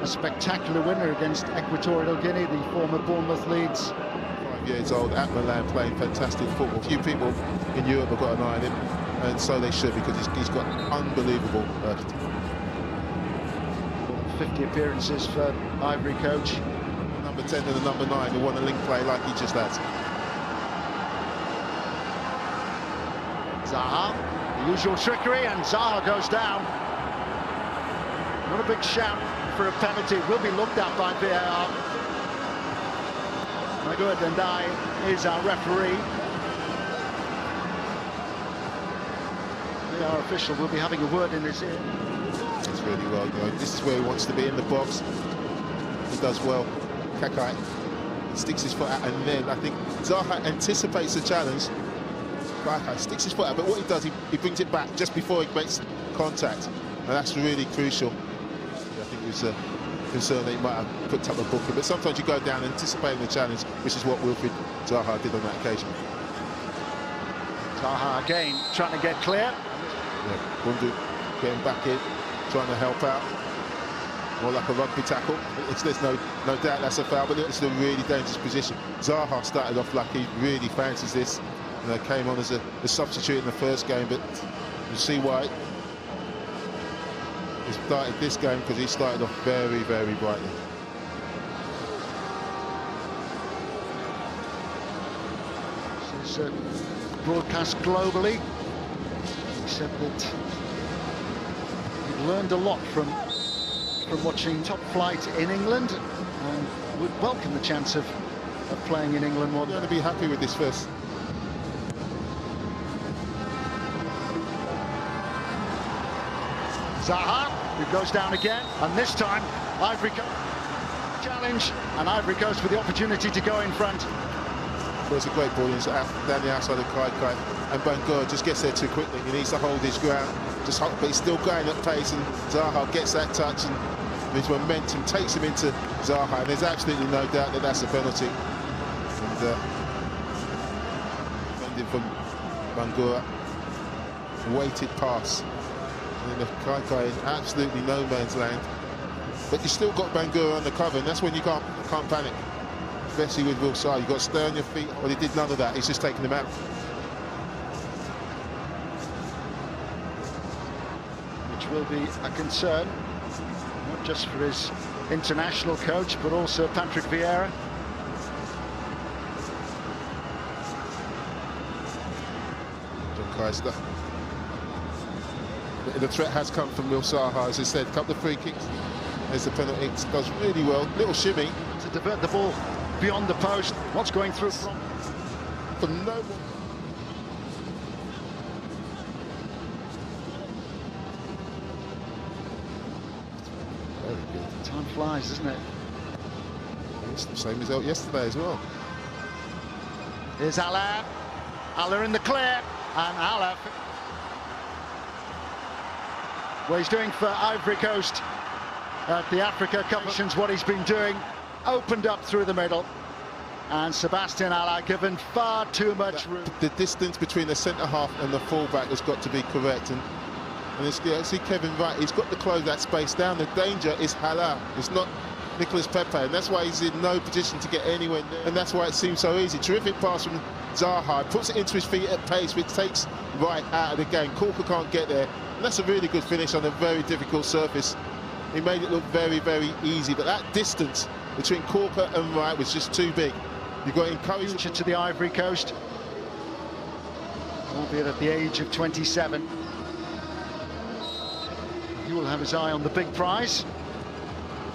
Speaker 11: a spectacular winner against Equatorial Guinea, the former Bournemouth Leeds.
Speaker 2: 5 years old at Milan, playing fantastic football. Few people in Europe have got an eye on him, and so they should, because he's got unbelievable
Speaker 11: 50 appearances for Ivory coach.
Speaker 2: Number 10 and the number 9 who want a link play like he just has.
Speaker 11: Zaha, the usual trickery, and Zaha goes down. Not a big shout for a penalty. It will be looked at by VAR. Magoud Ndai is our referee. VAR official will be having a word in his ear.
Speaker 2: It's really well, you know, this is where he wants to be, in the box. He does well. Kakai sticks his foot out, and then I think Zaha anticipates the challenge. Kakai sticks his foot out, but what he does, he brings it back just before he makes contact, and that's really crucial. I think it was a concern that he might have picked up a booking, but sometimes you go down anticipating the challenge, which is what Wilfried Zaha did on that occasion.
Speaker 11: Zaha again trying to get clear.
Speaker 2: Yeah, Bundu getting back in, trying to help out. More like a rugby tackle. There's no doubt that's a foul, but it's a really dangerous position. Zaha started off like he really fancies this. You know, came on as a substitute in the first game, but you see why he started this game, because he started off very, very brightly.
Speaker 11: This is broadcast globally. He said that he'd learned a lot from watching top flight in England, and would welcome the chance of playing in England.
Speaker 2: You're going to be happy with this first.
Speaker 11: Zaha, who goes down again, and this time Ivory Coast challenge, and Ivory Coast with the opportunity to go in front.
Speaker 2: Well, it's a great ball down the outside of Kai, and Bangor just gets there too quickly. He needs to hold his ground, but he's still going at pace, and Zaha gets that touch, and his momentum takes him into Zaha, and there's absolutely no doubt that that's a penalty. And defending from Bangor, weighted pass. And the Kai in absolutely no man's land, but you still got Bangura on the cover, and that's when you can't panic. especially with Will Saha. You've got to stay on your feet. Well, he did none of that. He's just taking them out.
Speaker 11: Which will be a concern, not just for his international coach, but also Patrick Vieira.
Speaker 2: John Keister. The threat has come from Will Saha, as I said. A couple of free kicks. There's the penalty. It does really well. Little shimmy.
Speaker 11: To divert the ball beyond the post. What's going through from
Speaker 2: no one. Very good.
Speaker 11: Time flies, isn't it?
Speaker 2: It's the same result yesterday as well.
Speaker 11: Here's Allah. Allah in the clear. And Allah. Well, he's doing for Ivory Coast at the Africa Cup. What he's been doing, opened up through the middle, and Sebastian Haller given far too much room.
Speaker 2: The distance between the centre-half and the full-back has got to be correct, and see Kevin Wright, he's got to close that space down. The danger is Haller, it's not Nicolas Pepe, and that's why he's in no position to get anywhere near, and that's why it seems so easy. Terrific pass from Zaha, puts it into his feet at pace, which takes Wright out of the game. Corker can't get there. And that's a really good finish on a very difficult surface. He made it look very, very easy, but that distance between Corker and Wright was just too big. You've got to encourage
Speaker 11: to the Ivory Coast, albeit at the age of 27. He will have his eye on the big prize,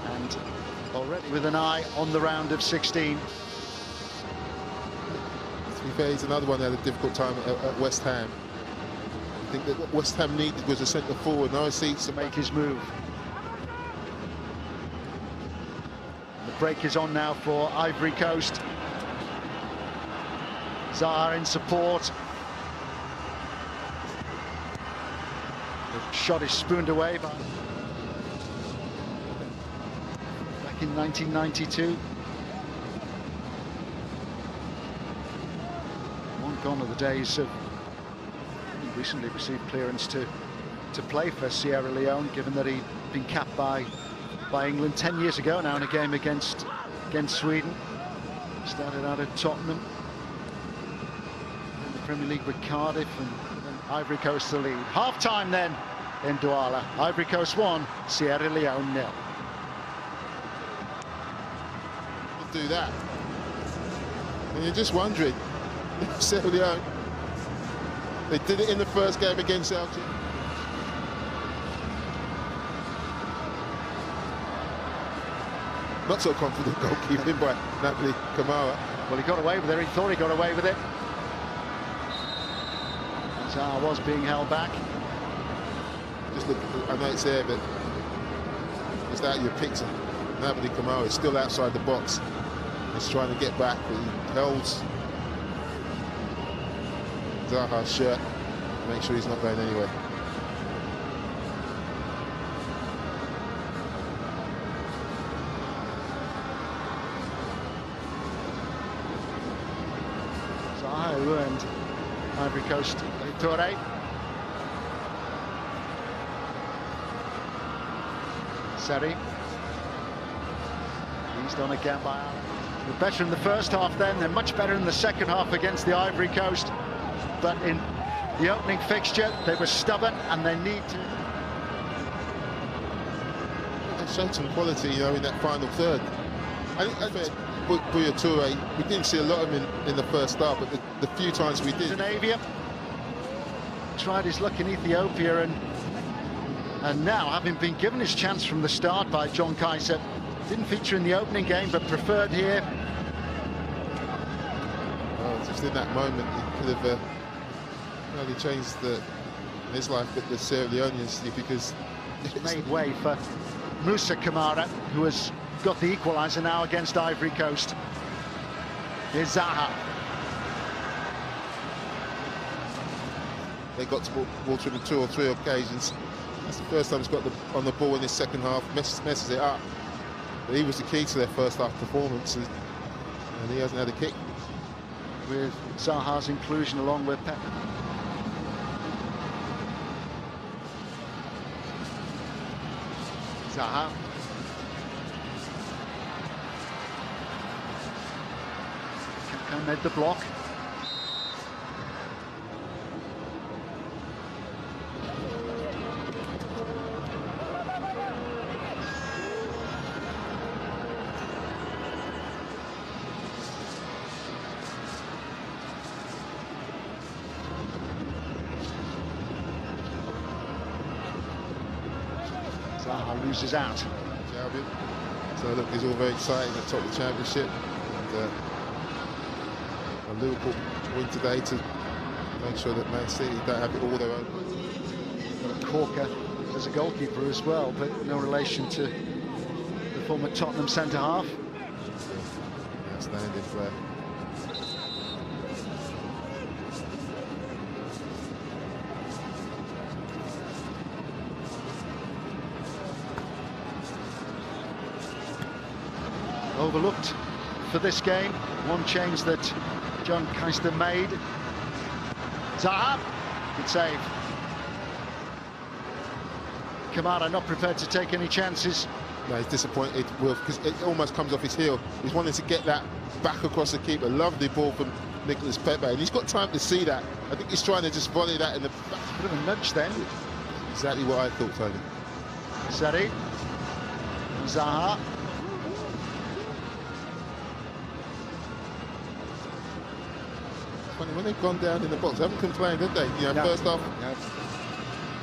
Speaker 11: and already with an eye on the round of 16.
Speaker 2: To be fair, he's another one that had a difficult time at West Ham. I think that what West Ham needed was a centre forward. Now I see to
Speaker 11: make his move. The break is on now for Ivory Coast. Zaha in support. The shot is spooned away by back in 1992. Long gone are the days of recently received clearance to play for Sierra Leone, given that he'd been capped by England 10 years ago now in a game against Sweden. Started out at Tottenham, in the Premier League with Cardiff, and then Ivory Coast the lead. Half-time then in Douala. Ivory Coast 1, Sierra Leone 0.
Speaker 2: Do that, and you're just wondering, Sierra Leone. They did it in the first game against Celtic. Not so confident goalkeeping by Napoli Kamara.
Speaker 11: Well, he got away with it. He thought he got away with it. Zaha was being held back.
Speaker 2: Just look, I know it's there, but it's out of your picture. Napoli Kamara is still outside the box. He's trying to get back, but he holds Zaha's shirt, make sure he's not going anywhere.
Speaker 11: Zaha who earned Ivory Coast Toure. Seri. Eased on again by Allen. They're better in the first half then, they're much better in the second half against the Ivory Coast. But in the opening fixture, they were stubborn, and they need to.
Speaker 2: They showed some quality, you know, in that final third. I think Buya Toure, we didn't see a lot of him in the first half, but the few times we did.
Speaker 11: Zanavia tried his luck in Ethiopia, and now, having been given his chance from the start by John Keiser, didn't feature in the opening game, but preferred here.
Speaker 2: Oh, just in that moment, he could have. He changed his life, but the Sierra Leoneans, because
Speaker 11: it's made way for Moussa Kamara, who has got the equaliser now against Ivory Coast. Here's Zaha.
Speaker 2: They got to water him on 2 or 3 occasions. That's the first time he's got on the ball in his second half, messes it up. But he was the key to their first half performance, and he hasn't had a kick.
Speaker 11: With Zaha's inclusion along with Pep. Zaha. Ahmed the block. Zaha loses out.
Speaker 2: So look, he's all very excited at the top of the championship. And Liverpool win today to make sure that Man City don't have it all their own.
Speaker 11: Got Corker as a goalkeeper as well, but no relation to the former Tottenham centre-half.
Speaker 2: Outstanding player.
Speaker 11: Overlooked for this game. One change that John Keister made. Zaha, good save. Kamara not prepared to take any chances.
Speaker 2: No, he's disappointed, Wilf, because it almost comes off his heel. He's wanting to get that back across the keeper. Lovely ball from Nicolas Pepe, and he's got time to see that. I think he's trying to just volley that in the back.
Speaker 11: Bit of a nudge then.
Speaker 2: Exactly what I thought, Tony.
Speaker 11: Seri. Zaha.
Speaker 2: Funny, when they've gone down in the box, they haven't complained, have they? You know,
Speaker 11: no.
Speaker 2: First half,
Speaker 11: no.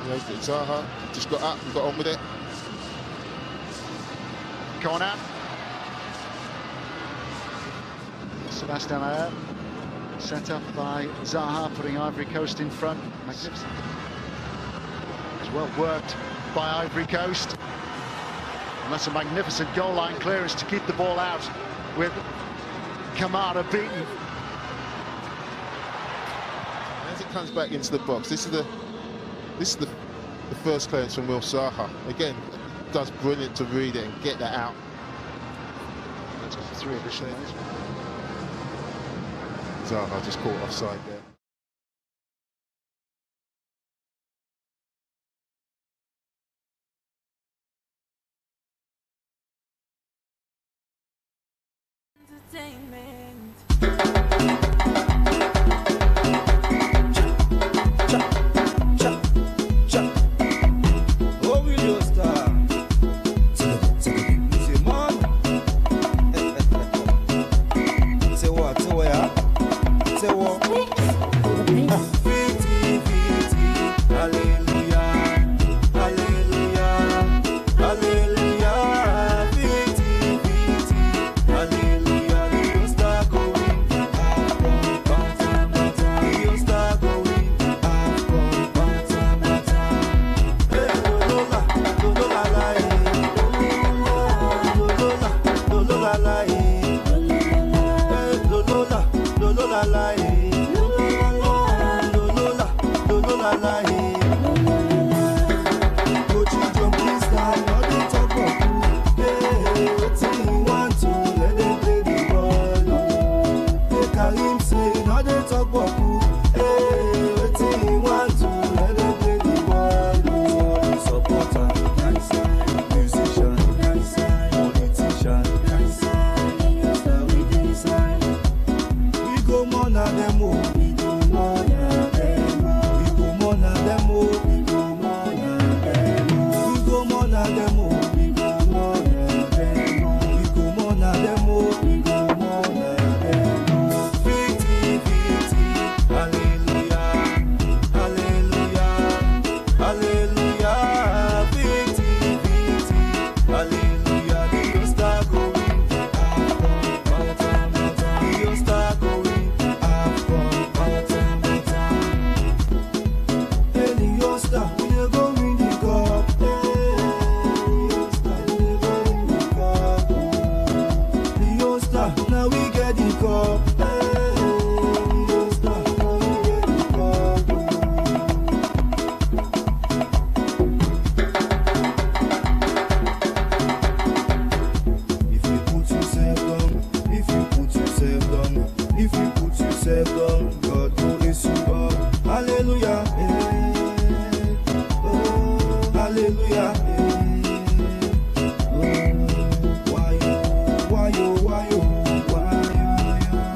Speaker 2: You know, Zaha just got up and got on with it.
Speaker 11: Corner. Sebastian Ayer, set up by Zaha, putting Ivory Coast in front. Magnificent. It's well worked by Ivory Coast. And that's a magnificent goal line clearance to keep the ball out with Kamara beaten.
Speaker 2: As it comes back into the box, this is the first clearance from Will Zaha. Again, does brilliant to read it and get that out.
Speaker 11: That's got 3 additional.
Speaker 2: Zaha just caught offside there.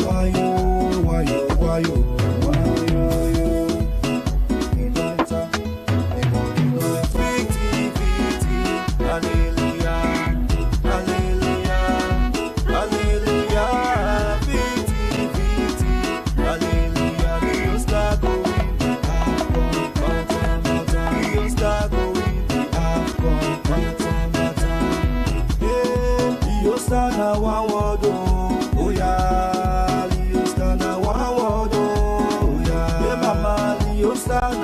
Speaker 27: Why you?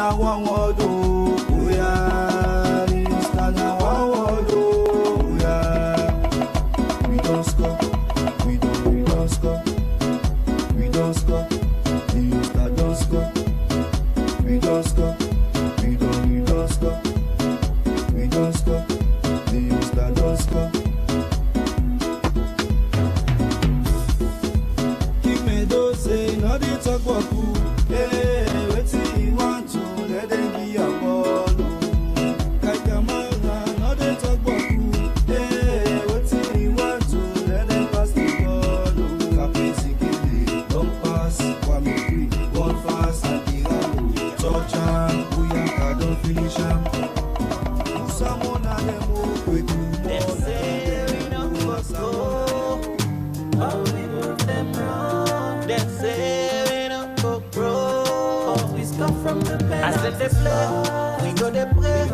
Speaker 27: na one word, oh yeah. Houston na one word, oh yeah. We don't score, we don't score, we don't score. The Houston don't score, we don't score, we don't score, we don't score. The Houston don't score. Give me those say no dey talk about who. Hey, wetin you want to let them be a ball. Kakamana, no dey talk about who. Hey, wetin you want to let them pass the ball. Captain Sikili, don't pass, Kwame Free, one fast and the rally. Touch am, Buyaka don't finish am. Someone at them will quick move. Them say we don't go, but we move them wrong. Them say we don't go broke, but we stop from the pen. I said they play, we go they pray.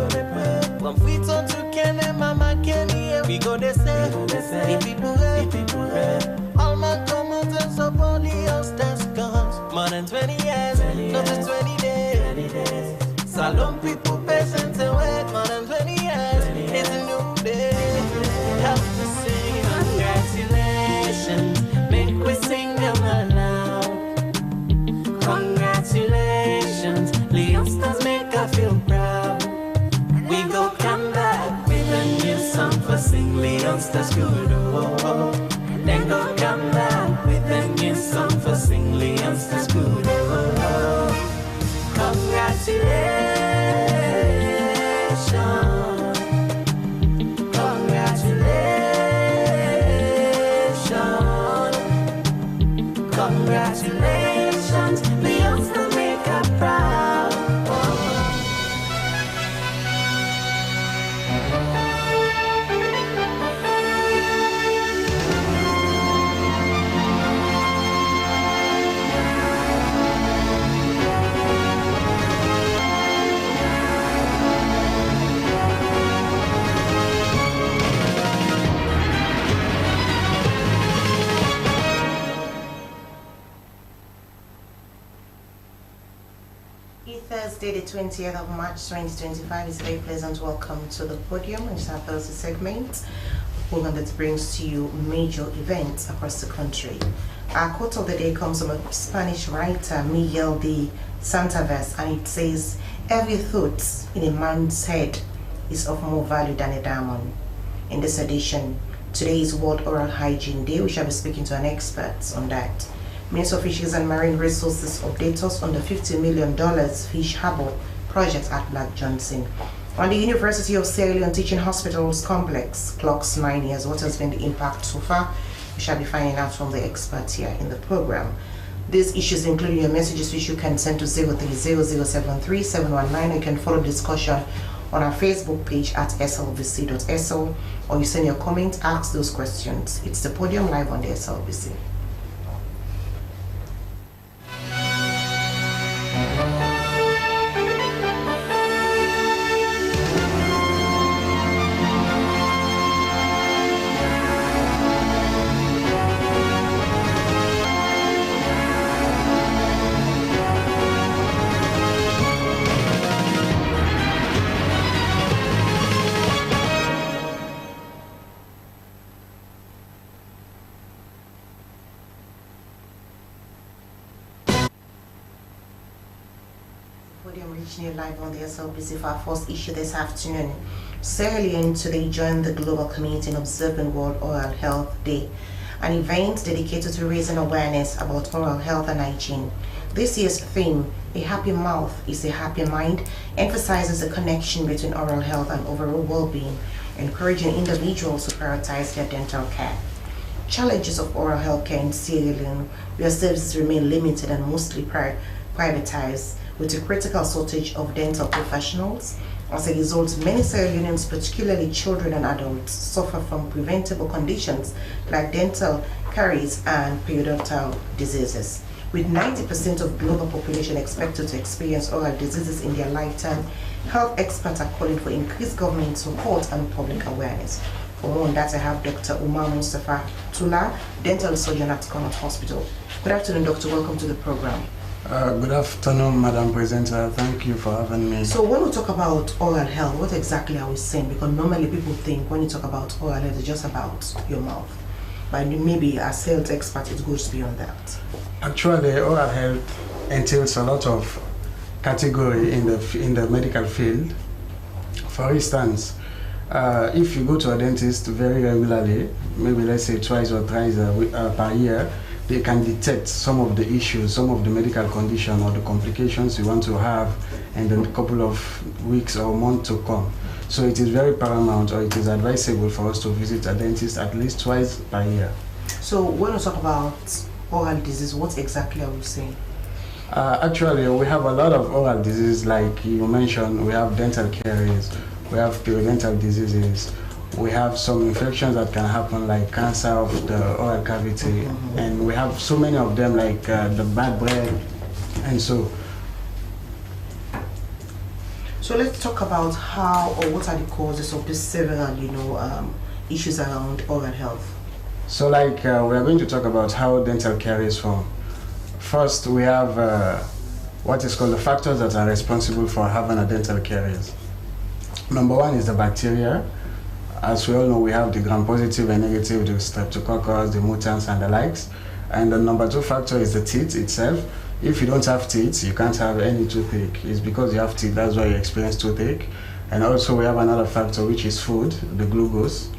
Speaker 27: From Freetown to Kenema, Kenema, we go they say, the people red. All my commanders of all the youngsters guns. More than 20 years, not just 20 days. Salon people patient and wait. More than 20 years, it's a new day. Help to sing congratulations, make we sing them aloud. Congratulations, the youngsters make us feel proud. We go come back with a new song for sing the youngsters good. Oh. Then go come back with a new song for sing the youngsters good. Oh. Congratulations. Congratulations, the youngsters make us proud.
Speaker 4: Thursday, the 20th of March 2025 is a very pleasant welcome to the podium, which is our Thursday segment, a program that brings to you major events across the country. Our quote of the day comes from a Spanish writer, Miguel de Santaves, and it says, "Every thought in a man's head is of more value than a diamond." In this edition, today is World Oral Hygiene Day. We shall be speaking to an expert on that. Minister of Fisheries and Marine Resources update us on the $50 million fish harbour project at Black Johnson. On the University of Sierra Leone Teaching Hospitals Complex clocks 9 years. What has been the impact so far? We shall be finding out from the experts here in the program. These issues, including your messages, which you can send to 0300737119. You can follow the discussion on our Facebook page at slbc.so, or you send your comments, ask those questions. It's the podium live on the SLBC. Live on the SLBC for our first issue this afternoon. Sierra Leone today joined the global community in observing World Oral Health Day, an event dedicated to raising awareness about oral health and hygiene. This year's theme, "A Happy Mouth is a Happy Mind," emphasizes the connection between oral health and overall well-being, encouraging individuals to prioritize their dental care. Challenges of oral health care in Sierra Leone, where services remain limited and mostly privatized, with a critical shortage of dental professionals. As a result, many Sierra Leoneans, particularly children and adults, suffer from preventable conditions like dental caries and periodontal diseases. With 90% of global population expected to experience oral diseases in their lifetime, health experts are calling for increased government support and public awareness. For more on that, I have Dr. Umar Mustafa Tula, dental surgeon at Connaught Hospital. Good afternoon, doctor. Welcome to the program.
Speaker 5: Good afternoon, Madam Presenter. Thank you for having me.
Speaker 4: So when we talk about oral health, what exactly are we saying? Because normally people think when you talk about oral health, it's just about your mouth. But maybe as health expert, it goes beyond that.
Speaker 5: Actually, oral health entails a lot of category in the medical field. For instance, if you go to a dentist very regularly, maybe let's say twice or thrice per year, they can detect some of the issues, some of the medical condition or the complications you want to have in the couple of weeks or months to come. So it is very paramount, or it is advisable for us to visit a dentist at least twice per year.
Speaker 4: So when we talk about oral disease, what exactly are we saying?
Speaker 5: Actually, we have a lot of oral diseases, like you mentioned. We have dental caries, we have periodontal diseases, we have some infections that can happen, like cancer of the oral cavity, and we have so many of them, like the bad breath, and so.
Speaker 4: So let's talk about how or what are the causes of these several, issues around oral health.
Speaker 5: So, like we are going to talk about how dental caries form. First, we have what is called the factors that are responsible for having a dental caries. Number one is the bacteria. As we all know, we have the gram-positive and negative, the streptococcus, the mutants, and the likes. And the number two factor is the teeth itself. If you don't have teeth, you can't have any toothache. It's because you have teeth, that's why you experience toothache. And also we have another factor, which is food, the glucose.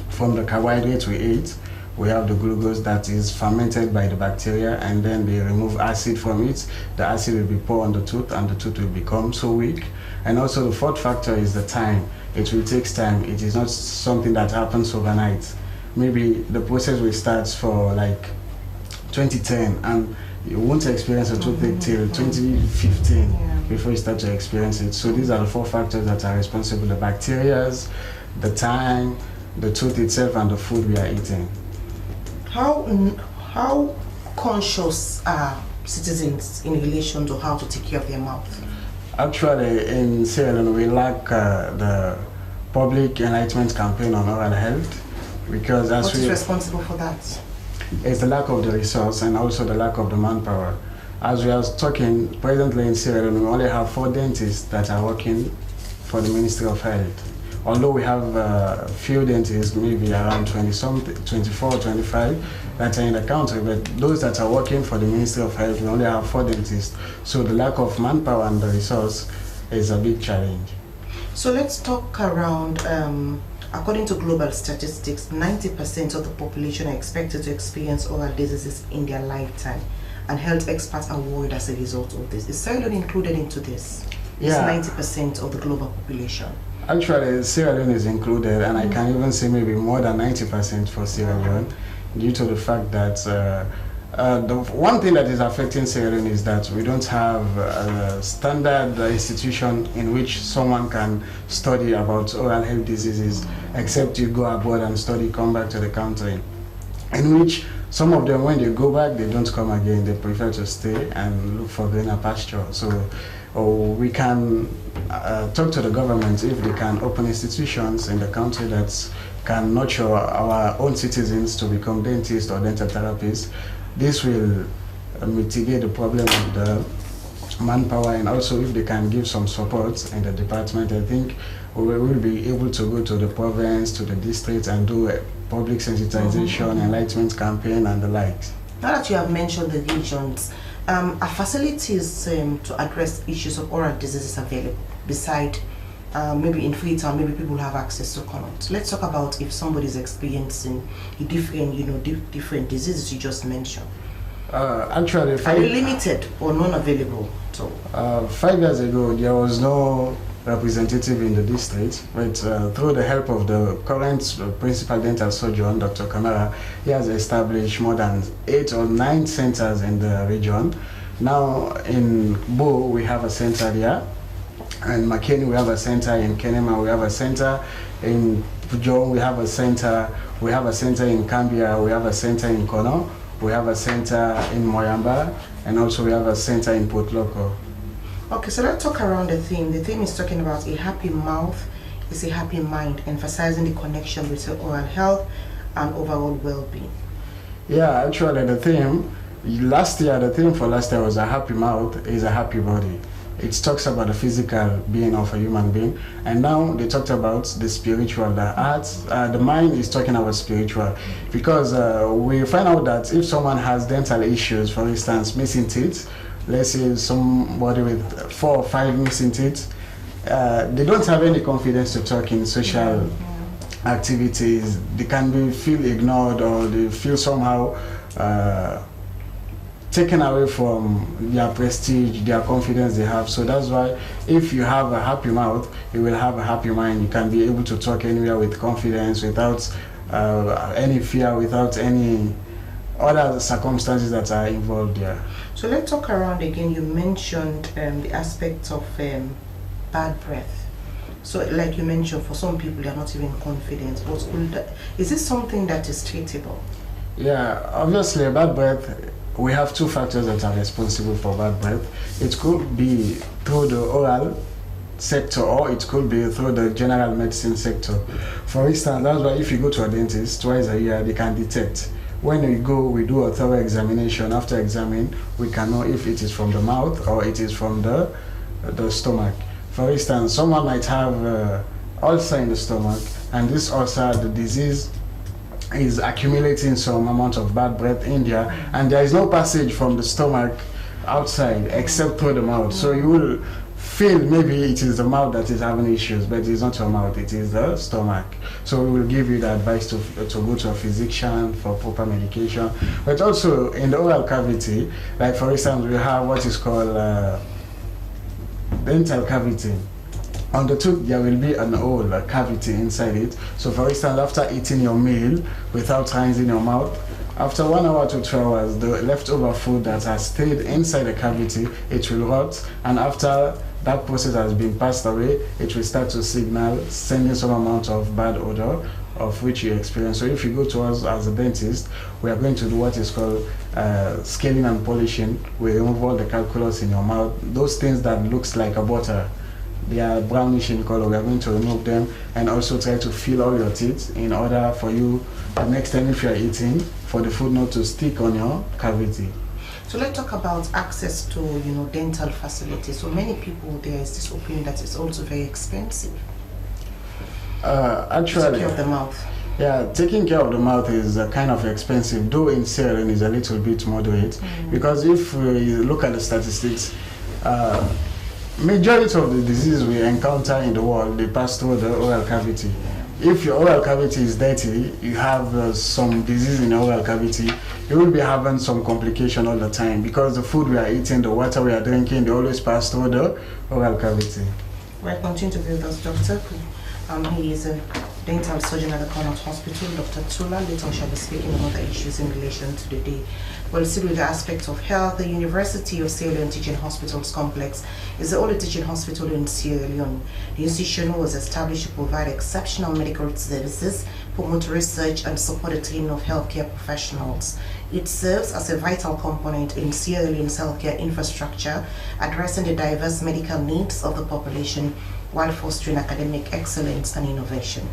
Speaker 5: From the carbohydrate we eat, we have the glucose that is fermented by the bacteria, and then they remove acid from it. The acid will be poured on the tooth, and the tooth will become so weak. And also the fourth factor is the time. It will take time. It is not something that happens overnight. Maybe the process will start for like 2010, and you won't experience a toothache till 2015 before you start to experience it. So these are the four factors that are responsible: the bacteria, the time, the tooth itself, and the food we are eating.
Speaker 4: How conscious are citizens in relation to how to take care of their mouth?
Speaker 5: Actually, in Sierra Leone, we lack the public enlightenment campaign on oral health, because
Speaker 4: what is responsible for that?
Speaker 5: It's the lack of the resource and also the lack of the manpower. As we are talking, presently in Sierra Leone, we only have 4 dentists that are working for the Ministry of Health. Although we have a few dentists, maybe around 24 or 25 that are in the country, but those that are working for the Ministry of Health, we only have 4 dentists. So the lack of manpower and the resource is a big challenge.
Speaker 4: So let's talk around, according to global statistics, 90% of the population are expected to experience oral diseases in their lifetime, and health experts are worried as a result of this. Is Sierra Leone included into this? It's 90% of the global population.
Speaker 5: Actually, Sierra Leone is included, and I can even say maybe more than 90% for Sierra Leone, due to the fact that the one thing that is affecting Sierra Leone is that we don't have a standard institution in which someone can study about oral health diseases, except you go abroad and study, come back to the country, in which some of them, when they go back, they don't come again. They prefer to stay and look for greener pasture. So we can talk to the government if they can open institutions in the country that can nurture our own citizens to become dentists or dental therapists. This will mitigate the problem of the manpower, and also if they can give some support in the department, I think we will be able to go to the province, to the district, and do a public sensitization, enlightenment campaign, and the likes.
Speaker 4: Now that you have mentioned the regions, are facilities to address issues of oral diseases available beside maybe in Freetown, maybe people have access to Connaught? Let's talk about if somebody is experiencing a different, different diseases you just mentioned.
Speaker 5: Actually,
Speaker 4: are they limited or non-available? So
Speaker 5: 5 years ago, there was no representative in the district, but through the help of the current principal dental surgeon, Dr. Kenema, he has established more than 8 or 9 centers in the region. Now in Bo, we have a center there. In McKinney, we have a center. In Kenema, we have a center. In Pujo, we have a center. We have a center in Cambia. We have a center in Kono. We have a center in Moyamba. And also we have a center in Port Loko.
Speaker 4: Okay, so let's talk around the theme. The theme is talking about a happy mouth is a happy mind, emphasizing the connection between oral health and overall well-being.
Speaker 5: Yeah, actually the theme last year, the theme for last year was a happy mouth is a happy body. It talks about the physical being of a human being, and now they talked about the spiritual, the arts, the mind is talking about spiritual, because we find out that if someone has dental issues, for instance, missing teeth, let's say somebody with 4 or 5 missing teeth, they don't have any confidence to talk in social activities. They can feel ignored, or they feel somehow taken away from their prestige, their confidence they have. So that's why if you have a happy mouth, you will have a happy mind. You can be able to talk anywhere with confidence, without any fear, without any other circumstances that are involved there.
Speaker 4: So let's talk around again. You mentioned the aspect of bad breath. So like you mentioned, for some people they are not even confident. But is this something that is treatable? Yeah,
Speaker 5: obviously bad breath, we have 2 factors that are responsible for bad breath. It could be through the oral sector, or it could be through the general medicine sector. For instance, that's why if you go to a dentist twice a year, they can detect. When we go, we do a thorough examination. After examining, we can know if it is from the mouth or it is from the stomach. For instance, someone might have ulcer in the stomach, and this ulcer, the disease is accumulating some amount of bad breath in there, and there is no passage from the stomach outside except through the mouth. So you will feel maybe it is the mouth that is having issues, but it is not your mouth, it is the stomach. So we will give you the advice to go to a physician for proper medication. But also in the oral cavity, like for instance, we have what is called dental cavity. On the tooth, there will be an hole, a cavity inside it. So for instance, after eating your meal without rinsing your mouth, after 1 hour to 2 hours, the leftover food that has stayed inside the cavity, it will rot, and after that process has been passed away, it will start to signal, sending some amount of bad odor of which you experience. So if you go to us as a dentist, we are going to do what is called scaling and polishing. We remove all the calculus in your mouth, those things that looks like a butter. They are brownish in color. We are going to remove them, and also try to fill all your teeth in order for you, the next time if you are eating, for the food not to stick on your cavity.
Speaker 4: So let's talk about access to dental facilities. So many people, there is this opinion that it's also very expensive.
Speaker 5: Actually,
Speaker 4: taking care of the mouth.
Speaker 5: Yeah, taking care of the mouth is kind of expensive, though in Sierra Leone is a little bit moderate, because if we look at the statistics, majority of the diseases we encounter in the world, they pass through the oral cavity. If your oral cavity is dirty, you have some disease in your oral cavity, you will be having some complication all the time, because the food we are eating, the water we are drinking, they always pass through the oral cavity.
Speaker 4: We'll continue to be with us, Doctor. He is a dental surgeon at the Connaught Hospital, Dr. Tula. Later we shall be speaking on other issues in relation to the day. We'll still with the aspect of health. The University of Sierra Leone Teaching Hospitals Complex is the only teaching hospital in Sierra Leone. The institution was established to provide exceptional medical services, promote research, and support the training of healthcare professionals. It serves as a vital component in Sierra Leone's healthcare infrastructure, addressing the diverse medical needs of the population while fostering academic excellence and innovation.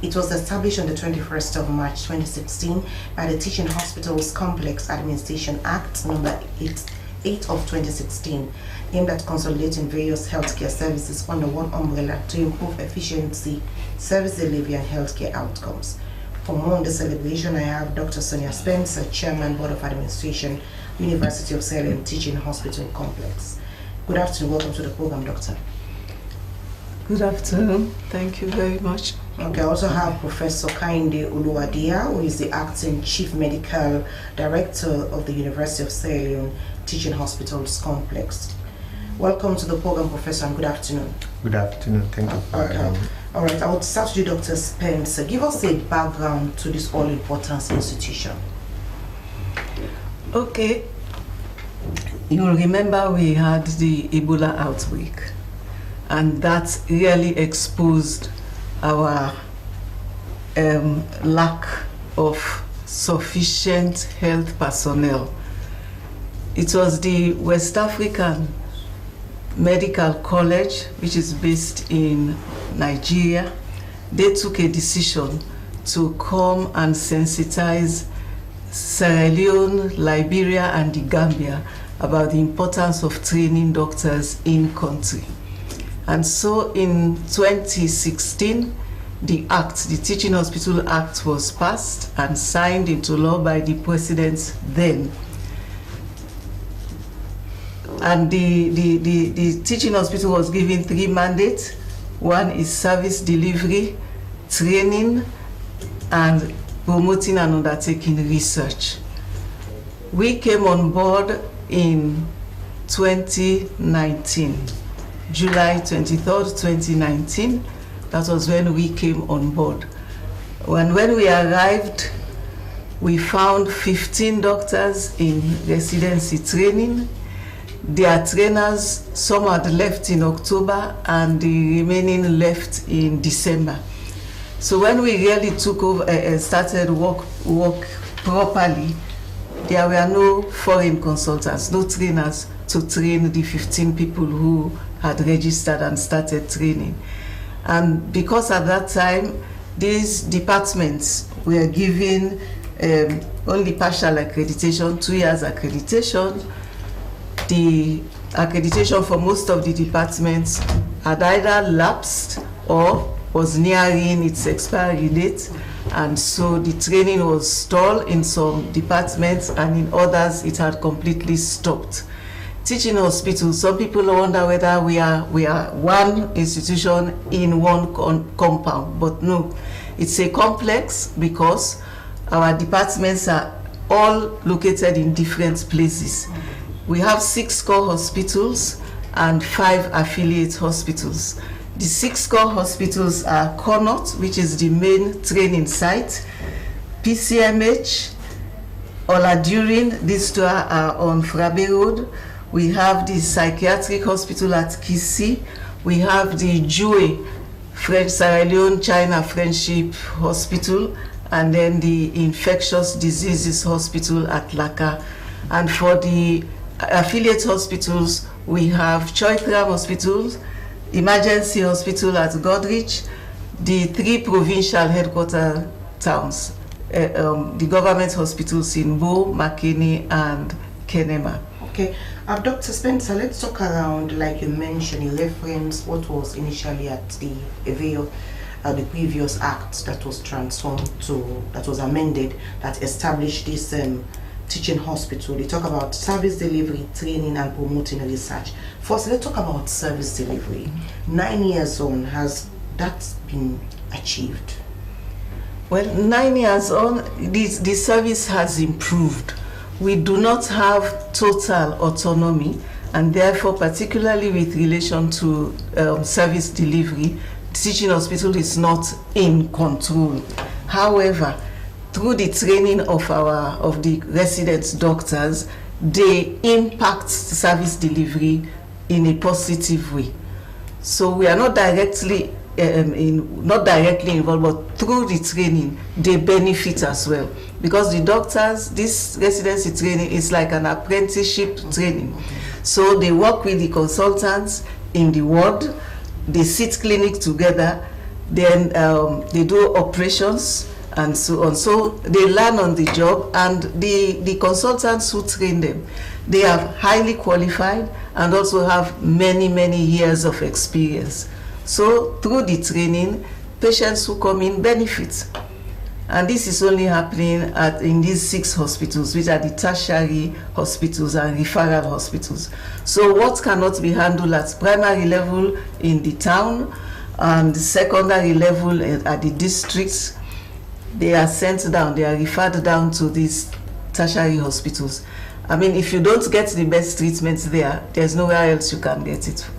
Speaker 4: It was established on the 21st of March 2016 by the Teaching Hospitals Complex Administration Act number 8 of 2016, aimed at consolidating various healthcare services under one umbrella to improve efficiency, service delivery, and healthcare outcomes. For more on the celebration, I have Dr. Sonia Spencer, Chairman, Board of Administration, University of Sierra Leone Teaching Hospital Complex. Good afternoon. Welcome to the program, Doctor.
Speaker 8: Good afternoon. Thank you very much.
Speaker 4: Okay, I also have Professor Kainde Oluwadia, who is the Acting Chief Medical Director of the University of Sierra Leone Teaching Hospitals Complex. Welcome to the program, Professor, and good afternoon.
Speaker 9: Good afternoon. Thank you for having me.
Speaker 4: All right, I would start with you, Dr. Spencer. Give us a background to this all-important institution.
Speaker 8: Okay. You'll remember we had the Ebola outbreak, and that really exposed our lack of sufficient health personnel. It was the West African Medical College, which is based in Nigeria. They took a decision to come and sensitize Sierra Leone, Liberia, and the Gambia about the importance of training doctors in country. And so in 2016, the Teaching Hospital Act was passed and signed into law by the president then. And the teaching hospital was given 3 mandates. One is service delivery, training, and promoting and undertaking research. We came on board in 2019, July 23rd, 2019. That was when we came on board. When we arrived, we found 15 doctors in residency training. Their trainers, some had left in October and the remaining left in December. So when we really took over and started work properly, there were no foreign consultants, no trainers to train the 15 people who had registered and started training. And because at that time, these departments were given only partial accreditation, 2 years accreditation. The accreditation for most of the departments had either lapsed or was nearing its expiry date, and so the training was stalled in some departments, and in others it had completely stopped. Teaching hospitals, some people wonder whether we are one institution in one compound, but no, it's a complex because our departments are all located in different places. We have 6 core hospitals and 5 affiliate hospitals. The 6 core hospitals are Connaught, which is the main training site, PCMH, Oladurin, these 2 are on Frabe Road. We have the psychiatric hospital at Kisi. We have the Jue, Sierra Leone China Friendship Hospital, and then the infectious diseases hospital at Laka. And for the affiliate hospitals, we have Choitram Hospitals, Emergency Hospital at Godrich, the 3 provincial headquarter towns, the government hospitals in Bo, Makeni, and Kenema.
Speaker 4: Okay, Dr. Spencer, let's talk around, like you mentioned, you referenced what was initially at the the previous act that was transformed to, that was amended, that established this teaching hospital. They talk about service delivery, training, and promoting research. First, let's talk about service delivery. 9 years on, has that been achieved?
Speaker 8: Well, 9 years on, the service has improved. We do not have total autonomy, and therefore, particularly with relation to service delivery, the teaching hospital is not in control. However, through the training of the resident doctors, they impact service delivery in a positive way. So we are not directly involved, but through the training, they benefit as well. Because the doctors, this residency training is like an apprenticeship training. So they work with the consultants in the ward, they sit clinic together, then they do operations, and so on. So they learn on the job, and the consultants who train them, they are highly qualified and also have many years of experience. So through the training, patients who come in benefit. And this is only happening in these 6 hospitals, which are the tertiary hospitals and referral hospitals. So what cannot be handled at primary level in the town and secondary level at the districts, they are sent down, they are referred down to these tertiary hospitals. I mean, if you don't get the best treatments there, there's nowhere else you can get it.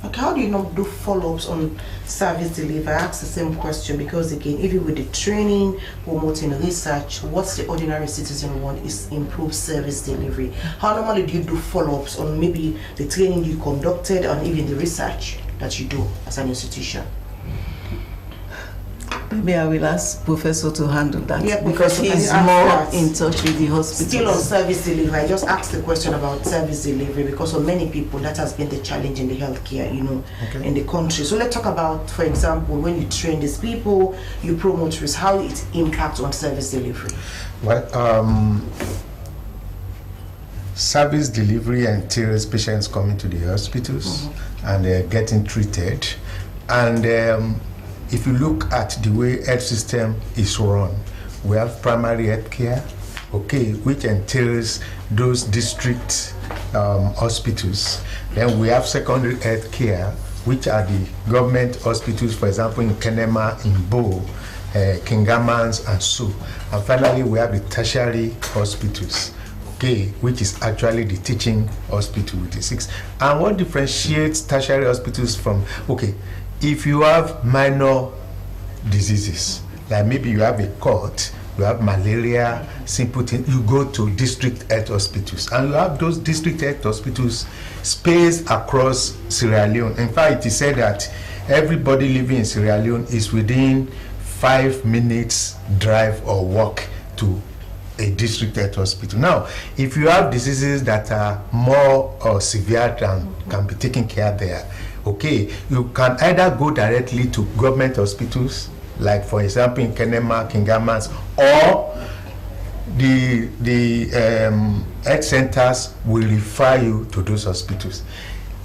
Speaker 4: Okay, how do you not do follow-ups on service delivery? I ask the same question because, again, even with the training, promoting research, what's the ordinary citizen want is improved service delivery. How normally do you do follow-ups on maybe the training you conducted and even the research that you do as an institution?
Speaker 8: Maybe I will ask Professor to handle that,
Speaker 4: Yeah,
Speaker 8: because
Speaker 4: Professor,
Speaker 8: he's more in touch with the hospital.
Speaker 4: Still on service delivery, I just asked the question about service delivery because for many people that has been the challenge in the healthcare, in the country. So let's talk about, for example, when you train these people, you promote risk, how it impacts on service delivery.
Speaker 9: Well, service delivery entails patients coming to the hospitals and getting treated. And if you look at the way health system is run, we have primary health care, which entails those district hospitals. Then we have secondary health care, which are the government hospitals, for example, in Kenema, in Bo, Kingamans, and so. And finally, we have the tertiary hospitals, which is actually the teaching hospital with the 6. And what differentiates tertiary hospitals from, if you have minor diseases, like maybe you have a cold, you have malaria, simple thing, you go to district health hospitals. And you have those district health hospitals spaced across Sierra Leone. In fact, it is said that everybody living in Sierra Leone is within 5 minutes drive or walk to a district health hospital. Now, if you have diseases that are more severe than can be taken care there, you can either go directly to government hospitals, like for example in Kenema, Kingamans, or the health centers will refer you to those hospitals.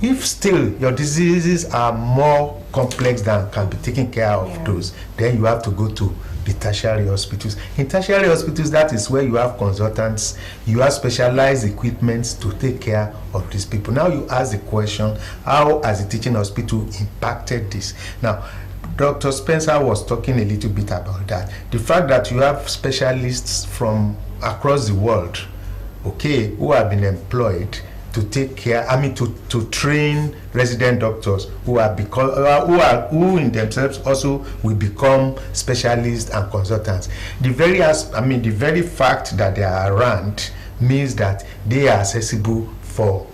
Speaker 9: If still your diseases are more complex than can be taken care of those, then you have to go to the tertiary hospitals. In tertiary hospitals, that is where you have consultants, you have specialized equipment to take care of these people. Now you ask the question, how has the teaching hospital impacted this? Now, Dr. Spencer was talking a little bit about that. The fact that you have specialists from across the world, who have been employed to take care, to train resident doctors who in themselves also will become specialists and consultants. The very fact that they are around means that they are accessible for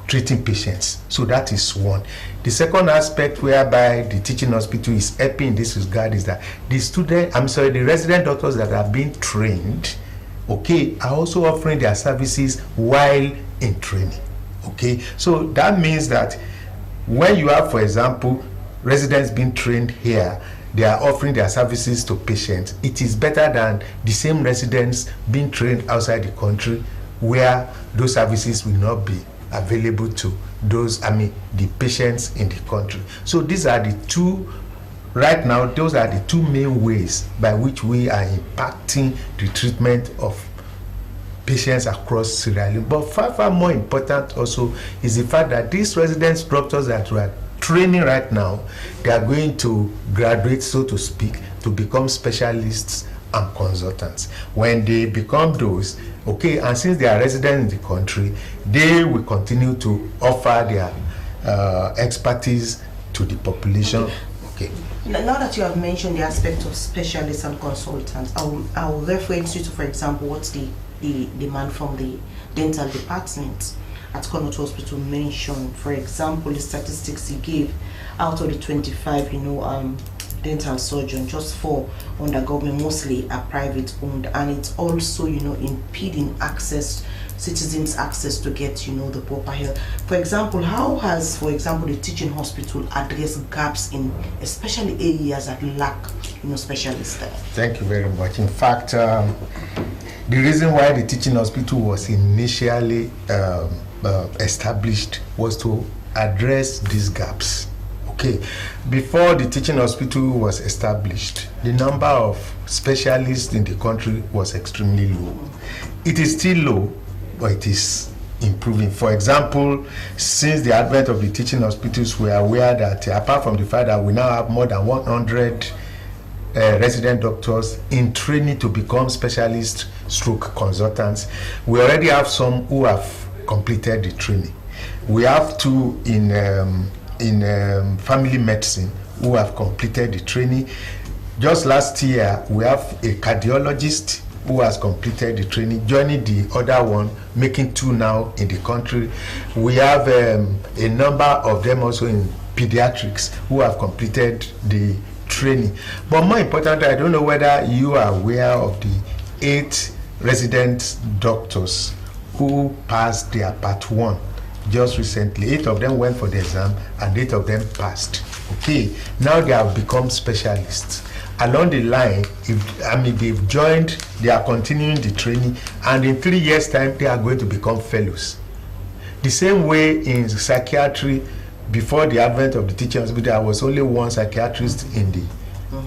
Speaker 9: treating patients. So that is one. The second aspect whereby the teaching hospital is helping in this regard is that the resident doctors that are being trained, are also offering their services while in training. So that means that when you have, for example, residents being trained here, they are offering their services to patients. It is better than the same residents being trained outside the country, where those services will not be available to those, the patients in the country. So these are the two, right now, those are the two main ways by which we are impacting the treatment of patients across Sierra Leone. But far more important also is the fact that these resident doctors that we are training right now, they are going to graduate, so to speak, to become specialists and consultants. When they become those, and since they are residents in the country, they will continue to offer their expertise to the population.
Speaker 4: Now that you have mentioned the aspect of specialists and consultants, I will reference you to, for example, what's the demand from the dental department at Connaught Hospital mentioned. For example, the statistics he gave, out of the 25, dental surgeons, just 4 under government, mostly are private owned, and it's also, impeding citizens' access to get, the proper health. For example, how has, the teaching hospital addressed gaps in, especially areas that lack, specialists there?
Speaker 9: Thank you very much. In fact, the reason why the teaching hospital was initially established was to address these gaps. Before the teaching hospital was established, the number of specialists in the country was extremely low. It is still low, but it is improving. For example, since the advent of the teaching hospitals, we are aware that apart from the fact that we now have more than 100 resident doctors in training to become specialist stroke consultants, we already have some who have completed the training. We have 2 in family medicine who have completed the training. Just last year, we have a cardiologist who has completed the training, joining the other one, making 2 now in the country. We have a number of them also in pediatrics who have completed the training. But more importantly, I don't know whether you are aware of the 8 resident doctors who passed their part 1 just recently. 8 of them went for the exam and 8 of them passed. Okay, now they have become specialists. Along the line, they've joined, they are continuing the training, and in 3 years' time, they are going to become fellows. The same way in psychiatry, before the advent of the teaching hospital, there was only 1 psychiatrist in the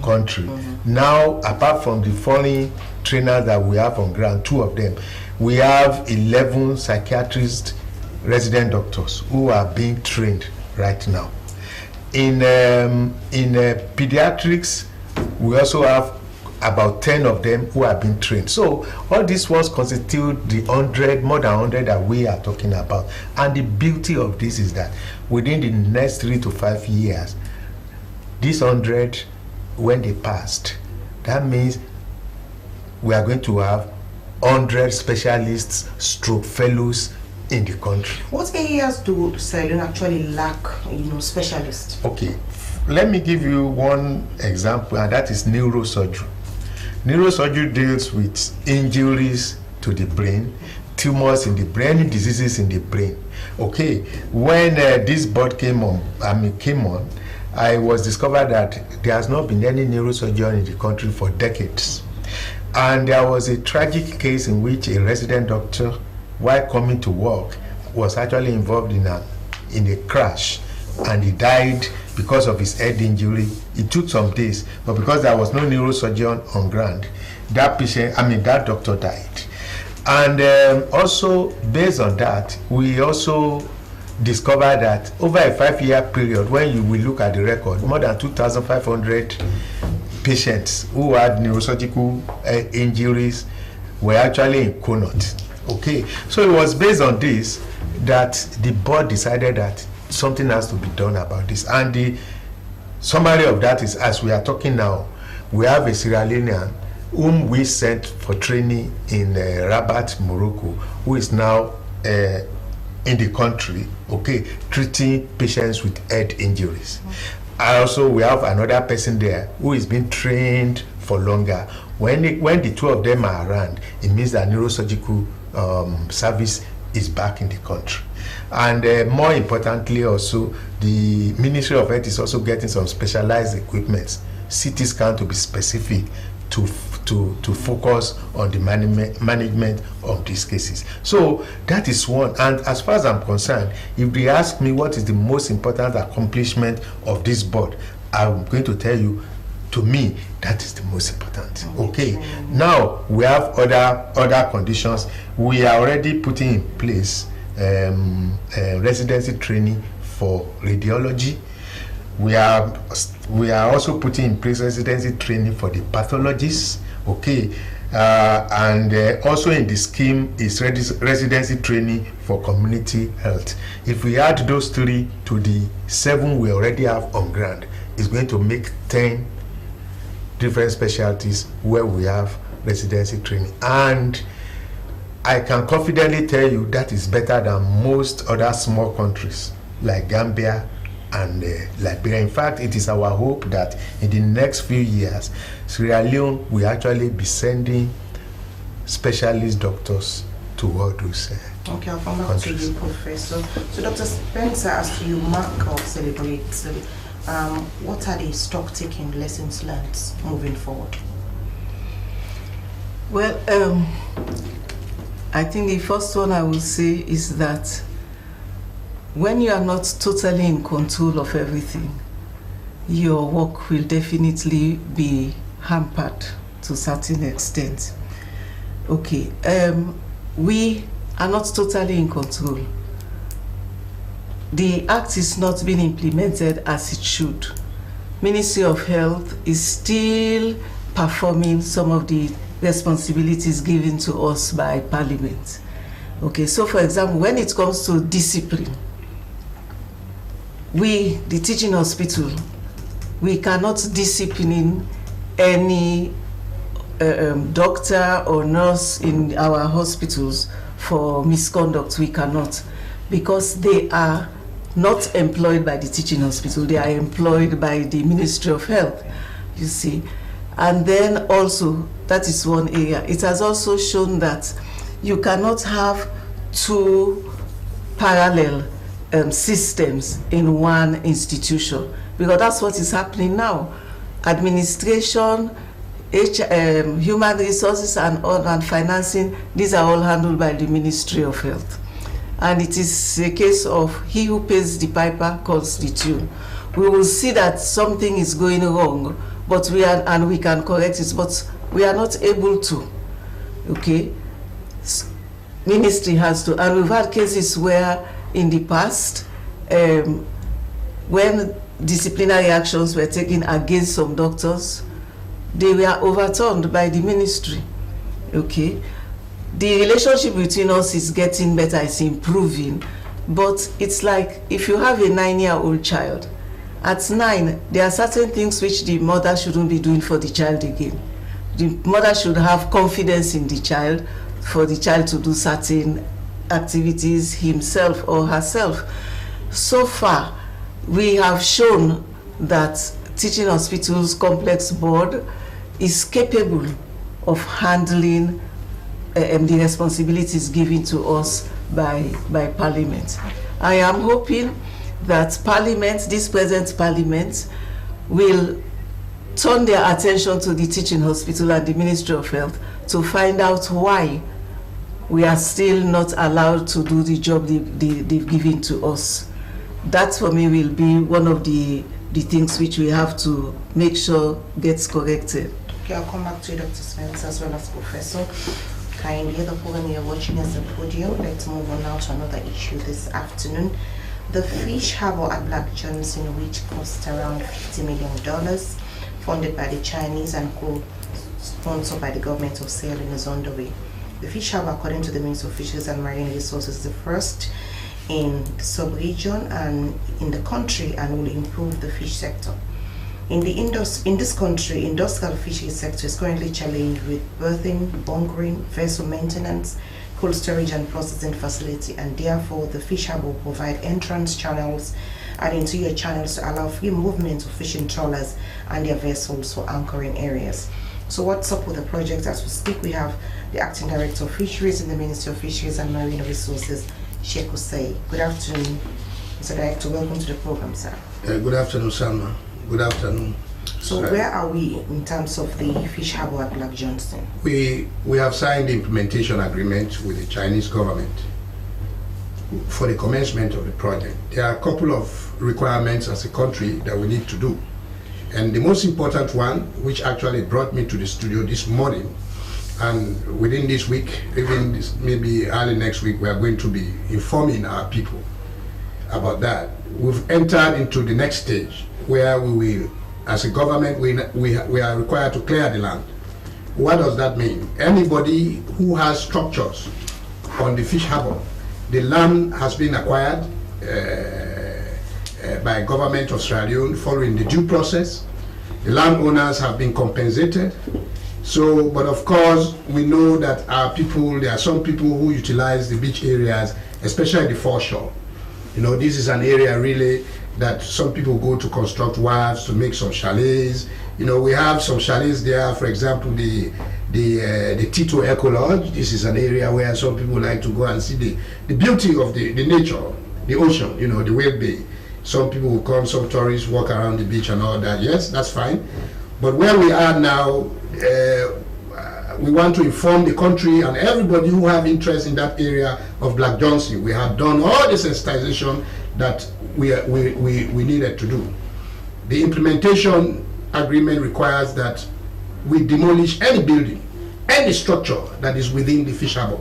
Speaker 9: country. Now, apart from the foreign trainers that we have on ground, 2 of them, we have 11 psychiatrists, resident doctors who are being trained right now. In pediatrics, we also have about 10 of them who have been trained. So all these ones constitute the more than 100 that we are talking about. And the beauty of this is that within the next 3 to 5 years, these 100, when they passed, that means we are going to have 100 specialists stroke fellows in the country.
Speaker 4: What areas do Sierra Leone actually lack, specialists?
Speaker 9: Okay, let me give you one example, and that is neurosurgery. Neurosurgery deals with injuries to the brain, tumors in the brain, diseases in the brain. Okay, when this board came on, I was discovered that there has not been any neurosurgeon in the country for decades. And there was a tragic case in which a resident doctor, while coming to work, was actually involved in a crash, and he died because of his head injury. It took some days, but because there was no neurosurgeon on ground, that doctor died. And also, based on that, we also discovered that over a 5-year period, when you will look at the record, more than 2,500 patients who had neurosurgical injuries were actually in Connaught. Okay, so it was based on this that the board decided that something has to be done about this. And the summary of that is, as we are talking now, we have a Sierra Leonean whom we sent for training in Rabat, Morocco, who is now in the country, okay, treating patients with head injuries. Also, we have another person there who is being trained for longer. When the 2 of them are around, it means that neurosurgical service is back in the country. And more importantly also, the Ministry of Health is also getting some specialized equipment, CT scan to be specific, to focus on the management of these cases. So that is one. And as far as I'm concerned, if they ask me what is the most important accomplishment of this board, I'm going to tell you, to me, that is the most important. Okay. Now we have other conditions. We are already putting in place residency training for radiology. We are also putting in place residency training for the pathologists. Okay. And also in the scheme is residency training for community health. If we add those 3 to the 7 we already have on ground, it's going to make 10 different specialties where we have residency training. And I can confidently tell you that is better than most other small countries like Gambia and Liberia. In fact, it is our hope that in the next few years, Sierra Leone will actually be sending specialist doctors to all those
Speaker 4: Okay, I'll come back to you, Professor. So, Dr. Spencer, as you mark or celebrate, what are the stock-taking lessons learned moving forward?
Speaker 8: Well, I think the first one I will say is that when you are not totally in control of everything, your work will definitely be hampered to a certain extent. Okay, we are not totally in control. The act is not being implemented as it should. Ministry of Health is still performing some of the responsibilities given to us by Parliament. Okay, so for example, when it comes to discipline, we, the teaching hospital, we cannot discipline any doctor or nurse in our hospitals for misconduct. We cannot, because they are not employed by the teaching hospital, they are employed by the Ministry of Health. you see. And then also, that is one area. It has also shown that you cannot have two parallel systems in one institution, because that's what is happening now. Administration, human resources and financing, these are all handled by the Ministry of Health. And it is a case of he who pays the piper calls the tune. We will see that something is going wrong, but we can correct it, but we are not able to. Okay? Ministry has to, and we've had cases where in the past, when disciplinary actions were taken against some doctors, they were overturned by the ministry. Okay? The relationship between us is getting better, it's improving, but it's like if you have a 9-year-old child, at 9, there are certain things which the mother shouldn't be doing for the child again. The mother should have confidence in the child for the child to do certain activities himself or herself. So far, we have shown that Teaching Hospitals Complex Board is capable of handling the responsibilities given to us by Parliament. I am hoping that Parliament, this present Parliament, will turn their attention to the Teaching Hospital and the Ministry of Health to find out why we are still not allowed to do the job they've given to us. That for me will be one of the things which we have to make sure gets corrected.
Speaker 4: Okay, I'll come back to you, Dr. Spence, as well as Professor. Kindly, the program you're watching as a podium. Let's move on now to another issue this afternoon. The fish harbor at Black Johnson, which cost around $50 million, funded by the Chinese and co-sponsored by the government of Sierra Leone, is underway. The fish harbor, according to the Ministry of Fisheries and Marine Resources, is the first in the sub-region and in the country, and will improve the fish sector. In this country, industrial fisheries sector is currently challenged with berthing, bunkering, vessel maintenance, cold storage and processing facility, and therefore the fish harbor will provide entrance channels and interior channels to allow free movement of fishing trawlers and their vessels for anchoring areas. So what's up with the project? As we speak, we have the Acting Director of Fisheries in the Ministry of Fisheries and Marine Resources, Sheikh Hussein. Good afternoon, Mr. Director. Welcome to the program, sir.
Speaker 13: Good afternoon, Salma. Good afternoon.
Speaker 4: So where are we in terms of the fish harbor at Black Johnson?
Speaker 13: We have signed the implementation agreement with the Chinese government for the commencement of the project. There are a couple of requirements as a country that we need to do. And the most important one, which actually brought me to the studio this morning, and within this week, even this, maybe early next week, we are going to be informing our people about that. We've entered into the next stage where we will, as a government, we are required to clear the land. What does that mean? Anybody who has structures on the fish harbor, the land has been acquired by government of Sierra Leone following the due process. The landowners have been compensated. So, but of course, we know that our people, there are some people who utilize the beach areas, especially the foreshore. You know, this is an area really that some people go to construct wharves, to make some chalets. You know, we have some chalets there, for example, the Tito Eco Lodge. This is an area where some people like to go and see the beauty of the nature, the ocean, you know, the whale bay. Some people will come, some tourists walk around the beach and all that. Yes, that's fine. But where we are now, we want to inform the country and everybody who have interest in that area of Black Johnson. We have done all the sensitization that we needed to do. The implementation agreement requires that we demolish any building, any structure that is within the fish harbor.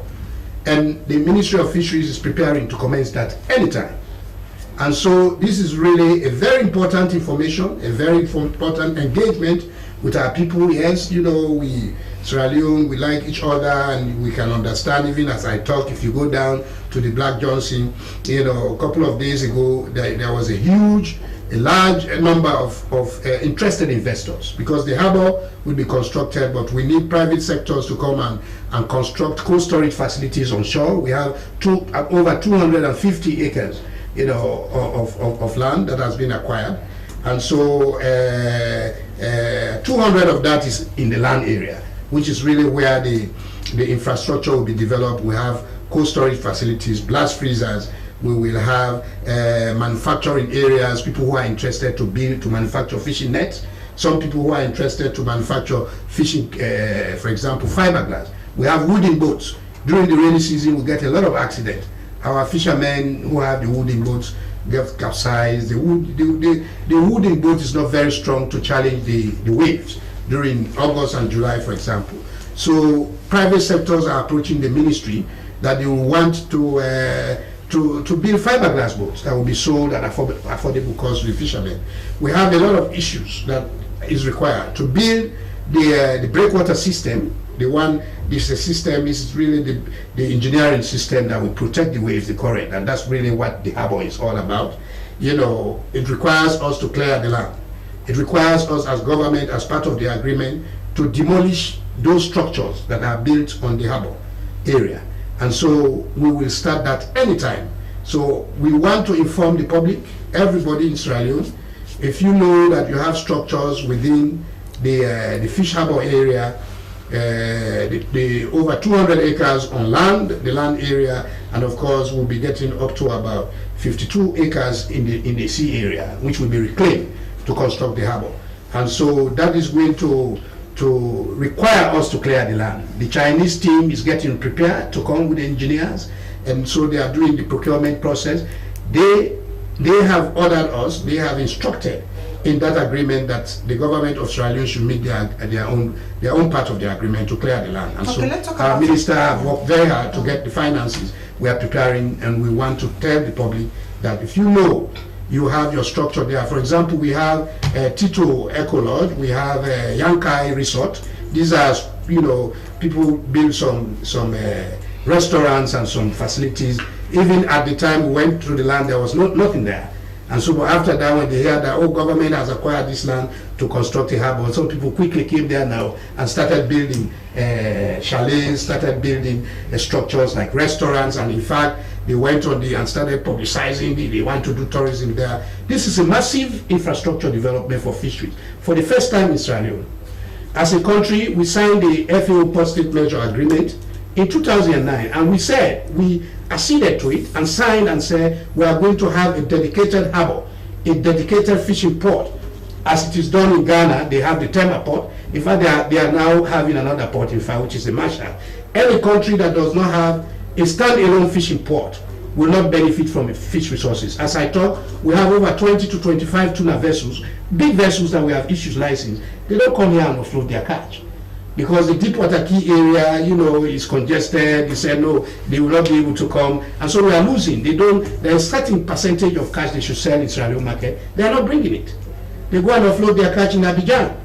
Speaker 13: And the Ministry of Fisheries is preparing to commence that anytime. And so this is really a very important information, a very important engagement with our people. Yes, you know, Sierra Leone, we like each other and we can understand. Even as I talk, if you go down to the Black Johnson, you know, a couple of days ago, there was a large number of interested investors, because the harbor will be constructed, but we need private sectors to come and construct cold storage facilities on shore. We have over 250 acres, you know, of land that has been acquired. And so 200 of that is in the land area, which is really where the infrastructure will be developed. We have cold storage facilities, blast freezers. We will have manufacturing areas, people who are interested to manufacture fishing nets. Some people who are interested to manufacture fishing, for example, fiberglass. We have wooden boats. During the rainy season, we get a lot of accidents. Our fishermen who have the wooden boats get capsized. The wooden boat is not very strong to challenge the waves during August and July, for example. So private sectors are approaching the ministry that they will want to build fiberglass boats that will be sold at affordable cost to the fishermen. We have a lot of issues that is required to build the breakwater system. This system is really the engineering system that will protect the waves, the current, and that's really what the harbor is all about. You know, it requires us to clear the land. It requires us as government, as part of the agreement, to demolish those structures that are built on the harbor area. And so we will start that anytime. So we want to inform the public, everybody in Sierra Leone, if you know that you have structures within the fish harbor area, the over 200 acres on land, the land area, and of course we'll be getting up to about 52 acres in the sea area, which will be reclaimed to construct the harbor. And so that is going to require us to clear the land. The Chinese team is getting prepared to come with engineers, and so they are doing the procurement process. They have ordered us, they have instructed in that agreement that the government of Sierra Leone should meet their own part of the agreement to clear the land. And
Speaker 4: okay,
Speaker 13: so our minister have worked very hard to get the finances. We are preparing, and we want to tell the public that if you know you have your structure there. For example, we have Tito Eco Lodge, we have Yankai Resort. These are, you know, people build some restaurants and some facilities. Even at the time we went through the land, there was nothing there. And so after that, when they heard that, oh, government has acquired this land to construct a harbor, some people quickly came there now and started building chalets, started building structures like restaurants, and in fact, they went on and started publicizing they want to do tourism there. This is a massive infrastructure development for fisheries. For the first time in Sierra Leone, as a country, we signed the FAO Post-State Measure Agreement in 2009, and we said, we acceded to it and signed and said we are going to have a dedicated harbor, a dedicated fishing port. As it is done in Ghana, they have the Tema port. In fact, they are now having another port, in fact, which is the Marshall. Any country that does not have a standalone fishing port will not benefit from fish resources. As I talk, we have over 20 to 25 tuna vessels, big vessels that we have issued license. They don't come here and offload their catch, because the deepwater key area, you know, is congested. They said no, they will not be able to come, and so we are losing. There is a certain percentage of catch they should sell in Sierra Leone market. They are not bringing it. They go and offload their catch in Abidjan.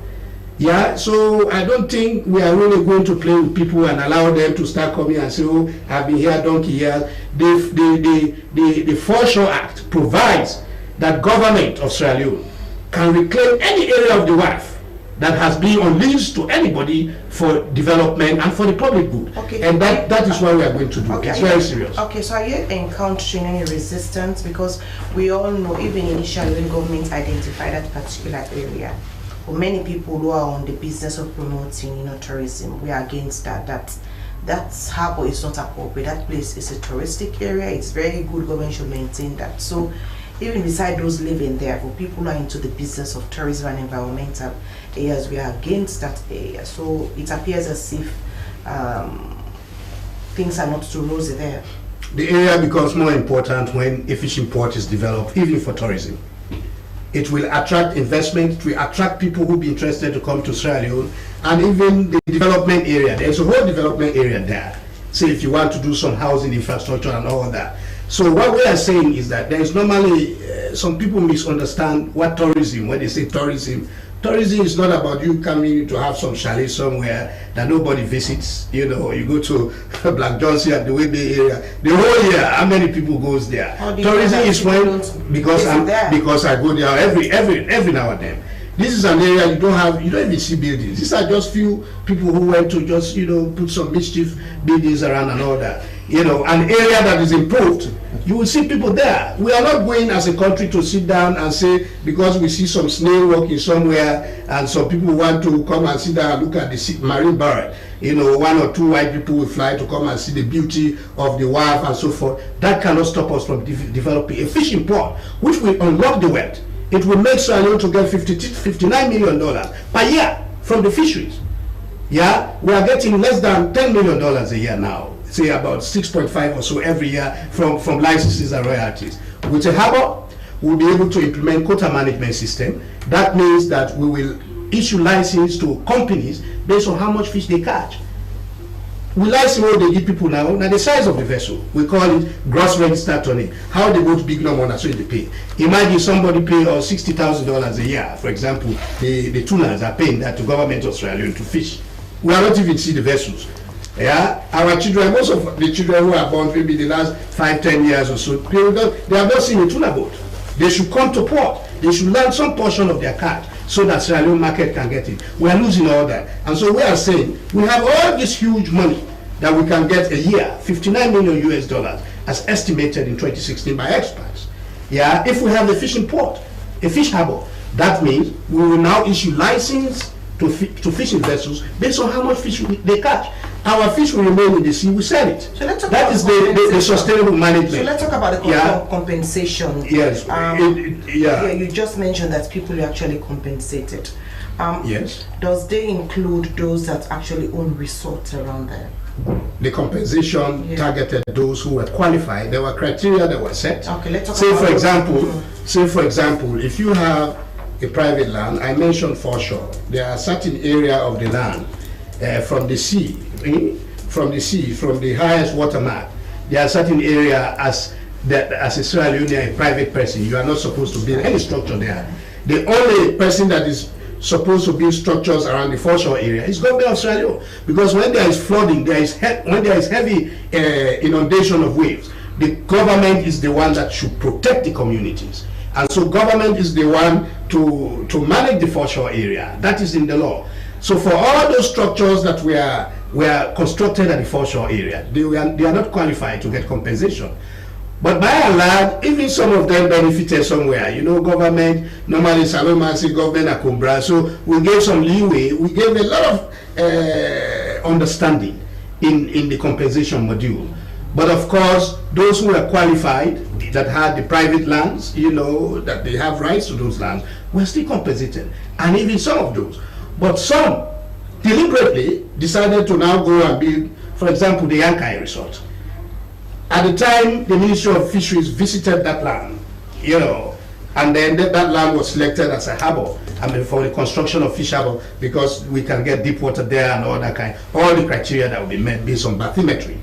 Speaker 13: Yeah, so I don't think we are really going to play with people and allow them to start coming and say, oh, I've been here donkey years. The Foreshore Act provides that government of Sierra Leone can reclaim any area of the WAF that has been on lease to anybody for development and for the public good. Okay. And that is what we are going to do. Okay. It's very serious.
Speaker 4: Okay, so are you encountering any resistance? Because we all know, even initially when government identified that particular area, for many people who are on the business of promoting, you know, tourism, we are against that. That harbor is not appropriate. That place is a touristic area. It's very good. Government should maintain that. So even beside those living there, for people who are into the business of tourism and environmental areas, we are against that area. So it appears as if things are not too rosy there.
Speaker 13: The area becomes more important when a fishing port is developed, even for tourism. It will attract investment, it will attract people who will be interested to come to Sierra Leone, and even the development area. There's a whole development area there. Say if you want to do some housing infrastructure and all that. So what we are saying is that there is normally, some people misunderstand what tourism, when they say tourism. Tourism is not about you coming to have some chalet somewhere that nobody visits. You know, you go to Black Johnson at the Webe area, the whole year, how many people goes there? Tourism is when, because I go there every now and then. This is an area you don't even see buildings. These are just few people who went to just, you know, put some mischief buildings around and all that. you know, an area that is improved, you will see people there. We are not going as a country to sit down and say, because we see some snail walking somewhere and some people want to come and sit down and look at the marine bird, you know, 1 or 2 white people will fly to come and see the beauty of the wild and so forth. That cannot stop us from developing a fishing port, which will unlock the wealth. It will make Sierra Leone to get $59 million per year from the fisheries. Yeah, we are getting less than $10 million a year now. Say about 6.5 or so every year from licenses and royalties. With a harbor, we'll be able to implement quota management system. That means that we will issue license to companies based on how much fish they catch. We license what they give people now the size of the vessel. We call it gross registered tonnage. How they both big number, so they pay. Imagine somebody pay $60,000 a year, for example, the tuners are paying that to government of Sierra Leone to fish. We are not even see the vessels. Yeah, our children, most of the children who are born maybe the last 5-10 years or so, they have not seen a tuna boat. They should come to port. They should learn some portion of their catch so that Sierra Leone market can get it. We are losing all that. And so we are saying we have all this huge money that we can get a year, $59 million as estimated in 2016 by experts. Yeah, if we have a fishing port, a fish harbor, that means we will now issue license to fishing vessels based on how much fish they catch. Our fish will remain in the sea, we sell it. So let's talk that is the sustainable management.
Speaker 4: So let's talk about the compensation.
Speaker 13: Yes.
Speaker 4: Yeah, you just mentioned that people are actually compensated.
Speaker 13: Yes.
Speaker 4: Does they include those that actually own resorts around there?
Speaker 13: The compensation targeted those who were qualified. There were criteria that were set.
Speaker 4: Okay, let's talk
Speaker 13: say
Speaker 4: about
Speaker 13: for example, if you have a private land, I mentioned foreshore. There are certain area of the land from the sea, from the highest watermark. There are certain area as a Sierra Leonean, a private person, you are not supposed to build any structure there. The only person that is supposed to build structures around the foreshore area is government of Sierra Leone, because when there is flooding, when there is heavy inundation of waves, the government is the one that should protect the communities. And so government is the one to manage the foreshore area. That is in the law. So for all those structures that were constructed at the foreshore area, they are not qualified to get compensation. But by and large, even some of them benefited somewhere. You know, government, normally Saloma say government Akumbra, so we gave some leeway. We gave a lot of understanding in the compensation module. But of course, those who were qualified, that had the private lands, you know, that they have rights to those lands, were still compensated. And even some of those. But some deliberately decided to now go and build, for example, the Yankai Resort. At the time, the Ministry of Fisheries visited that land, you know, and then that land was selected as a harbor, for the construction of fish harbor, because we can get deep water there and all that kind, all the criteria that will be met based on bathymetry.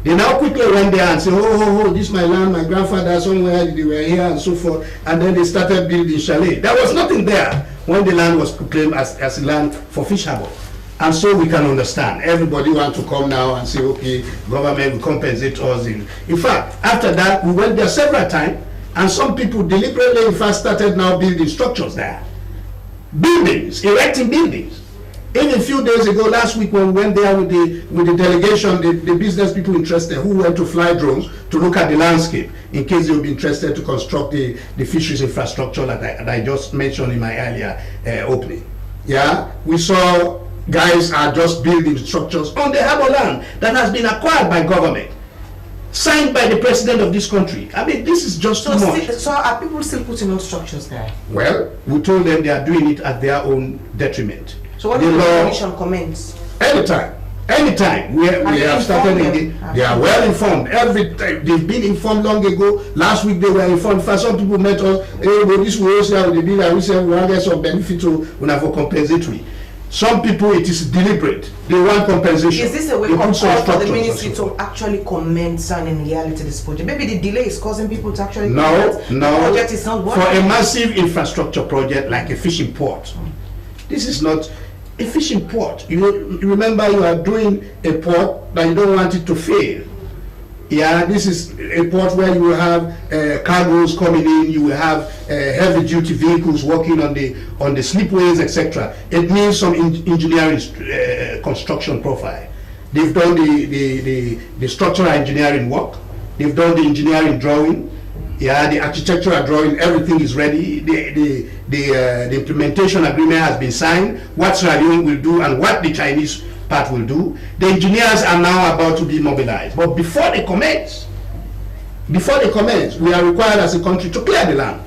Speaker 13: They now quickly went there and said, oh, this is my land, my grandfather somewhere, they were here and so forth, and then they started building chalet. There was nothing there when the land was proclaimed as a land for fish harbor. And so we can understand. Everybody wants to come now and say, okay, government will compensate us. In fact, after that, we went there several times, and some people deliberately, in fact, started now building structures there. Buildings, erecting buildings. Even a few days ago, last week, when we went there with the delegation, the business people interested, who went to fly drones to look at the landscape, in case they would be interested to construct the fisheries infrastructure that I just mentioned in my earlier opening. Yeah, we saw guys are just building structures on the harbor land that has been acquired by government, signed by the president of this country. I mean, this is just too much.
Speaker 4: So are people still putting on structures there?
Speaker 13: Well, we told them they are doing it at their own detriment.
Speaker 4: So what do the commission comments?
Speaker 13: Anytime we have started, they are well informed. Every time they've been informed long ago. Last week they were informed. For some people met us, hey, but this will also the bill, and we said we want to get some benefit to for compensatory. Some people, it is deliberate. They want compensation.
Speaker 4: Is this a way for the ministry to actually commence on in reality this project? Maybe the delay is causing people to actually
Speaker 13: no.
Speaker 4: The project is not working.
Speaker 13: For a massive infrastructure project like a fishing port, this is not a fishing port. You remember, you are doing a port, but you don't want it to fail. Yeah, this is a port where you will have cargoes coming in, you will have heavy duty vehicles working on the slipways, etc. It means some engineering construction profile. They've done the structural engineering work. They've done the engineering drawing. Yeah, the architectural drawing, everything is ready. The implementation agreement has been signed. What Sierra Leone will do and what the Chinese part will do. The engineers are now about to be mobilized. But before they commence, we are required as a country to clear the land.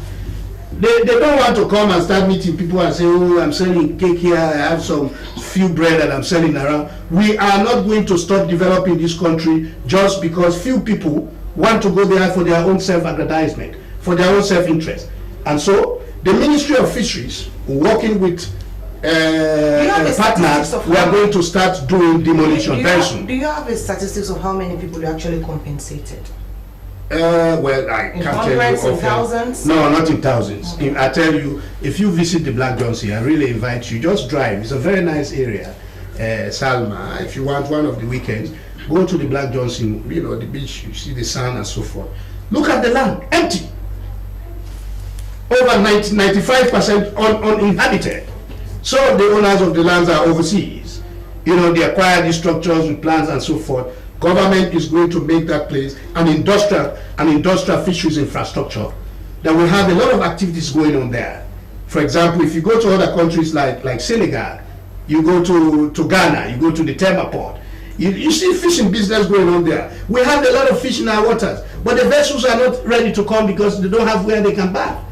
Speaker 13: They don't want to come and start meeting people and say, oh, I'm selling cake here, I have some few bread that I'm selling around. We are not going to stop developing this country just because few people want to go there for their own self-aggrandizement, for their own self-interest. And so the Ministry of Fisheries, working with partners, we are going to start doing demolition very soon.
Speaker 4: Do you have a statistics of how many people you actually compensated?
Speaker 13: Well, I can't tell you.
Speaker 4: Hundreds, in thousands?
Speaker 13: No, not in thousands. Okay. I tell you, if you visit the Black Johnson, I really invite you, just drive. It's a very nice area. Salma, if you want one of the weekends, go to the Black Johnson, you know, the beach, you see the sun and so forth. Look at the land, empty. Over 95% uninhabited. So the owners of the lands are overseas. You know, they acquire these structures with plans and so forth. Government is going to make that place an industrial fisheries infrastructure that will have a lot of activities going on there. For example, if you go to other countries like Senegal, you go to Ghana, you go to the Tema port, you see fishing business going on there. We have a lot of fish in our waters, but the vessels are not ready to come because they don't have where they can buy.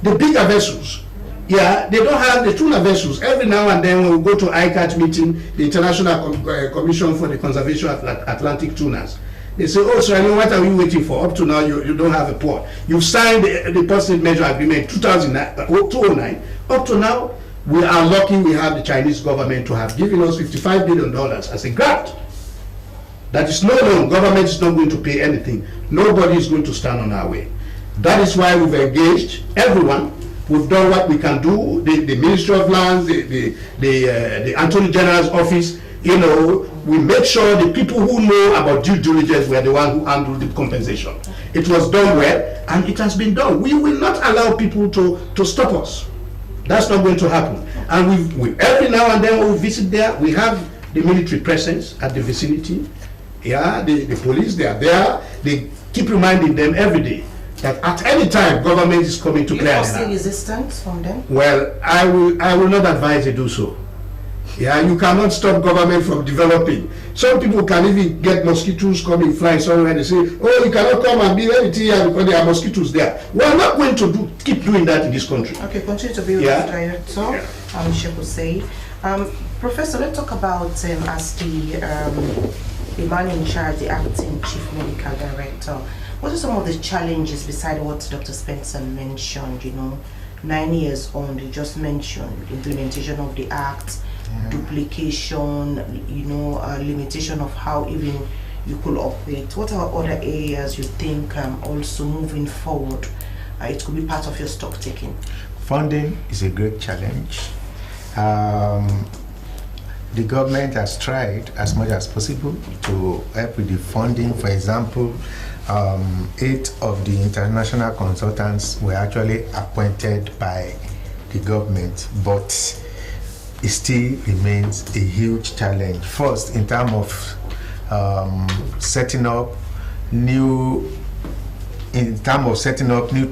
Speaker 13: The bigger vessels, yeah, they don't have the tuna vessels. Every now and then when we go to ICAT meeting, the International Commission for the Conservation of Atlantic Tunas, they say, oh, Sierra Leone, what are we waiting for? Up to now, you don't have a port. You've signed the Positive Measure Agreement 2009. Up to now, we are lucky we have the Chinese government to have given us $55 billion as a grant. That is no loan. Government is not going to pay anything. Nobody is going to stand on our way. That is why we've engaged everyone. We've done what we can do. The Ministry of Lands, the Attorney General's office, you know, we make sure the people who know about due diligence were the one who handled the compensation. It was done well, and it has been done. We will not allow people to stop us. That's not going to happen. And we every now and then when we visit there, we have the military presence at the vicinity. Yeah, the police, they are there. They keep reminding them every day that at any time government is coming to clear.
Speaker 4: You foresee resistance from them?
Speaker 13: Well, I will not advise you do so. Yeah, you cannot stop government from developing. Some people can even get mosquitoes coming flying somewhere. They say, oh, you cannot come and build anything here because there are mosquitoes there. We are not going to keep doing that in this country.
Speaker 4: Okay, continue to be with the director. Sheikh Hussein. Professor, let's talk about as the man in charge, the acting chief medical director. What are some of the challenges beside what Dr. Spencer mentioned? You know, 9 years on, they just mentioned implementation of the act, duplication, you know, limitation of how even you could operate. What are other areas you think also moving forward it could be part of your stock taking?
Speaker 9: Funding is a great challenge. The government has tried as much as possible to help with the funding. For example, 8 of the international consultants were actually appointed by the government, but it still remains a huge challenge. First, in terms of setting up new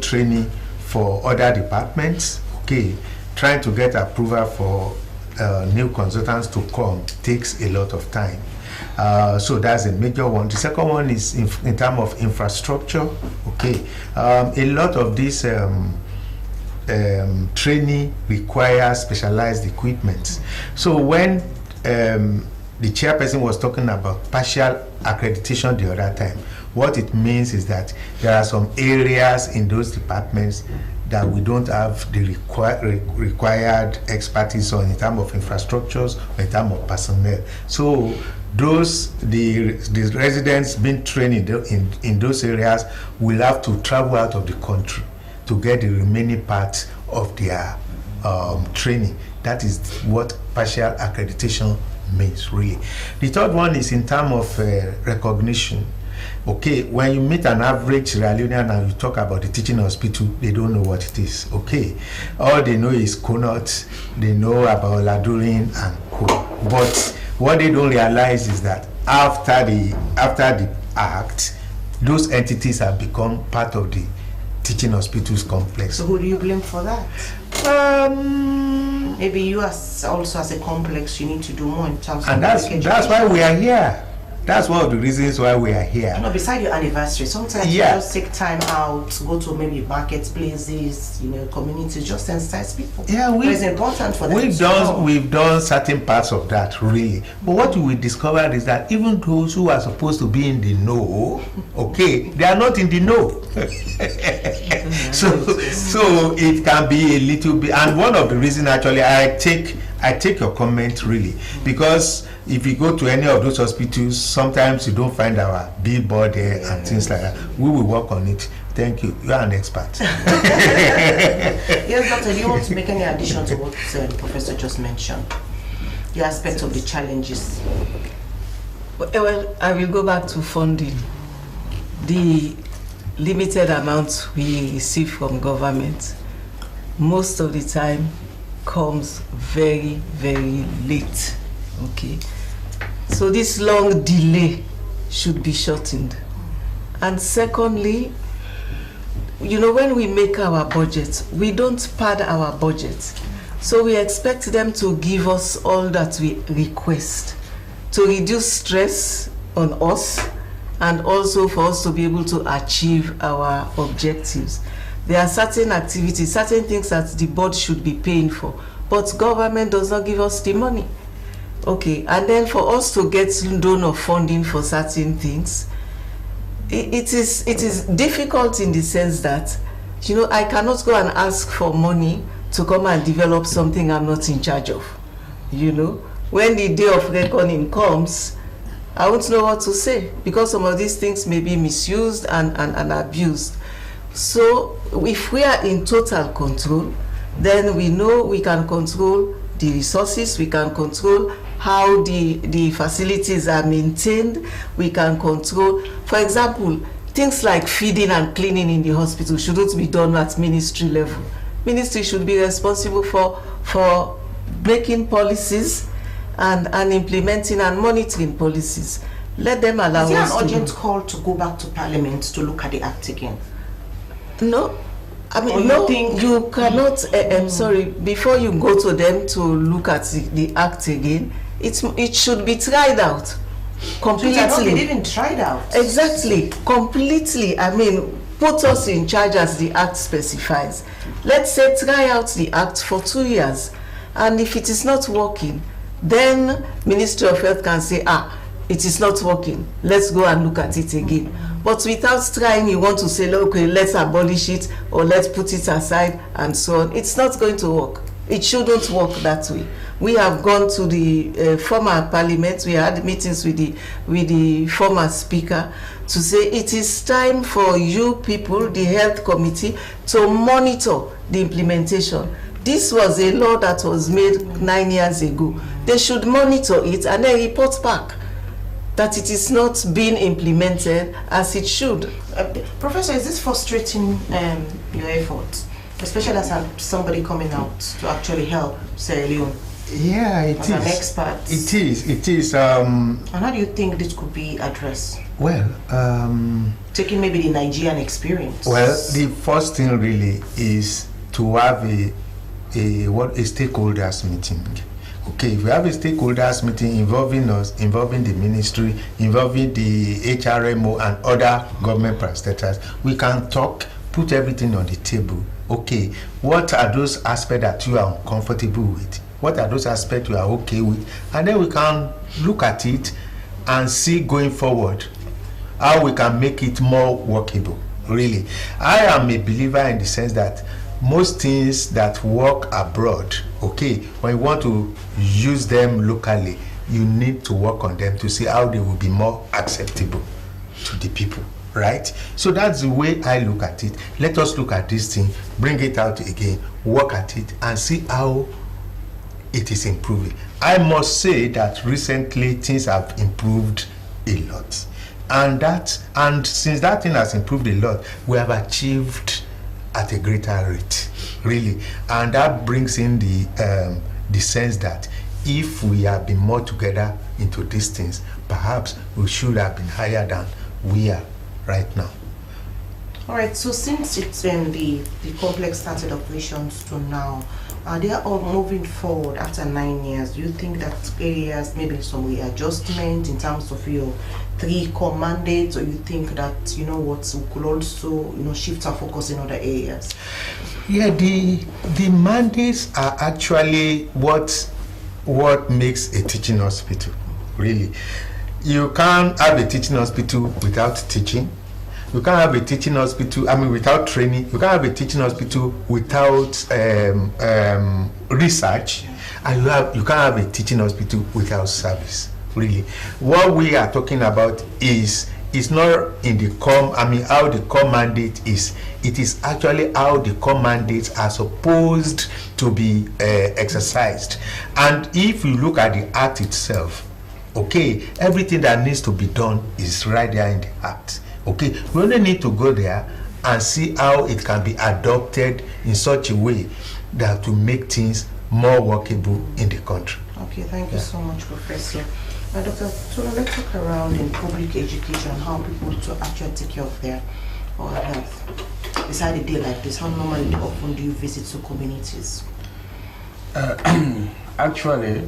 Speaker 9: training for other departments. Okay, trying to get approval for new consultants to come takes a lot of time. So that's a major one. The second one is in terms of infrastructure. Okay, a lot of this training requires specialized equipment. So when the chairperson was talking about partial accreditation the other time, what it means is that there are some areas in those departments that we don't have the required expertise on in terms of infrastructures or in terms of personnel. So the residents being trained in those areas will have to travel out of the country to get the remaining parts of their training. That is what partial accreditation means, really. The third one is in terms of recognition. Okay, when you meet an average Sierra Leonean and you talk about the teaching hospital, they don't know what it is. Okay, all they know is Conot, they know about Ladurin and Co. But what they don't realize is that after the act, those entities have become part of the teaching hospitals complex.
Speaker 4: So who do you blame for that? Maybe you also as a complex, you need to do more in terms of...
Speaker 9: And that's why we are here. That's one of the reasons why we are here.
Speaker 4: You know, beside your anniversary, sometimes you just take time out, go to maybe marketplaces, you know, communities, just sensitize people.
Speaker 9: Yeah,
Speaker 4: it's important for them.
Speaker 9: We've done certain parts of that, really. But what we discovered is that even those who are supposed to be in the know, okay, they are not in the know. So it can be a little bit, and one of the reasons actually I take your comment really, because if you go to any of those hospitals, sometimes you don't find our billboard there and things like that. We will work on it. Thank you. You are an expert.
Speaker 4: Yes, Doctor, do you want to make any addition to what the Professor just mentioned? The aspect of the challenges.
Speaker 8: Well, I will go back to funding. The limited amount we receive from government, most of the time, comes very, very late. Okay. So this long delay should be shortened. And secondly, you know, when we make our budget, we don't pad our budget. So we expect them to give us all that we request to reduce stress on us and also for us to be able to achieve our objectives. There are certain activities, certain things that the board should be paying for, but government does not give us the money. Okay, and then for us to get donor funding for certain things, it is difficult in the sense that, you know, I cannot go and ask for money to come and develop something I'm not in charge of. You know, when the day of reckoning comes, I won't know what to say, because some of these things may be misused and abused. So if we are in total control, then we know we can control the resources, we can control how the facilities are maintained, we can control, for example, things like feeding and cleaning in the hospital shouldn't be done at ministry level. Ministry should be responsible for making policies and implementing and monitoring policies. Let them allow us.
Speaker 4: Is there an urgent call to go back to Parliament to look at the Act again?
Speaker 8: No. I mean, no, you cannot, sorry, before you go to them to look at the Act again, it should be tried out completely.
Speaker 4: So they didn't try it out.
Speaker 8: Exactly, completely. I mean, put us in charge as the Act specifies. Let's say try out the Act for 2 years, and if it is not working, then Ministry of Health can say, it is not working, let's go and look at it again. But without trying, you want to say, okay, let's abolish it or let's put it aside and so on. It's not going to work. It shouldn't work that way. We have gone to the former parliament, we had meetings with the former speaker to say it is time for you people, the health committee, to monitor the implementation. This was a law that was made 9 years ago. They should monitor it and then report back that it is not being implemented as it should.
Speaker 4: Professor, is this frustrating your efforts, especially as somebody coming out to actually help Sierra Leone?
Speaker 9: Yeah, it is.
Speaker 4: As an expert.
Speaker 9: It is.
Speaker 4: And how do you think this could be addressed?
Speaker 9: Well,
Speaker 4: taking maybe the Nigerian experience.
Speaker 9: Well, the first thing really is to have a stakeholders meeting. Okay, if we have a stakeholders meeting involving us, involving the ministry, involving the HRMO and other government prestataries, we can talk, put everything on the table. Okay, what are those aspects that you are uncomfortable with? What are those aspects you are okay with? And then we can look at it and see going forward how we can make it more workable, really. I am a believer in the sense that most things that work abroad, okay, when you want to use them locally, you need to work on them to see how they will be more acceptable to the people, right? So that's the way I look at it. Let us look at this thing, bring it out again, work at it, and see how it is improving. I must say that recently things have improved a lot, and since that thing has improved a lot, we have achieved at a greater rate, really, and that brings in the sense that if we have been more together into these things, perhaps we should have been higher than we are right now.
Speaker 4: All right, so since it's the complex started operations to now, are they all moving forward after 9 years? Do you think that areas, maybe some readjustment in terms of your 3 core mandates, or you think that, you know what, we could also, you know, shift our focus in other areas?
Speaker 9: Yeah, the mandates are actually what makes a teaching hospital, really. You can't have a teaching hospital without teaching. You can't have a teaching hospital, without training. You can't have a teaching hospital without research. And you can't have a teaching hospital without service, really. What we are talking about is not in the how the core mandate is. It is actually how the core mandates are supposed to be exercised. And if you look at the act itself, okay, everything that needs to be done is right there in the act. Okay, we only need to go there and see how it can be adopted in such a way that to make things more workable in the country.
Speaker 4: Okay, thank you so much, Professor. Dr. Tula, let's talk around in public education, how people to actually take care of their oral health. Besides a day like this, how normally often do you visit to communities?
Speaker 5: Actually,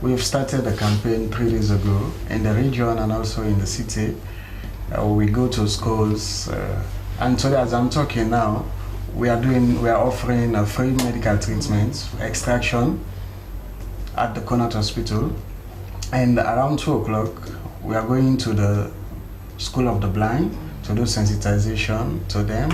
Speaker 5: we've started a campaign 3 days ago in the region and also in the city. We go to schools, and today, as I'm talking now, we are offering a free medical treatment, extraction, at the Connaught Hospital, and around 2 o'clock, we are going to the School of the Blind to do sensitization to them,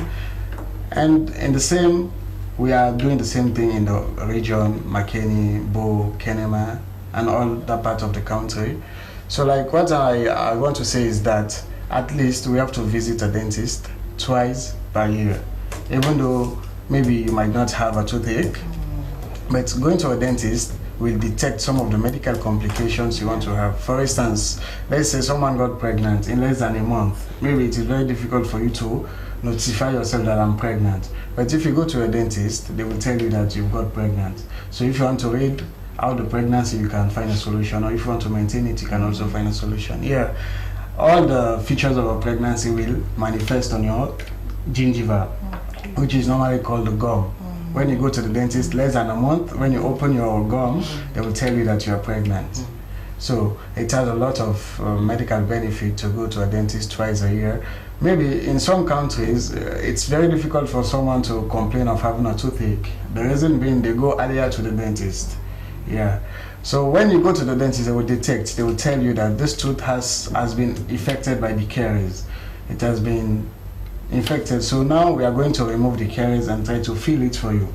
Speaker 5: and in the same, we are doing the same thing in the region, Makeni, Bo, Kenema, and all that part of the country. So, like, what I want to say is that at least we have to visit a dentist twice per year. Even though maybe you might not have a toothache, but going to a dentist will detect some of the medical complications you want to have. For instance, let's say someone got pregnant in less than a month. Maybe it is very difficult for you to notify yourself that I'm pregnant. But if you go to a dentist, they will tell you that you've got pregnant. So if you want to read out the pregnancy, you can find a solution, or if you want to maintain it, you can also find a solution. Yeah. All the features of a pregnancy will manifest on your gingiva, which is normally called the gum. When you go to the dentist less than a month, when you open your gum, they will tell you that you are pregnant. So it has a lot of medical benefit to go to a dentist twice a year. Maybe in some countries, it's very difficult for someone to complain of having a toothache. The reason being they go earlier to the dentist. Yeah. So when you go to the dentist, they will tell you that this tooth has been affected by the caries. It has been infected. So now we are going to remove the caries and try to fill it for you.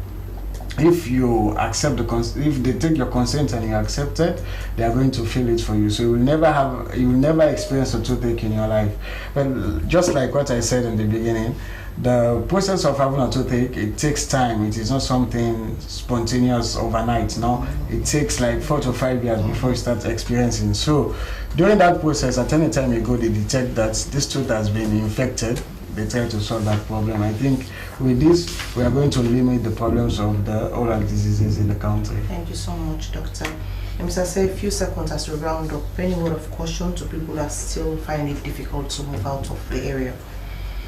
Speaker 5: If you accept if they take your consent and you accept it, they are going to fill it for you. So you will never experience a toothache in your life. But just like what I said in the beginning, the process of having a toothache, it takes time. It is not something spontaneous overnight. No, it takes like 4 to 5 years before you start experiencing. So during that process, at any time you go, they detect that this tooth has been infected. They try to solve that problem. I think with this, we are going to limit the problems of the oral diseases in the country.
Speaker 4: Thank you so much, Doctor. Mr. Say a few seconds as we round up. Any word of caution to people that still find it difficult to move out of the area?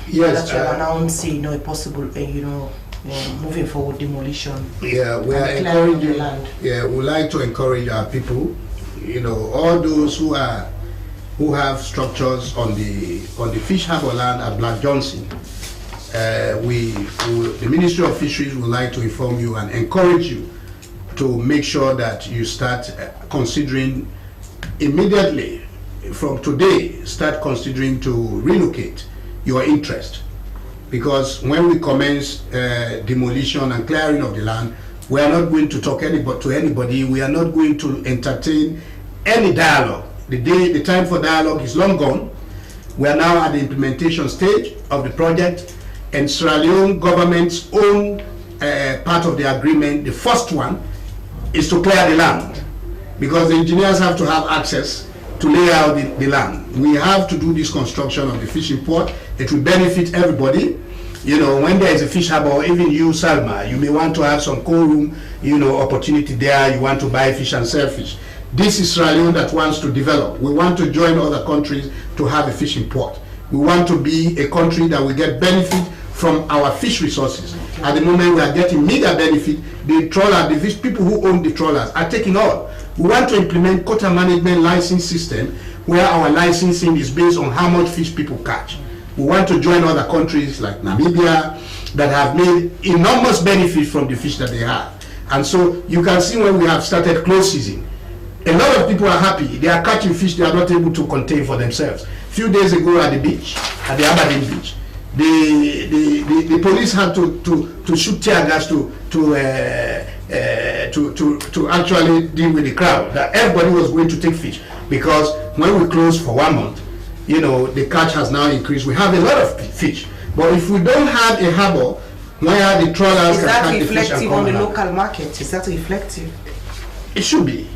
Speaker 13: Yes,
Speaker 4: that you're announcing, a possible, moving forward demolition.
Speaker 13: Yeah, we are encouraging. Yeah, we like to encourage our people. All those who have structures on the fish harbour land at Black Johnson. The Ministry of Fisheries would like to inform you and encourage you to make sure that you start considering immediately from today. Start considering to relocate your interest, because when we commence demolition and clearing of the land, we are not going to talk to anybody. We are not going to entertain any dialogue. The time for dialogue is long gone. We are now at the implementation stage of the project, and Sierra Leone government's own part of the agreement, the first one, is to clear the land, because the engineers have to have access to lay out the land. We have to do this construction of the fishing port. It will benefit everybody. You know, when there is a fish harbor, even you, Salma, you may want to have some cold room, you know, opportunity there. You want to buy fish and sell fish. This is Sierra Leone that wants to develop. We want to join other countries to have a fishing port. We want to be a country that will get benefit from our fish resources. At the moment, we are getting meager benefit. The trawler, the fish people who own the trawlers are taking all. We want to implement quota management license system where our licensing is based on how much fish people catch. We want to join other countries like Namibia that have made enormous benefit from the fish that they have. And so you can see when we have started close season, a lot of people are happy. They are catching fish they are not able to contain for themselves. A few days ago at the beach, at the Aberdeen beach, the police had to shoot tear gas to actually deal with the crowd. That everybody was going to take fish because when we closed for 1 month, you know, the catch has now increased. We have a lot of fish, but if we don't have a harbor where the trawlers can catch the fish and come back.
Speaker 4: Is that reflective on the local market? Is that reflective?
Speaker 13: It should be.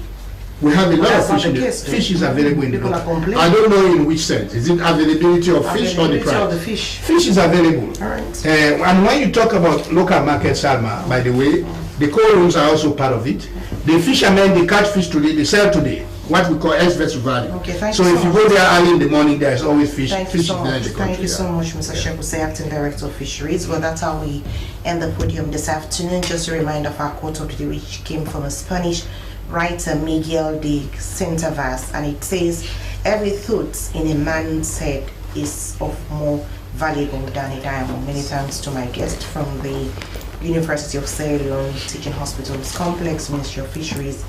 Speaker 13: We have a lot of fish. Fish is available in the market. I don't know in which sense. Is it availability of fish or the price?
Speaker 4: Of the fish.
Speaker 13: Fish is available.
Speaker 4: All right.
Speaker 13: And when you talk about local market, Salma, by the way, the cold rooms are also part of it. The fishermen, they catch fish today, they sell today. What we call S-vessel value.
Speaker 4: Okay, thank
Speaker 13: so
Speaker 4: you
Speaker 13: if you go there early in the morning, there is always fish.
Speaker 4: Thank you so much. Thank you so much, Mr. Shekuse, Acting Director of Fisheries. Well, that's how we end the podium this afternoon. Just a reminder of our quote of the day, which came from a Spanish writer, Miguel de Centavas, and it says, "Every thought in a man's head is of more valuable than a diamond." Many thanks to my guest from the University of Sierra Leone Teaching Hospitals Complex, Ministry of Fisheries,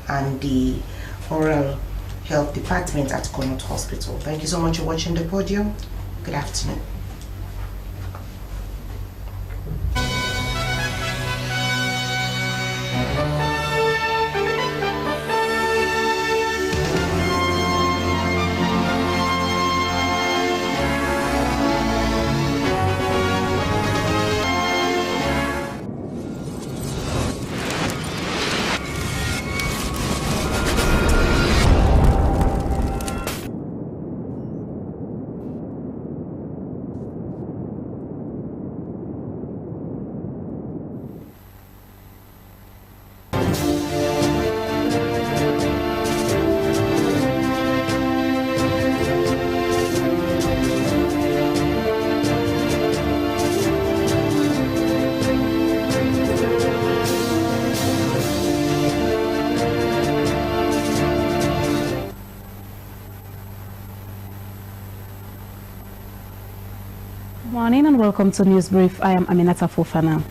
Speaker 4: and the Oral Health Department at Connaught Hospital. Thank you so much for watching the podium. Good afternoon.
Speaker 14: Morning and welcome to News Brief. I am Aminata Fofana.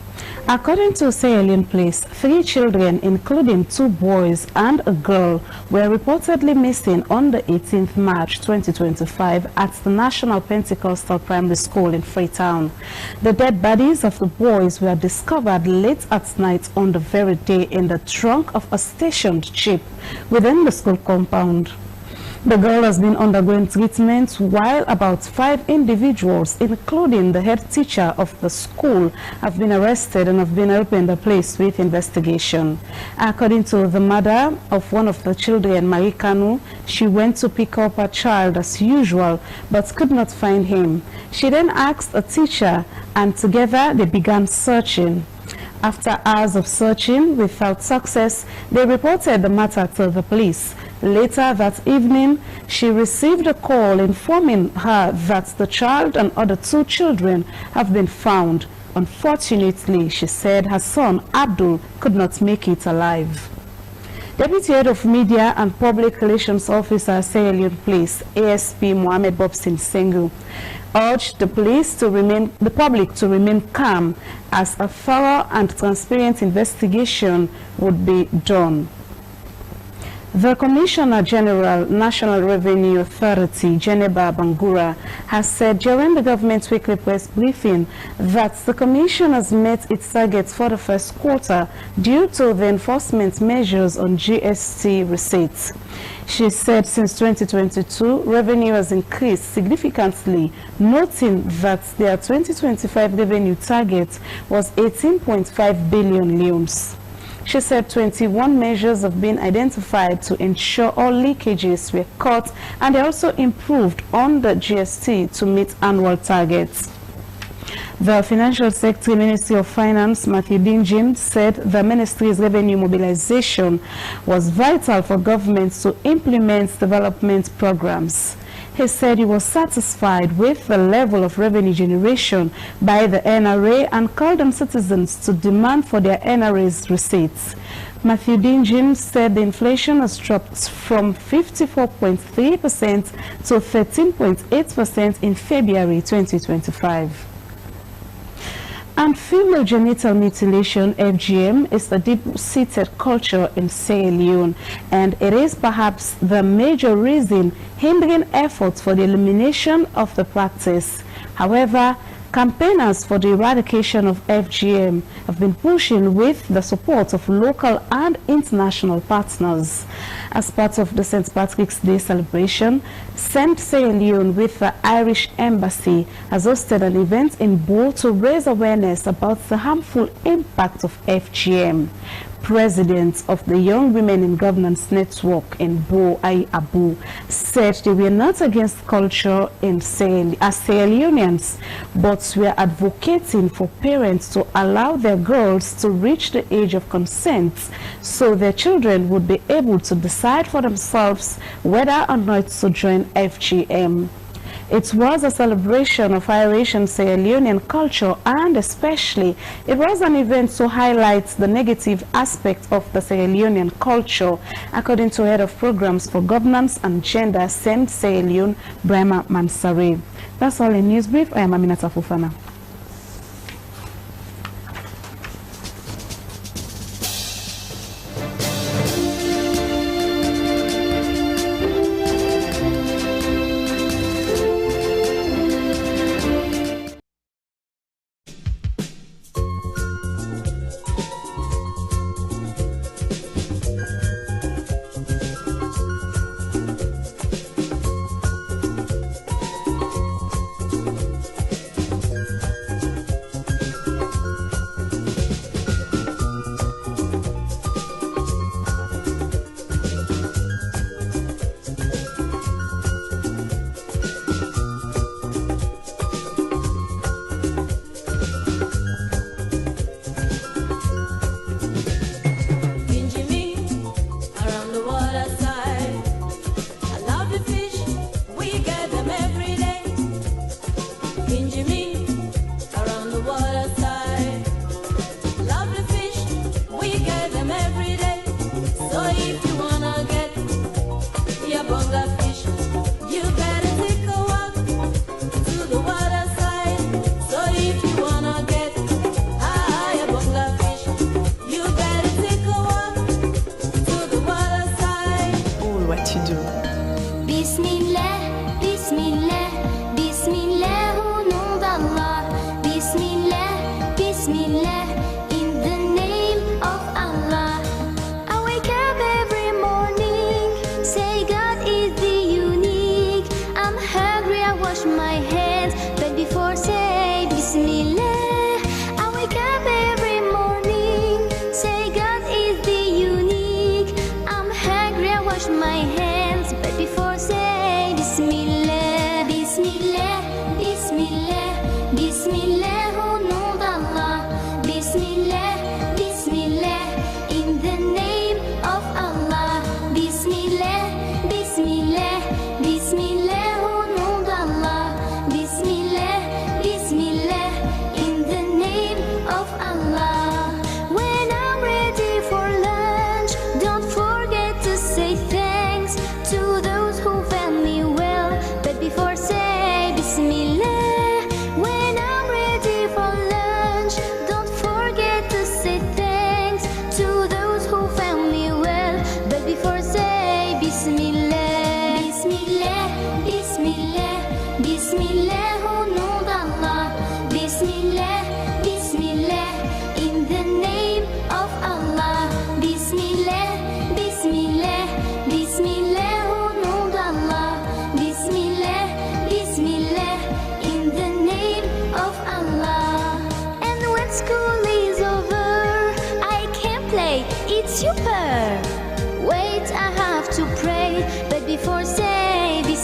Speaker 14: According to Sierra Leone Police, 3 children, including 2 boys and a girl, were reportedly missing on the 18th March 2025 at the National Pentecostal Primary School in Freetown. The dead bodies of the boys were discovered late at night on the very day in the trunk of a stationed jeep within the school compound. The girl has been undergoing treatment while about 5 individuals, including the head teacher of the school, have been arrested and have been helping the police with investigation. According to the mother of one of the children, Marie Kanu, she went to pick up her child as usual but could not find him. She then asked a teacher and together they began searching. After hours of searching without success, they reported the matter to the police. Later that evening, she received a call informing her that the child and other 2 children have been found. Unfortunately, she said her son, Abdul, could not make it alive. Deputy Head of Media and Public Relations Officer, Sierra Leone Police, ASP Mohamed Bobsin Sengu, urged the public to remain calm as a thorough and transparent investigation would be done. The Commissioner General, National Revenue Authority, Kenema Bangura, has said during the government's weekly press briefing that the Commission has met its targets for the first quarter due to the enforcement measures on GST receipts. She said since 2022, revenue has increased significantly, noting that their 2025 revenue target was 18.5 billion leones. She said 21 measures have been identified to ensure all leakages were cut, and they also improved on the GST to meet annual targets. The Financial Secretary, Ministry of Finance, Matthew Dinjin, said the ministry's revenue mobilization was vital for governments to implement development programs. He said he was satisfied with the level of revenue generation by the NRA and called on citizens to demand for their NRA's receipts. Matthew Dinjin said the inflation has dropped from 54.3% to 13.8% in February 2025. And female genital mutilation, FGM, is a deep-seated culture in Sierra Leone, and it is perhaps the major reason hindering efforts for the elimination of the practice. However, campaigners for the eradication of FGM have been pushing with the support of local and international partners. As part of the St. Patrick's Day celebration, St. Sierra Leone with the Irish Embassy has hosted an event in Bo to raise awareness about the harmful impact of FGM. President of the Young Women in Governance Network in Bo, Abu, said they were not against culture as Sierra Leoneans, but were advocating for parents to allow their girls to reach the age of consent so their children would be able to decide for themselves whether or not to join FGM. It was a celebration of Irish and Sierra Leonean culture, and especially it was an event to highlight the negative aspects of the Sierra Leonean culture, according to Head of Programs for Governance and Gender, St. Sierra Leone, Brahma Mansare. That's all in News Brief. I am Aminata Fofana.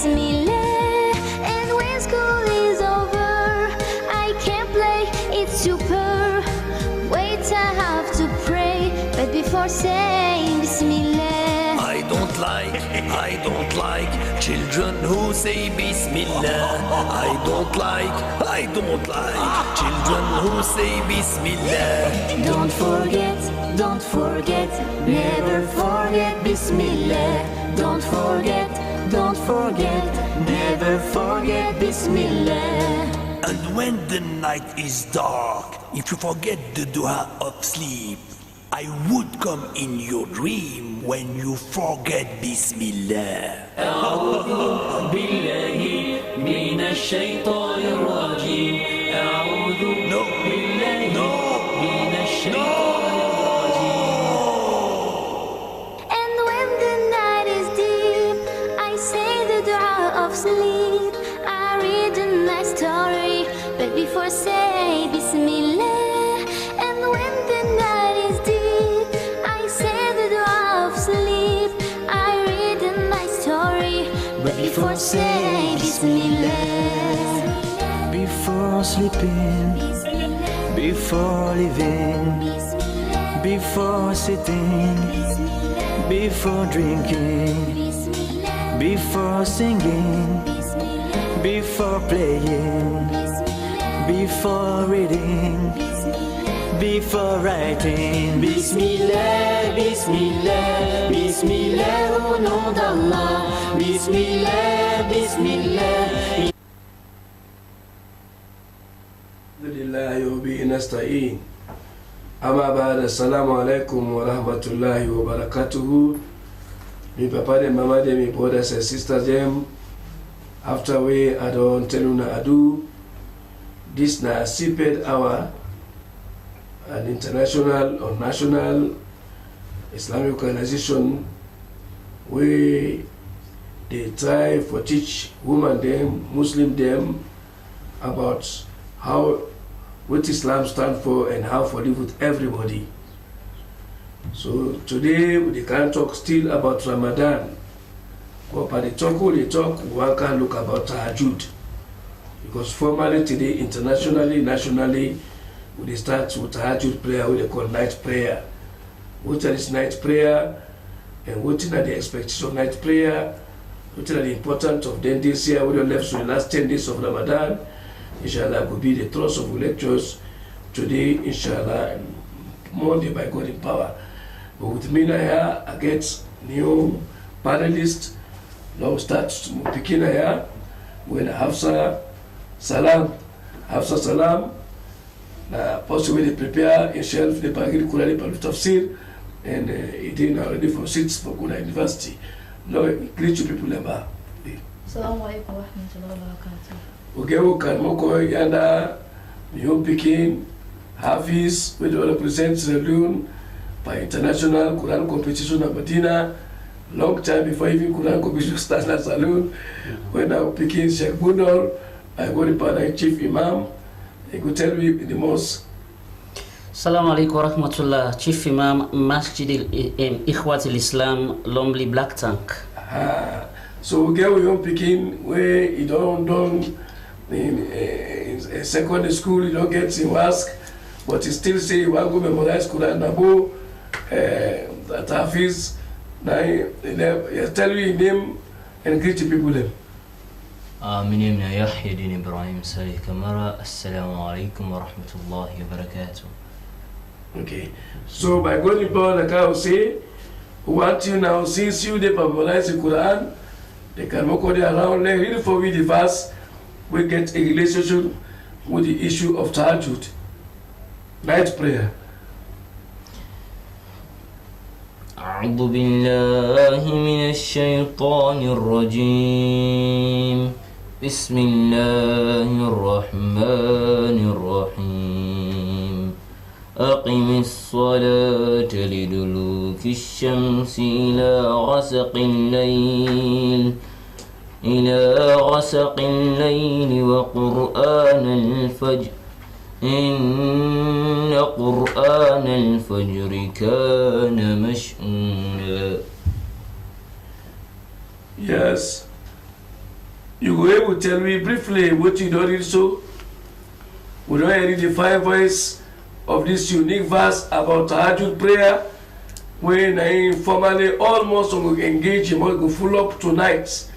Speaker 15: Bismillah. And when school is over, I can play. I have to pray, but before saying Bismillah.
Speaker 16: I don't like children who say Bismillah. I don't like children who say Bismillah.
Speaker 15: Don't forget, never forget Bismillah. Don't forget, never forget Bismillah.
Speaker 16: And when the night is dark, if you forget the dua of sleep, I would come in your dream when you forget Bismillah.
Speaker 27: أعوذ بالله من الشيطان الرجيم. أعوذ بالله من الشيطان الرجيم.
Speaker 15: And when the night is deep, I say the dua of sleep. I read a nice story, but before say Bismillah. And when the night is deep, I say the dua of sleep. I read a nice story, but before say Bismillah.
Speaker 27: Before sleeping, before living, before sitting, before drinking, before singing, before playing, before reading, before writing. Bismillah, Bismillah, Bismillah, au nom d'Allah. Bismillah, Bismillah. Alhamdulillah wa bihi nasta'in. Amma ba'da, assalamu alaikum wa rahmatullahi wa barakatuhu. My papa and mama, my brothers and sisters, them. After we I don't tell you na adu. This na CPED hour, an international or national Islamic organization where they try to teach women them, Muslim them about what Islam stands for and how to live with everybody. So today we can talk still about Ramadan. But by the talk, one can look about Tahajjud. Because formally today, internationally, nationally, we start with Tahajjud prayer, what they call night prayer. What is night prayer, and what is the expectation of night prayer, what is the importance of then this year, we left to the last 10 days of Ramadan. Inshallah, will be the thrust of the lectures today, inshallah, Monday by God in power. But with me here, I get new panelists. Now start picking here when Hafsa Salam, possibly they prepare a shelf, the Bagiri Kurani Palut Tafsir, and it is already for seats for Kuna University. Now, greet you people about.
Speaker 3: Assalamu alaikum wa rahmatullahi wa barakatuh.
Speaker 27: Okay, we can moko yanda, new picking, Hafiz, we will represent Sierra Leone by international Quran competition in Medina. Long time before even Quran competition starts at Saloon, when I was picking Sheikh Bunor, I go to the chief imam, he could tell me the most.
Speaker 17: Assalamu alaikum wa rahmatullah, chief imam, Masjid Ikhwat al-Islam, Lomley Black Tank.
Speaker 27: So we get we picking where you don't in secondary school, you don't get in ask, but you still say you want to memorize Quran Nabu, that Hafiz. Now, you tell me your name and greet the people them.
Speaker 20: My name is Yahya Din Ibrahim Salih Kamara. Assalamu alaikum wa rahmatullahi wa barakatuh.
Speaker 27: Okay. So by God in power, like I will say, what you now since you they memorize the Quran, they can walk all around, they read for me the verse, we get a relationship with the issue of Tahajjud, night prayer.
Speaker 20: أعوذ بالله من الشيطان الرجيم بسم الله الرحمن الرحيم أقم الصلاة لدلوك الشمس إلى غسق الليل وقرآن الفجر إن قرآن الفجر كان مشهودا.
Speaker 27: Yes. You were able to tell me briefly what you don't read so? We don't read the 5 verses
Speaker 1: of this unique verse about Tahajjud prayer, when I formally almost will engage him, will go full up tonight.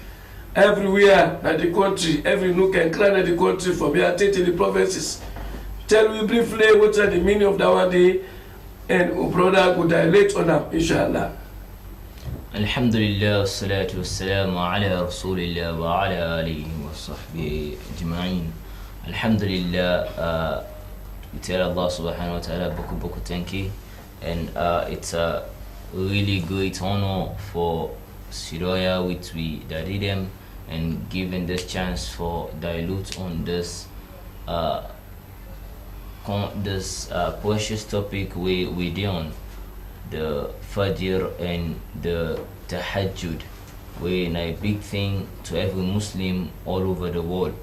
Speaker 1: Everywhere in the country, every nook and cranny in the country, from here to the provinces. Tell me briefly what are the meaning of that one day, and brother could dilate on them, inshallah.
Speaker 20: Alhamdulillah, salatu wassalamu ala rasulillah wa ala alihi wa sahbihi ajma'in. Alhamdulillah, we tell Allah subhanahu wa ta'ala boku thank you, and it's a really great honor for Siroya which we did them and given this chance for dilute on this precious topic we did on the Fajr and the Tahajjud, when a big thing to every Muslim all over the world.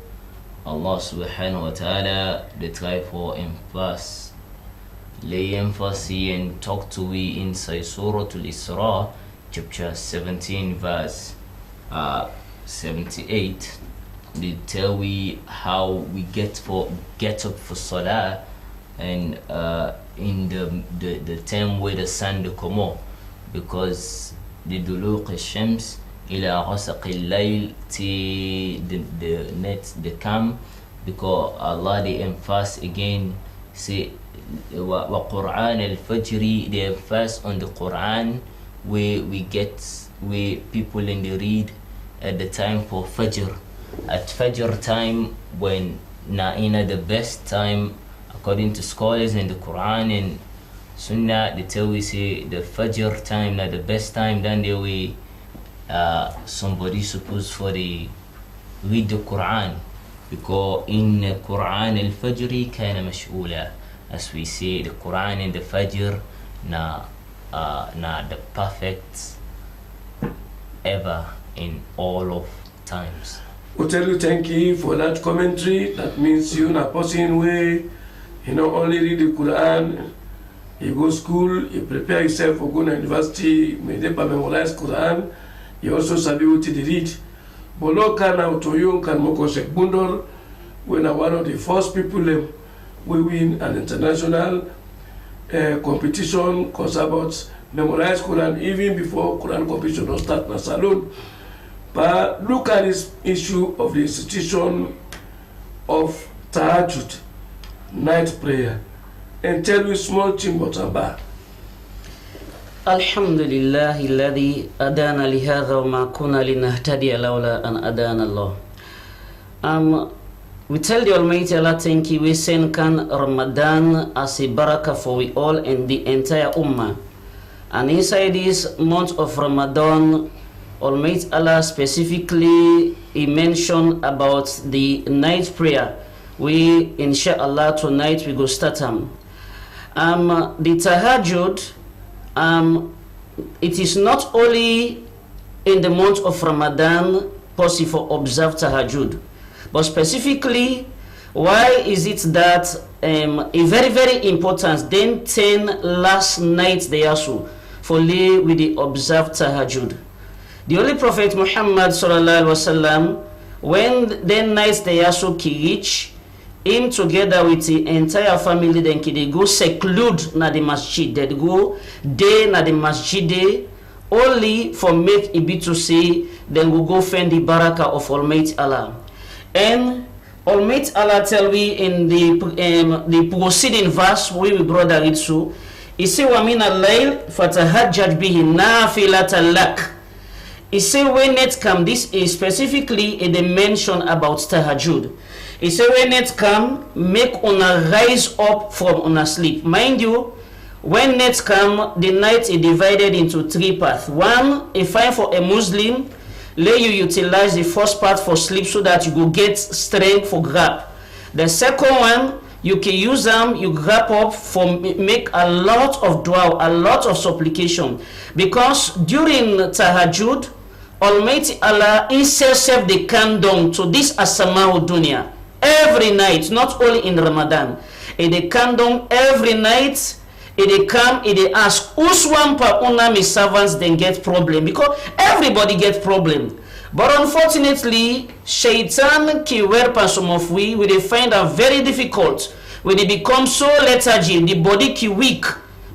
Speaker 20: Allah subhanahu wa ta'ala they try for emphasis, lay emphasis and talk to we inside Surah Al-Isra chapter 17 verse 78. They tell we how we get up for Salah, and in the time where the sun to come up, because the duluq al-shams ila ghasaq al-layl ti the come, because Allah they emphasize again say wa Quran al-Fajr, they emphasize on the Quran where people in the read at the time for Fajr. At Fajr time, when Naina the best time according to scholars in the Quran and Sunnah, they tell we say the Fajr time not the best time, then they way somebody supposed for the read the Quran, because in the Quran al-Fajr kana mash'ula, as we say the Quran and the Fajr na the perfect ever in all of times.
Speaker 1: We tell you thank you for that commentary. That means you na person way, only read the Quran, you go school, you prepare yourself for going to university, maybe memorize Quran, you also sabi what to read. Bolo kana utoyo kan moko shek bundor, when one of the first people we win an international competition cause about memorize Quran even before Quran competition don't start na salon. But look at this issue of the institution of Tahajjud, night prayer, and tell me small thing about.
Speaker 17: Alhamdulillah alladhi adana lihadha wa ma kunna linahtadiya lawla an adana Allah. We tell the Almighty Allah thank you. We send can Ramadan as a barakah for we all and the entire ummah. And inside this month of Ramadan, Almighty Allah specifically he mentioned about the night prayer. We inshallah tonight we go start the Tahajjud. It is not only in the month of Ramadan possible for observe Tahajjud, but specifically why is it that a very very important then 10 last nights they also for lay with the observed Tahajjud. The Holy Prophet Muhammad sallallahu alaihi wasallam, when then nights they also reach him together with the entire family, then they go seclude na the masjid. They go day na the masjid only for make it to say then we go find the barakah of Almighty Allah. And Almighty Allah tell we in the preceding verse we brother read so, he say wa min al-layl fatahajjad bihi nafilatan lak. He say when it come, this is specifically a dimension about Tahajjud. He say when it come, make una rise up from una sleep. Mind you, when it come, the night is divided into 3 parts. One, a fine for a Muslim, let you utilize the first part for sleep so that you go get strength for grab. The second one, you can use them, you grab up for make a lot of dua, a lot of supplication. Because during Tahajjud, Almighty Allah himself they come down to this Asamahu Dunya every night, not only in Ramadan. They come down every night. They come, they ask, who's one per una my servants then get problem? Because everybody get problem. But unfortunately, Shaitan ki werpa some of we will find it very difficult when it becomes so lethargy, the body ki weak,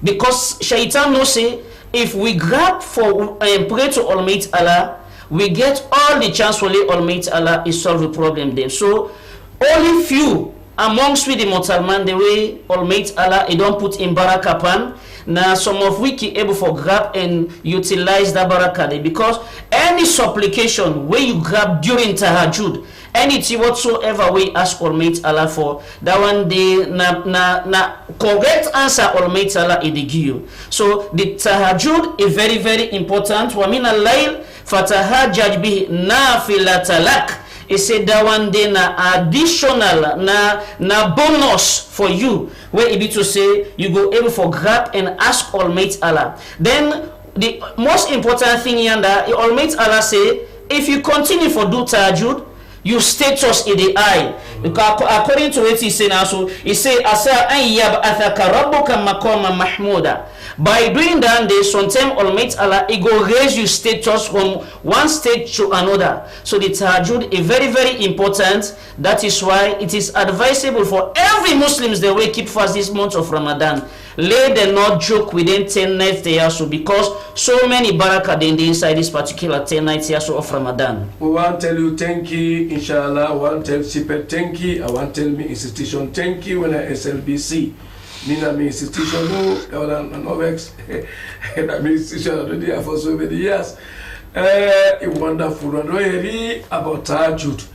Speaker 17: because shaitan no say if we grab for pray to Almighty Allah, we get all the chance for Almighty Allah is solve the problem then. So only few amongst we the mortal man the way Almighty Allah he don't put in barakah pan. Now some of we can able for grab and utilize that barakah day, because any supplication where you grab during tahajjud, anything whatsoever we ask Almighty Allah for, that one day na correct answer Almighty Allah it give you. So the tahajjud is very very important. Wa min al-layl fatahajjaj bihi nafilatan lak. He said that one day na additional na bonus for you, where it be to say you go able for grab and ask Almighty Allah. Then the most important thing here that Almighty Allah say, if you continue for do tahajjud, you status in the eye. Because according to what he say now, so he say asa an yab'athaka rabbuka maqaman mahmuda. By doing that, they sometimes Almighty Allah it go raise your status from one stage to another. So the tahajjud is very very important. That is why it is advisable for every Muslims that will keep fast this month of Ramadan. Let them not joke within 10 nights they also, because so many barakah in the inside this particular 10 nights also of Ramadan.
Speaker 1: We want to tell you thank you, inshallah. I want to tell Sipet thank you. I want to tell me institution thank you when I SLBC. Mina me institution no Novex and I mean institution already for so many years. A wonderful and really about tahajjud.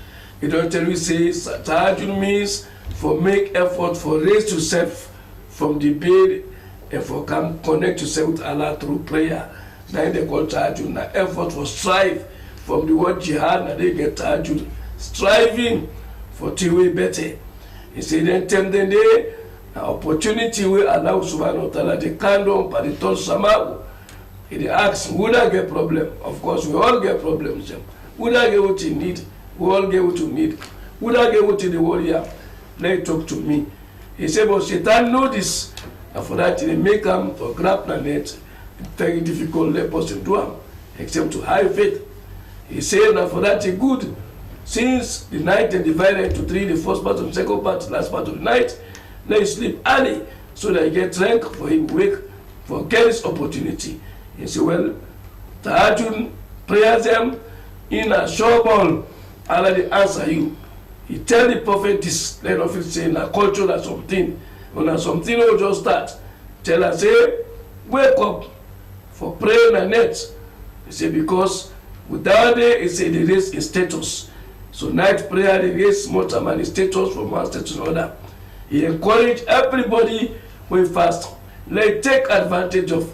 Speaker 1: It don't tell you say tahajjud means for make effort for raise yourself from the bed and for come connect yourself with Allah through prayer. Now they call tahajjud. Now effort for strive from the word jihad. Now they get tahajjud, striving for to way better. He said then 10 day. Opportunity where Allah subhanahu wa ta'ala the kingdom by the third samahu. He asks, would I get problem? Of course, we all get problems. Would I get what you need? We all get what you need. Would I get what you the warrior? Let talk to me. He said, but Satan know this. And for that, they make them for grab the net. Very difficult let person do them, except to high faith. He said, now for that, it's good. Since the night and divided into 3, the first part and second part, the last part of the night, let him sleep early so that he get drunk for him wake for get this opportunity. He said, well, tahajjud prayer them in a short ball, Allah they answer you. He tell the prophet this, let of it say na culture or something. When something will just start. Tell her say, wake up for praying and net. He said, because without it, he said they raise in status. So night prayer they raise more time and status from one state to another. He encouraged everybody when fast. Let take advantage of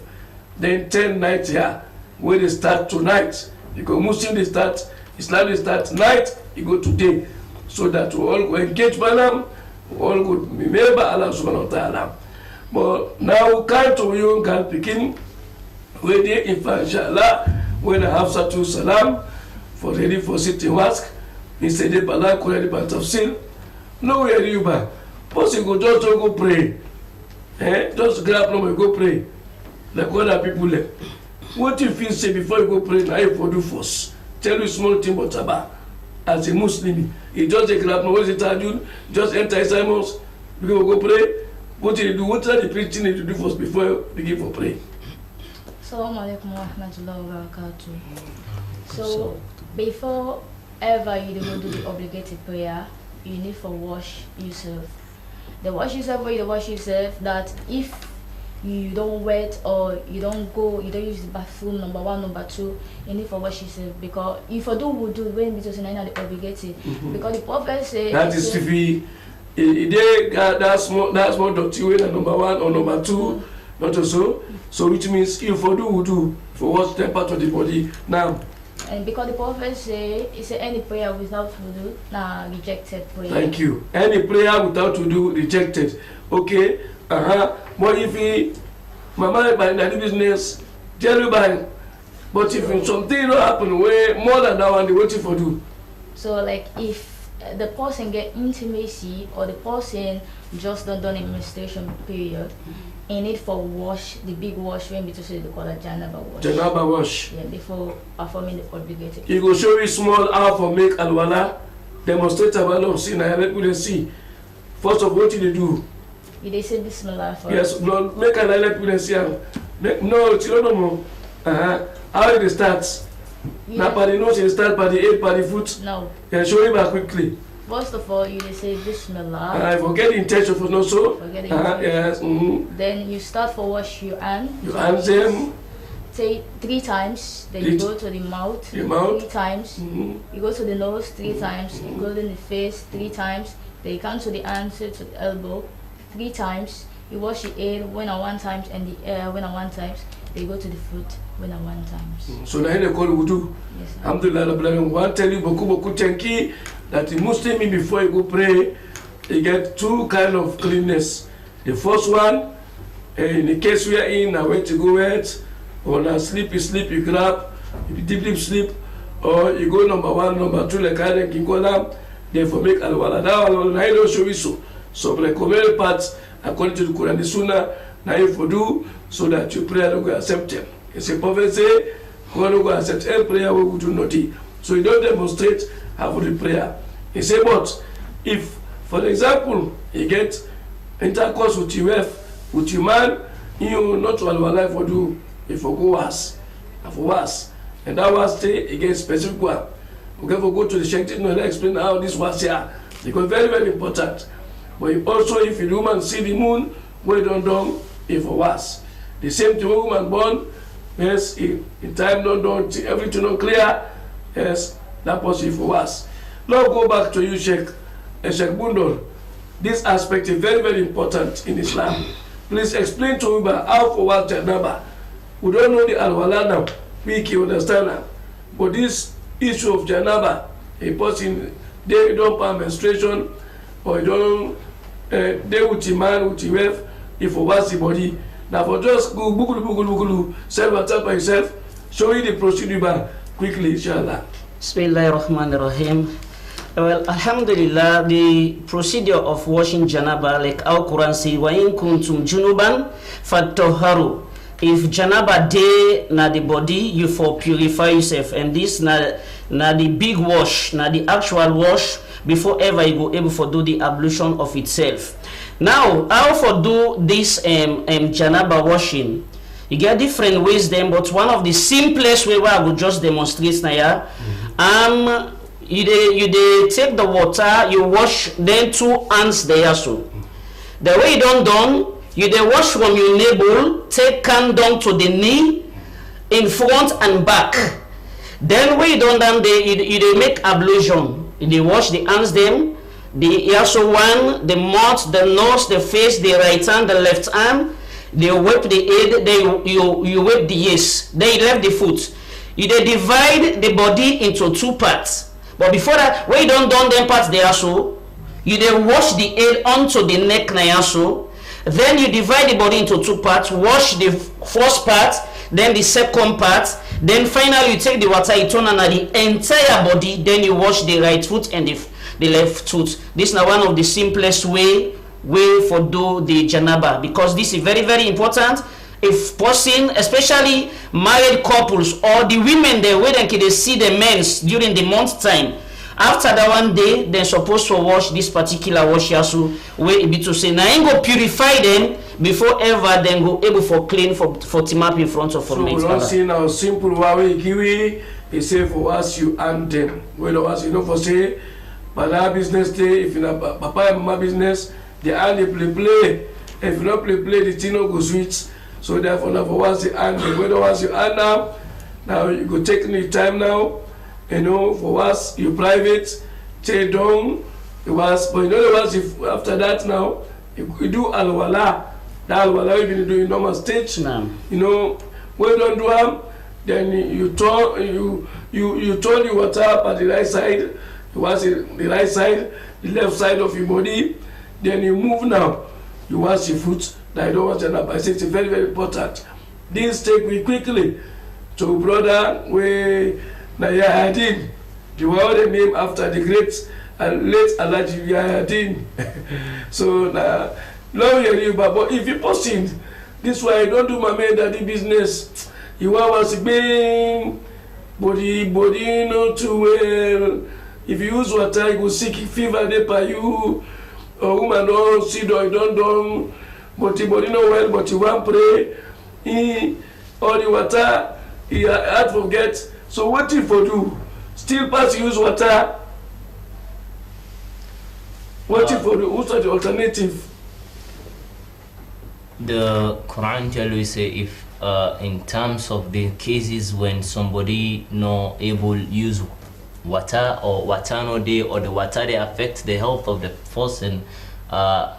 Speaker 1: the 10 nights here where they start tonight. Because Muslim they start, Islam they start night, you go today. So that we all go engage by them, we all go remember Allah subhanahu wa ta'ala. But now we come to you can begin where they inshallah when I have Satu Salam for ready for sitting ask. He said they bala ready by tafsir. No where you back. But you go just go pray. Just grab number and go pray. Like other people left. What you feel say before you go pray, now you for do first. Tell you small thing but about as a Muslim. You just take grab number, what is it you just enter Simon's, you go pray. What do you do? What are the preaching you do first before you begin for pray?
Speaker 3: Assalamu alaikum wa rahmatullahi wa barakatuh. So before ever you do the obligatory prayer, you need to wash yourself. The wash yourself where you wash yourself, that if you don't wet or you don't use the bathroom, number 1, number 2, you need to wash yourself, because if you do wudu when because you know the obligatory. Because the prophet said
Speaker 1: that is if they that's more dirty way than number 1 or number 2, not so. So which means if you do wudu for wash that part of the body now.
Speaker 3: And because the prophet say, he said any prayer without wudu, rejected prayer.
Speaker 1: Thank you. Any prayer without wudu rejected. Okay. But if he mama by the business, tell you by. But if something don't happen, way more than that one, they waiting for do.
Speaker 3: So like if the person get intimacy or the person just done a menstruation period, in it for wash, the big wash when we say they call it janaba wash.
Speaker 1: Janaba wash.
Speaker 3: Yeah, before performing the obligatory.
Speaker 1: He go show you small how for make alwala, demonstrate alwala, see now let people see. First of what you do,
Speaker 3: They say Bismillah first.
Speaker 1: Yes, no, make an island witness here. No, you don't know. How it starts? Now, by the nose, you start by the head, by the foot.
Speaker 3: No.
Speaker 1: Yeah, show him back quickly.
Speaker 3: First of all, you say Bismillah.
Speaker 1: I forget the intention for no so.
Speaker 3: Forget the intention.
Speaker 1: Yes.
Speaker 3: Then you start for wash your hand.
Speaker 1: You hand them.
Speaker 3: Say 3 times. Then you go to the mouth.
Speaker 1: The mouth.
Speaker 3: 3 times. You go to the nose 3 times. You go in the face 3 times. Then you come to the hand, to the elbow 3 times. You wash your head 1 times and the air 1 times. They go to the foot 1 times.
Speaker 1: So now they call wudu.
Speaker 3: Yes.
Speaker 1: Alhamdulillah, I want to tell you boku thank you that the Muslim before you go pray, you get 2 kind of cleanness. The first one, in the case we are in, now where to go wet, or now sleep, you grab, you deep sleep, or you go number 1, number 2, like I can go down, therefore make al-wala. Now I don't show you so. So recommended parts according to the Quran, the Sunnah, now you for do so that your prayer don't go accept them. It's a prophecy, God don't go accept any prayer we do not do. So you don't demonstrate how the prayer. He say, but if, for example, you get intercourse with your wife, with your man, you not to allow life for do, if you go worse, and that was stay against specific one. Okay, for go to the Sheikh and explain how this was here, because very, very important. But also, if the woman see the moon, we don't do if for worse. The same thing woman born, yes, in time don't everything not clear, yes, that person for worse. Now go back to you, Sheikh Bundol. This aspect is very, very important in Islam. Please explain to me about how for what janaba. We don't know the al-wala now. We can understand now. But this issue of janaba, a person they don't have menstruation or you don't they with your man, with your wife, if for what's the body. Now for just go bugulu, self-attack by yourself, show you the procedure quickly, inshallah.
Speaker 17: Bismillahirrahmanirrahim. Well, alhamdulillah, the procedure of washing janaba, like our Quran says, wa in kuntum junuban fatahharu. If janaba day na the body, you for purify yourself, and this na the big wash, na the actual wash before ever you go able for do the ablution of itself. Now, how for do this janaba washing? You get different ways then, but one of the simplest way where I will just demonstrate now, you take the water, you wash, then 2 hands there so. The way you done, you wash from your navel, take can down to the knee, in front and back. Then when you done you make ablution. You wash the hands them, the also one, the mouth, the nose, the face, the right hand, the left arm. They wipe the head, you wipe the ears, then you left the foot. You divide the body into 2 parts. But before that, when you don't done them parts there so, you wash the head onto the neck now so. Then you divide the body into 2 parts, wash the first part, then the second part, then finally you take the water, you turn on the entire body, then you wash the right foot and the left foot. This is now one of the simplest way for do the janaba, because this is very, very important. If person, especially married couples or the women, they wait until they see the men during the month time. After that one day, they're supposed to wash this particular wash so way be to say now ain't go purify them before ever then go able for clean for timap in front of
Speaker 1: so we don't see now simple way kiwi is say for us you and them. Well us you know for say but our business day if you know papa and mama business they and they play. If you not play the thing no go switch. So therefore now for once you and the way once you and now you go take the time now. You know, for us, you private, stay down, but you know the ones if after that now, if you do al-wala, that al-wala we've been doing normal stage. You know, when you don't do them, then you turn the water up at the right side, you wash the right side, the left side of your body, then you move now, you wash your foot, that you don't wash it up. I say it's very, very important. This take me quickly to brother where Hygiene, the one name after the great and late Alhaji Hygiene. So now you but if you posting this way, don't do my man daddy business. You want to be body not too well. If you use water, you go sick fever there by you. a woman don't see or don't but he body no well, but he want pray, he all the water, he had forget. So what if for do? Still pass use water. What if for do? What's the alternative?
Speaker 20: The Quran always say if in terms of the cases when somebody not able use water or water no day or the water they affect the health of the person, the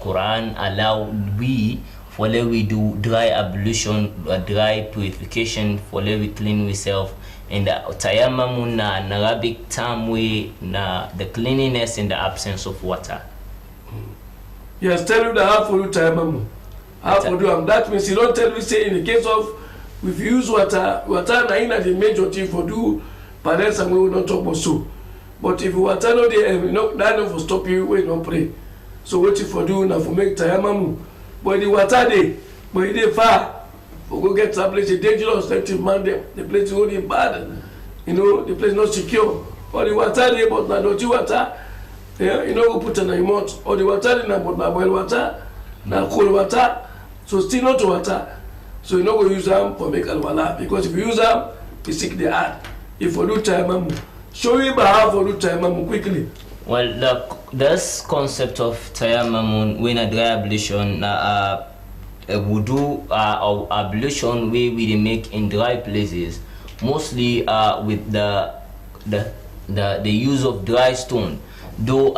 Speaker 20: Quran allow we for we do dry ablution, dry purification for we clean ourselves. And the tayammum na an Arabic term we na the cleanliness in the absence of water.
Speaker 1: Yes, tell you the half for you tayammum. Half for you, that means you don't tell me say in the case of if you use water na in the major thing for do, but then some we will not talk about so. But if water no dey, that no for stop you when you don't pray. So what if for do na for make tayammum? But the water dey, but it dey far. For go get some place dangerous, man the place is only bad. The place not secure. Or the water dey, but na dirty water. Yeah, go put in a mouth. Or the water dey na but na boil water, na cold water. So still not water. So go use them for make alwala, because if you use them, you sick the heart. If you do tayammum, show you how to do tayammum quickly.
Speaker 20: Well, this concept of tayammum when a dry ablution, wudu or ablution we make in dry places, mostly with the use of dry stone. Though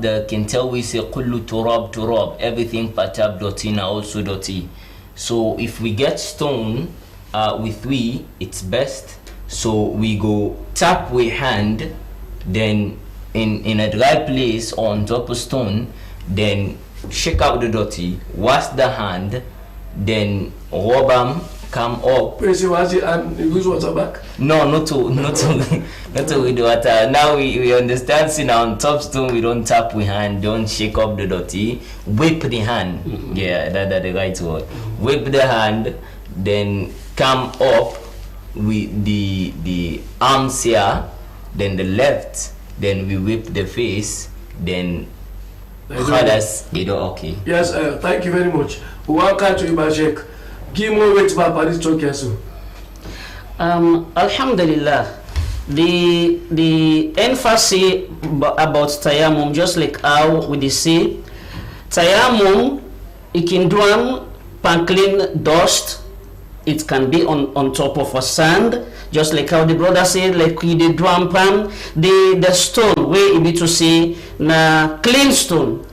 Speaker 20: the can tell we say kullu turab, everything patab dotina also doti. So if we get stone with it's best. So we go tap with hand, then in a dry place or on top of stone, then shake out the dirty, wash the hand, then rub them, come up.
Speaker 1: Use water back?
Speaker 20: No, not to with water. Now we understand, see now on top stone we don't tap with hand, don't shake up the dirty, whip the hand. Yeah, that's the right word. Whip the hand, then come up with the arms here, then the left, then we whip the face, then others, okay.
Speaker 1: Yes, thank you very much. Welcome to Ibashek. Give more weight to Paris Chokiasu.
Speaker 17: Alhamdulillah. The emphasis about tayammum, just like how we say, tayammum, it can do pan clean dust. It can be on top of a sand, just like how the brother said, like the drum pan, the stone, where it be to say, na clean stone.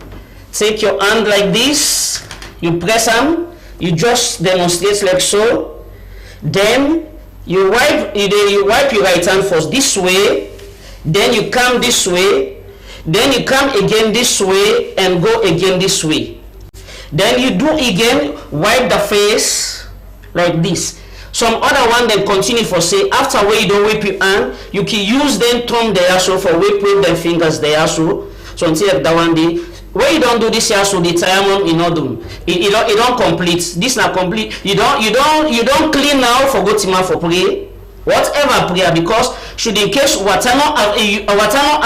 Speaker 17: Take your hand like this, you press them, you just demonstrate like so. Then you wipe your right hand first this way, then you come this way, then you come again this way and go again this way. Then you do again, wipe the face like this. Some other one then continue for say after where you don't whip your hand, you can use them thumb there so for whip them fingers there so until that one day where you don't do this here so the tayammum you not do it don't complete. This not complete. You don't clean now for go to for pray whatever prayer, because should in case water not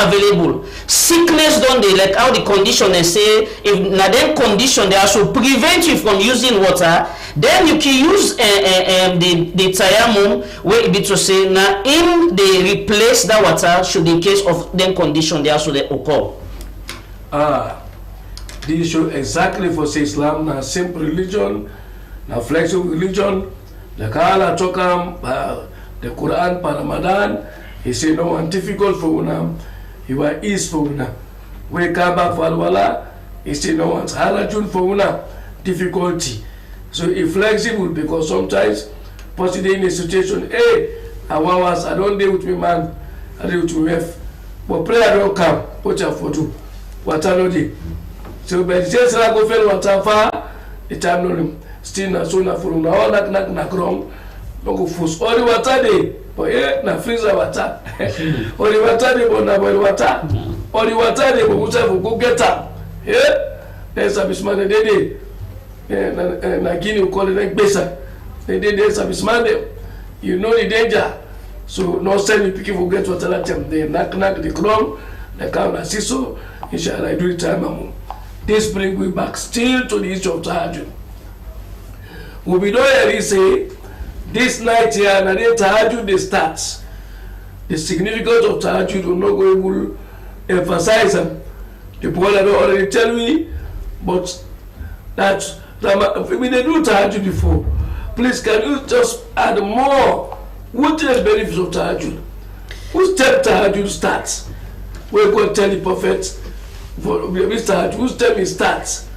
Speaker 17: available, sickness don't they, like how the condition they say if na then condition they also prevent you from using water, then you can use the tayammum where it be to say now in they replace that water should in case of then condition they also they occur.
Speaker 1: This show exactly for say Islam na simple religion, na flexible religion, like Allah talk the Quran for Ramadan, he say no one difficult for una, he was ease for una. We come back for Al-Wala, he say no one's harajun for una, difficulty. So he flexible because sometimes possibly in a situation, hey, I don't deal with me man, I deal with me wife. But prayer don't come, what you have for do? Water no day. So by the chance I go fail water far, the time no still na so na for una all knock wrong. Don't go force all the water day, but na freezer water. All the water day, but na boil water. All the water day, but we go get up. There's a bisman day. Na Guinea you call it like besa. There's a bisman. You know the danger. So no send people get water at them. They knock the ground. They come and see so. inshallah, I do the time. This brings me back still to the issue of tahajjud. We don't really say this night here and then tahajjud they start. The significance of tahajjud will not go able to emphasize them. The people that already tell me, but that we they do tahajjud before. Please, can you just add more? What is the benefits of tahajjud? Whose step tahajjud starts? We're going to tell the prophet for whose time it starts.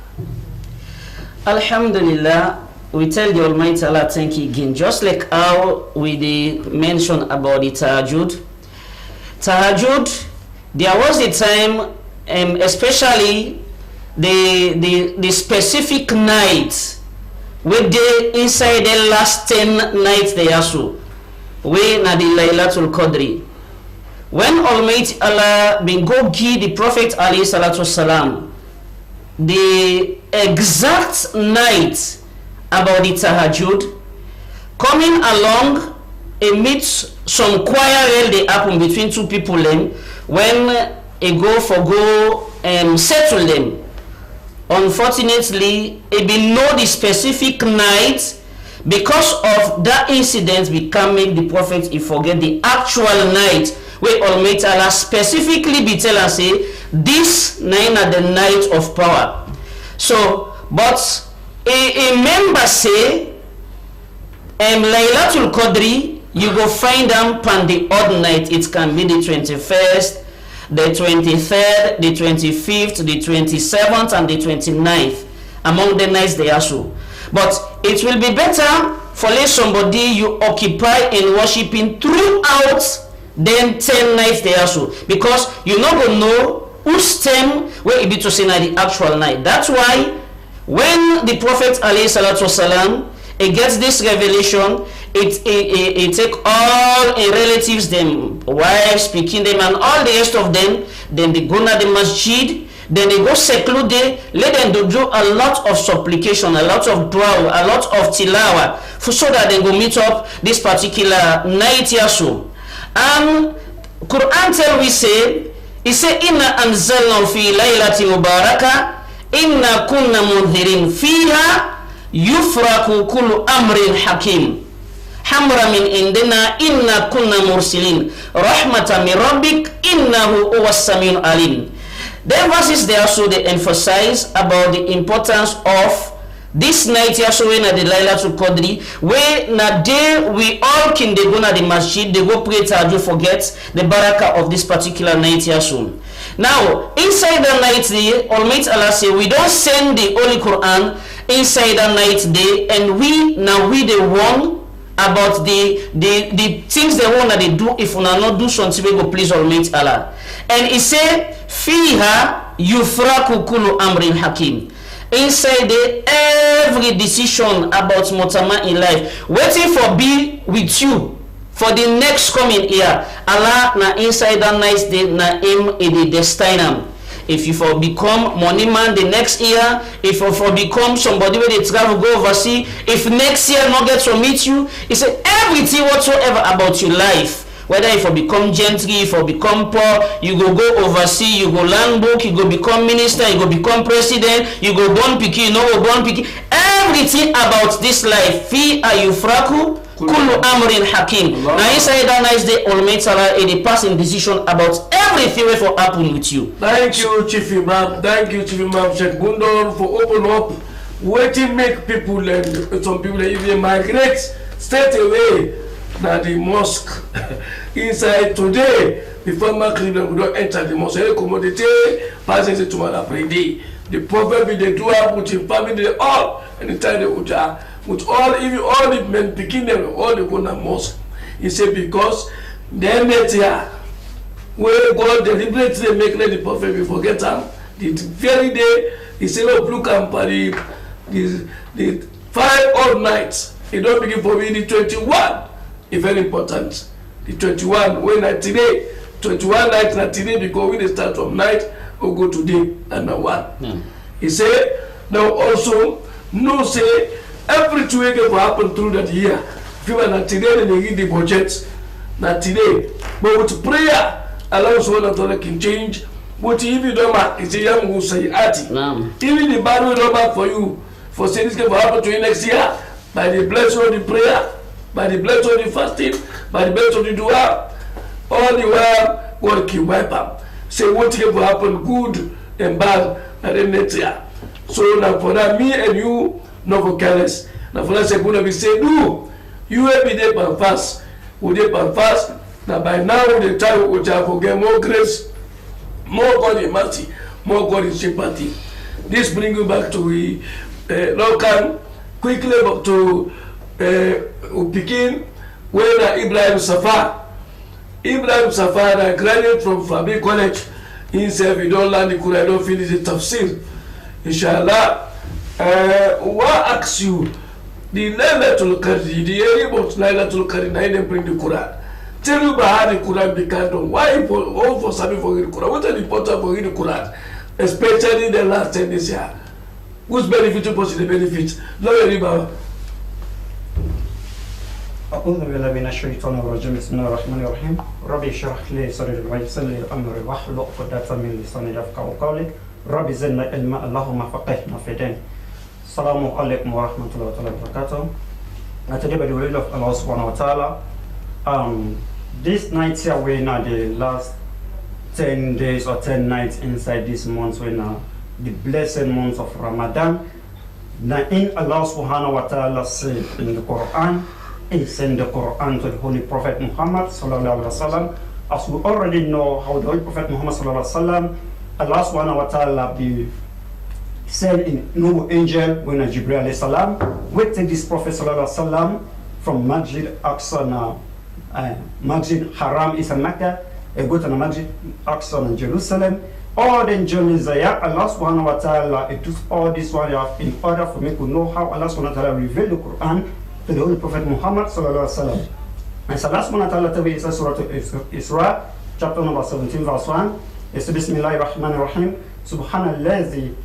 Speaker 17: Alhamdulillah, we tell the Almighty Allah thank you again. Just like how we mentioned about the tahajjud. Tahajjud, there was a time, especially the specific night where they inside the last 10 nights they are so. We na the Laylatul Qadri. When Almighty Allah been go give the Prophet alayhi salatu wasalam the exact night about the tahajjud, coming along amidst some quarrel they happen between two people then when a go settle them. Unfortunately, it be know the specific night because of that incident becoming the Prophet he forget the actual night where Almighty Allah specifically be tell us say this night are the night of power. So, but a member say Laylatul Qadri you go find them on the odd night. It can be the 21st, the 23rd, the 25th, the 27th, and the 29th. Among the nights they are so. But it will be better for let somebody you occupy in worshiping throughout then 10 nights they are so. Because you not gonna know whose stem where it be to say the actual night. That's why when the Prophet alayhi salatu wasalam he gets this revelation, it take all relatives, them wives, speaking them, and all the rest of them. Then they go to the masjid. Then they go seclude there. Let them do a lot of supplication, a lot of dua, a lot of tilawa, so that they go meet up this particular night here so. And Quran tell we say, it say inna anzalna fi laylatin mubarakah inna kunna mundhirin fiha yufraku kullu amrin hakim hamra min indina inna kunna mursilin rahmatan min rabbik innahu huwas samiul alim. The verses there so they emphasize about the importance of this night here so when the Laylatul Qadri where na day we all can they go na the masjid they go pray tahajjud forget the barakah of this particular night here soon. Now inside the night day Almighty Allah say we don't send the Holy Quran inside the night day and we the one about the things they want that they do if we not do something we go please Almighty Allah. And he say fiha yufraku kullu amrin hakim. Inside the every decision about mutama in life waiting for be with you for the next coming year. Allah na inside that nice day na him in the destinum. If you for become money man the next year, if you for become somebody where they travel go overseas, if next year not get to meet you, he said everything whatsoever about your life. Whether if you become gentry, if you become poor, you go overseas, you go land book, you go become minister, you go become president, you go born picky, you know born picky. Everything about this life, fi ayufraku kullu amrin hakim. Now inside that nice day, Almighty Allah a passing decision about everything that will happen with you.
Speaker 1: Thank you, Chief Imam. Thank you, Chief Imam Sheikh Gundor, for opening up, waiting make people learn. Some people even migrate straight away. Now the mosque inside today before Maghrib we don't enter the mosque. Commodity passes it to Malapre. The prophet be the dua with his family all and the time they with all even all the men picking them all they go to mosque. He said because then next year where God deliberately make the prophet be forget him the very day he said look and party the 5 odd nights he don't begin for me the 21. It's very important. The 21 when I today 21 night not today because we they start from night or go today and now one. He said now also no say everything will happen through that year. If you are not today then they give the budget not today. But with prayer Allah subhanahu wa ta'ala can change But if you don't mark, it's a young who say ati. Even the bad will not mark for you. For saying this can happen to you next year. By the blessing of the prayer, by the blessing of the fasting, by the blessing of the dua, all the while God can wipe up. Say what can happen good and bad and then next year. So now for that, me and you not for careless. Now for that, say gonna be say do you every day and fast. We day and fast. Now by now the time we will get more grace, more God in mercy, more God in sympathy. This brings you back to we local quickly to begin when Ibrahim Safar. Ibrahim Safar graduated from Fabi College. He said, if you don't learn the Quran, don't finish the tafsir. Inshallah, what asks you? The Laylatul Qadr, the area about Laylatul Qadr, I didn't bring the Quran. Tell you about how the Quran began done. Why all for Sabi for the Quran? What is important for the Quran? Especially the last 10 days here. Who's benefit to the benefit? Not anybody.
Speaker 18: أعوذ بالله من الشيطان الرجيم بسم الله الرحمن الرحيم ربي اشرح لي صدري ويسر لي أمري واحلل عقدة من لساني يفقهوا قولي ربي زدنا علما اللهم فقهنا في الدين السلام عليكم ورحمة الله وبركاته. Today by the will of Allah subhanahu wa ta'ala, this night here we're now the last 10 days or 10 nights inside this month we're now the blessed month of Ramadan. Now in Allah subhanahu wa ta'ala said in the Quran, He sent the Quran to the Holy Prophet Muhammad sallallahu alaihi wasallam. As we already know how the Holy Prophet Muhammad sallallahu alaihi wasallam, Allah subhanahu wa ta'ala be sent in noble angel when Jibril alayhi salam we take this Prophet sallallahu alaihi wasallam from Masjid Aqsa now Masjid Haram is in Mecca, go to the Masjid Aqsa in Jerusalem. All the journeys there, Allah subhanahu wa ta'ala it took all this one in order for me to know how Allah subhanahu wa ta'ala revealed the Quran to the Holy Prophet Muhammad sallallahu alaihi wasallam. And so Allah subhanahu wa ta'ala tell us Surah Isra, chapter number 17, verse 1. It's Bismillahir Rahmanir Rahim. Subhanallazi,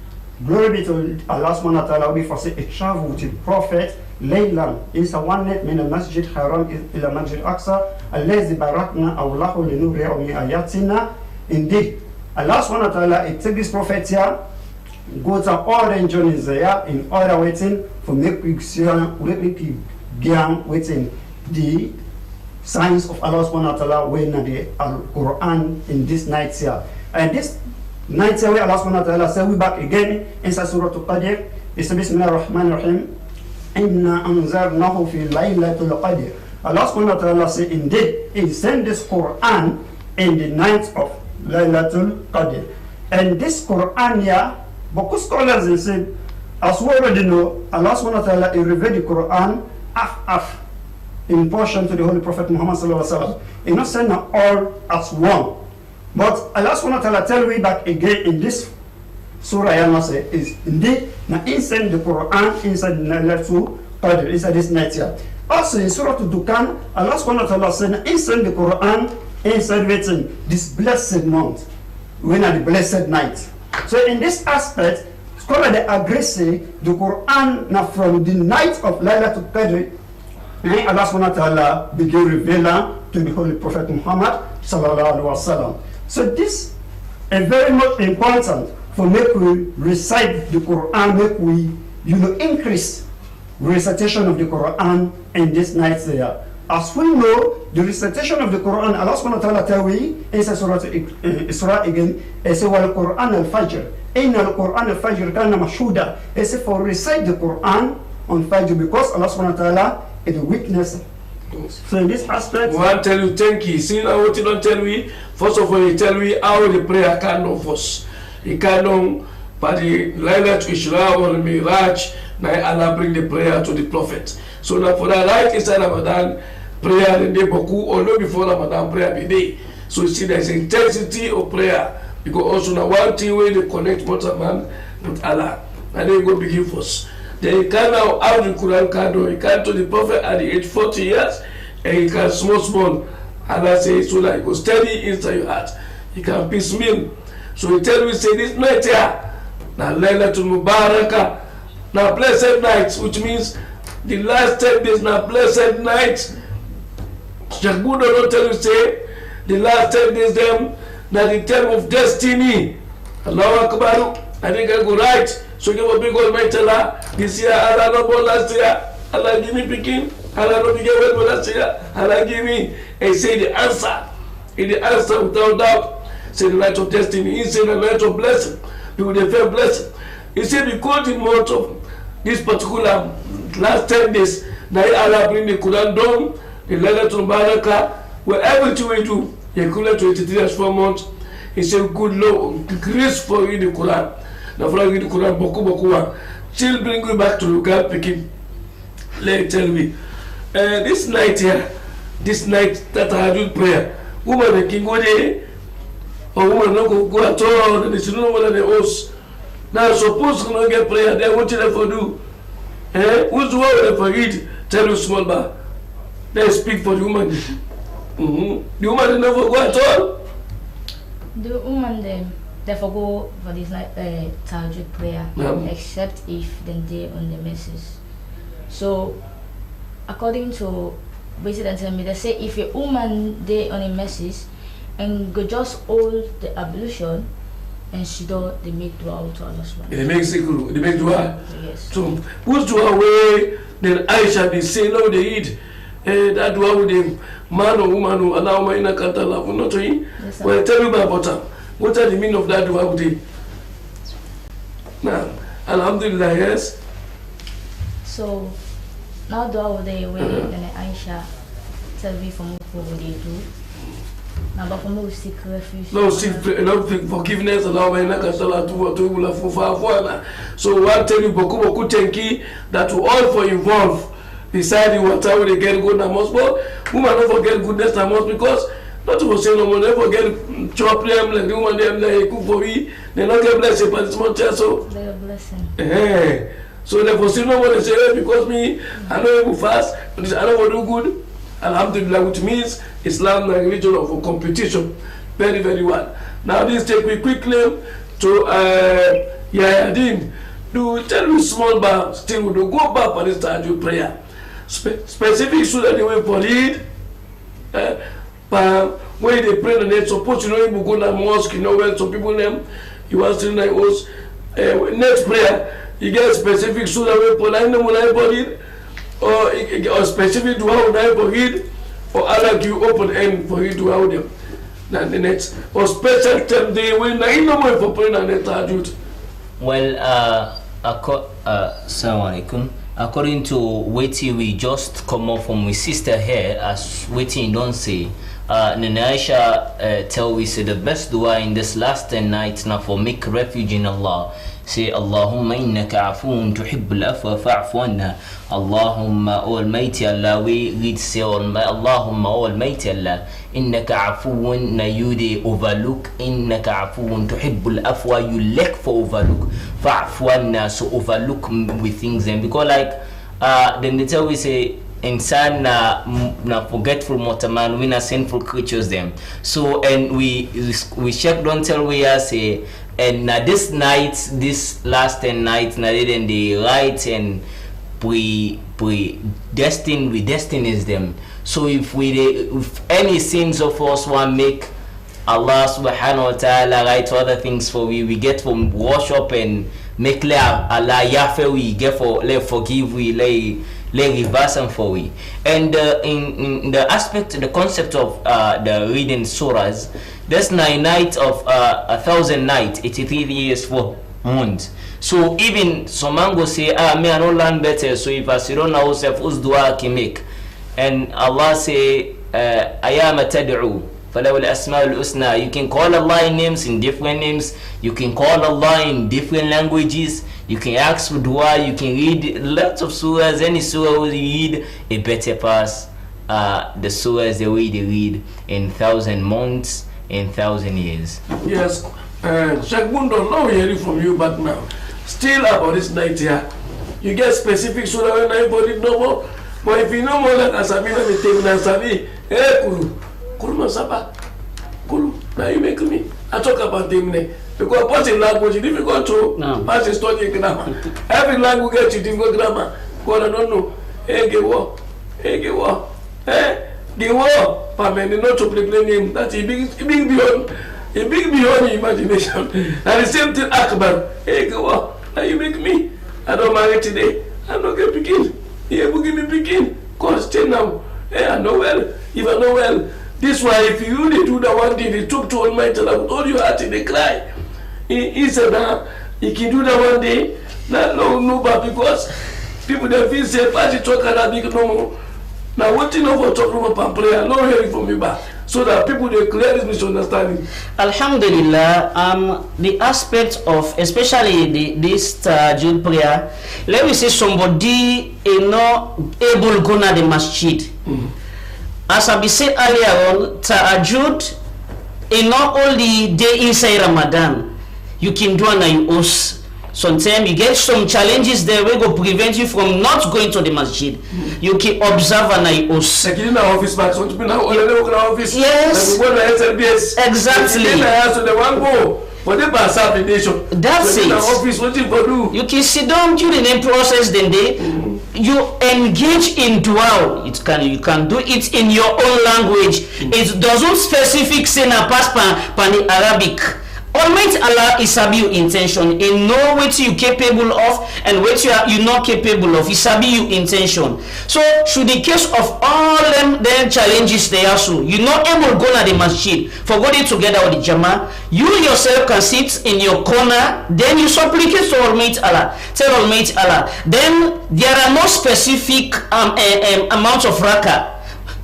Speaker 18: glory be to Allah subhanahu wa ta'ala. We foresee a travel with the Prophet Laylan inside one night min al-Masjid Haram ila Masjid Aqsa allazi barakna awlahu linuriyahu min ayatina. Indeed, Allah subhanahu wa ta'ala it take this Prophet here, go to all the journeys there in order waiting for make we waiting the signs of Allah subhanahu wa ta'ala when the Quran in this night here. And this night here where Allah subhanahu wa ta'ala say we back again inside Surah Al-Qadr. It's Bismillahir Rahmanir Rahim. Inna anzarnahu fi laylatul qadr. Allah subhanahu wa ta'ala say indeed He sent this Quran in the night of Laylatul Qadr. And this Quran here, because scholars they say, as we already know, Allah subhanahu wa ta'ala revealed the Quran half in portion to the Holy Prophet Muhammad sallallahu alaihi wasallam. He not send them all as one. But Allah subhanahu wa ta'ala tell me back again in this surah I say is indeed now He send the Quran inside Laylatul Qadr, inside this night here. Also in Surah Al-Dukan, Allah subhanahu wa ta'ala said He send the Quran inside waiting this blessed month, when are the blessed night. So in this aspect, scholars they agree say the Quran now from the night of Laylatul Qadr, and Allah subhanahu wa ta'ala began revealing to the Holy Prophet Muhammad sallallahu alaihi wasallam. So this is very much important for make we recite the Quran, make we increase recitation of the Quran in this night there. As we know, the recitation of the Quran, Allah subhanahu wa ta'ala tell we in Surah Isra again, it says wal Quran al-Fajr. Inna al-Quran al-Fajr kana mashhuda. It says for recite the Quran on Fajr because Allah subhanahu wa ta'ala is a witness. So in this aspect,
Speaker 1: one tell you thank you. See now what you don't tell me. First of all, you tell me how the prayer can of us. It can know by the Laylatul Isra or Miraj. Now Allah bring the prayer to the Prophet. So now for that right inside Ramadan prayer the day boku or no before Ramadan prayer be day. So you see there's intensity of prayer because also now one thing where they connect mortal man with Allah. And then you go begin first. Then you can now out the Quran can do. You can to the Prophet at the age 40 years and you can small. Allah says so that you go steady inside your heart. You can piecemeal. So you tell me say this night here. Now Laylatul Mubarakah. Now blessed nights, which means the last 10 days now blessed nights. Sheikh Buddha don't tell you say the last 10 days them That in terms of destiny, Allahu Akbar, I think I go right. So give a big Almighty Allah. This year, Allah no born last year. Allah give me picking. Allah no big well last year. Allah give me. And say the answer. In the answer without doubt. Say the light of destiny. He say the light of blessing. You will fair blessing. He said because the month of this particular last 10 days, now Allah bring the Quran down, the letter to Baraka, where everything we do, you could to 83 as 4 months. He said, good Lord, grace for you the Quran. Now for you the Quran, Boku, still bring you back to God picking. Let tell me, this night here, this night that I do prayer, woman can go there, or woman not go at all, and it's no one of the hosts. Now suppose you not get prayer, then what you for do? Who's the one for it? Tell you small bar. They speak for the woman. The woman never go at all.
Speaker 6: The woman they go for this night Tahajjud prayer, except if then they on the message. So according to President tell me, they say if a woman they on a message and go just hold the ablution and she do they make dua to Allah subhanahu.
Speaker 1: They make zikr, they make dua.
Speaker 6: Yes.
Speaker 1: So who's dua way then Aisha be saying no they eat that dua with them man or woman who allow me in a can't love not to him. Well tell me about that. What are the meaning of that dua with him? Now, alhamdulillah, yes.
Speaker 6: So now dua with the way then Aisha tell me from what they do. Now, but no seek refuge.
Speaker 1: No seek forgiveness. Allow me na kasala to will for. So what tell you boku tenki that we all for involve deciding what time they get good and most. But woman don't forget goodness and most because not to say no one never get chop them like the one them they cook for me. They not get blessed, but it's much so.
Speaker 6: They are blessing.
Speaker 1: So therefore, see no one say because me I know able fast, but I don't do good. Alhamdulillah, which means Islam is a religion of competition. Very, very well. Now this take me quickly to Yahyadim. Do tell me small bar, still we do go back for this Tahajjud prayer. Specific so that they will for lead. When they pray the net, suppose you know you go to mosque, you know where some people name, you want to like us. Next prayer, you get specific so that we for anybody. Or specific to how they forgive, or Allah give open end for you to how them. Then the next, or special time they will not no more for praying and Tahajjud.
Speaker 20: Well, assalamu alaikum. According to waiting we just come up from my sister here, as waiting don't say. Nanaisha tell we say the best dua in this last 10 nights now for make refuge in Allah. Say Allahumma innaka afoon tuhibbul afwa fa'fu anna. Allahumma almighty Allah we read say Allahumma almighty Allah innaka afoon na you they overlook innaka afoon tuhibbul afwa you lack for overlook fa'fu anna so overlook with things and because like then they tell we say insan na forgetful mortal we na sinful creatures them. So and we check don't tell we say and this night, this last 10 nights, na then they write and predestined, we destinies them. So if any sins of us want make Allah subhanahu wa ta'ala write other things for we get from worship and make Allah yafe we get for forgive we lay reverse and for we. And in the aspect, the concept of the reading surahs, that's 9 nights of 1,000 nights, 83 years 4 months. So even some man go say, me I don't learn better. So if I sit on ourselves, who's dua can make? And Allah say, ayama tad'u. You can call Allah in names, in different names. You can call Allah in different languages. You can ask for dua. You can read lots of surahs. Any surah you read, it better pass the surahs the way they read in 1,000 months, in 1,000 years.
Speaker 1: Yes, Sheikh Bundo, now we're hearing from you back now. Still about this night here, you get specific surah when everybody know more. But if you know more than Asabina, we take Nasabi, Kulu Masaba, Kulu. Now you make me. I talk about them because passing language is difficult to pass a study grammar. Every language gets you difficult grammar. God, I don't know. Give war. Give war. Permanent not to play name. That's big beyond It big beyond your imagination. And the same thing Akbar. Hey, go on. Now you make me. I don't marry today. I don't get begin. You will give me begin. Cause stay now. Hey, I know well. If I know well. This why if you only do that one thing, they talk to Almighty Allah with all your heart and they cry. He said that he can do that one day. No, but because people they feel safe as you talk Arabic no more. Now what you know for talking about prayer, no hearing from me back. So that people they clear this misunderstanding.
Speaker 17: Alhamdulillah, the aspect of especially this tahajjud prayer, let me say somebody is not able to go to the masjid. As I said earlier on, tahajjud is not only day inside Ramadan. You can do an IOS. Sometimes you get some challenges there will go prevent you from not going to the masjid. You can observe an IOS.
Speaker 1: Like in the office, but some people now already work in the office.
Speaker 17: Yes.
Speaker 1: Like we go to Slbc.
Speaker 17: Exactly.
Speaker 1: So they want go. But they pass up the nation.
Speaker 17: That's it.
Speaker 1: In the office, what you do?
Speaker 17: You can sit down during the process. Then you engage in dua. You can do it in your own language. It doesn't specific say na pass pan Arabic. Almighty Allah is sabi your intention. He know what you capable of and what you not capable of. He sabi your intention. So should the case of all them challenges they are so you not able to go to the masjid for going together with the Jama, you yourself can sit in your corner, then you supplicate to Almighty Allah. Tell Almighty Allah. Then there are no specific amount of rakah.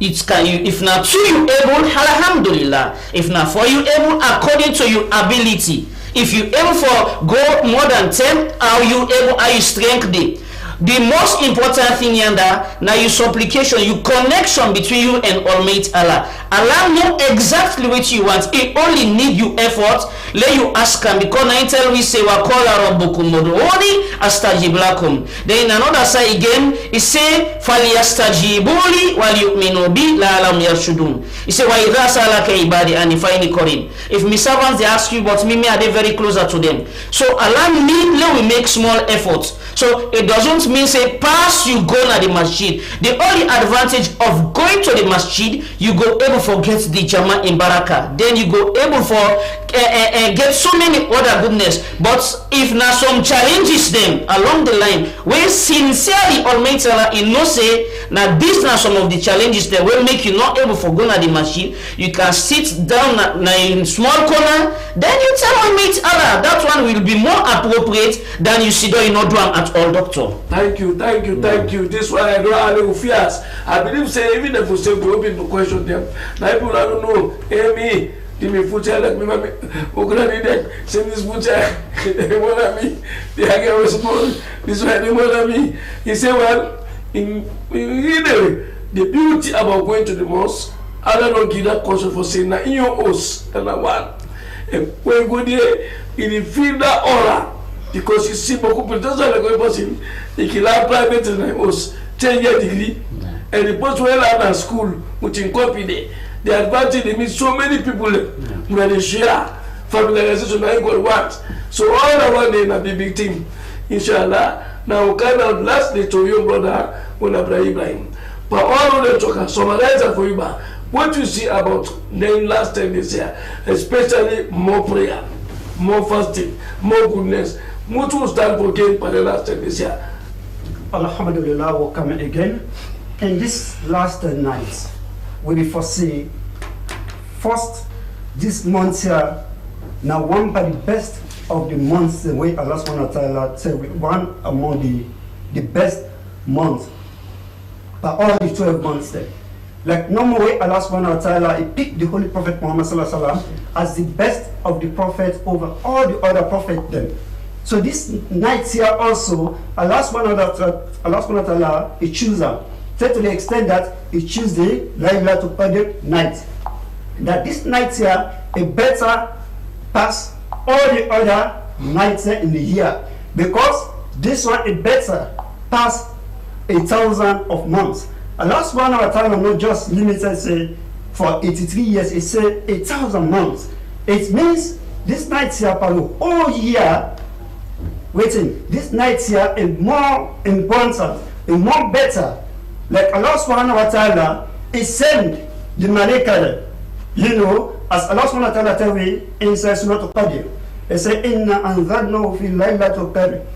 Speaker 17: It can you if not to you able, alhamdulillah. If not for you able, according to your ability. If you able for go more than 10, are you able? Are you strength? The most important thing yonder now your supplication, your connection between you and Almighty Allah. Allah know exactly what you want. It only need you effort. Let you ask him because now tell we say wa qala rabbukum ud'uni astajib lakum. Then in another side again, he say falyastajibuli wal yu'minu bi la'allam yarshudun. He say wa idha salaka ibadi an faini qarin. If my servants they ask you but me are they very closer to them. So Allah need let we make small efforts. So it doesn't mean say pass you go na the masjid. The only advantage of going to the masjid, you go able for get the Jama in Baraka. Then you go able for get so many other goodness. But if na some challenges them along the line, where sincerely Almighty Allah in no say now this na some of the challenges that will make you not able for go na the masjid, you can sit down na in small corner. Then you tell Almighty Allah that one will be more appropriate than you sit down you not do at all, doctor.
Speaker 1: Thank you. This one I don't have fears. I believe say even if we say we open to question them, now people I don't know. Hey me, give me food like me, mommy. We're gonna need that. Send this food they want me. They get response. This one they want me. He said, well, in the beauty about going to the mosque, I don't give that caution for saying that in your house and one. And when you go there, you feel that aura. Because you see beaucoup plus that's why going possible. He can have private in the house, 10-year degree, and the post well at school, which in copy there. The advantage they meet so many people when they share familiarization I got what. So all I want in a big team, inshallah. Now kind of lastly to your brother when Ibrahim. But all of them talk summarize for you back. What you see about the last 10 this year, especially more prayer, more fasting, more goodness. What will stand for gain for the last 10 this year?
Speaker 18: Alhamdulillah, we're coming again. In this last 10 nights, we foresee first this month here, now one by the best of the months, the way Allah subhanahu wa ta'ala said, one among the best months, by all the 12 months there. Like no more way Allah subhanahu wa ta'ala he picked the Holy Prophet Muhammad sallallahu alaihi wasallam as the best of the prophets over all the other prophets then. So this night here also, Allah subhanahu wa ta'ala he chooses them. To the extent that he chooses the Laylatul Qadr night. That this night here is better pass all the other nights in the year. Because this one is better pass 1,000 of months. Allah subhanahu wa ta'ala not just limited say for 83 years, it said 1,000 months. It means this night here for the whole year. Waiting, this night here is more important, is more better. Like Allah subhanahu wa ta'ala is send the malaika, as Allah subhanahu wa ta'ala tell me inside Surah Al-Qadr, He say, Inna anzadnahu fi laylatul qadr.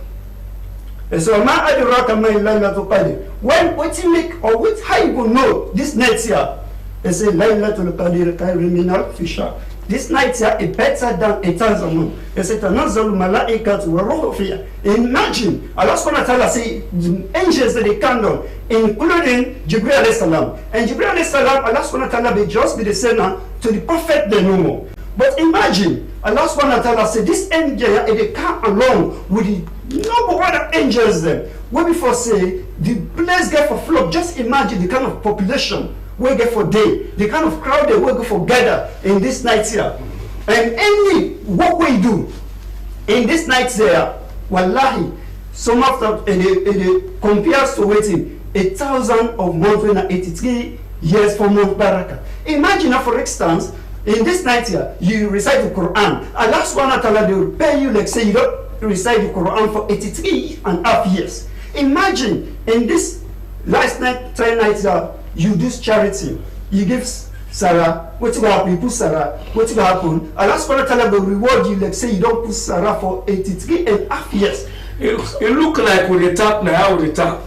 Speaker 18: So ma adraka ma laylatul qadr. When what you make or what how you go know this night here? He say laylatul qadr khairun min alfi shahr. This night here is better than 1,000 months. He said, Tanazzalu malaikatu wa ruhu fiha. Imagine Allah subhanahu wa ta'ala say the angels that they come down, including Jibril alayhi salam. And Jibril alayhi salam, Allah subhanahu wa ta'ala be just be the sender to the prophet the no more. But imagine Allah subhanahu wa ta'ala said this angel they come along with the number of other angels them. When before say the place get for flock, just imagine the kind of population we get for day, the kind of crowd they will go for gather in this night here. And any what we do in this night here, wallahi, some of them it compares to waiting 1,000 of months when 83 years for month baraka. Imagine for instance, in this night here, you recite the Quran. Allah subhanahu wa ta'ala they will pay you like say you don't recite the Quran for 83.5 years. Imagine in this last night, 10 nights here, you do charity, you give Sarah, what will happen? You put Sarah, what will happen? Allah subhanahu wa ta'ala will reward you like say you don't put Sarah for 83.5 years.
Speaker 1: It look like with the tap now with the tap.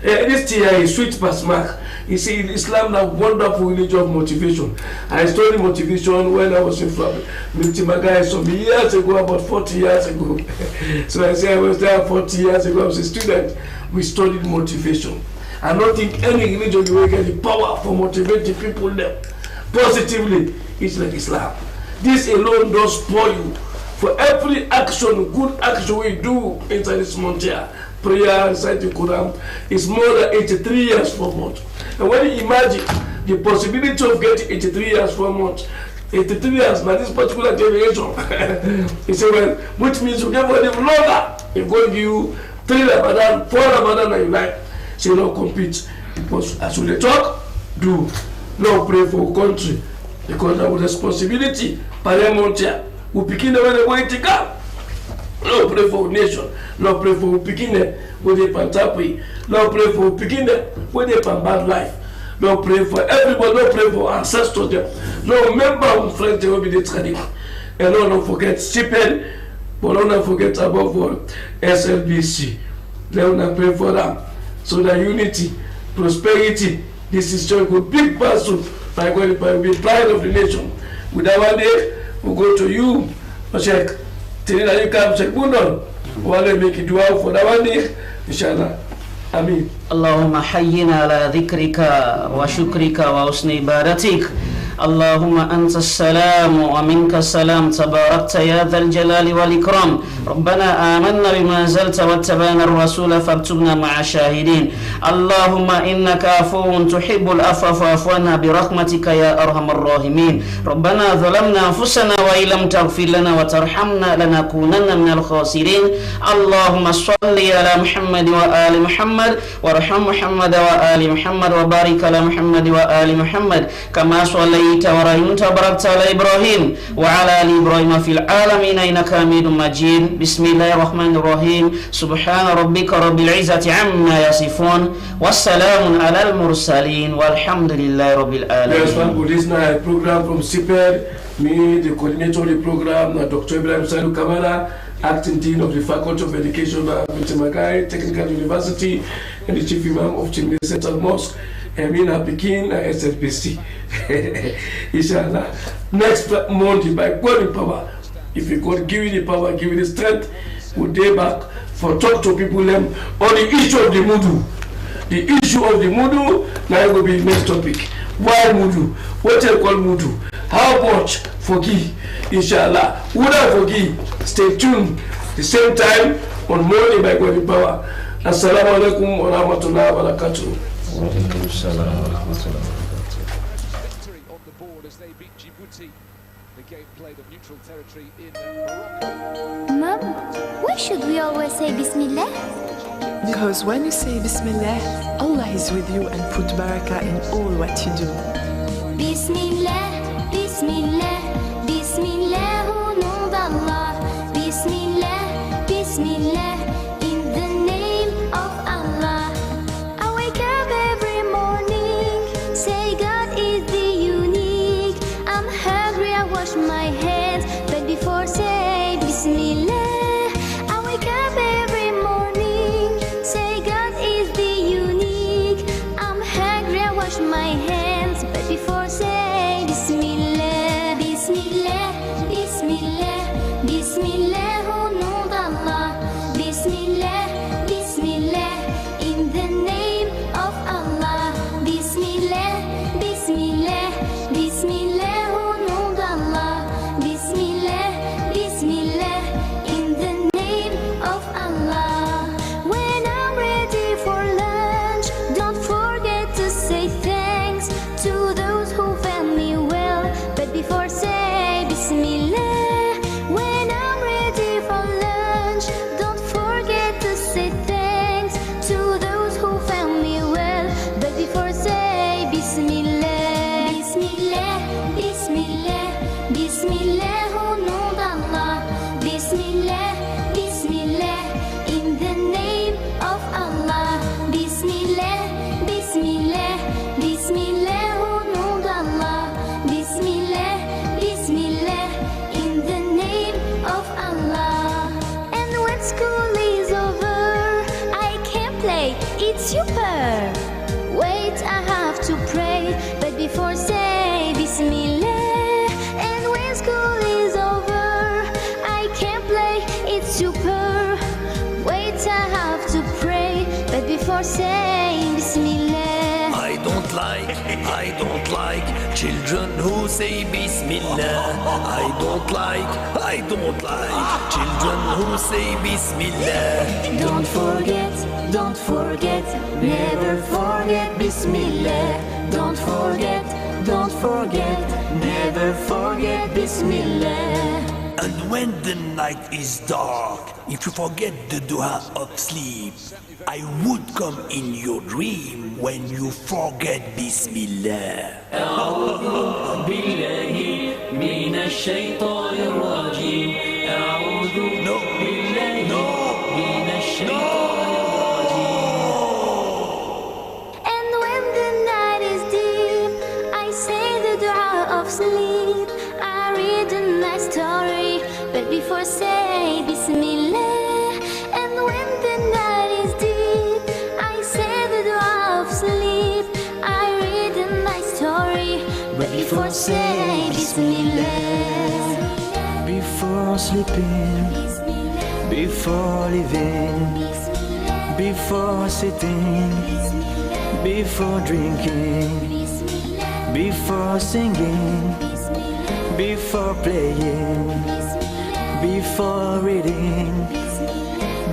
Speaker 1: This year is sweet past mark. You see, Islam is a wonderful religion of motivation. I studied motivation when I was in Mitimagai some years ago, about 40 years ago. So I say I was there 40 years ago. I was a student. We studied motivation. I don't think any religion you will get the power for motivating people there positively. It's like Islam. This alone does spoil you for every action, good action we do inside this month here. Prayer inside the Quran is more than 83 years for a month. And when you imagine the possibility of getting 83 years for a month, 83 years by this particular generation, he said, well, which means you get for them longer. If God give you 3 Ramadan, 4 Ramadan in your life, so you don't compete. Because as we talk, do not pray for country. Because our responsibility, Parliament here, we begin the way they want to come. No pray for nation. No pray for Pekine with the Pantapi. No pray for Pekine with the bad life. No pray for everybody. No pray for ancestors. No member of friends they will be the tradition. And don't forget stipend, but don't forget above all SLBC. Let us pray for them so that unity, prosperity, this is just a big person by God by the pride of the nation. With that one day, we go to you, check. Tell you come check Bundon. Wale make it well for that one day, inshallah. Amin.
Speaker 17: Allahumma hayyina ala dhikrika wa shukrika wa husni ibadatik. اللهم أنت السلام ومنك السلام تباركت يا ذا الجلال والإكرام ربنا آمنا بما أنزلت واتبعنا الرسول فاكتبنا مع الشاهدين اللهم إنك عفو تحب العفو فاعف عنا برحمتك يا أرحم الراحمين ربنا ظلمنا أنفسنا وإن لم تغفر لنا وترحمنا لنكونن من الخاسرين اللهم صل على محمد وآل محمد وارحم محمد وآل محمد وبارك على محمد وآل محمد كما صليت ورحمت وباركت على إبراهيم وعلى آل إبراهيم في العالمين إنك حميد مجيد بسم الله الرحمن الرحيم سبحان ربك رب العزة عما يصفون والسلام على المرسلين والحمد لله رب العالمين.
Speaker 1: Yes, one good listener, program from CPED, me, the coordinator of the program, Dr. Ibrahim Salu Kamara, acting dean of the Faculty of Education at Mitimagai Technical University, and the chief imam of Chimney Central Mosque. Amina Pekin SLBC. Inshallah. Next Monday, by God in power, if you God give you the power, give you the strength, we'll day back for talk to people on the issue of the Mudu. The issue of the Mudu now will be the next topic. Why Mudu? What they call Mudu? How much forgive? Inshallah. Would I forgive? Stay tuned. The same time on Monday by God in power. Assalamu alaikum wa rahmatullahi wa barakatuh.
Speaker 15: Mom, why should we always say Bismillah?
Speaker 7: Because when you say Bismillah, Allah is with you and put barakah in all what you do.
Speaker 15: Bismillah, Bismillah, Bismillah, au nom d'Allah. Bismillah, Bismillah, in the name of Allah. I wake up every morning, say God is the unique. I'm hungry, I wait, I have to pray. But before say Bismillah. And when school is over, I can't play, it's super. Wait, I have to pray. But before saying Bismillah.
Speaker 16: I don't like children who say Bismillah. I don't like children who say Bismillah.
Speaker 15: Don't forget, never forget Bismillah. Don't forget, never forget Bismillah.
Speaker 16: And when the night is dark, if you forget the dua of sleep, I would come in your dream when you forget Bismillah.
Speaker 19: أعوذ بالله من الشيطان الرجيم. أعوذ بالله من الشيطان الرجيم.
Speaker 15: And when the night is deep, I say the dua of sleep. I read a nice story, but before say Bismillah. And when the night is deep, I say the dua of sleep. I read a nice story, but before say Bismillah.
Speaker 19: Before sleeping, before living, before sitting, before drinking, before singing, before playing, before reading,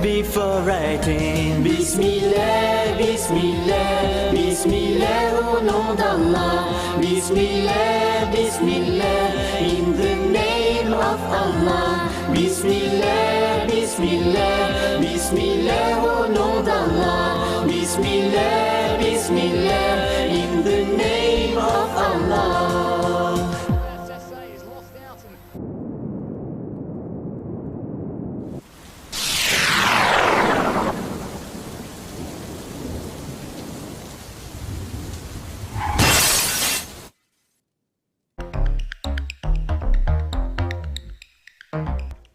Speaker 19: before writing. Bismillah, Bismillah, Bismillah, au nom d'Allah. Bismillah, Bismillah, in the name of Allah. Bismillah, Bismillah, Bismillah, au nom d'Allah. Bismillah, Bismillah, in the name of Allah.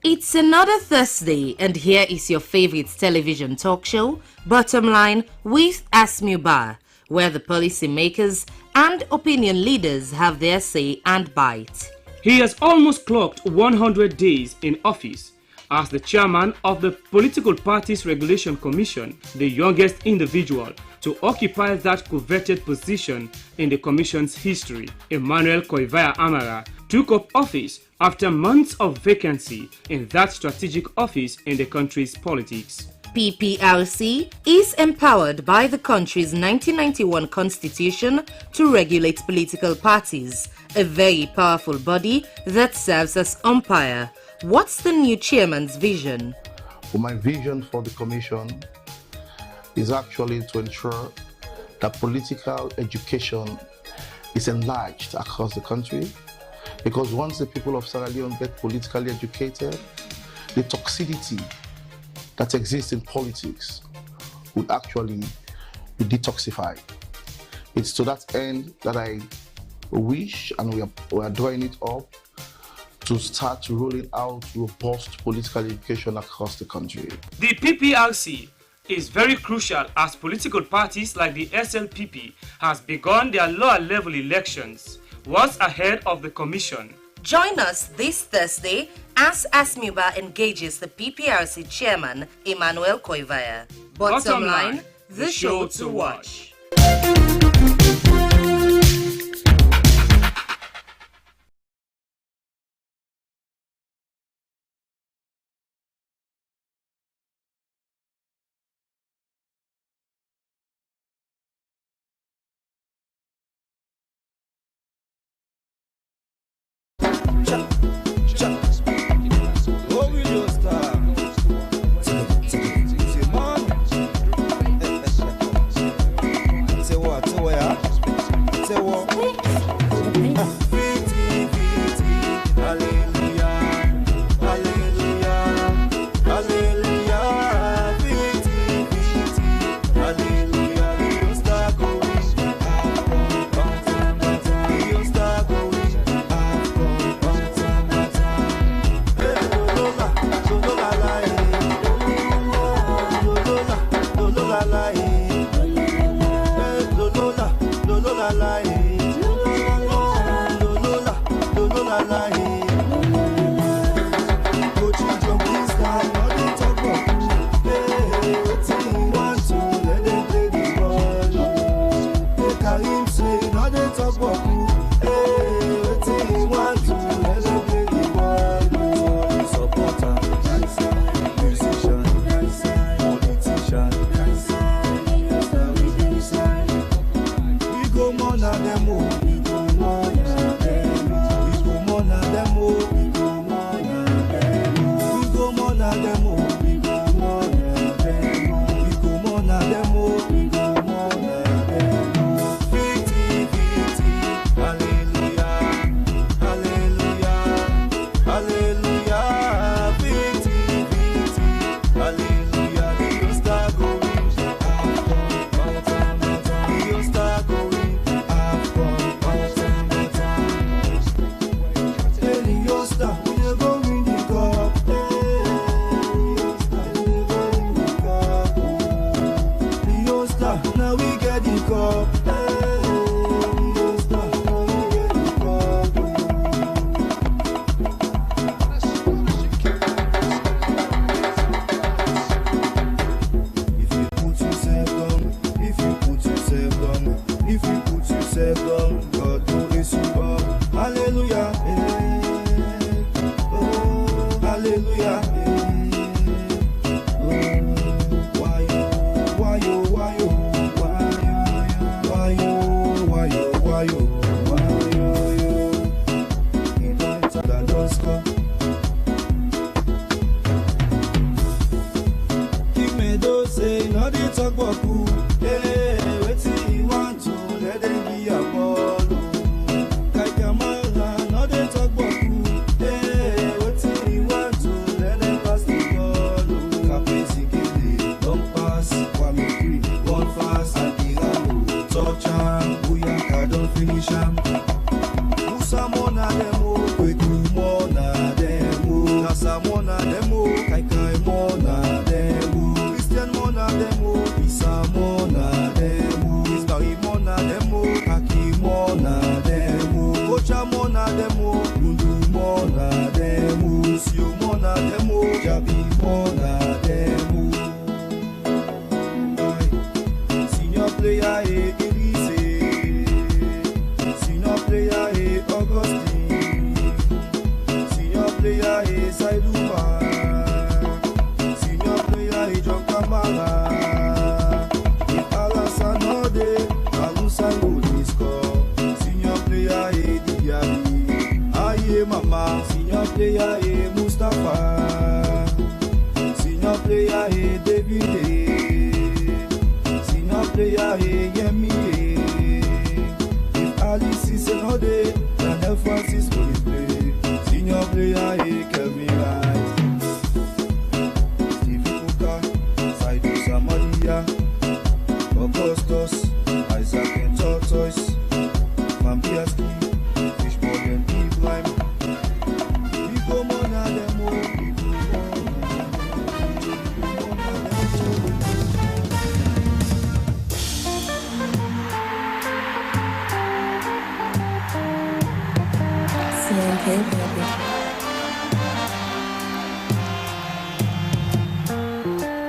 Speaker 10: It's another Thursday, and here is your favorite television talk show, Bottom Line, with Asmuba, where the policymakers and opinion leaders have their say and bite.
Speaker 21: He has almost clocked 100 days in office as the chairman of the Political Parties Regulation Commission, the youngest individual to occupy that coveted position in the Commission's history. Emmanuel Koivaya Amara took up office after months of vacancy in that strategic office in the country's politics.
Speaker 10: PPRC is empowered by the country's 1991 constitution to regulate political parties, a very powerful body that serves as umpire. What's the new chairman's vision?
Speaker 22: Well, my vision for the commission is actually to ensure that political education is enlarged across the country, because once the people of Sierra Leone get politically educated, the toxicity that exists in politics would actually be detoxified. It's to that end that I wish, and we are drawing it up, to start rolling out robust political education across the country.
Speaker 21: The PPRC is very crucial as political parties like the SLPP has begun their lower level elections. What's ahead of the commission?
Speaker 10: Join us this Thursday as Asmuba engages the PPRC chairman, Emmanuel Koivaya. Bottom line, the show to watch.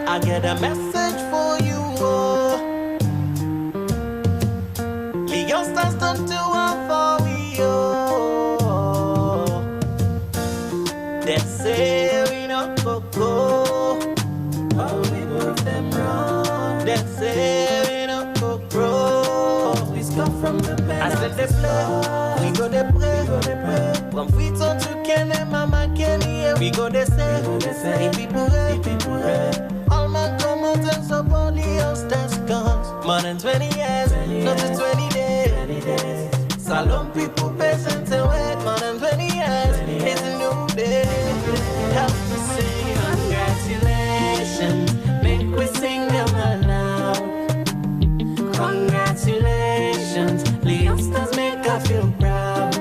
Speaker 2: I get a message for you, oh. The youngsters don't do one for me, oh. They say we not go, but we move them wrong. They say we not go, we come from the bed. I said they play, we go they pray. From Freetown to Kenema, Kenema, we go they say, the people pray. All my come out and support the youngsters cause more than 20 years, not to 20 days. Salon people patient and wait more than 20 years. It's a new day. Help to sing congratulations. Make we sing them aloud. Congratulations. The youngsters make us feel proud.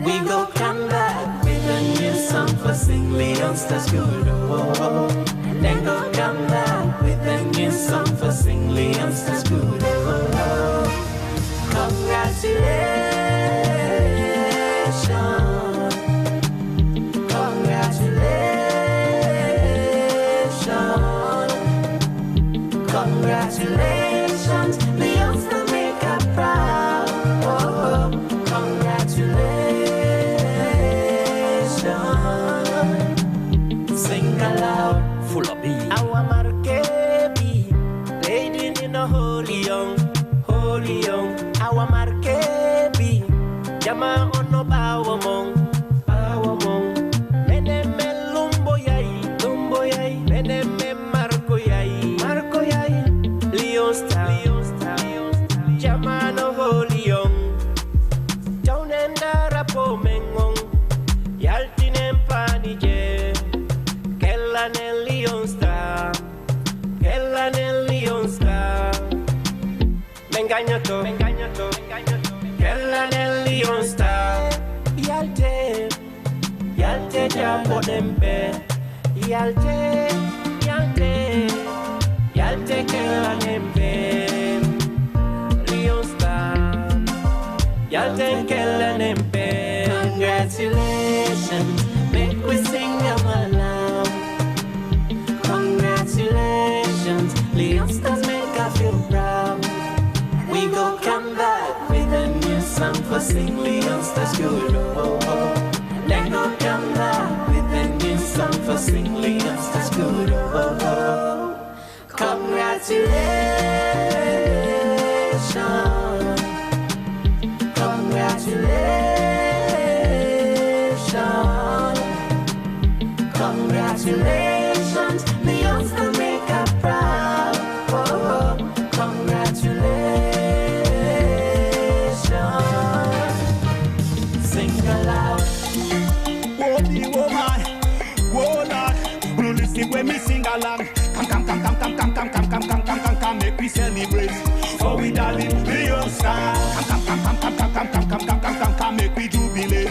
Speaker 2: We go come back with a new song for sing the youngsters good. Oh. Then go come back with a new song for sing the youngsters good. Oh. Congratulations. Leone, our markebi, Jama ono bawamong, meneme lumbo yai, meneme Marco yai, Leone star, Jama no Leone, Jaunenda rapo mengong, Yaltinem panije, Kellanen Leone star. Mengañoto, Kella nel Leone star. Yalte ya podembe. Yalte Kella nembe. Leone star. Yalte Kella nembe. Congratulations, make we sing them aloud. Congratulations, Leone stars make us feel proud. We go come back with a new song for Sing Leone Stars good. Then go come back with a new song for Sing Leone Stars good. Congratulations, congratulations, Leone Stars make us proud. Congratulations.
Speaker 8: When we sing along, come, make we celebrate. For we darling, Leone star. Come, make we jubilate.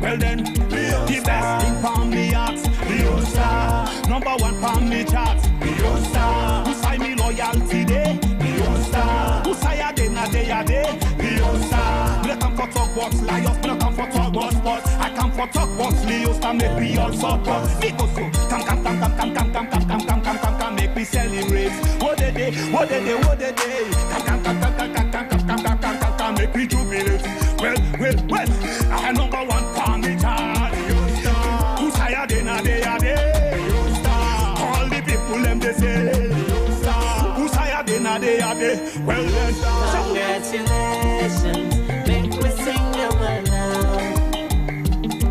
Speaker 8: Well then, the best thing from the heart, Leone star. #1 from the chart, Leone star. Who say me loyalty day, Leone star. Who say a day na day a day, Leone star. Me come for talk box liars, me come for talk box sports. I come for talk box Leone star, make we all support. Me go so, come, make we celebrate. What the day, come, make we jubilate. Well, I #1 from the chart, Leone star. Who say a day na day a day, Leone star. All the people them they say, Leone star. Who say a day na day a day, well then.
Speaker 2: Congratulations, make we sing them aloud.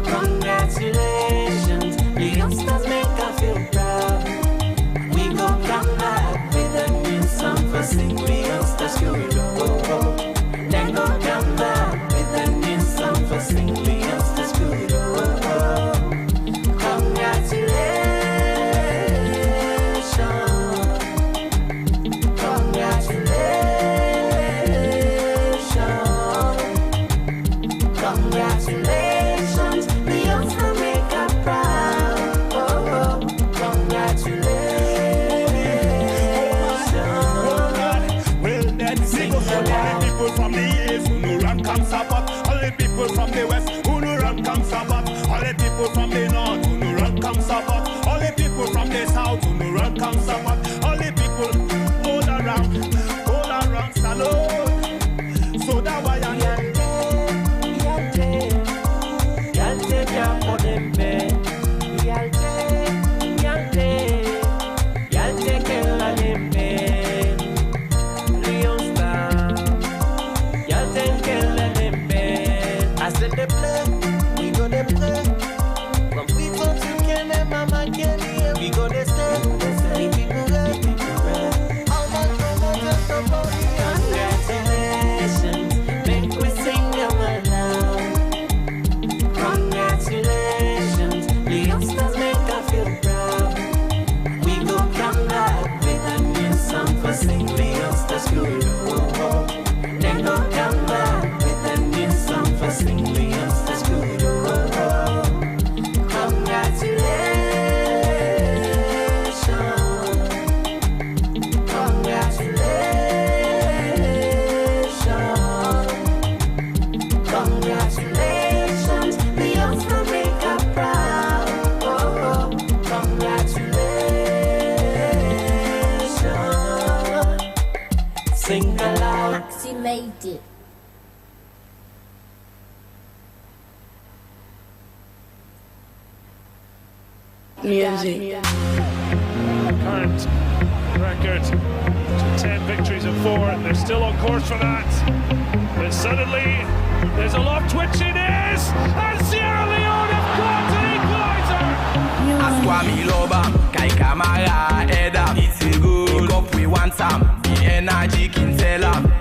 Speaker 2: Congratulations, Leone Stars make us feel proud. We go come back with a new song for Sing Leone Stars good. Then go come back with a new song for Sing Leone Stars good. Congratulations, Leone Stars make us proud. Congratulations.
Speaker 8: Well then, sing all the people from the east who no run come support. All the people from the west who no run come support. All the people from the north who no run come support. All the people from the south who no run come support. All the people all around, salute. So that why I'm
Speaker 2: they play, we go they play. From Freetown to Kenema, we go they stay. The people red. All my brothers support me. Congratulations, make we sing them aloud. Congratulations, Leone Stars make us feel proud. We go come back with a new song for Sing Leone Stars good. Then go come back with a new song for Sing Leone Stars good. Congratulations, Leone Stars make us proud. Congratulations. Sing aloud.
Speaker 11: Maxi made it.
Speaker 12: Music.
Speaker 23: Current
Speaker 9: record to 10 victories and 4. They're still on course for that. But suddenly, there's a lot of twitching is, and Sierra Leone have got an equaliser!
Speaker 11: Askwami Loba, Kai Kamara, Edam, it's a good. Pick up, we want some, the energy can tell them.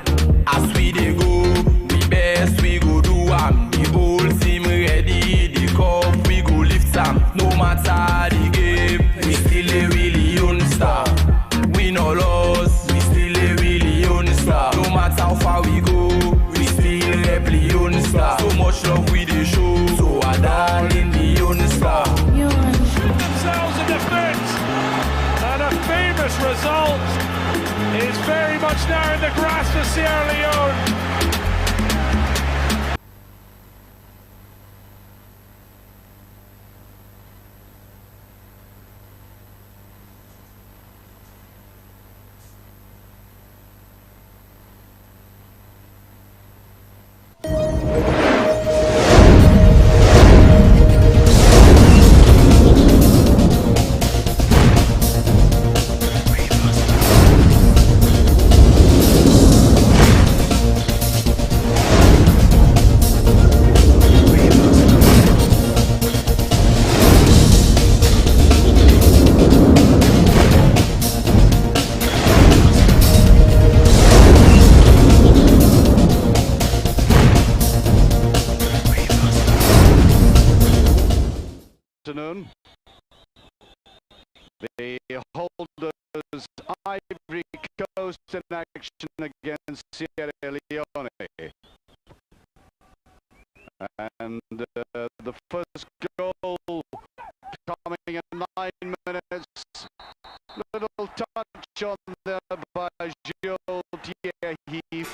Speaker 11: As we dey go, we best we go do am. The whole team ready, the cup we go lift am. No matter the game, we still a really young star. Win or loss, we still a really young star. No matter how far we go, we still a really young star. So much love we dey show, so I darling the young star.
Speaker 9: Shoot themselves in the foot, and a famous result is very much now in the grasp of Sierra Leone.
Speaker 12: The holders Ivory Coast in action against Sierra Leone. And the first goal coming in 9 minutes. Little touch on there by Gilles Thierry.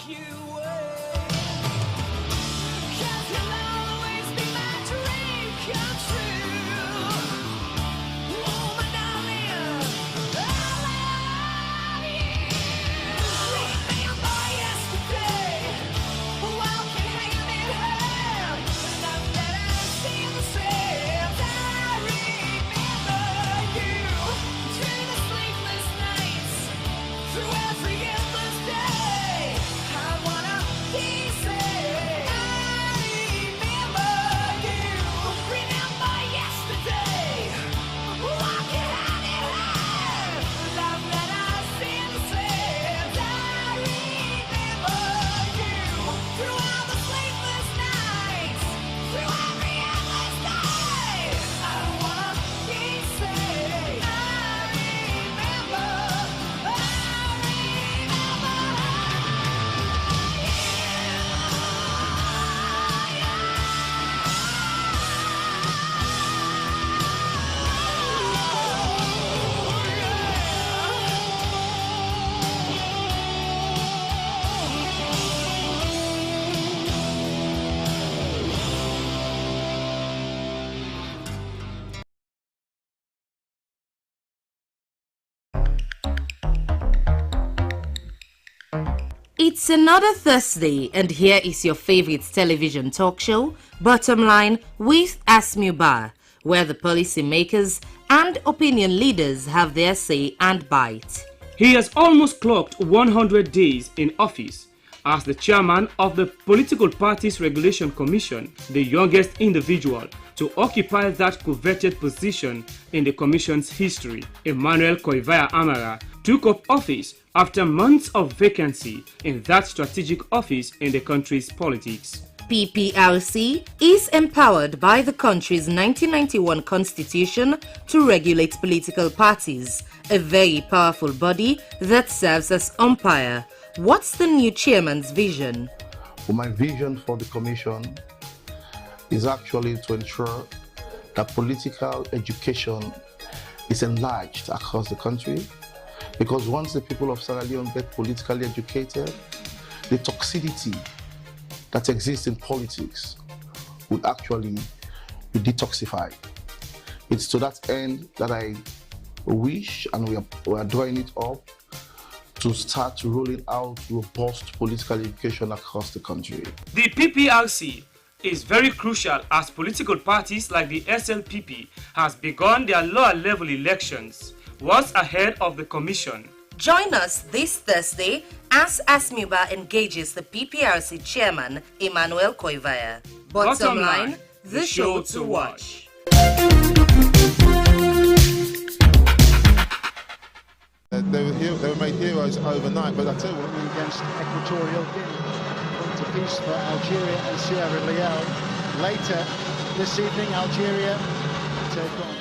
Speaker 2: you wait. 'Cause you'll always be my dream come true. Oh, my darling, I love you. Remember yesterday, walking hand in hand. Love that I see the same. I remember you through the sleepless nights, through every endless day. I wanna be safe. I remember you. Remember yesterday, walking hand in hand. Love that I see the same. I remember you through all the sleepless nights, through every endless day. I wanna be safe. I remember.
Speaker 10: It's another Thursday, and here is your favorite television talk show, Bottom Line, with Asmubar, where the policymakers and opinion leaders have their say and bite.
Speaker 21: He has almost clocked 100 days in office as the chairman of the Political Parties Regulation Commission, the youngest individual to occupy that coveted position in the Commission's history. Emmanuel Koivaya Amara took up office after months of vacancy in that strategic office in the country's politics.
Speaker 10: PPRC is empowered by the country's 1991 constitution to regulate political parties, a very powerful body that serves as umpire. What's the new chairman's vision?
Speaker 22: Well, my vision for the commission is actually to ensure that political education is enlarged across the country, because once the people of Sierra Leone get politically educated, the toxicity that exists in politics would actually be detoxified. It's to that end that I wish, and we are drawing it up, to start rolling out robust political education across the country.
Speaker 21: The PPRC is very crucial as political parties like the SLPP has begun their lower level elections. What's ahead of the commission?
Speaker 10: Join us this Thursday as Asmuba engages the PPRC chairman, Emmanuel Koivaya. Bottom line, the show to watch.
Speaker 4: They were made heroes overnight, but I tell you what,
Speaker 5: against Equatorial Guinea, point to peace for Algeria and Sierra Leone. Later this evening, Algeria take on.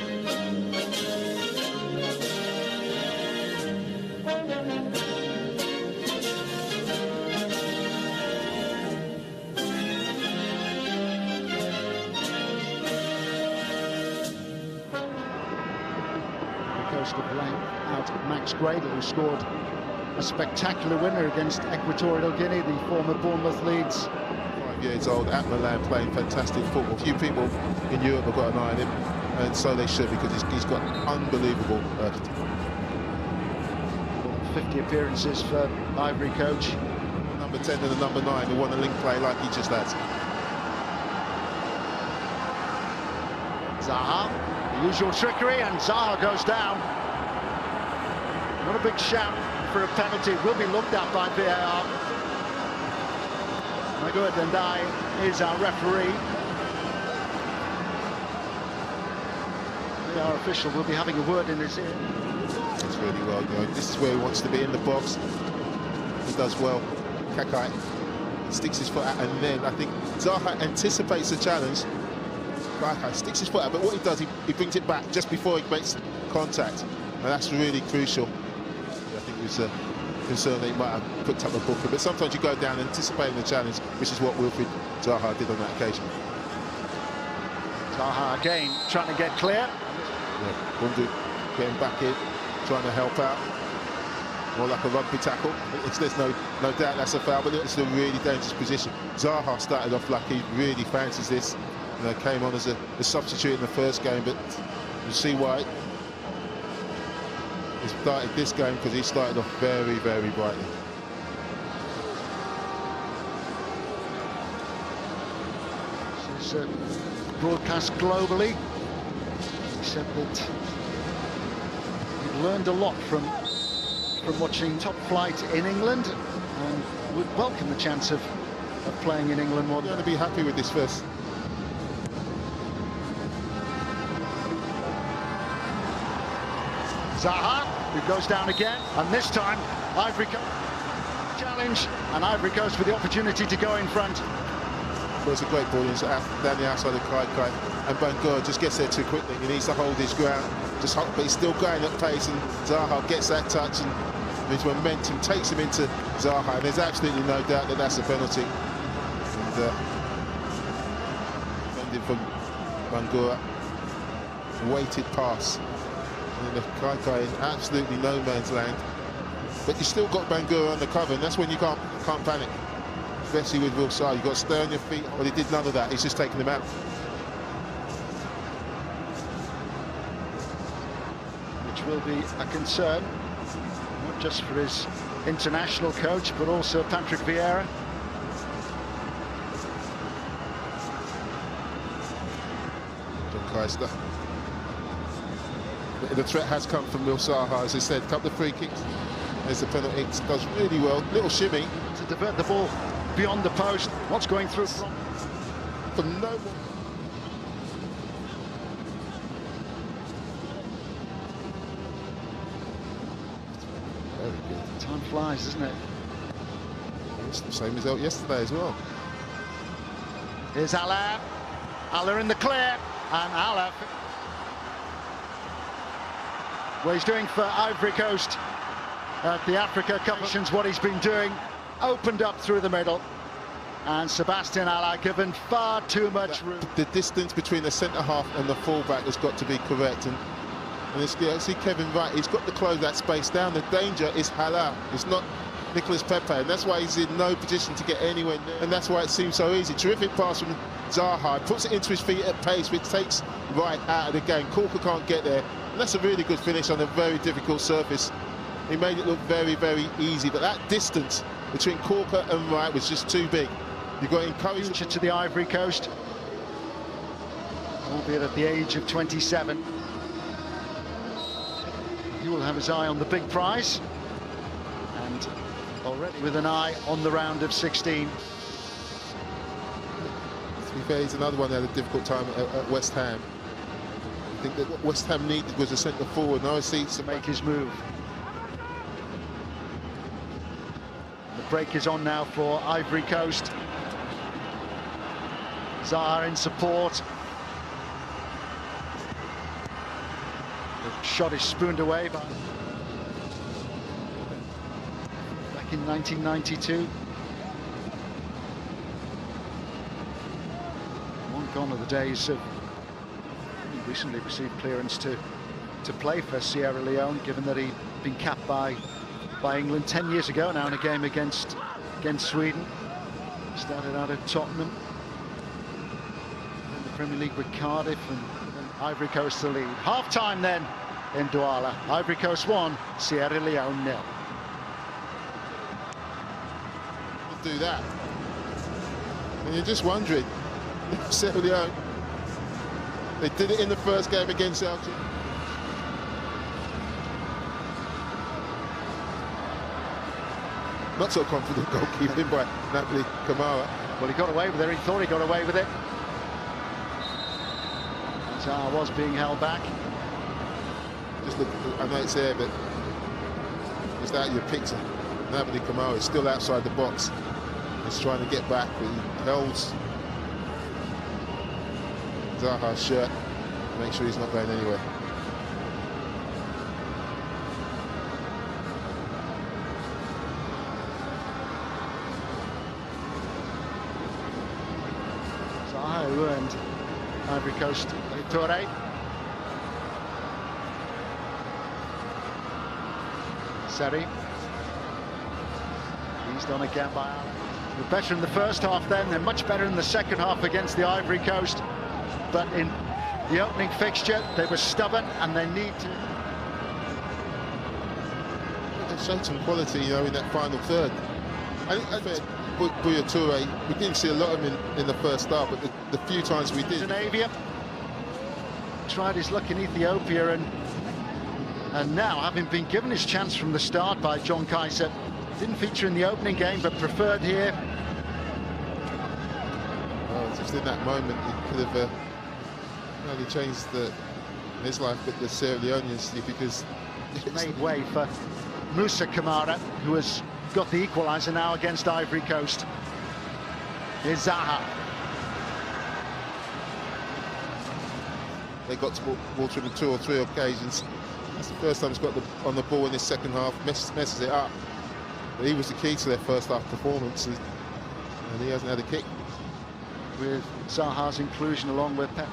Speaker 5: Coast of length out Max Gradle, who scored a spectacular winner against Equatorial Guinea, the former Bournemouth Leeds.
Speaker 4: 5 years old at Milan, playing fantastic football. Few people in Europe have got an eye on him, and so they should, because he's got unbelievable
Speaker 5: 50 appearances for Ivory coach.
Speaker 4: Number 10 and the number 9 who won a link play like he just had.
Speaker 5: Zaha, the usual trickery, and Zaha goes down. Not a big shout for a penalty, will be looked at by VAR. Magoud Ndai is our referee. VAR official will be having a word in his ear.
Speaker 4: That's really well, you know, this is where he wants to be, in the box. He does well. Kakai sticks his foot out, and then I think Zaha anticipates the challenge. Kakai sticks his foot out, but what he does, he brings it back just before he makes contact, and that's really crucial. I think it was a concern that he might have picked up a booker, but sometimes you go down anticipating the challenge, which is what Wilfried Zaha did on that occasion.
Speaker 5: Zaha again trying to get clear.
Speaker 4: Yeah, Bundu getting back in, trying to help out. more like a rugby tackle. There's no doubt that's a foul, but it's a really dangerous position. Zaha started off like he really fancies this. You know, came on as a substitute in the first game, but you see why he started this game, because he started off very, very brightly.
Speaker 5: This is broadcast globally. He said that he learned a lot from watching top flight in England and would welcome the chance of playing in England more.
Speaker 4: You're going to be happy with this first.
Speaker 5: Zaha, who goes down again, and this time Ivory Coast challenge, and Ivory Coast with the opportunity to go in front.
Speaker 4: Well, it's a great ball down the outside of Kai, and Bangura just gets there too quickly. He needs to hold his ground, but he's still going at pace, and Zaha gets that touch, and his momentum takes him into Zaha, and there's absolutely no doubt that that's a penalty. And defended from Bangura, weighted pass. And the Kai in absolutely no man's land, but you still got Bangura on the cover, and that's when you can't panic, especially with Will Saar. You've got to stay on your feet. Well, he did none of that. He's just taking them out.
Speaker 5: Which will be a concern, not just for his international coach, but also Patrick Vieira.
Speaker 4: John Keister. The threat has come from Will Saha, as I said. A couple of free kicks. There's the penalty. It does really well. Little shimmy
Speaker 5: to divert the ball beyond the post. What's going through
Speaker 4: from no one. Very good.
Speaker 5: Time flies, isn't it?
Speaker 4: It's the same result yesterday as well.
Speaker 5: Here's Allah. Allah in the clear, and Allah. Well, he's doing for Ivory Coast at the Africa Cup. What he's been doing, opened up through the middle, and Sebastian Haller given far too much room.
Speaker 4: The distance between the centre-half and the full-back has got to be correct, and see Kevin Wright, he's got to close that space down. The danger is Haller, it's not Nicolas Pepe, and that's why he's in no position to get anywhere near, and that's why it seems so easy. Terrific pass from Zaha, puts it into his feet at pace, which takes Wright out of the game. Corker can't get there. And that's a really good finish on a very difficult surface. He made it look very, very easy, but that distance between Corker and Wright was just too big. You've got to encourage
Speaker 5: future to the Ivory Coast, albeit at the age of 27. He will have his eye on the big prize, and already with an eye on the round of 16.
Speaker 4: To be fair, he's another one that had a difficult time at West Ham. I think that what West Ham needed was a centre forward. Now I see to
Speaker 5: make his move. The break is on now for Ivory Coast. Zaha in support. The shot is spooned away by back in 1992. Long gone are the days of. Recently received clearance to play for Sierra Leone, given that he'd been capped by England 10 years ago now in a game against Sweden. Started out at Tottenham, in the Premier League with Cardiff, and Ivory Coast the lead. Half-time then in Douala. Ivory Coast 1, Sierra Leone 0.
Speaker 4: Do that, and you're just wondering, Sierra Leone. They did it in the first game against Algeria. Not so confident goalkeeping by Napoli Kamara.
Speaker 5: Well, he got away with it. He thought he got away with it. Zaha was being held back.
Speaker 4: Just look, I know it's there, but just out of your picture. Napoli Kamara is still outside the box. He's trying to get back, but he holds Zaha's shirt, make sure he's not going anywhere.
Speaker 5: Zaha ruined Ivory Coast. Toure. Seri. Seized on again by Allen. They're better in the first half then, they're much better in the second half against the Ivory Coast. But in the opening fixture, they were stubborn and they need to...
Speaker 4: They showed some quality, you know, in that final third. I think Buya Toure, we didn't see a lot of him in the first half, but the few times we did...
Speaker 5: Zanavia tried his luck in Ethiopia and now, having been given his chance from the start by John Kaiser, didn't feature in the opening game, but preferred here.
Speaker 4: Well, just in that moment, he could have not only changed his life, but the Sierra Leoneans, because
Speaker 5: it's made way for Musa Kamara, who has got the equaliser now against Ivory Coast. Here's Zaha.
Speaker 4: They got to Walter on 2 or 3 occasions. That's the first time he's got on the ball in this second half, messes it up. But he was the key to their first half performance, and he hasn't had a kick.
Speaker 5: With Zaha's inclusion along with Pep.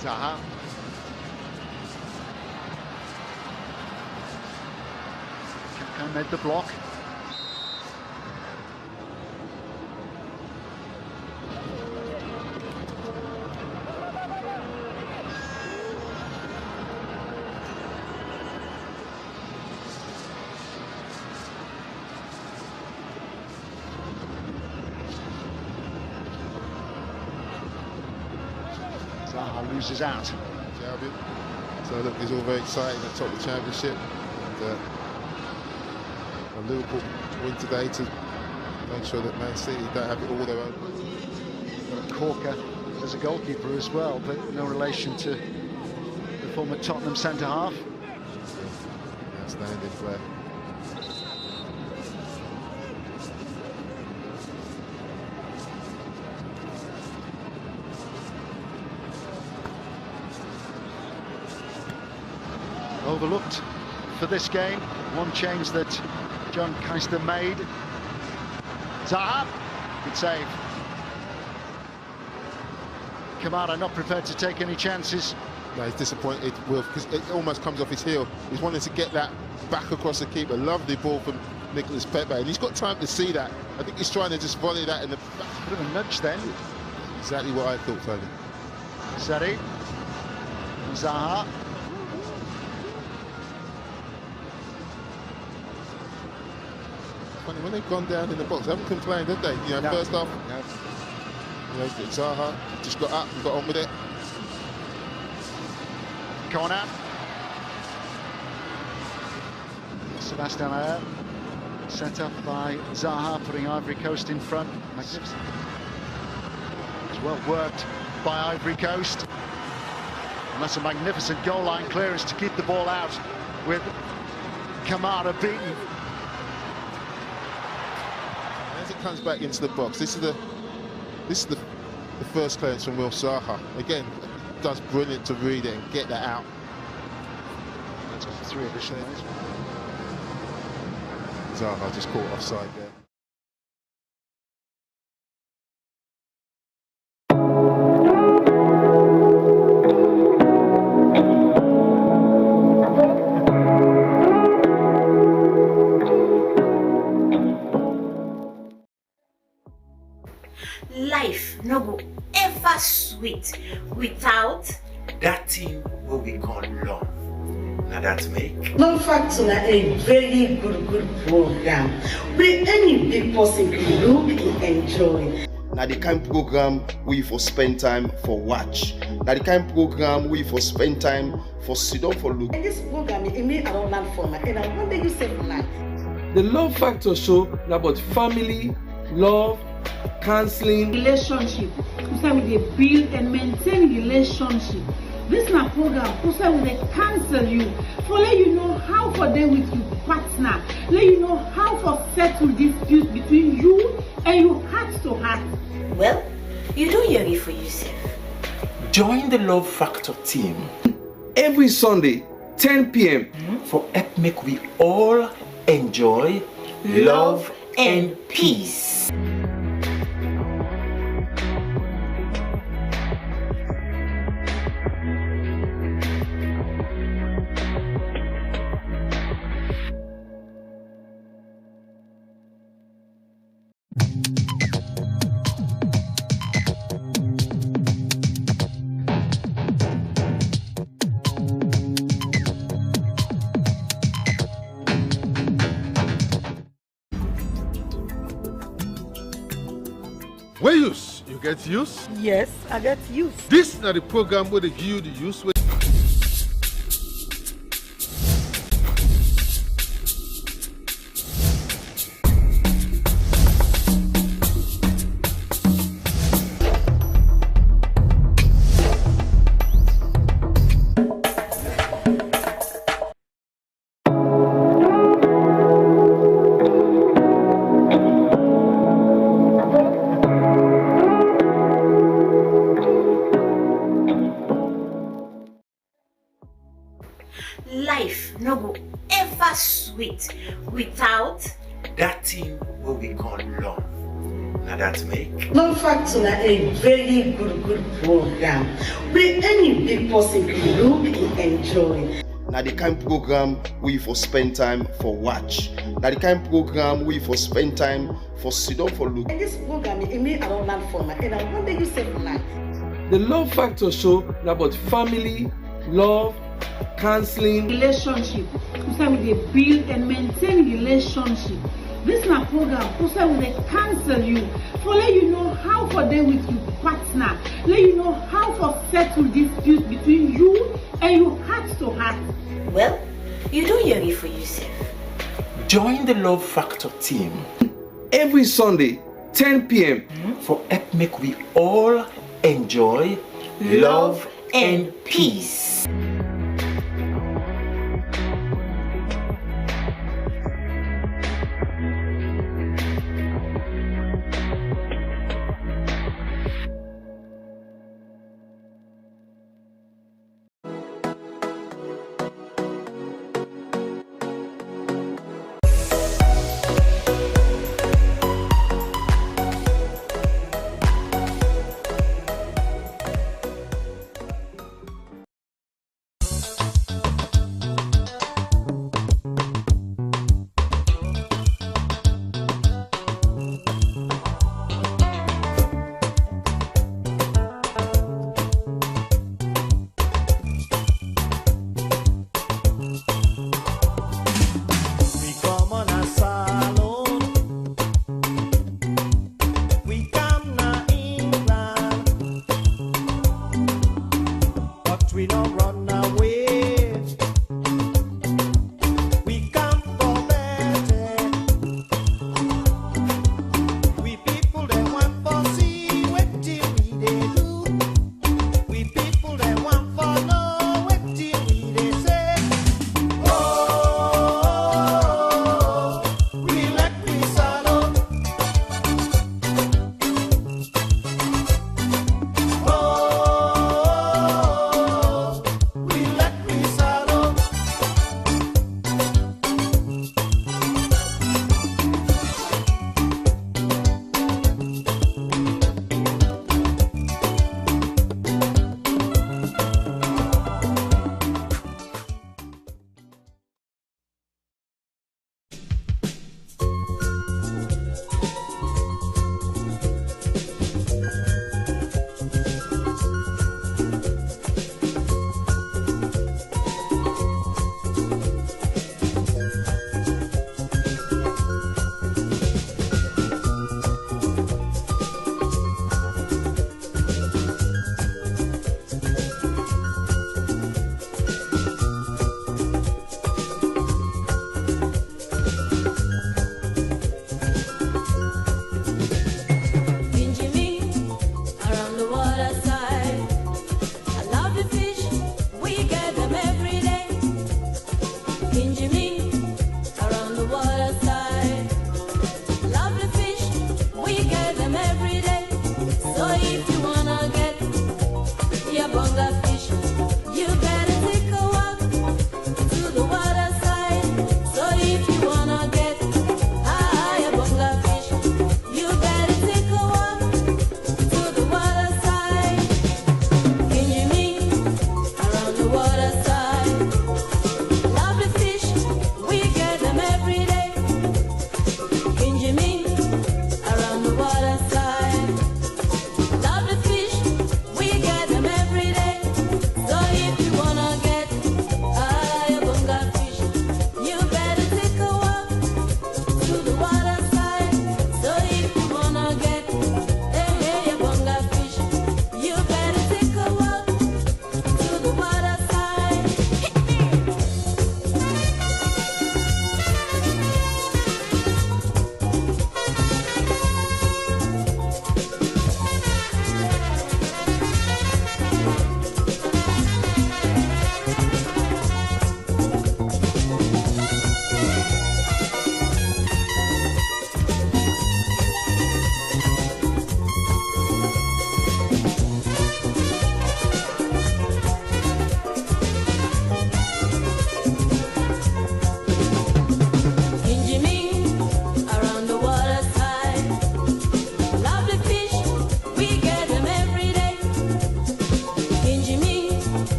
Speaker 5: Zaha. Kaka made the block. Zaha loses out.
Speaker 4: So look, he's all very excited at the top of the championship. And Liverpool win today to make sure that Man City don't have it all their own.
Speaker 5: Corker as a goalkeeper as well, but no relation to the former Tottenham centre-half.
Speaker 4: Outstanding player.
Speaker 5: Overlooked for this game. One change that John Kaiser made. Zaha, good save. Kamara not prepared to take any chances.
Speaker 4: No, he's disappointed, Will, because it almost comes off his heel. He's wanting to get that back across the keeper. Lovely ball from Nicolas Pepe, and he's got time to see that. I think he's trying to just volley that in the back.
Speaker 5: Bit of a nudge then.
Speaker 4: Exactly what I thought, Tony.
Speaker 5: Seri. Zaha.
Speaker 4: When they've gone down in the box, they haven't complained, have they? You know, no. First half, you know, Zaha just got up and got on with it.
Speaker 5: Corner. Sebastian Ayer, set up by Zaha, putting Ivory Coast in front. Magnificent. It's well worked by Ivory Coast. And that's a magnificent goal line clearance to keep the ball out with Kamara beaten.
Speaker 4: As it comes back into the box, this is the first clearance from Will Zaha. Again, does brilliant to read it and get that out.
Speaker 5: That's 3 additional.
Speaker 4: Zaha just caught offside there.
Speaker 13: Life no go ever sweet without
Speaker 16: that thing what we call love. Now that make
Speaker 13: Love Factor a very good program where any big person can look and enjoy.
Speaker 14: Now the kind of program we for spend time for watch. Now the kind of program we for spend time for sit down for look.
Speaker 13: And this program it made around land format and I wonder you say life.
Speaker 23: The Love Factor show is about family, love, counseling,
Speaker 24: relationship. We say we dey build and maintain relationship. This na program we say we dey counsel you for let you know how for dey with your partner, let you know how for settle dispute between you and your heart to heart.
Speaker 13: Well, you do hear it for yourself.
Speaker 16: Join the Love Factor team
Speaker 23: every Sunday 10 p.m.
Speaker 16: for help make we all enjoy love and peace.
Speaker 4: Where use? You get use?
Speaker 3: Yes, I get use.
Speaker 4: This is the program where they give you the use.
Speaker 3: Life no go ever sweet without
Speaker 6: that thing what we call love. Now that make
Speaker 13: Love Factor na a very good program where any big person can look and enjoy.
Speaker 14: Now the kind program we for spend time for watch. Now the kind program we for spend time for sit down for look.
Speaker 13: And this program it may I don't learn from and I wonder you save life.
Speaker 23: The Love Factor show is about family, love, counseling,
Speaker 24: relationship. So we dey build and maintain relationship. This na program so we dey counsel you for let you know how for dey with your partner, let you know how for settle disputes between you and your heart to heart.
Speaker 3: Well, you do hear it for yourself.
Speaker 6: join the Love Factor team
Speaker 23: every Sunday 10 p.m.
Speaker 6: for help make we all enjoy love and peace.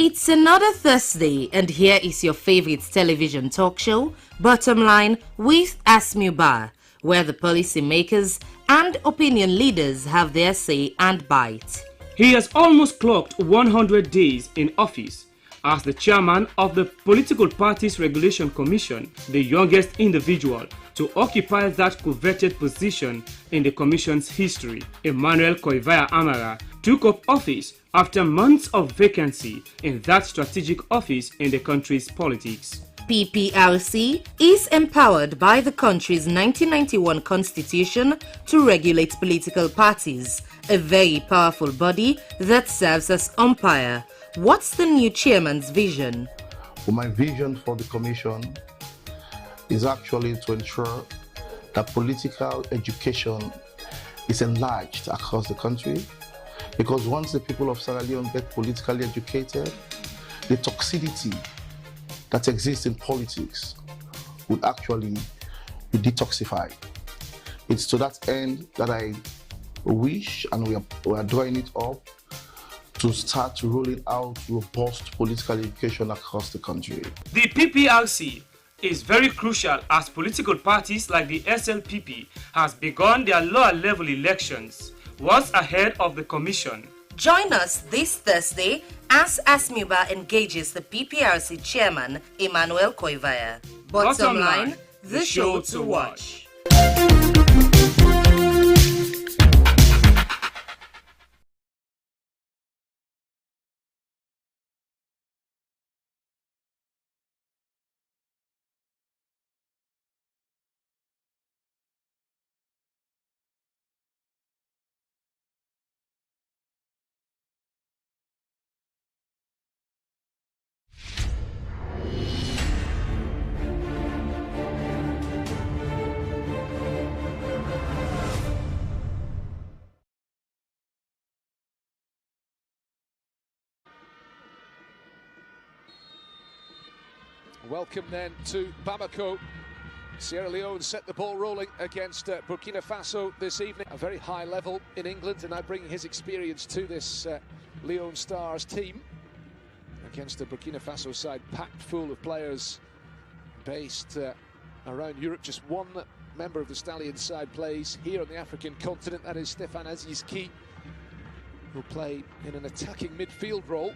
Speaker 10: It's another Thursday, and here is your favorite television talk show, Bottom Line, with Asmuba, where the policymakers and opinion leaders have their say and bite.
Speaker 21: He has almost clocked 100 days in office as the chairman of the Political Parties Regulation Commission, the youngest individual to occupy that coveted position in the Commission's history. Emmanuel Koivaya Amara took up office after months of vacancy in that strategic office in the country's politics.
Speaker 10: PPRC is empowered by the country's 1991 constitution to regulate political parties, a very powerful body that serves as umpire. What's the new chairman's vision?
Speaker 22: Well, my vision for the commission is actually to ensure that political education is enlarged across the country, because once the people of Sierra Leone get politically educated, the toxicity that exists in politics would actually be detoxified. It's to that end that I wish, and we are drawing it up, to start rolling out robust political education across the country.
Speaker 21: The PPRC is very crucial as political parties like the SLPP has begun their lower level elections. What's ahead of the commission?
Speaker 10: Join us this Thursday as Asmuba engages the PPRC chairman, Emmanuel Koivaya. Bottom line, the show to watch.
Speaker 1: Welcome then to Bamako. Sierra Leone set the ball rolling against Burkina Faso this evening. A very high level in England, and now bringing his experience to this Leone Stars team against the Burkina Faso side packed full of players based around Europe. Just one member of the Stallion side plays here on the African continent. That is Stéphane Aziz Ki, who'll play in an attacking midfield role.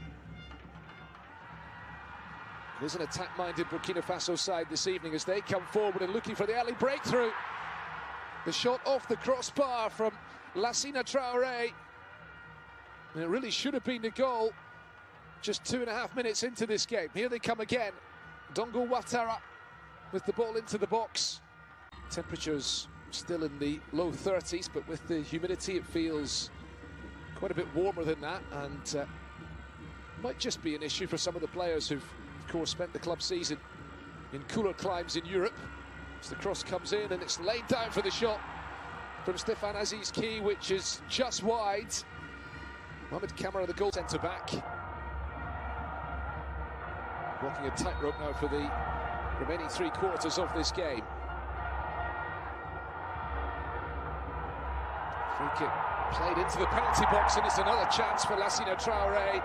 Speaker 1: There's an attack-minded Burkina Faso side this evening as they come forward and looking for the early breakthrough. The shot off the crossbar from Lassina Traoré. And it really should have been the goal just 2.5 minutes into this game. Here they come again. Dongo Ouattara with the ball into the box. Temperatures still in the low 30s, but with the humidity it feels quite a bit warmer than that, and might just be an issue for some of the players who've of course spent the club season in cooler climes in Europe. As the cross comes in and it's laid down for the shot from Stéphane Aziz Ki, which is just wide. Mohamed Camara, the goal centre back, walking a tightrope now for the remaining 3/4 of this game. Free kick played into the penalty box, and it's another chance for Lassina Traoré.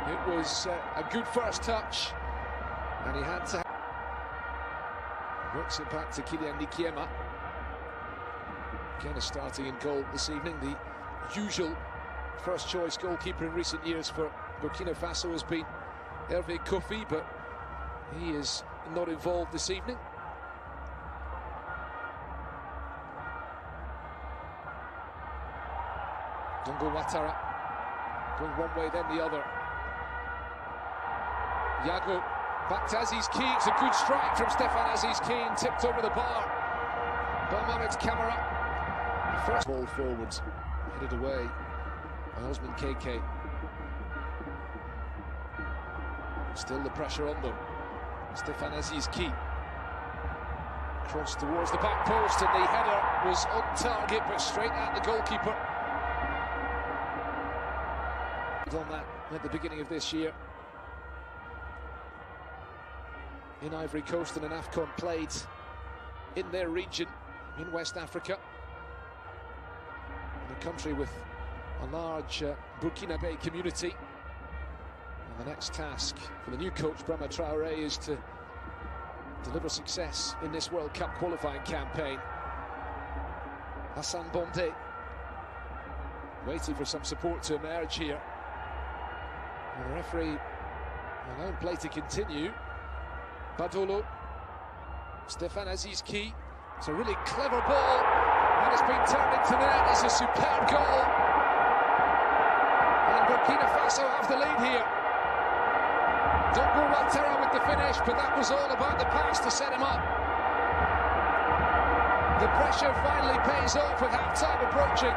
Speaker 1: It was a good first touch, and he had to works it back to Kenema. Again, starting in goal this evening. The usual first choice goalkeeper in recent years for Burkina Faso has been Hervé Kofi, but he is not involved this evening. Dongo Ouattara going one way then the other. Yago back to Aziz Ki. It's a good strike from Stéphane Aziz Ki and tipped over the bar by Mohamed Camara. First ball forwards, headed away by Osman KK. Still the pressure on them. Stéphane Aziz Ki. Cross towards the back post, and the header was on target but straight at the goalkeeper. On that at the beginning of this year in Ivory Coast, and an AFCON played in their region in West Africa, in a country with a large Burkinabe community, And the next task for the new coach, Brahma Traoré, is to deliver success in this World Cup qualifying campaign. Hassan Bondé waiting for some support to emerge here. And the referee allowing play to continue. Badolo, Stéphane Aziz-Ki. It's a really clever ball, and it's been turned into net. It's a superb goal. And Burkina Faso have the lead here. Dongo Ouattara with the finish, but that was all about the pass to set him up. The pressure finally pays off with half-time approaching.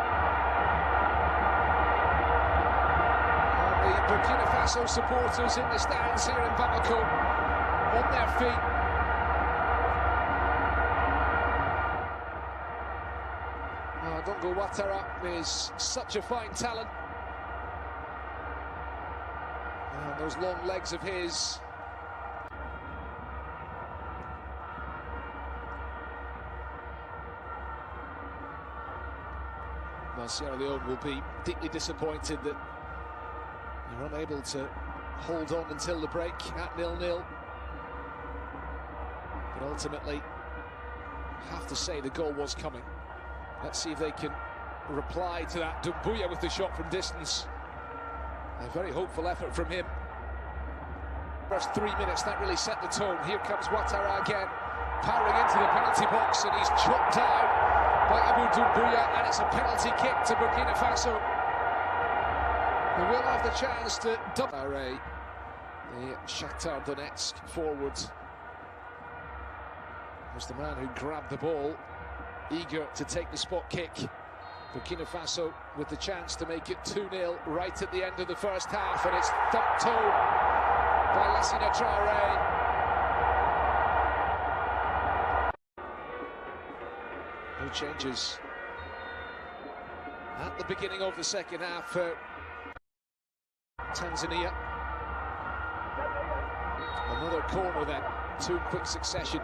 Speaker 1: And the Burkina Faso supporters in the stands here in Bamako on their feet. Dongo Ouattara is such a fine talent. And those long legs of his. Well, Sierra Leone will be deeply disappointed that you're unable to hold on until the break at 0-0. But ultimately, I have to say the goal was coming. Let's see if they can reply to that. Doumbouya with the shot from distance. A very hopeful effort from him. First 3 minutes, that really set the tone. Here comes Ouattara again, powering into the penalty box, and he's chopped down by Abu Doumbouya, and it's a penalty kick to Burkina Faso. They will have the chance to double. The Shakhtar Donetsk forward was the man who grabbed the ball, eager to take the spot kick. Burkina Faso with the chance to make it 2-0 right at the end of the first half, and it's thumped home by Lassina Traoré. No changes at the beginning of the second half for Tanzania. Another corner then, two in quick succession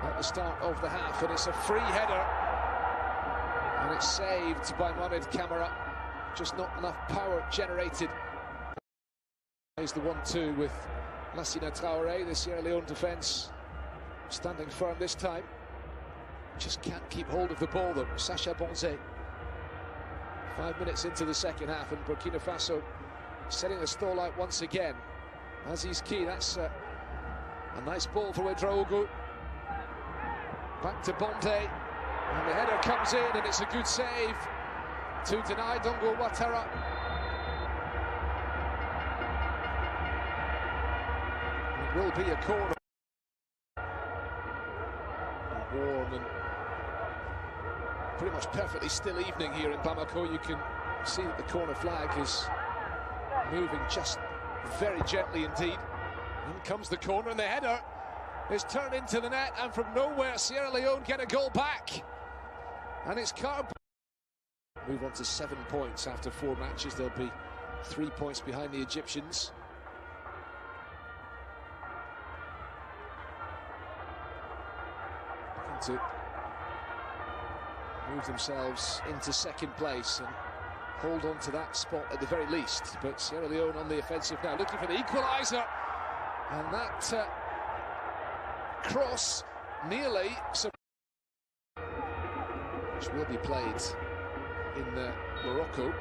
Speaker 1: at the start of the half, and it's a free header, and it's saved by Mohamed Kamara. Just not enough power generated. There's the 1-2 with Lassina Traoré, the Sierra Leone defence standing firm this time. Just can't keep hold of the ball though. Sacha Bonze. 5 minutes into the second half, and Burkina Faso setting the stall out once again. Aziz-Ki, that's a nice ball for Ouedraogo. Back to Bonde, and the header comes in, and it's a good save to deny Dongo Ouattara. It will be a corner. Warm and pretty much perfectly still evening here in Bamako. You can see that the corner flag is moving just very gently indeed. In comes the corner, and the header is turned into the net, and from nowhere Sierra Leone get a goal back, and it's Carb. Move on to 7 points after 4 matches. They'll be 3 points behind the Egyptians. Looking to move themselves into second place and hold on to that spot at the very least. But Sierra Leone on the offensive now, looking for the equaliser, and that cross nearly, which will be played in Morocco.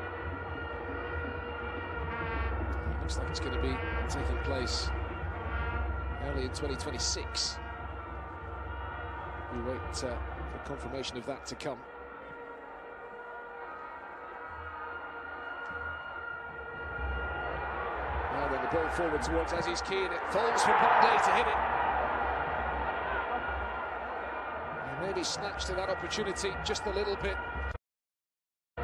Speaker 1: Looks like it's going to be taking place early in 2026. We wait for confirmation of that to come. Now then, the ball forward towards Aziz-Ki, and it falls for Bonde to hit it. And maybe snatched at that opportunity just a little bit.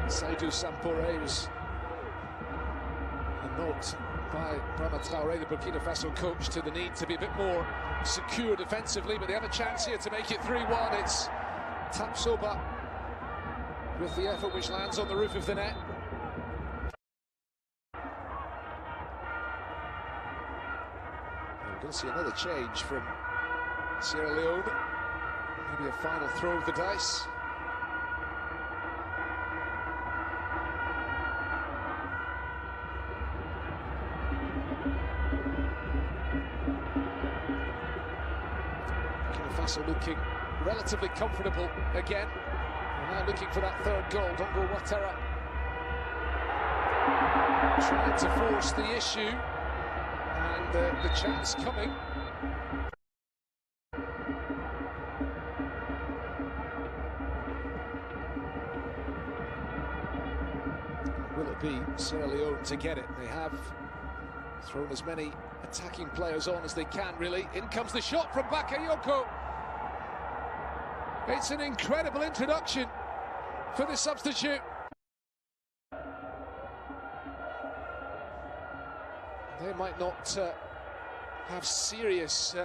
Speaker 1: Saidou Sampore was a note by Brahma Traoré, the Burkina Faso coach, to the need to be a bit more secure defensively, but they have a chance here to make it 3-1. It's Tapsoba with the effort, which lands on the roof of the net. We're going to see another change from Sierra Leone. Maybe a final throw of the dice. Faso looking relatively comfortable again. We're now looking for that third goal. Dongo Ouattara trying to force the issue, and the chance coming. Will it be Sierra Leone to get it? They have thrown as many attacking players on as they can, really. In comes the shot from Bakayoko. It's an incredible introduction for the substitute. They might not have serious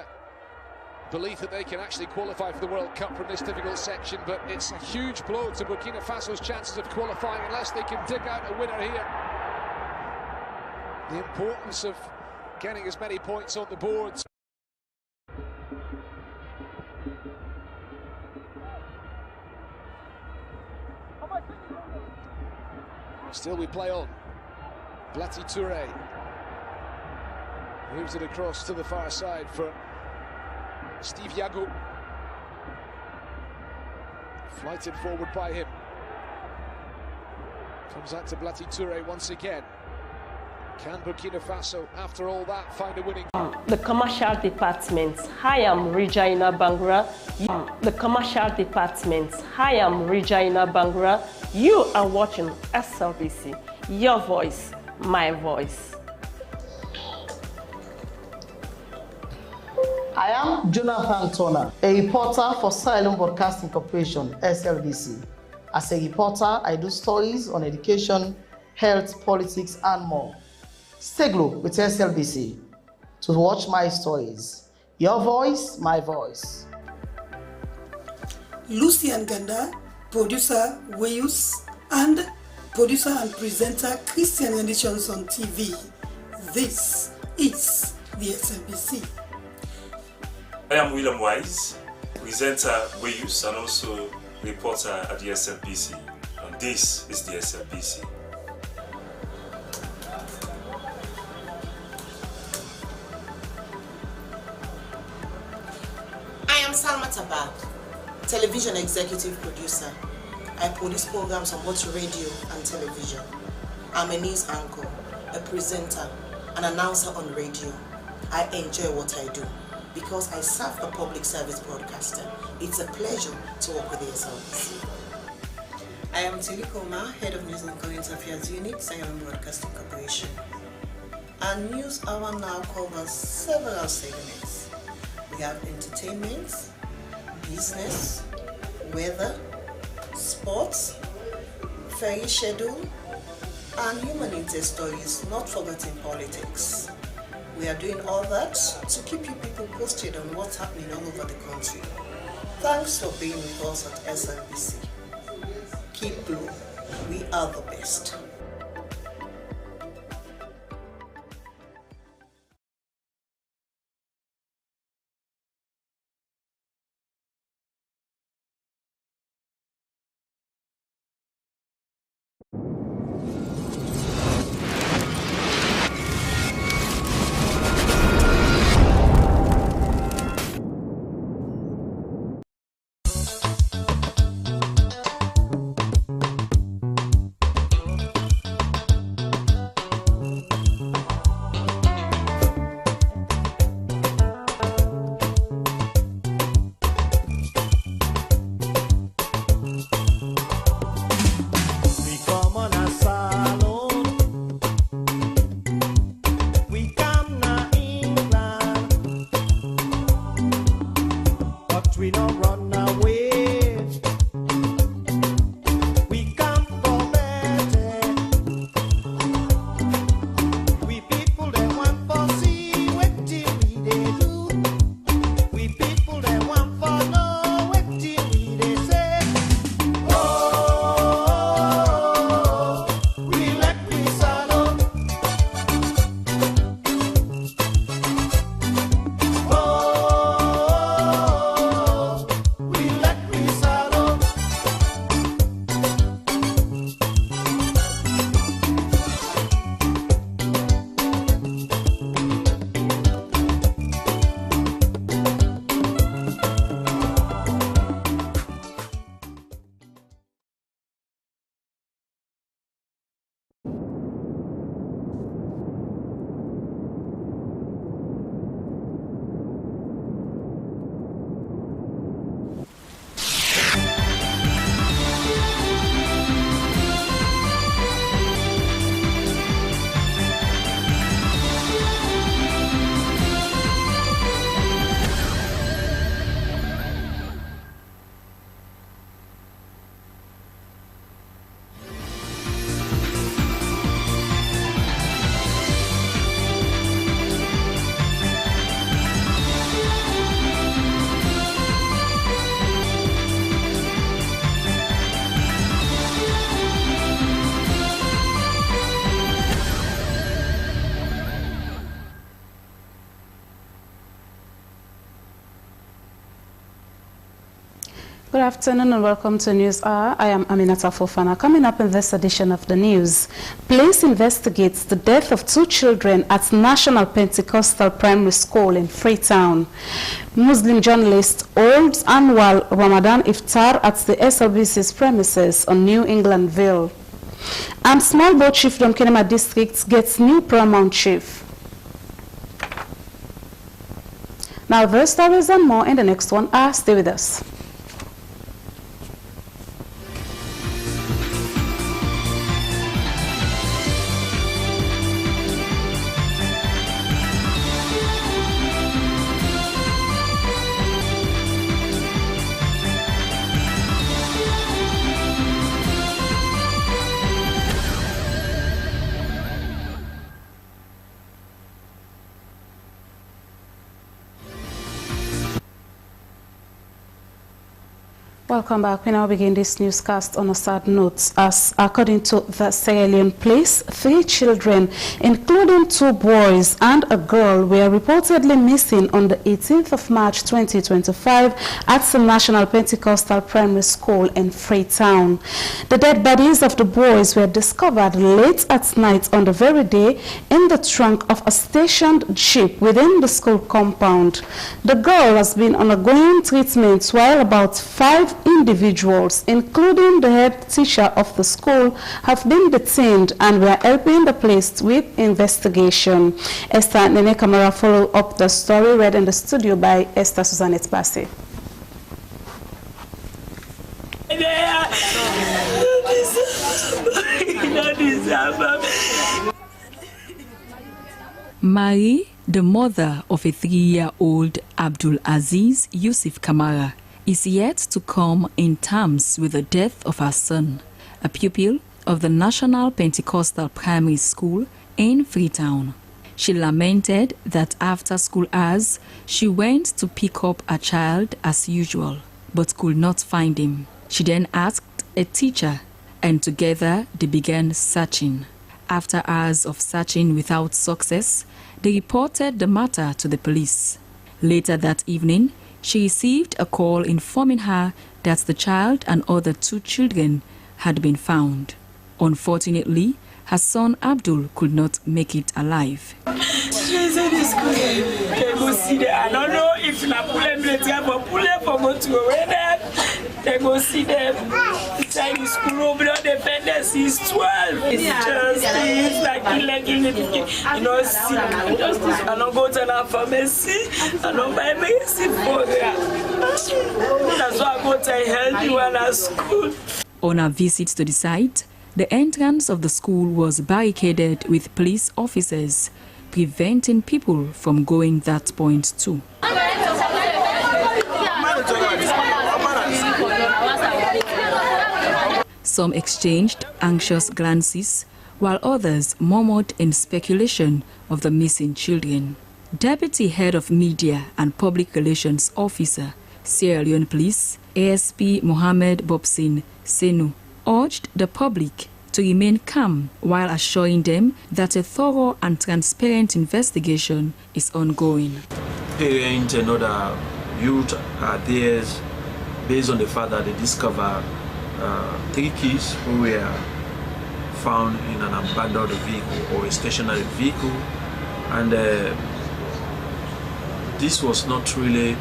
Speaker 1: belief that they can actually qualify for the World Cup from this difficult section, but it's a huge blow to Burkina Faso's chances of qualifying unless they can dig out a winner here. The importance of getting as many points on the boards. Still we play on. Blati Touré moves it across to the far side for Steve Yago. Flighted forward by him. Comes out to Blati Touré once again. Can Burkina Faso, after all that, find a winning?
Speaker 7: The commercial department. Hi, I'm Regina Bangura. The commercial department. Hi, I'm Regina Bangura. You are watching SLBC. Your voice, my voice.
Speaker 17: I am Jonathan Turner, a reporter for Sierra Leone Broadcasting Corporation, SLBC. As a reporter, I do stories on education, health, politics, and more. Stay glued with SLBC to watch my stories. Your voice, my voice.
Speaker 18: Lucian Ganda, producer Weyus, and producer and presenter Christian Renditions on TV. This is the SLBC.
Speaker 20: I am William Wise, presenter Weyus and also reporter at the SLBC. And this is the SLBC.
Speaker 25: I am Salma Tabak, television executive producer. I produce programs on both radio and television. I'm a news anchor, a presenter, an announcer on radio. I enjoy what I do because I serve a public service broadcaster. It's a pleasure to work with the SLBC. I am Tilly Koma, Head of News and Current Affairs Unit, Sierra Leone Broadcasting Corporation. Our news hour now covers several segments. We have entertainment, business, weather, sports, ferry schedule, and human interest stories, not forgetting politics. We are doing all that to keep you people posted on what's happening all over the country. Thanks for being with us at SLBC. Keep blue. We are the best.
Speaker 8: Good afternoon and welcome to News Hour. I am Aminata Fofana. Coming up in this edition of the news, police investigates the death of 2 children at National Pentecostal Primary School in Freetown. Muslim journalist holds annual Ramadan Iftar at the SLBC's premises on New England Ville. And Small Boat Chiefdom Kenema District gets new paramount chief. Now those stories and more in the next 1 hour. Stay with us. Welcome back. We now begin this newscast on a sad note, as according to the Sierra Leone Police, 3 children, including 2 boys and a girl, were reportedly missing on the 18th of March 2025 at the National Pentecostal Primary School in Freetown. The dead bodies of the boys were discovered late at night on the very day in the trunk of a stationed jeep within the school compound. The girl has been undergoing treatment, while about 5 individuals, including the head teacher of the school, have been detained and were helping the police with investigation. Esther Nene Camara followed up the story, read in the studio by Esther Suzanette Bassey.
Speaker 9: Marie, the mother of a 3-year-old Abdul Aziz Yusuf Kamara, is yet to come in terms with the death of her son, a pupil of the National Pentecostal Primary School in Freetown. She lamented that after school hours, she went to pick up a child as usual, but could not find him. She then asked a teacher, and together they began searching. After hours of searching without success, they reported the matter to the police. Later that evening, she received a call informing her that the child and other 2 children had been found. Unfortunately, her son Abdul could not make it alive.
Speaker 2: I don't know if they go see them inside the school over there. The defendants is 12. It's just things like you know, sick. I don't go to the pharmacy. I don't buy medicine for them. That's why I go to help you at school.
Speaker 9: On our visit to the site, the entrance of the school was barricaded with police officers, preventing people from going that point too. Some exchanged anxious glances, while others murmured in speculation of the missing children. Deputy Head of Media and Public Relations Officer, Sierra Leone Police, ASP Mohammed Bobsin Senu, urged the public to remain calm while assuring them that a thorough and transparent investigation is ongoing.
Speaker 11: Parents and other youth are there based on the fact that they discover 3 kids who were found in an abandoned vehicle or a stationary vehicle, and this was not really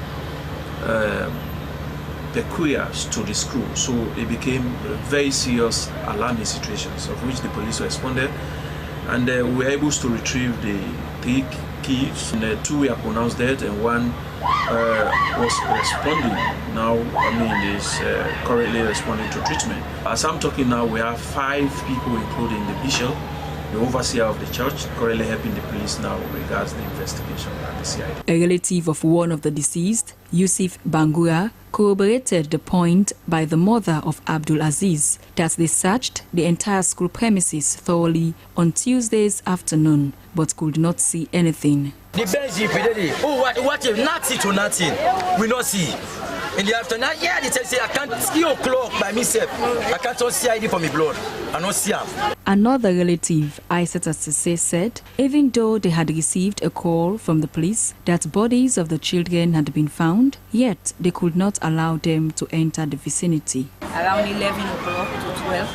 Speaker 11: peculiar to the school, so it became very serious alarming situations of which the police responded, and we were able to retrieve the 3 kids, and 2 were pronounced dead and 1 was responding now, is currently responding to treatment. As I'm talking now, we have 5 people, including the bishop, the overseer of the church, currently helping the police now regards the investigation at the CID.
Speaker 9: A relative of one of the deceased, Yusuf Bangura, corroborated the point by the mother of Abdul Aziz that they searched the entire school premises thoroughly on Tuesday's afternoon, but could not see anything.
Speaker 15: The bench, what if nothing to nothing, we not see.
Speaker 5: In the afternoon, yeah, they say I can't see o'clock by myself. I can't see ID for my blood. I don't see him.
Speaker 9: Another relative, Aisata Sise, said even though they had received a call from the police that bodies of the children had been found, yet they could not allow them to enter the vicinity.
Speaker 12: Around 11 o'clock to 12,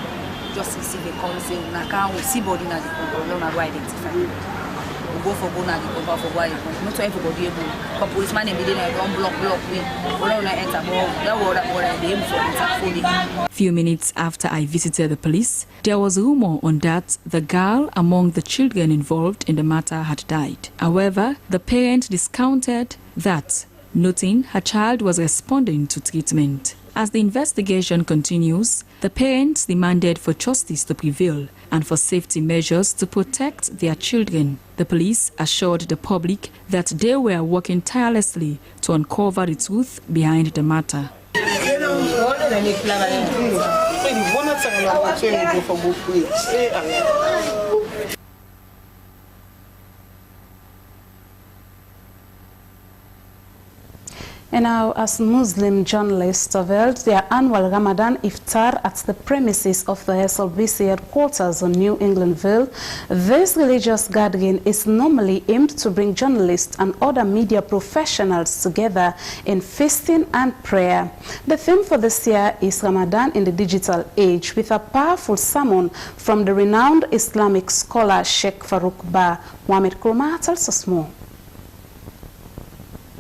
Speaker 12: just receive a call saying, "I can't see body now. We don't know identify. We go for go now. We go for go. Not everybody able. But policeman immediately don't block me. We don't enter. That was the aim for.
Speaker 9: Few minutes after I visited the police, there was rumor on that the girl among the children involved in the matter had died. However, the parent discounted that, noting her child was responding to treatment. As the investigation continues, the parents demanded for justice to prevail and for safety measures to protect their children. The police assured the public that they were working tirelessly to uncover the truth behind the matter.
Speaker 8: And now, as Muslim journalists availed their annual Ramadan iftar at the premises of the Slbc headquarters on New Englandville, this religious gathering is normally aimed to bring journalists and other media professionals together in feasting and prayer. The theme for this year is Ramadan in the Digital Age, with a powerful sermon from the renowned Islamic scholar Sheikh Farouk Ba. Mohamed Kroma tells us more.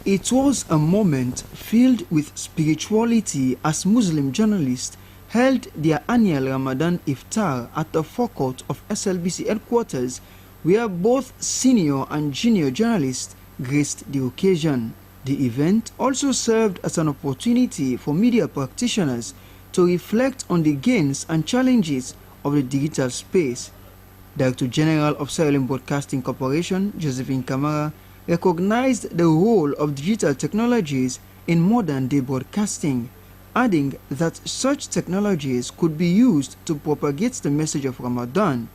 Speaker 15: It was a moment filled with spirituality as Muslim journalists held their annual Ramadan iftar at the forecourt of SLBC headquarters, where both senior and junior journalists graced the occasion. The event also served as an opportunity for media practitioners to reflect on the gains and challenges of the digital space. Director General of Sierra Leone Broadcasting Corporation, Josephine Kamara, recognized the role of digital technologies in modern-day broadcasting, adding that such technologies could be used to propagate the message of Ramadan.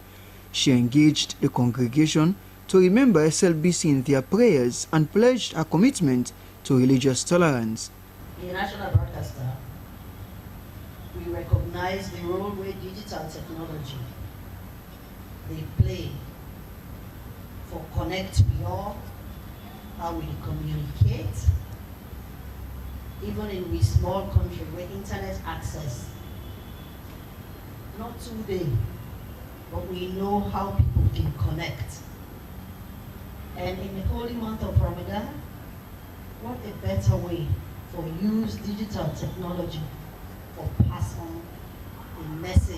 Speaker 15: She engaged the congregation to remember SLBC in their prayers and pledged her commitment to religious tolerance.
Speaker 17: In national broadcaster, we recognize the role where digital technology they play for connect beyond how we communicate, even in we small country where internet access not today, but we know how people can connect. And in the holy month of Ramadan, what a better way for use digital technology for pass on a message.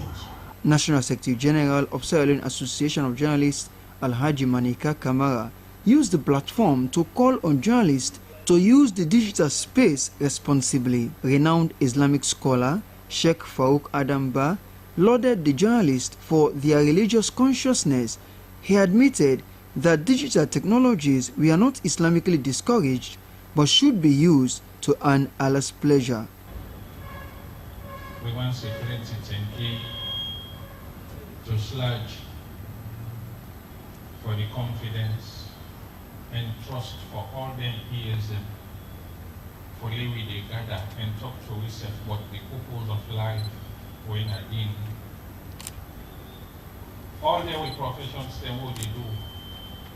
Speaker 15: National Secretary General of Sierra Leone Association of Journalists, Alhaji Manika Kamara, used the platform to call on journalists to use the digital space responsibly. Renowned Islamic scholar Sheikh Farouk Adamba lauded the journalists for their religious consciousness. He admitted that digital technologies were not Islamically discouraged but should be used to earn Allah's pleasure.
Speaker 16: We want security to sludge for the confidence and trust for all them years for we they gather and talk to ourselves what the purpose of life when in all the way professions them what they do.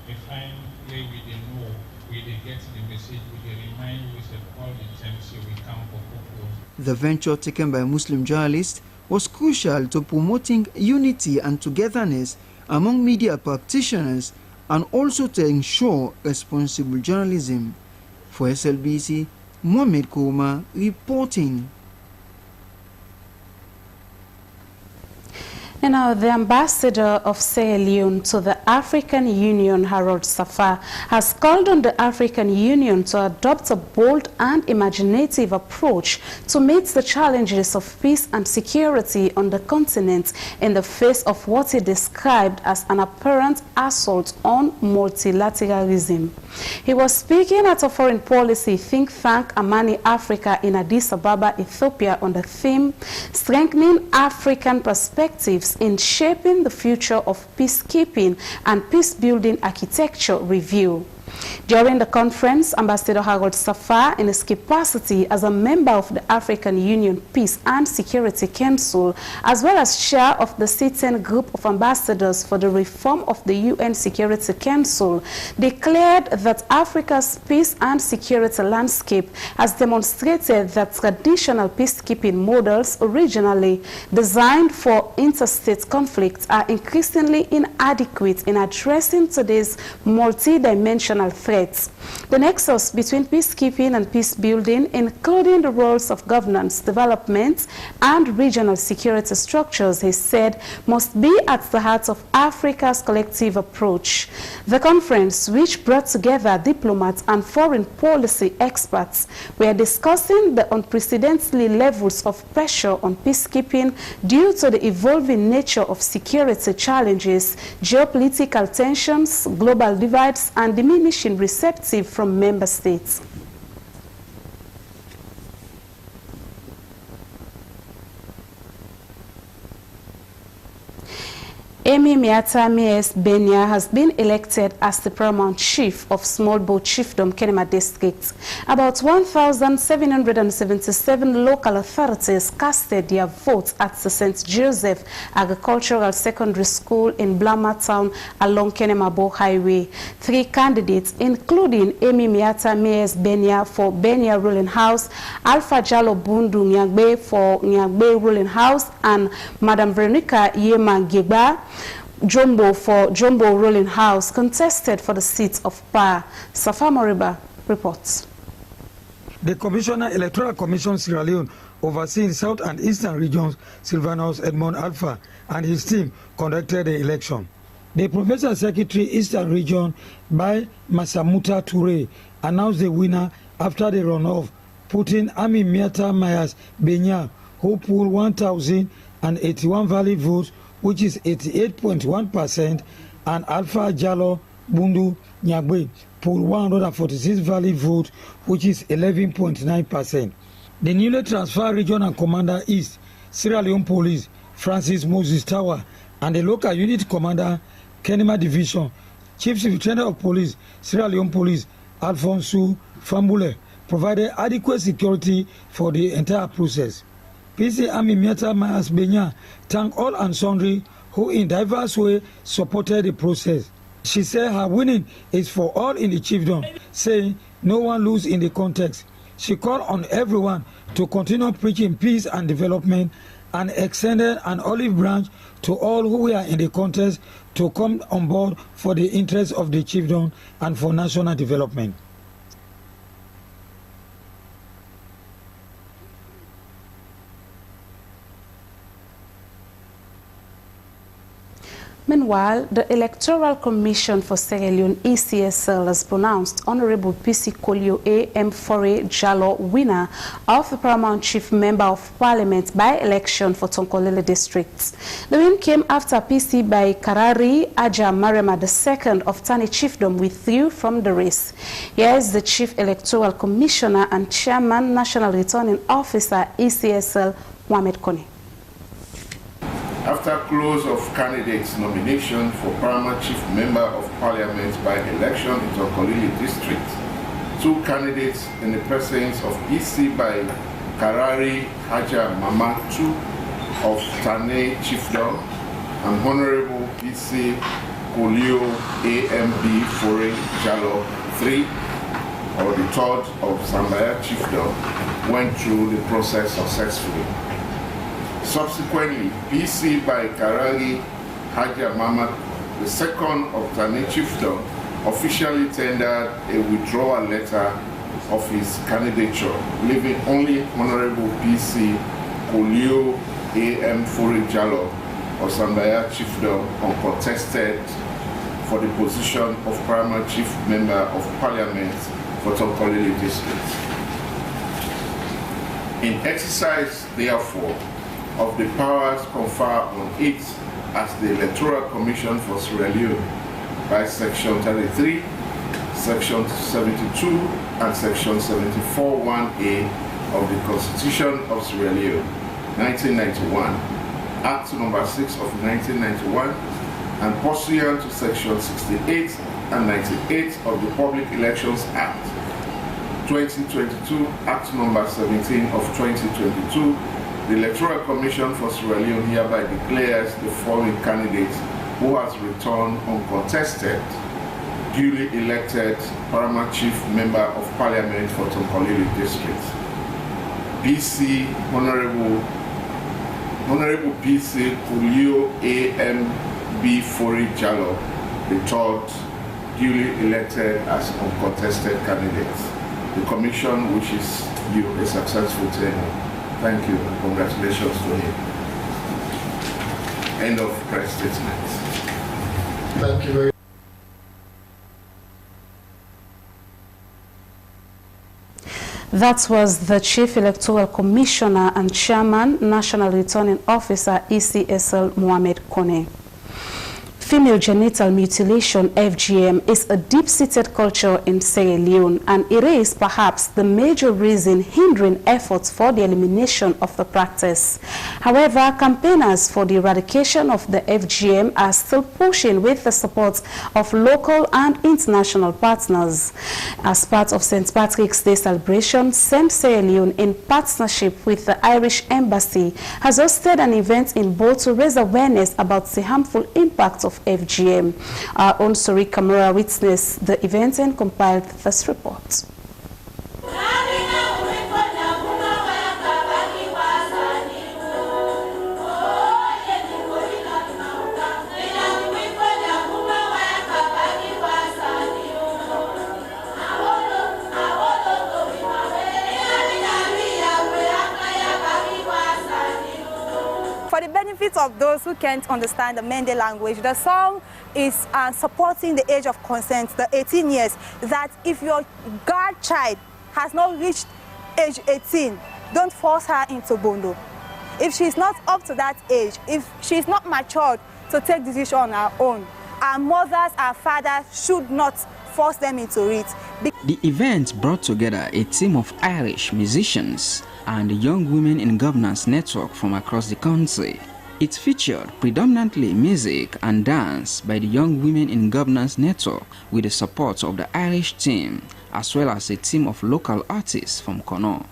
Speaker 16: They find way we they know, we they get the message, we they remind ourselves all the time so we come for purpose.
Speaker 15: The venture taken by Muslim journalists was crucial to promoting unity and togetherness among media practitioners and also to ensure responsible journalism. For SLBC, Mohamed Kouma reporting.
Speaker 8: And now, the ambassador of Sierra Leone to the African Union, Harold Safar, has called on the African Union to adopt a bold and imaginative approach to meet the challenges of peace and security on the continent in the face of what he described as an apparent assault on multilateralism. He was speaking at a foreign policy think tank, Amani Africa, in Addis Ababa, Ethiopia, on the theme, Strengthening African Perspectives in Shaping the Future of Peacekeeping and Peace-Building Architecture Review. During the conference, Ambassador Harold Safar, in his capacity as a member of the African Union Peace and Security Council, as well as chair of the sitting group of ambassadors for the reform of the UN Security Council, declared that Africa's peace and security landscape has demonstrated that traditional peacekeeping models originally designed for interstate conflicts are increasingly inadequate in addressing today's multi-dimensional threats. The nexus between peacekeeping and peace building, including the roles of governance, development, and regional security structures, he said, must be at the heart of Africa's collective approach. The conference, which brought together diplomats and foreign policy experts, were discussing the unprecedented levels of pressure on peacekeeping due to the evolving nature of security challenges, geopolitical tensions, global divides, and diminishing receptive from member states. Amy Miata Mies Benya has been elected as the paramount chief of Small Boat Chiefdom, Kenema District. About 1,777 local authorities casted their votes at the St. Joseph Agricultural Secondary School in Blama Town along Kenema Highway. 3 candidates, including Amy Miata Mies Benya for Benya Ruling House, Alpha Jalo Bundu Nyagbe for Nyagbe Ruling House, and Madam Veronica Yema Geba Jumbo for Jumbo Ruling House, contested for the seat of power. Safa Moriba reports.
Speaker 4: The Commissioner Electoral Commission Sierra Leone, overseeing South and Eastern regions, Sylvanus Edmond Alpha, and his team conducted the election. The Provincial Secretary Eastern Region by Masamuta Toure announced the winner after the runoff, putting Ami Miata Mies Benya, who pooled 1,081 valid votes, which is 88.1%, and Alpha Jalo Bundu Nyagbe pooled 146 valid votes, which is 11.9%. The newly transferred Regional Commander East, Sierra Leone Police, Francis Moses Tower, and the local unit commander, Kenema Division, Chief Superintendent of Police, Sierra Leone Police, Alfonso Fambule, provided adequate security for the entire process. PC Ami Miata Mies Benya thanked all and sundry who in diverse ways supported the process. She said her winning is for all in the chiefdom, saying no one lose in the context. She called on everyone to continue preaching peace and development, and extended an olive branch to all who were in the contest to come on board for the interests of the chiefdom and for national development.
Speaker 8: Meanwhile, the Electoral Commission for Sierra Leone ECSL has pronounced Honorable PC Kolio A.M. Fore Jalo winner of the Paramount Chief Member of Parliament by election for Tonkolele District. The win came after PC by Karari Aja Marema II of Tani Chiefdom withdrew from the race. Here is the Chief Electoral Commissioner and Chairman National Returning Officer ECSL, Mohamed Kone.
Speaker 13: After close of candidates' nomination for Paramount Chief Member of Parliament by election in Tonkolele District, 2 candidates in the presence of PC by Karari Haja Mama II of Tane Chiefdom and Honorable PC Kolio AMB Fore Jalo III or the 3rd of Zambaya Chiefdom went through the process successfully. Subsequently, PC by Karari Haja Mama II of Tane Chiefdom officially tendered a withdrawal letter of his candidature, leaving only Honorable PC Kolio A.M. Fore Jalo of Zambaya Chiefdom uncontested for the position of Paramount Chief Member of Parliament for Tonkolele District. In exercise, therefore, of the powers conferred on it as the Electoral Commission for Sierra Leone by Section 33, Section 72, and Section 74(1)(a) of the Constitution of Sierra Leone, 1991, Act Number 6 of 1991, and pursuant to Section 68 and 98 of the Public Elections Act 2022, Act number 17 of 2022, the Electoral Commission for Sierra Leone hereby declares the following candidates who has returned uncontested duly elected Paramount Chief Member of Parliament for Tonkolili District. PC Honorable PC Kulio A.M.B. Fori Jalo, the third, duly elected as uncontested candidate. The Commission wishes you a successful tenure. Thank you and congratulations to him. End of press statement.
Speaker 3: Thank you very much.
Speaker 8: That was the Chief Electoral Commissioner and Chairman, National Returning Officer, ECSL Mohamed Kone. Female genital mutilation, FGM, is a deep-seated culture in Sierra Leone, and it is perhaps the major reason hindering efforts for the elimination of the practice. However, campaigners for the eradication of the FGM are still pushing with the support of local and international partners. As part of St. Patrick's Day celebration, St. Sierra Leone, in partnership with the Irish Embassy, has hosted an event in Bo to raise awareness about the harmful impact of FGM. Our own Sori Kamara witnessed the event and compiled this report.
Speaker 14: For the benefit of those who can't understand the Mende language, the song is supporting the age of consent, the 18 years, that if your godchild has not reached age 18, don't force her into Bondo. If she's not up to that age, if she's not matured to take decision on her own, our mothers, our fathers should not force them into it.
Speaker 19: The event brought together a team of Irish musicians and young women in governance network from across the country. It featured predominantly music and dance by the young women in governance network with the support of the Irish team, as well as a team of local artists from Kono.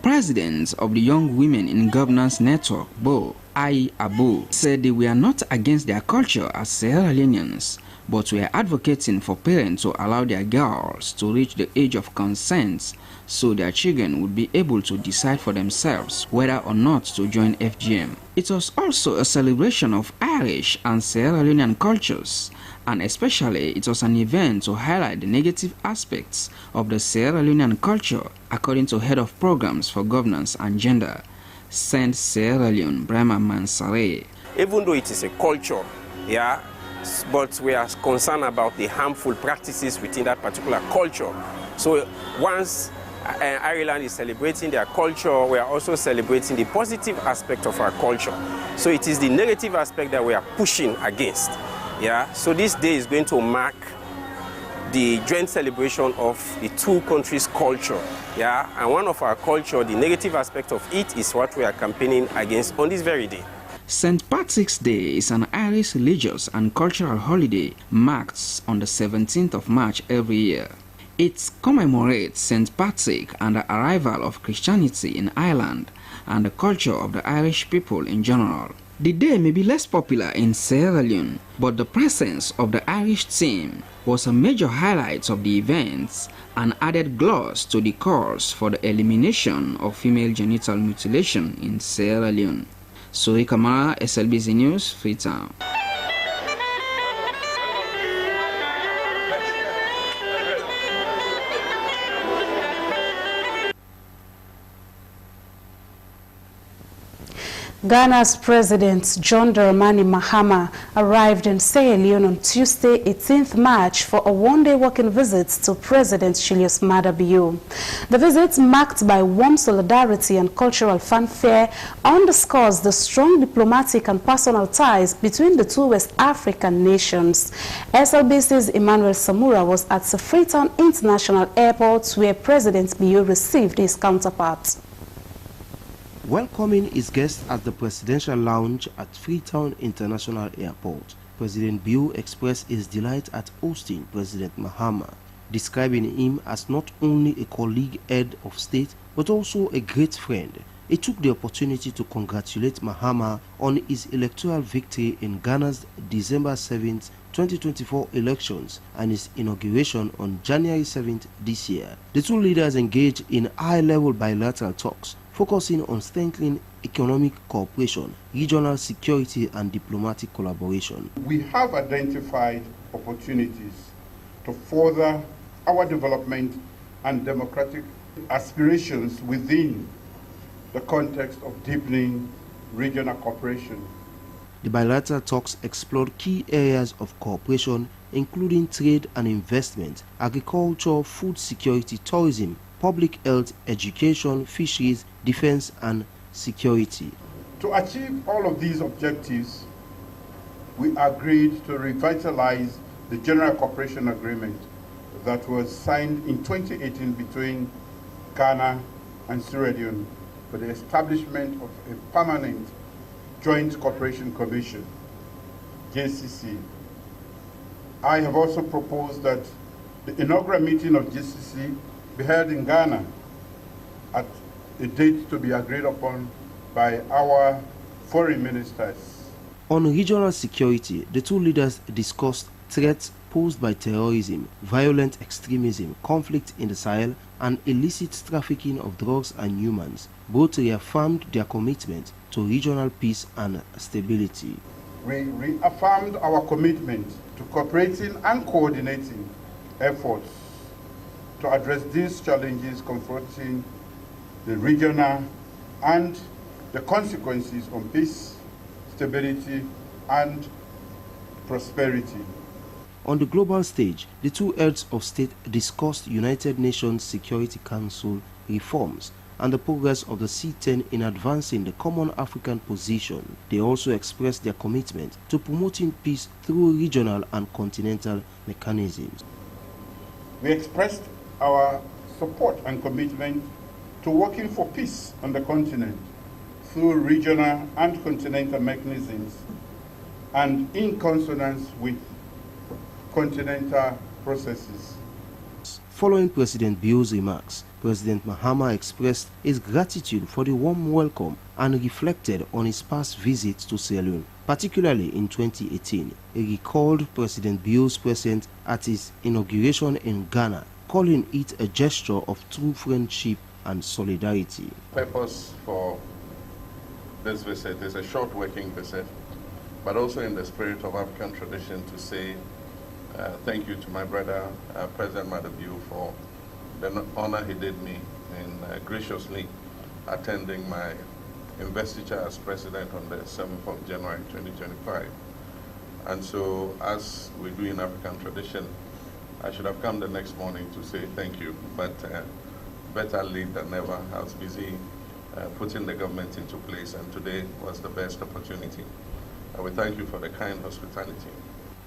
Speaker 19: President of the Young Women in Governance Network, Bo I Abu, said they were not against their culture as Sierra Leoneans, but were advocating for parents to allow their girls to reach the age of consent so their children would be able to decide for themselves whether or not to join FGM. It was also a celebration of Irish and Sierra Leonean cultures, and especially it was an event to highlight the negative aspects of the Sierra Leonean culture, according to Head of Programs for Governance and Gender, St. Sierra Leone, Brahma Mansare.
Speaker 23: Even though it is a culture, but we are concerned about the harmful practices within that particular culture. So once Ireland is celebrating their culture, we are also celebrating the positive aspect of our culture. So it is the negative aspect that we are pushing against. So this day is going to mark the joint celebration of the two countries' culture. And one of our culture, the negative aspect of it is what we are campaigning against on this very day.
Speaker 19: St. Patrick's Day is an Irish religious and cultural holiday marked on the 17th of March every year. It commemorates St. Patrick and the arrival of Christianity in Ireland and the culture of the Irish people in general. The day may be less popular in Sierra Leone, but the presence of the Irish team was a major highlight of the events and added gloss to the cause for the elimination of female genital mutilation in Sierra Leone. Sori Kamara, SLBC News, Freetown.
Speaker 8: Ghana's President John Dramani Mahama arrived in Sierra Leone on Tuesday, 18th March for a one-day working visit to President Julius Maada Bio. The visit, marked by warm solidarity and cultural fanfare, underscores the strong diplomatic and personal ties between the two West African nations. SLBC's Emmanuel Samura was at the Freetown International Airport, where President Bio received his counterpart.
Speaker 6: Welcoming his guests at the Presidential Lounge at Freetown International Airport, President Bio expressed his delight at hosting President Mahama, describing him as not only a colleague head of state but also a great friend. He took the opportunity to congratulate Mahama on his electoral victory in Ghana's December 7th, 2024 elections and his inauguration on January 7th this year. The two leaders engaged in high-level bilateral talks focusing on strengthening economic cooperation, regional security and diplomatic collaboration.
Speaker 10: We have identified opportunities to further our development and democratic aspirations within the context of deepening regional cooperation.
Speaker 6: The bilateral talks explored key areas of cooperation including trade and investment, agriculture, food security, tourism, public health, education, fisheries, defense and security.
Speaker 10: To achieve all of these objectives, we agreed to revitalize the General Cooperation Agreement that was signed in 2018 between Ghana and Sierra Leone for the establishment of a permanent Joint Cooperation Commission, JCC. I have also proposed that the inaugural meeting of JCC be held in Ghana at a date to be agreed upon by our foreign ministers.
Speaker 6: On regional security, the two leaders discussed threats posed by terrorism, violent extremism, conflict in the Sahel, and illicit trafficking of drugs and humans. Both reaffirmed their commitment to regional peace and stability.
Speaker 10: We reaffirmed our commitment to cooperating and coordinating efforts to address these challenges confronting the regional and the consequences on peace, stability, and prosperity.
Speaker 6: On the global stage, the two heads of state discussed United Nations Security Council reforms and the progress of the C10 in advancing the common African position. They also expressed their commitment to promoting peace through regional and continental mechanisms.
Speaker 10: We expressed our support and commitment to working for peace on the continent through regional and continental mechanisms and in consonance with continental processes.
Speaker 6: Following President Bio's remarks, President Mahama expressed his gratitude for the warm welcome and reflected on his past visits to Sierra Leone, particularly in 2018. He recalled President Bio's presence at his inauguration in Ghana, calling it a gesture of true friendship and solidarity.
Speaker 13: Purpose for this visit is a short working visit, but also in the spirit of African tradition to say thank you to my brother, President Maada Bio, for the honor he did me in graciously attending my investiture as president on the 7th of January 2025. And so, as we do in African tradition, I should have come the next morning to say thank you, but better late than never. I was busy putting the government into place, and today was the best opportunity. I will thank you for the kind hospitality.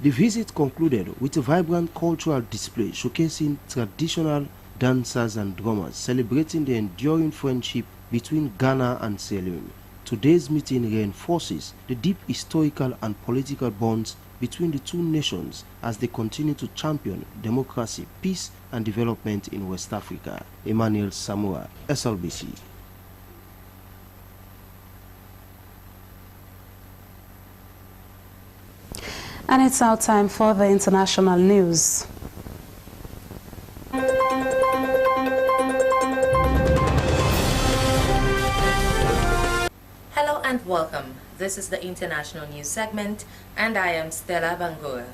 Speaker 6: The visit concluded with a vibrant cultural display showcasing traditional dancers and drummers, celebrating the enduring friendship between Ghana and Sierra Leone. Today's meeting reinforces the deep historical and political bonds between the two nations as they continue to champion democracy, peace and development in West Africa. Emmanuel Samura, SLBC.
Speaker 8: And it's now time for the international news.
Speaker 21: Hello and welcome. This is the international news segment, and I am Stella Bangura.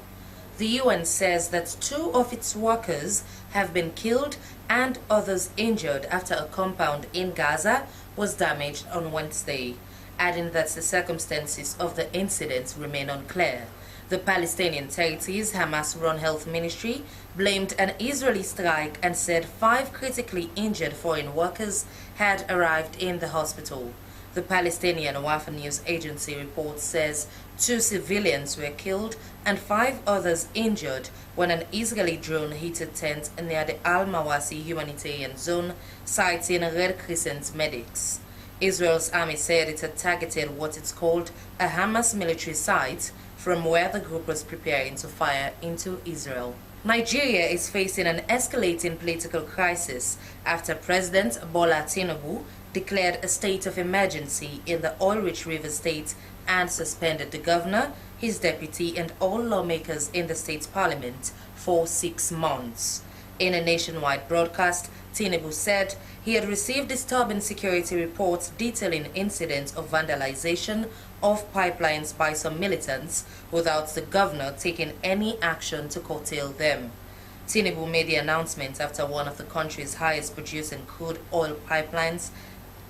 Speaker 21: The UN says that 2 of its workers have been killed and others injured after a compound in Gaza was damaged on Wednesday. adding that the circumstances of the incident remain unclear. The Palestinian Territories Hamas-run health ministry blamed an Israeli strike and said 5 critically injured foreign workers had arrived in the hospital. The Palestinian Wafa news agency report says 2 civilians were killed and 5 others injured when an Israeli drone hit a tent near the Al-Mawasi humanitarian zone, citing Red Crescent medics. Israel's army said it had targeted what it's called a Hamas military site from where the group was preparing to fire into Israel. Nigeria is facing an escalating political crisis after President Bola Tinubu declared a state of emergency in the oil-rich River State and suspended the governor, his deputy, and all lawmakers in the state's parliament for 6 months. In a nationwide broadcast, Tinubu said he had received disturbing security reports detailing incidents of vandalization of pipelines by some militants without the governor taking any action to curtail them. Tinubu made the announcement after one of the country's highest producing crude oil pipelines,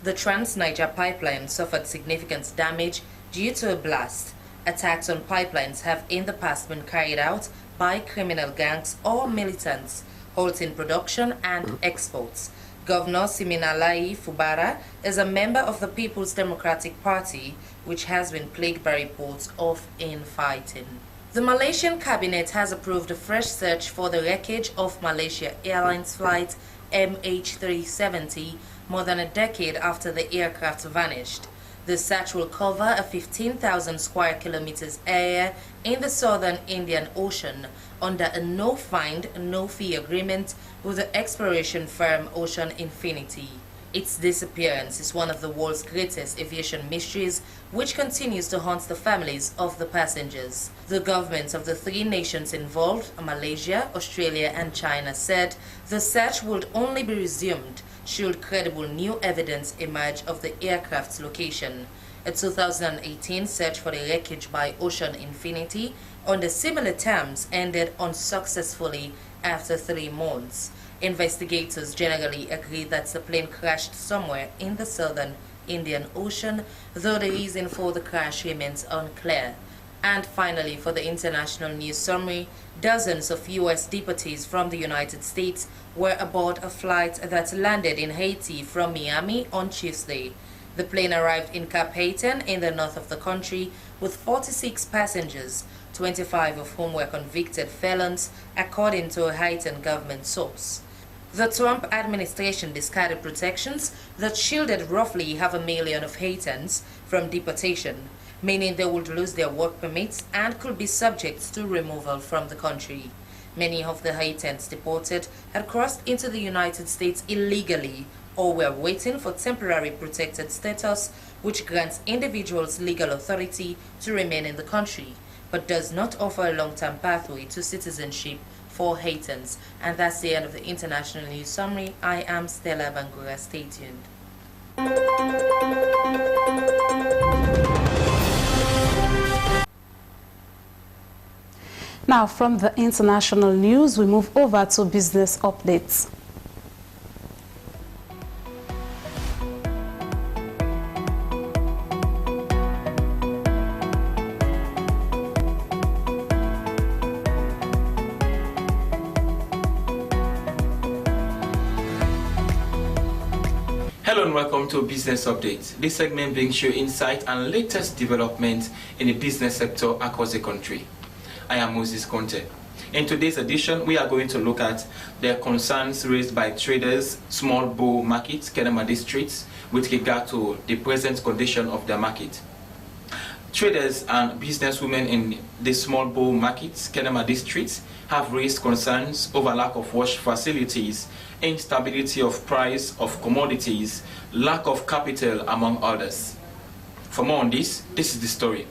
Speaker 21: the Trans-Niger pipeline, suffered significant damage due to a blast. Attacks on pipelines have in the past been carried out by criminal gangs or militants, halting production and exports. Governor Siminalayi Fubara is a member of the People's Democratic Party, which has been plagued by reports of infighting. The Malaysian cabinet has approved a fresh search for the wreckage of Malaysia Airlines flight MH370 more than a decade after the aircraft vanished. The search will cover a 15,000 square kilometers area in the southern Indian Ocean under a no-find, no-fee agreement with the exploration firm Ocean Infinity. Its disappearance is one of the world's greatest aviation mysteries, which continues to haunt the families of the passengers. The governments of the 3 nations involved, Malaysia, Australia and China, said the search would only be resumed should credible new evidence emerge of the aircraft's location. A 2018 search for the wreckage by Ocean Infinity under similar terms ended unsuccessfully after 3 months. Investigators generally agree that the plane crashed somewhere in the southern Indian Ocean, though the reason for the crash remains unclear. And finally, for the international news summary, dozens of U.S. deportees from the United States were aboard a flight that landed in Haiti from Miami on Tuesday. The plane arrived in Cap Haitian in the north of the country with 46 passengers, 25 of whom were convicted felons, according to a Haitian government source. The Trump administration discarded protections that shielded roughly 500,000 of Haitians from deportation, meaning they would lose their work permits and could be subject to removal from the country. Many of the Haitians deported had crossed into the United States illegally or were waiting for temporary protected status, which grants individuals legal authority to remain in the country, but does not offer a long-term pathway to citizenship for Haitians. And that's the end of the international news summary. I am Stella Bangura. Stay tuned.
Speaker 8: Now, from the international news, we move over to business updates.
Speaker 11: Hello and welcome to Business Update. This segment brings you insight and latest developments in the business sector across the country. I am Moses Conte. In today's edition, we are going to look at the concerns raised by traders, small bull markets, Kenema districts, with regard to the present condition of the market. Traders and businesswomen in the small bull markets, Kenema districts, have raised concerns over lack of wash facilities, instability of price of commodities, lack of capital, among others. For more on this is the story.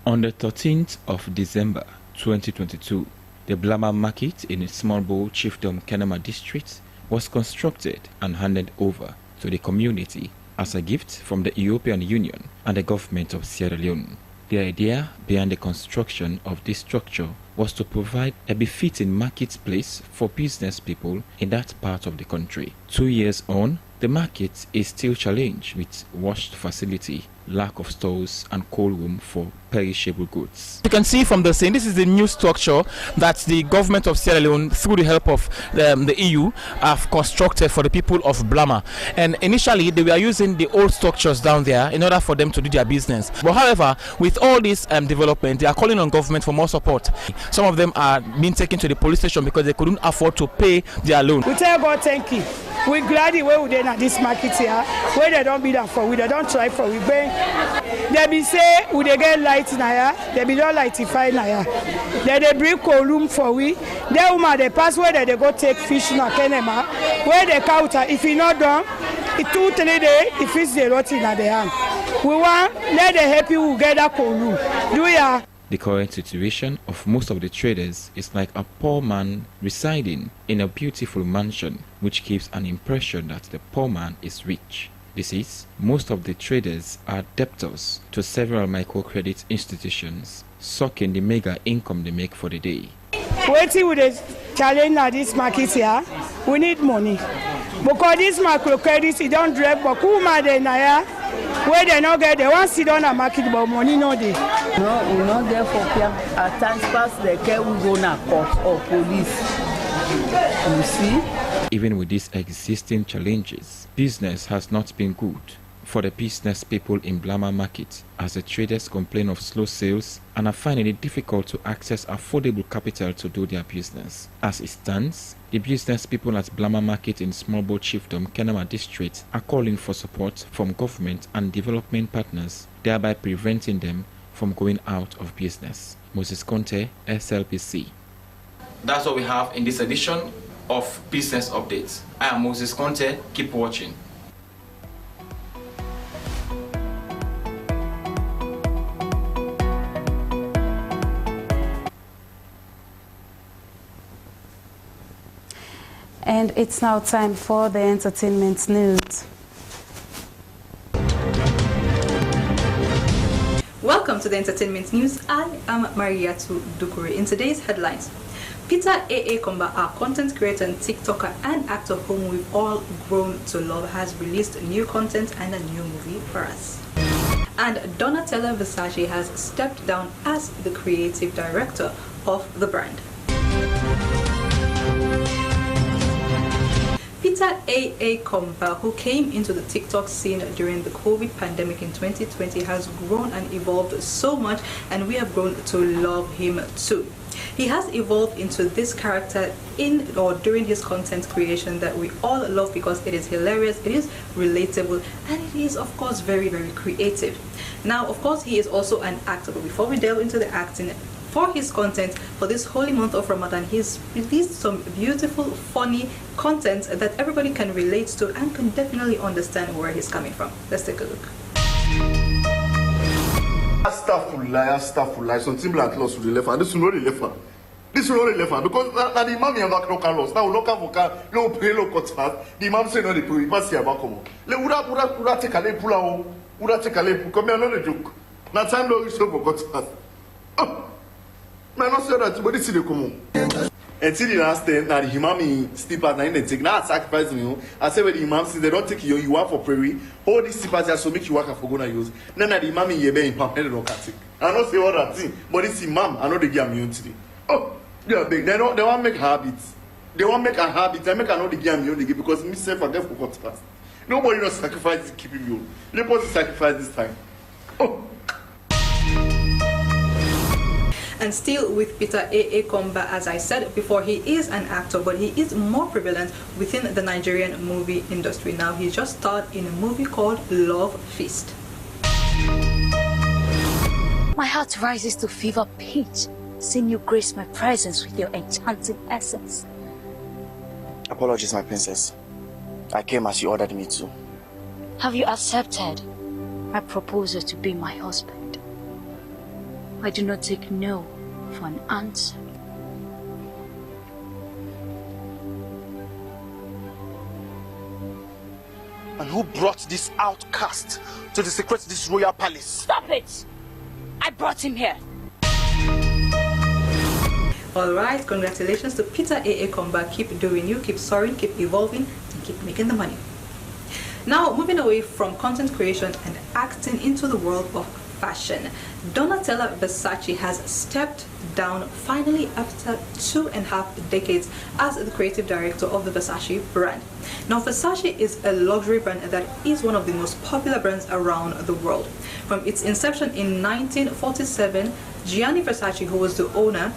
Speaker 11: On the 13th of December 2022, the Blama market in a small bull chiefdom Kenema district was constructed and handed over to the community as a gift from the European Union and the government of Sierra Leone. The idea behind the construction of this structure was to provide a befitting marketplace for business people in that part of the country. 2 years on,
Speaker 1: The market is still challenged with washed facility, lack of stores and cold room for perishable goods.
Speaker 7: You can see from the scene, this is the new structure that the government of Sierra Leone, through the help of the EU, have constructed for the people of Blama. And initially, they were using the old structures down there in order for them to do their business. But however, with all this development, they are calling on government for more support. Some of them are being taken to the police station because they couldn't afford to pay their loan.
Speaker 18: We tell God thank you. We glad the way we did at this market here, where they don't be that for we, they don't try for we. They be say we they get light na they be don't lightify na Then they bring column for we. They woman they pass where they go take fish na Kenema, where they counter. If you not done, it 2-3 days, the fish they rot in at the hand. We want let the help you get that column. Do ya?
Speaker 1: The current situation of most of the traders is like a poor man residing in a beautiful mansion, which gives an impression that the poor man is rich. This is, most of the traders are debtors to several microcredit institutions, sucking the mega income they make for the day.
Speaker 18: Waiting with the challenge at this market here, we need money. Because this microcredit, it don't drive, but who man they na where they not get, they want to sit on a market, but money no they.
Speaker 22: No, we not get for PM. At times past the care we go na court or police. You see?
Speaker 1: Even with these existing challenges, business has not been good for the business people in Blama market, as the traders complain of slow sales and are finding it difficult to access affordable capital to do their business. As it stands, the business people at Blama market in Small Boat Chiefdom, Kenema district are calling for support from government and development partners, thereby preventing them from going out of business. Moses Conte, SLBC.
Speaker 7: That's what we have in this edition of Business Updates. I am Moses Conte. Keep watching.
Speaker 8: And it's now time for the entertainment news.
Speaker 24: Welcome to the entertainment news. I am Mariatu Dukuri. In today's headlines, Peter A.A. Komba, our content creator and TikToker and actor whom we've all grown to love, has released new content and a new movie for us. And Donatella Versace has stepped down as the creative director of the brand. Peter A.A. Komba, who came into the TikTok scene during the COVID pandemic in 2020, has grown and evolved so much, and we have grown to love him too. He has evolved into this character in or during his content creation that we all love because it is hilarious, it is relatable, and it is of course very, very creative. Now, of course, he is also an actor, but before we delve into the acting, for his content for this holy month of Ramadan, he's released some beautiful, funny content that everybody can relate to and can definitely understand where he's coming from. Let's take a look.
Speaker 3: Astaghfirullah, something like lost with the left hand. This is not the left hand. This is not the left hand because now the imam have no can lost. Now local vocal, no pray, no cut fast. The imam say no the pray. Pass here back come. Le ura take a le pula o, ura take a le. Come here, no the joke. Now time no reach for cut fast. Oh, man, not say that, but this is the common. Until the last time, now the imam sleep at night and take. Now sacrifice me. I say when the imam says they don't take you, you want for prayer. All these sleepers just so make you work for gonna use. Now the imam in yebe in pam, and they don't take. I don't say all that thing, but this imam, I know they give me today. Oh, they are big. They want make habits. They want make a habit. They make another give me they give because me self I get for cut fast. Nobody don't sacrifice to keep you. They supposed to sacrifice this time. Oh.
Speaker 24: And still with Peter A.A. Komba, as I said before, he is an actor, but he is more prevalent within the Nigerian movie industry. Now, he just starred in a movie called Love Feast.
Speaker 26: My heart rises to fever pitch, seeing you grace my presence with your enchanting essence.
Speaker 27: Apologies, my princess. I came as you ordered me to.
Speaker 26: Have you accepted my proposal to be my husband? I do not take no for an answer.
Speaker 27: And who brought this outcast to desecrate this royal palace?
Speaker 26: Stop it! I brought him here.
Speaker 24: Alright, congratulations to Peter A.A. Komba. Keep doing you, keep soaring, keep evolving, and keep making the money. Now, moving away from content creation and acting into the world of fashion, Donatella Versace has stepped down finally after 2.5 decades as the creative director of the Versace brand. Now, Versace is a luxury brand that is one of the most popular brands around the world. From its inception in 1947, Gianni Versace, who was the owner,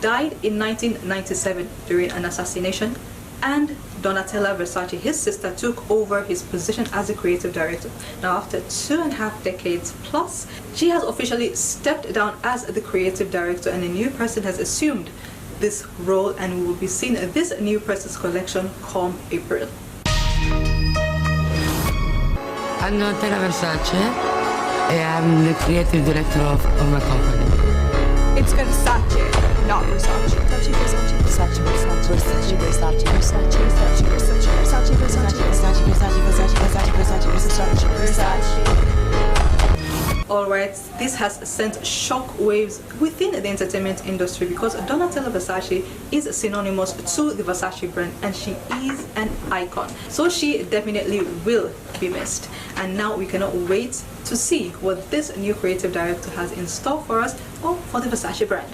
Speaker 24: died in 1997 during an assassination, and Donatella Versace, his sister, took over his position as a creative director. Now, after 2.5 decades plus, she has officially stepped down as the creative director, and a new person has assumed this role, and we will be seeing this new person's collection come April.
Speaker 2: I'm Donatella Versace, and I'm the creative director of my company.
Speaker 5: It's Versace, not Versace. Versace, Versace, Versace, Versace, Versace, Versace, Versace, Versace, Versace, Versace, Versace, Versace, Versace, Versace, Versace.
Speaker 24: Alright, this has sent shock waves within the entertainment industry because Donatella Versace is synonymous to the Versace brand, and she is an icon. So she definitely will be missed. And now we cannot wait to see what this new creative director has in store for us or for the Versace brand.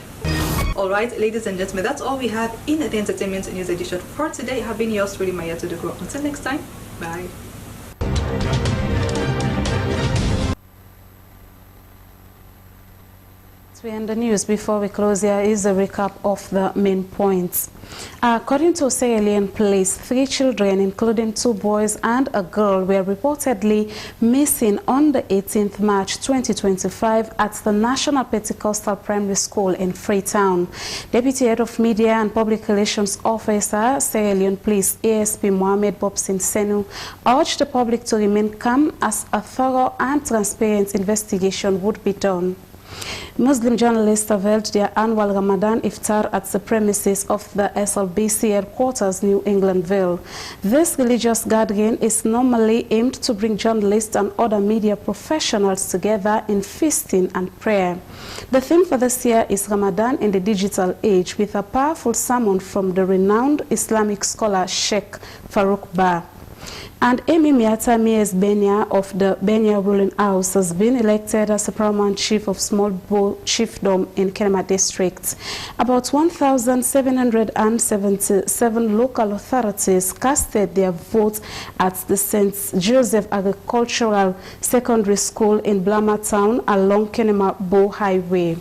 Speaker 24: Alright, ladies and gentlemen, that's all we have in the entertainment news edition for today. I have been yours truly, Maya to the Group. Until next time, bye.
Speaker 8: We end the news. Before we close, here is a recap of the main points. According to Sierra Leone Police, 3 children, including 2 boys and a girl, were reportedly missing on the 18th March 2025 at the National Pentecostal Primary School in Freetown. Deputy Head of Media and Public Relations Officer, Sierra Leone Police ASP Mohamed Bobsin Senu, urged the public to remain calm as a thorough and transparent investigation would be done. Muslim journalists have held their annual Ramadan iftar at the premises of the Slbc headquarters, New Englandville. This religious gathering is normally aimed to bring journalists and other media professionals together in feasting and prayer. The theme for this year is Ramadan in the Digital Age, with a powerful sermon from the renowned Islamic scholar Sheikh Farouk Ba. And Amy Miata Mies Benya of the Benya ruling house has been elected as the paramount chief of Small Bow Chiefdom in Kenema district. About 1,777 local authorities casted their votes at the St. Joseph Agricultural Secondary School in Blama Town along Kenema Bow Highway.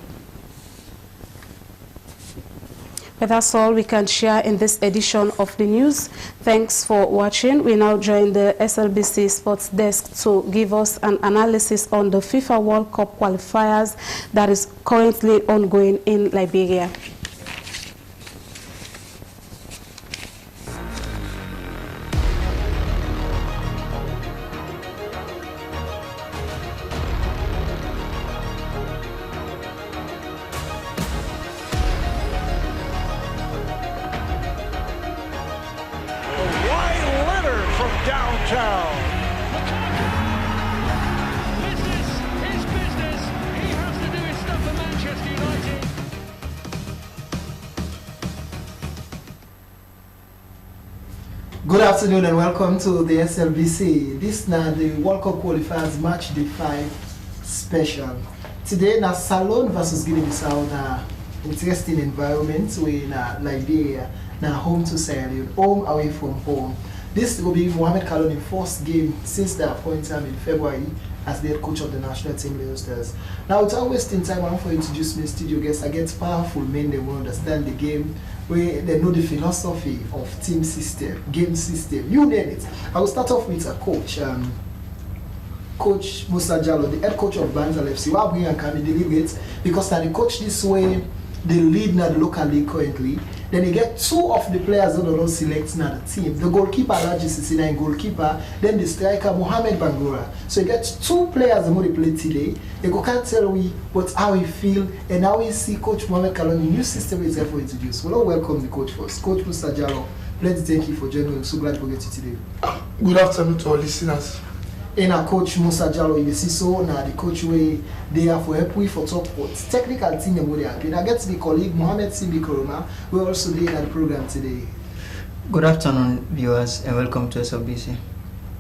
Speaker 8: But that's all we can share in this edition of the news. Thanks for watching. We now join the SLBC Sports Desk to give us an analysis on the FIFA World Cup qualifiers that is currently ongoing in Liberia.
Speaker 9: Good afternoon and welcome to the SLBC. This now the World Cup qualifiers match day 5 special. Today now Salon versus Guinea-Bissau na interesting environment in Liberia, now home to Sierra Leone, home away from home. This will be Mohamed Kaloni's first game since their appointment in February as the head coach of the national team Leosters. Now without wasting time, I want to introduce my studio guests. I get powerful men, they will understand the game, where they know the philosophy of team system, game system, you name it. I will start off with a coach, Coach Musa Jallo, the head coach of Banzal FC. Why we can be deliberate? Because now the coach this way, they lead now the local league currently. Then they get 2 of the players that don't select now the team. The goalkeeper, Alaji Sisina, goalkeeper, then the striker, Mohamed Bangura. So you get 2 players that they play today. They can't tell me what how we feel and how we see Coach Mohamed Kaloni. New system is therefore introduced. We'll welcome the coach first. Coach Musa Jallo, let's thank you for joining us. I'm so glad to get you today.
Speaker 12: Good afternoon to our listeners.
Speaker 9: And our coach Musa Jallo, you see, so now the coach way they are for help for top sports. Technical team and what they are. Then I get to the colleague Mohamed Simbi Koroma. We're also there at the program today.
Speaker 17: Good afternoon, viewers, and welcome to SLBC.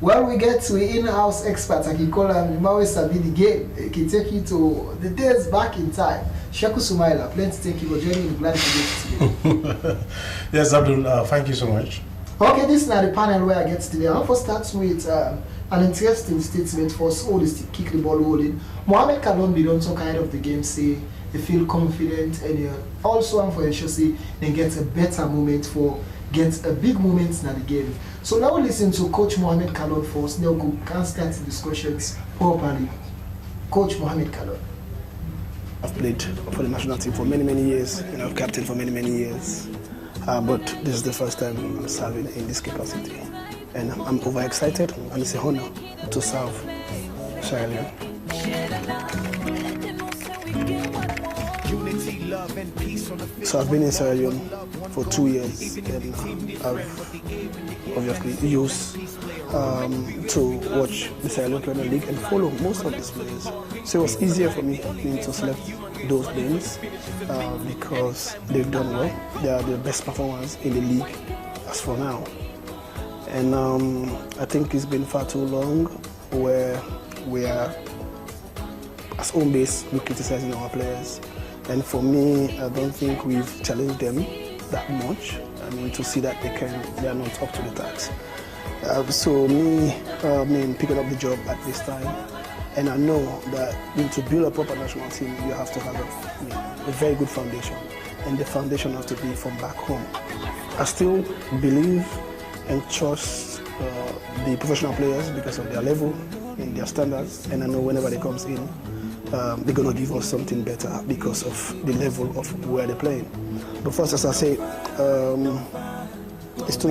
Speaker 9: Well, we get to in-house experts. I can call them always sabi the game. It can take you to the days back in time. Sheku Sumaila, plenty thank you for joining. Glad to get today.
Speaker 4: Yes, Abdul, thank you so much.
Speaker 9: Okay, this is now the panel where I get today. I'll first start with an interesting statement for us all is to kick the ball rolling. Mohamed Kalon be done some kind of the game, say they feel confident, and also for ensure say they get a better moment for get a big moment in the game. So now we listen to Coach Mohamed Kalon first. Now we can start the discussions properly. Coach Mohamed Kalon.
Speaker 14: I've played for the national team for many years, and I've captained for many years. But this is the first time I'm serving in this capacity. And I'm overexcited, and it's a honor to serve Sierra Leone. So I've been in Sierra Leone for 2 years, and I've obviously used to watch the Sierra Leone Premier League and follow most of these players. So it was easier for me to select those names because they've done well. They are the best performers in the league as for now. And I think it's been far too long where we are, as home base, we're criticizing our players. And for me, I don't think we've challenged them that much. I mean, to see that they are not up to the task. So me, picking up the job at this time, and I know that to build a proper national team, you have to have a very good foundation, and the foundation has to be from back home. I still believe and trust the professional players because of their level and their standards, and I know whenever they comes in, they're going to give us something better because of the level of where they're playing. But first, as I say, it's too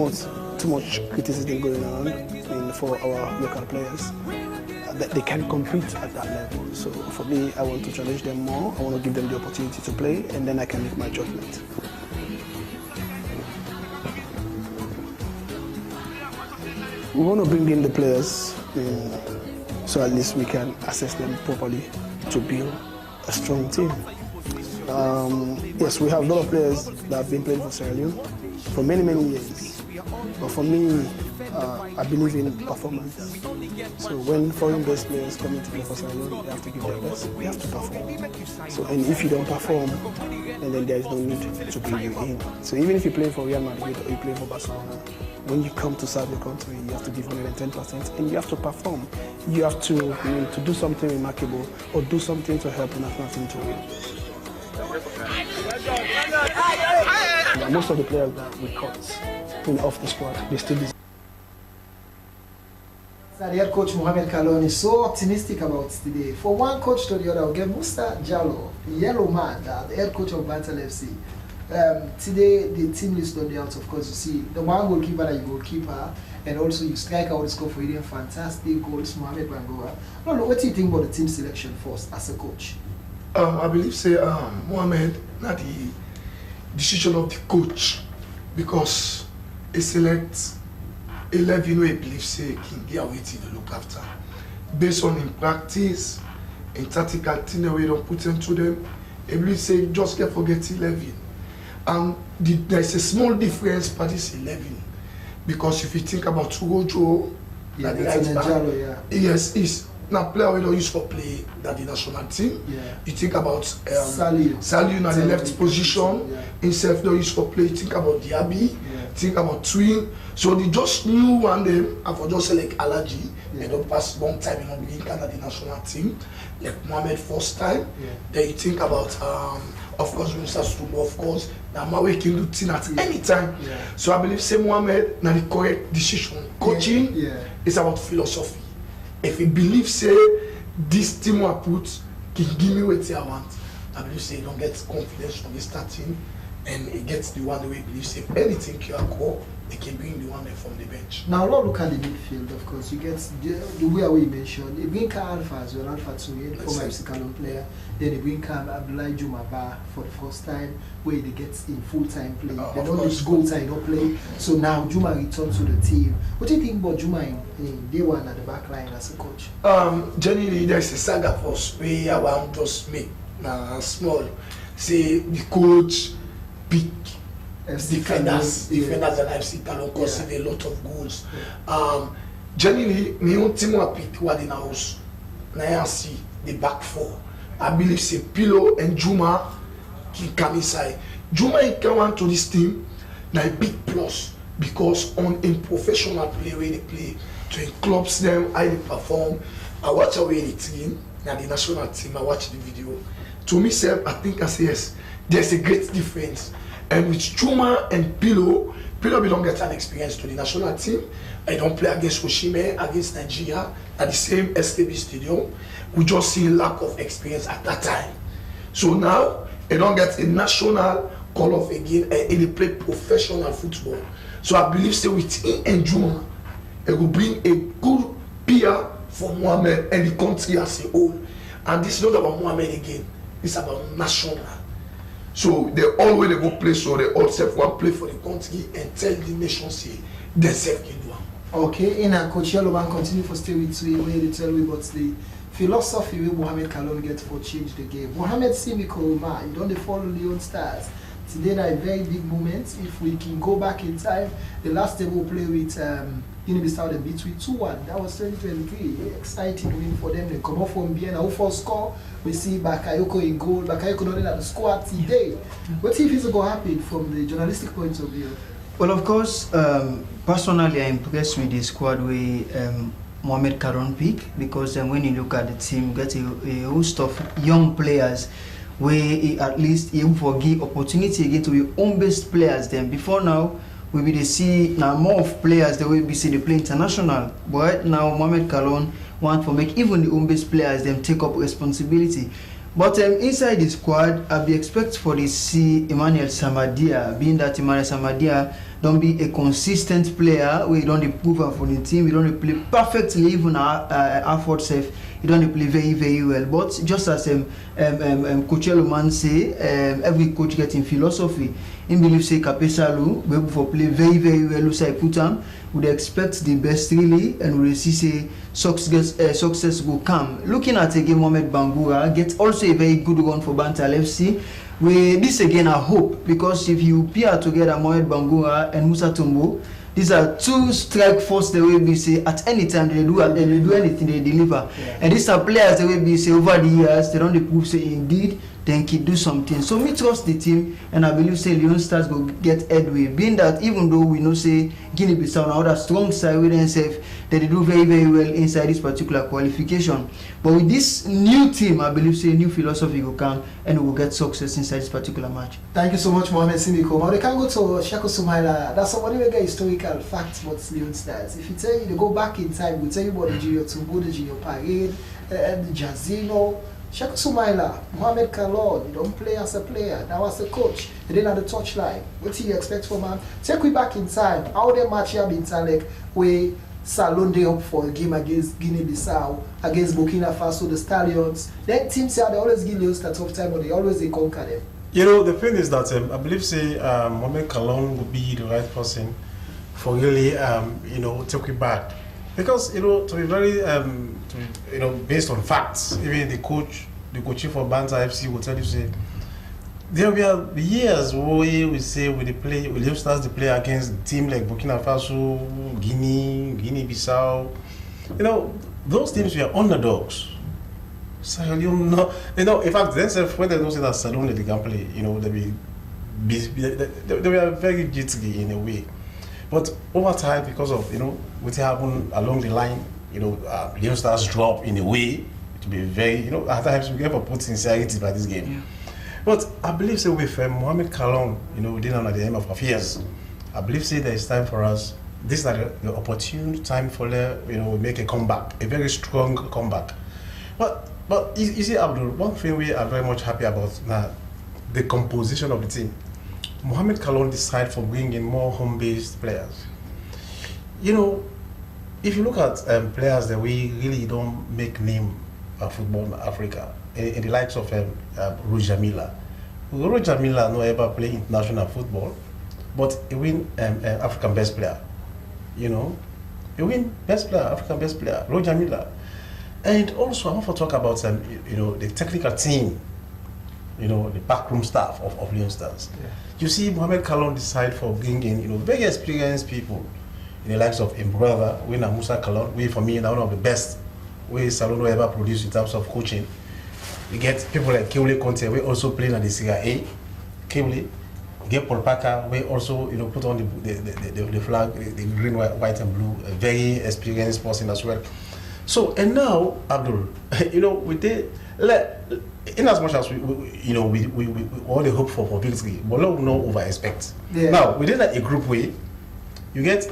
Speaker 14: much criticism going on for our local players that they can't compete at that level. So for me, I want to challenge them more. I want to give them the opportunity to play, and then I can make my judgment. We want to bring in the players so at least we can assess them properly to build a strong team. Yes, we have a lot of players that have been playing for Sierra Leone for many years. But for me, I believe in performance. So when foreign-based players come in to play for Sierra Leone, they have to give their best. They have to perform. So, and if you don't perform, then there is no need to bring you in. So even if you play for Real Madrid or you play for Barcelona, when you come to serve your country, you have to give 110%, and you have to perform. You have to do something remarkable or do something to help the national team to win. Most of the players that we cut off the squad, they still deserve.
Speaker 9: The head coach Mohamed Kalon is so optimistic about today. For one coach to the other, we get Musa Jallo, the yellow man, the head coach of Bantal FC. Today, the team list on the out, of course, you see the one goalkeeper that you goalkeeper, and also you strike out the score for Indian fantastic goals, Mohamed Bangoa. No, what do you think about the team selection first as a coach?
Speaker 12: I believe say Mohamed not the decision of the coach because he selects 11 who he believes say can get away to look after based on in practice, in tactical thing we don't put into them. He believes say just can't forget 11. And there's a small difference by this 11 because if you think about Tugojo,
Speaker 9: yeah,
Speaker 12: yes, is now player we don't use for play that the national team. Yeah. You think about Saliu na the left position, himself don't use for play. You think about Diaby, think about Twin. So they just knew one them and for just select Alaji. They don't pass long time in being kind of the national team. Like Mohamed first time. Then you think about of course Musa Sumo, of course. Now Mawe can do thing at any time. So I believe say Mohamed na the correct decision. Coaching is about philosophy. If he believes say this team I put can give me what I want, I believe say he don't get confidence from the starting and he gets the one the way he believes if anything can go, they can bring the one from the bench.
Speaker 9: Now look at the midfield, of course, you get the way we mentioned, they bring Alpha as well, Alpha Tsuye, the former FC Kalon player, then they bring Abdullahi Jumaba for the first time where they get in full-time play. They don't use goal time, don't play. So now Juma returns to the team. What do you think about Juma in day one at the back line as a coach?
Speaker 12: Generally there's a saga for us where I want just make small. Say the coach pick defenders and FC Kalon concede a lot of goals. Generally, me own team will pick what in house. Now I see the back four. I believe say Pillow and Juma can come inside. Juma can come on to this team. Now a big plus because on in professional play where they play, to in clubs them, how they perform. I watch away the team, now the national team. I watch the video. To myself, I think I say yes. There's a great difference. And with Juma and Pillow don't get an experience to the national team. I don't play against Oshime, against Nigeria at the same Slbc Stadium. We just see lack of experience at that time. So now, they don't get a national call off again and they play professional football. So I believe say with him and Juma, it will bring a good PR for Mohamed and the country as a whole. And this is not about Mohamed again, it's about national. So they always go play, so they all self one play for the country and tell the nation say they self can do.
Speaker 9: Okay, in a Coach Yellowman continue for stay with you where they tell me about the philosophy where Mohamed Kalon get for change the game. Mohamed Simiko Ma, you don't follow Leon Stars. Today are a very big moment. If we can go back in time, the last time we play with Guinea-Bissau and beat with 2-1. That was 2023. Exciting win for them. They come off from Vienna. Who for score? We see Bakayoko in goal. Bakayoko not in at the squad today. What do you think is going to happen from the journalistic point of view?
Speaker 15: Well, of course, personally, I'm impressed with the squad where Mohamed Karon pick, because when you look at the team, you get a host of young players where at least you give opportunity again to your own best players. Then before now, we will see now more of players that will be see they play international. But right now, Mohamed Kalon want to make even the own best players them take up responsibility. But inside the squad, I be expect for the see Emmanuel Samadia, being that Emmanuel Samadia don't be a consistent player. We don't improve for the team. We don't play perfectly, even our effort safe. He don't play very, very well. But just as Coach Eloman say, every coach getting philosophy. In believe say Kapesalu, we able to play very, very well. Usai Putam would expect the best really, and we see say success will come. Looking at again, Mohamed Bangura get also a very good run for Bantal FC. This again I hope, because if you pair together Mohamed Bangura and Musa Tumbo, these are two strike force the way we say at any time they do anything they deliver. Yeah. And these are players the way we say over the years they don't prove say indeed they can do something. So me trust the team, and I believe say Leon Stars will get headway. Being that even though we know say Guinea-Bissau now that strong side with themselves, they do very, very well inside this particular qualification. But with this new team, I believe say new philosophy will come and we will get success inside this particular match.
Speaker 9: Thank you so much, Mohamed Simiko. Now they can go to Shako Sumaila. That's somebody will get historical facts about Leon Stars. If you tell you to go back in time, we'll tell you about the Junior Tumbo, the Junior Parade, the Jazino. Shako Sumaila, Mohamed Kalon, don't play as a player, now as a coach. They didn't have the touchline. What do you expect from him? Take we back in time. How they match here in Talek where Salon day up for a game against Guinea-Bissau, against Burkina Faso, the Stallions. Then teams here, they always give you a tough time, but they always conquer them.
Speaker 4: You know, the thing is that I believe say Mohamed Kalon would be the right person for really take it back. Because to be very based on facts, even the coaching for Banta FC will tell you say there were years where we say we start to play against teams like Burkina Faso, Guinea-Bissau. Those teams were underdogs. Sierra Leone, in fact, themselves when they don't say that Sierra Leone they can play, they were very jittery in a way. But over time, because of what happened along the line, Leon Stars drop in a way to be very, at times we get for put sincerity by this game. Yeah. But I believe say with Mohamed Kalon, dinner at the end of affairs, I believe say there is time for us. This is the opportune time for we make a comeback, a very strong comeback. But you see, Abdul, one thing we are very much happy about now, the composition of the team. Mohamed Kalon decided for bringing in more home-based players. If you look at players that we really don't make name of football in Africa, in the likes of Roger Milla. Roger Milla no ever play international football, but he win African best player. He win best player, African best player, Roger Milla. And also I want to talk about the technical team, the backroom staff of Leon Stars. Yeah. You see, Mohamed Kalon decide for bringing very experienced people, in the likes of Imbrother, we na Musa Kalon, we for me now one of the best we Salon ever produced in terms of coaching. We get people like Kewle Conte, we also playing at the Sierra A. Kewle, get Paul Parker, we also put on the flag, the green, white and blue, a very experienced person as well. So and now Abdul, we did in as much as we all the hope for victory, but no over expect. Yeah. Now within a group way, you get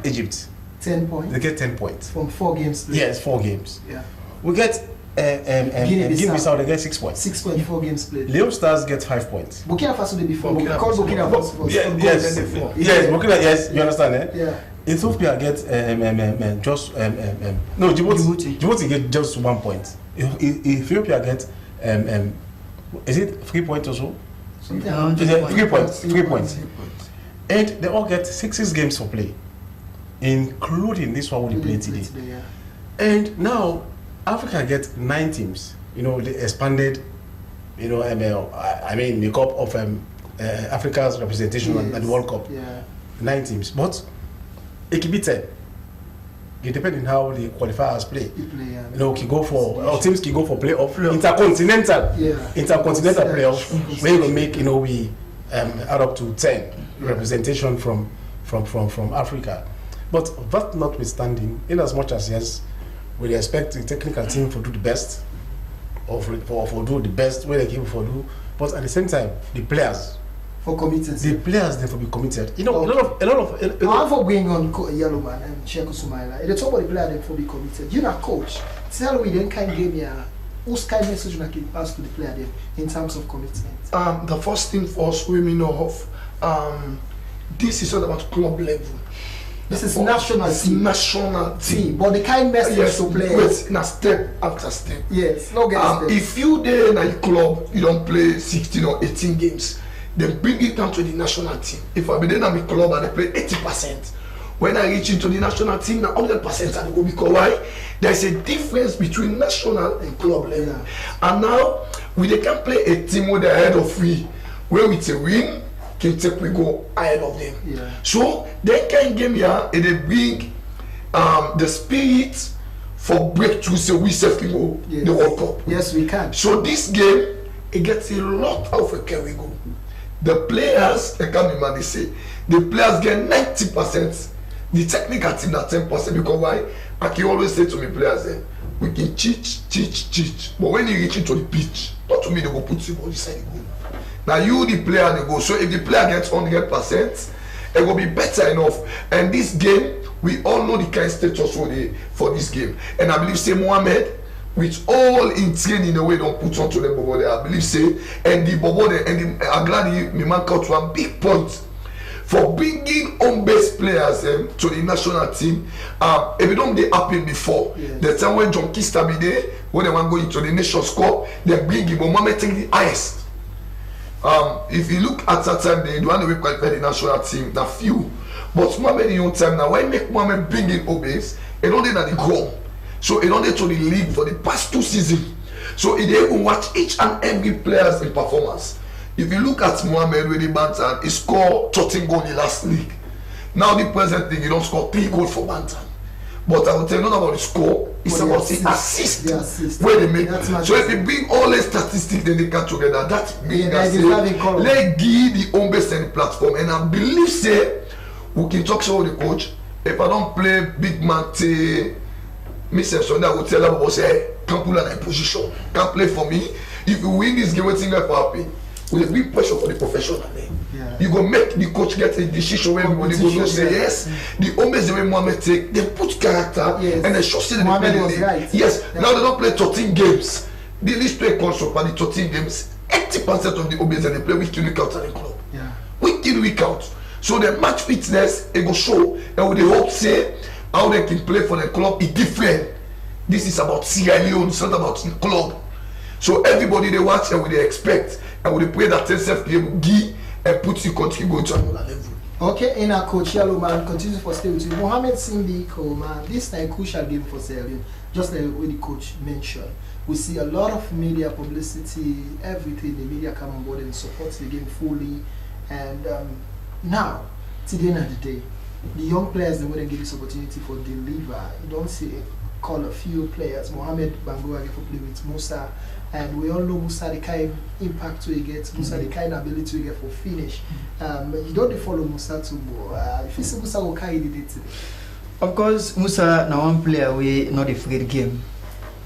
Speaker 4: Egypt
Speaker 9: 10 points.
Speaker 4: They get 10 points
Speaker 9: from 4 games played.
Speaker 4: Yes, 4 games.
Speaker 9: Yeah.
Speaker 4: We get Guinea-Bissau, they get 6 points.
Speaker 9: 6 points, 4 games played.
Speaker 4: Leon Stars get 5 points.
Speaker 9: Burkina Faso they before. Because Burkina Faso.
Speaker 4: Yes, Burkina. Yes, you understand? Eh?
Speaker 9: Yeah.
Speaker 4: Ethiopia get just no Djibouti get just 1 point. Ethiopia get is it 3 points or so? 3 points. 3 points. And they all get 6 games for play, including this one we play today. Yeah. And now Africa get 9 teams. They expanded. I mean the cup of Africa's representation at the World Cup.
Speaker 9: Yeah.
Speaker 4: 9 teams, but it can be 10. It depends on how the qualifiers play. Can go for teams can go for playoff, intercontinental playoff. Where you make we add up to 10 representation from Africa. But that notwithstanding, in as much as yes, we expect the technical team to do the best, or for do the best where they can for do, but at the same time, the players.
Speaker 9: For committed.
Speaker 4: The players they for be committed. A lot of.
Speaker 9: I'm for going on Yellow Man and Checo Sumaila. They talk about the player they for be committed. You're not coach. Tell me then kind game here. Whose kind message you can pass to the player then in terms of commitment?
Speaker 12: The first thing for us we know of, this is not about club level.
Speaker 9: This is national team.
Speaker 12: National team.
Speaker 9: But the kind message to players.
Speaker 12: Wait, in a step after step.
Speaker 9: Yes, no get
Speaker 12: if you there in a club, you don't play 16 or 18 games. Then bring it down to the national team. If I be there in a club and I play 80%, when I reach into the national team, now 100% I go because why? There's a difference between national and club level. Yeah. And now we can play a team with the head of we, where we say win, can take we go ahead of them.
Speaker 9: Yeah.
Speaker 12: So they can game here and they bring the spirit for breakthrough. So we safely go the World Cup.
Speaker 9: Yes, we can.
Speaker 12: So this game it gets a lot of a carry go. The players, I can't remember they say, the players get 90%, the technical team at 10%, because why? I can always say to my players, we can cheat. But when you reach into the pitch, not to me they go put you on the side goal. Now you the player they go. So if the player gets 100%, it will be better enough. And this game, we all know the kind of status for this game. And I believe say Mohamed, with all in training in a way don't put on to them Bobo there. I believe say and the Bobo there and I'm glad me man cut one big point for bringing home-based players to the national team. If it don't they happen before, the time when John Kista be there, when they want to go into the Nations Cup, they bring him. Mohamed take the highest. If you look at that time, they want to qualify the national team. Now few, but Mohamed in your time now. Why make Mohamed bring in home-based? It don't they that the ground. So it only to the league for the past 2 seasons. So it even watch each and every players in performance. If you look at Mohamed with the Bantan, he scored 13 goals in the last league. Now the present thing, he don't score 3 goals for Bantan. But I will tell you not about the score, it's about the assist where they make. So if you bring all the statistics then they come together, that means let's give the home base and platform. And I believe say we can talk to the coach. If I don't play big man Mr. Sunday will tell them about say can't pull in position, can't play for me. If you win this game, what's going to happen? With a big pressure for the professional. You go make the coach get a decision where everybody go to say yes. The almost the way Mohamed take, they put character and they show say they play the league. Yes, now they don't play 13 games. The list play concept for the 13 games. 80% of the OBs they play week in week out at the club. Week in week out. So the match fitness it go show and with the hope say how they can play for the club is different. This is about Sierra Leone, it's not about the club. So everybody they watch and they expect and they pray that themselves be able to give and put your country going to another level.
Speaker 9: Okay, in our coach Yellow Man continue for stay with you. Mohamed Simbi Coleman, this is a crucial game for Sierra Leone, just like what the coach mentioned. We see a lot of media publicity, everything, the media come on board and support the game fully. And now, today and the day, the young players they wouldn't give this opportunity for deliver. You don't see call a few players. Mohamed Bangoua get for play with Musa, and we all know Musa the kind impact we get, Musa the kind ability we get for finish. You don't follow Musa too more. If you see Musa will carry the day today.
Speaker 15: Of course, Musa now one player we not afraid game.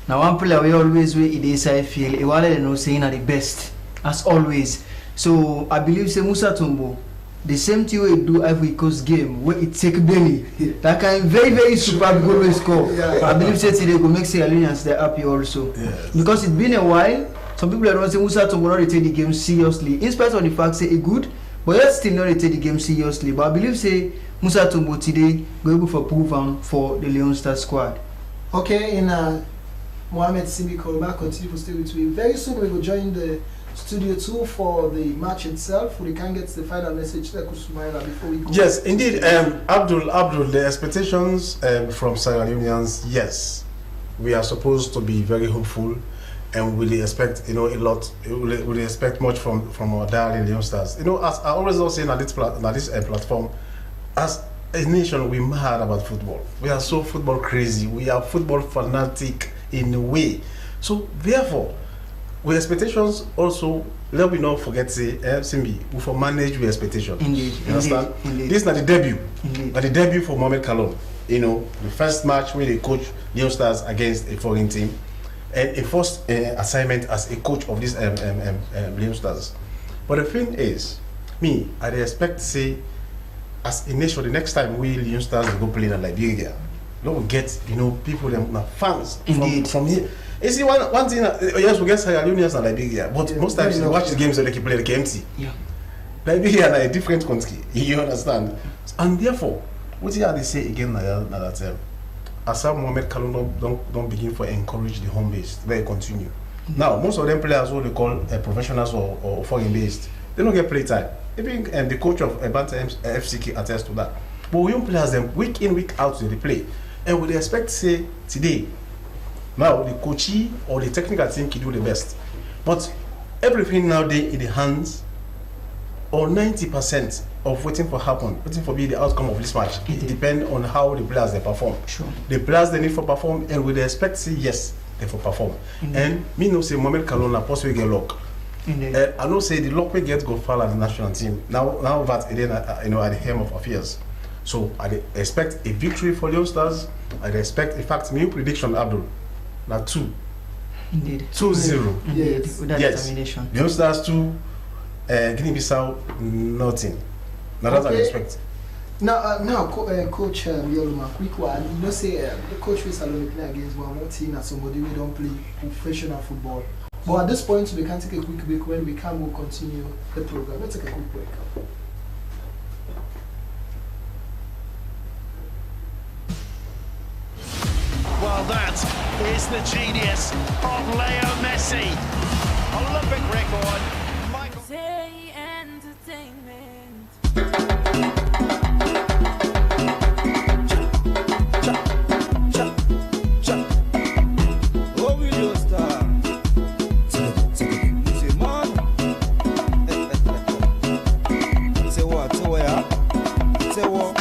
Speaker 15: Now one player we always way it is I feel he wanted no saying at the best as always. So I believe say Musa Tumbo. The same thing we do Ivory Coast game where it take Benny. That kind very superb goal we score. I believe say today go make Sierra Leoneans they happy also. Because it's been a while. Some people don't say Musa Tumbo not take the game seriously. In spite of the fact say it good, but yet still not take the game seriously. But I believe say Musa Tumbo today go able for prove for the Leon Star squad.
Speaker 9: Okay, in Mohamed Simbi Koroba continue to stay with me. Very soon we will join the Studio 2 for the match itself. We can get the final message there, Kusumaila, before we go.
Speaker 4: Yes, indeed. Abdul, the expectations from Sierra Leoneans, yes, we are supposed to be very hopeful, and we expect a lot. We expect much from our darling Leon Stars. As I always say on this platform, as a nation, we mad about football. We are so football crazy. We are football fanatic in a way. So therefore, with expectations also, let me not forget say Simbi, we for manage with expectation.
Speaker 15: Indeed.
Speaker 4: You understand?
Speaker 15: Indeed.
Speaker 4: This is not the debut.
Speaker 15: Indeed.
Speaker 4: But the debut for Mohamed Kalon. The first match where they coach Leon Stars against a foreign team, and a first assignment as a coach of this Leon Stars. But the thing is, I expect to say, as a nation, the next time we Leon Stars go play in Liberia, we get people fans from here. You see, one thing, yes, we get Sierra Leoneans and Liberia, but most times you watch the games they play like empty.
Speaker 15: Yeah.
Speaker 4: Liberia is a different country, you understand? And therefore, what they say again that as Mohamed Kalon don't begin to encourage the home base, they continue. Now, most of them players what they call professionals or foreign based, they don't get play time. Even the coach of Banta FCK attests to that. But we don't players them week in, week out they play. And we expect to say today, now the coachee or the technical team can do the best. But everything nowadays in the hands or 90% of waiting for be the outcome of this match. It depends on how the players they perform.
Speaker 15: Sure.
Speaker 4: The players they need for perform, and we expect to say yes, they for perform. And me no say Mohamed Kalon possibly get luck. I know say the luck we get go far at the national team. Now that it at the helm of affairs. So I expect a victory for the Stars. I expect, in fact, my prediction, Abdul, now 2.
Speaker 15: Indeed.
Speaker 4: 2-0.
Speaker 15: Yes. With that determination.
Speaker 4: The Stars 2, Guinea-Bissau nothing. Now that's what I expect.
Speaker 9: Now, Coach Yoloma, quick one. Say the coach will salon play against one more team and somebody we don't play professional football. But at this point, we can take a quick break. When we can, we'll continue the program. Let's take a quick break.
Speaker 10: Well, that is the genius of Leo Messi. Olympic record. Michael.
Speaker 16: Say entertainment.
Speaker 17: Oh, we just start. Say, man. Say what? Say where? Say what?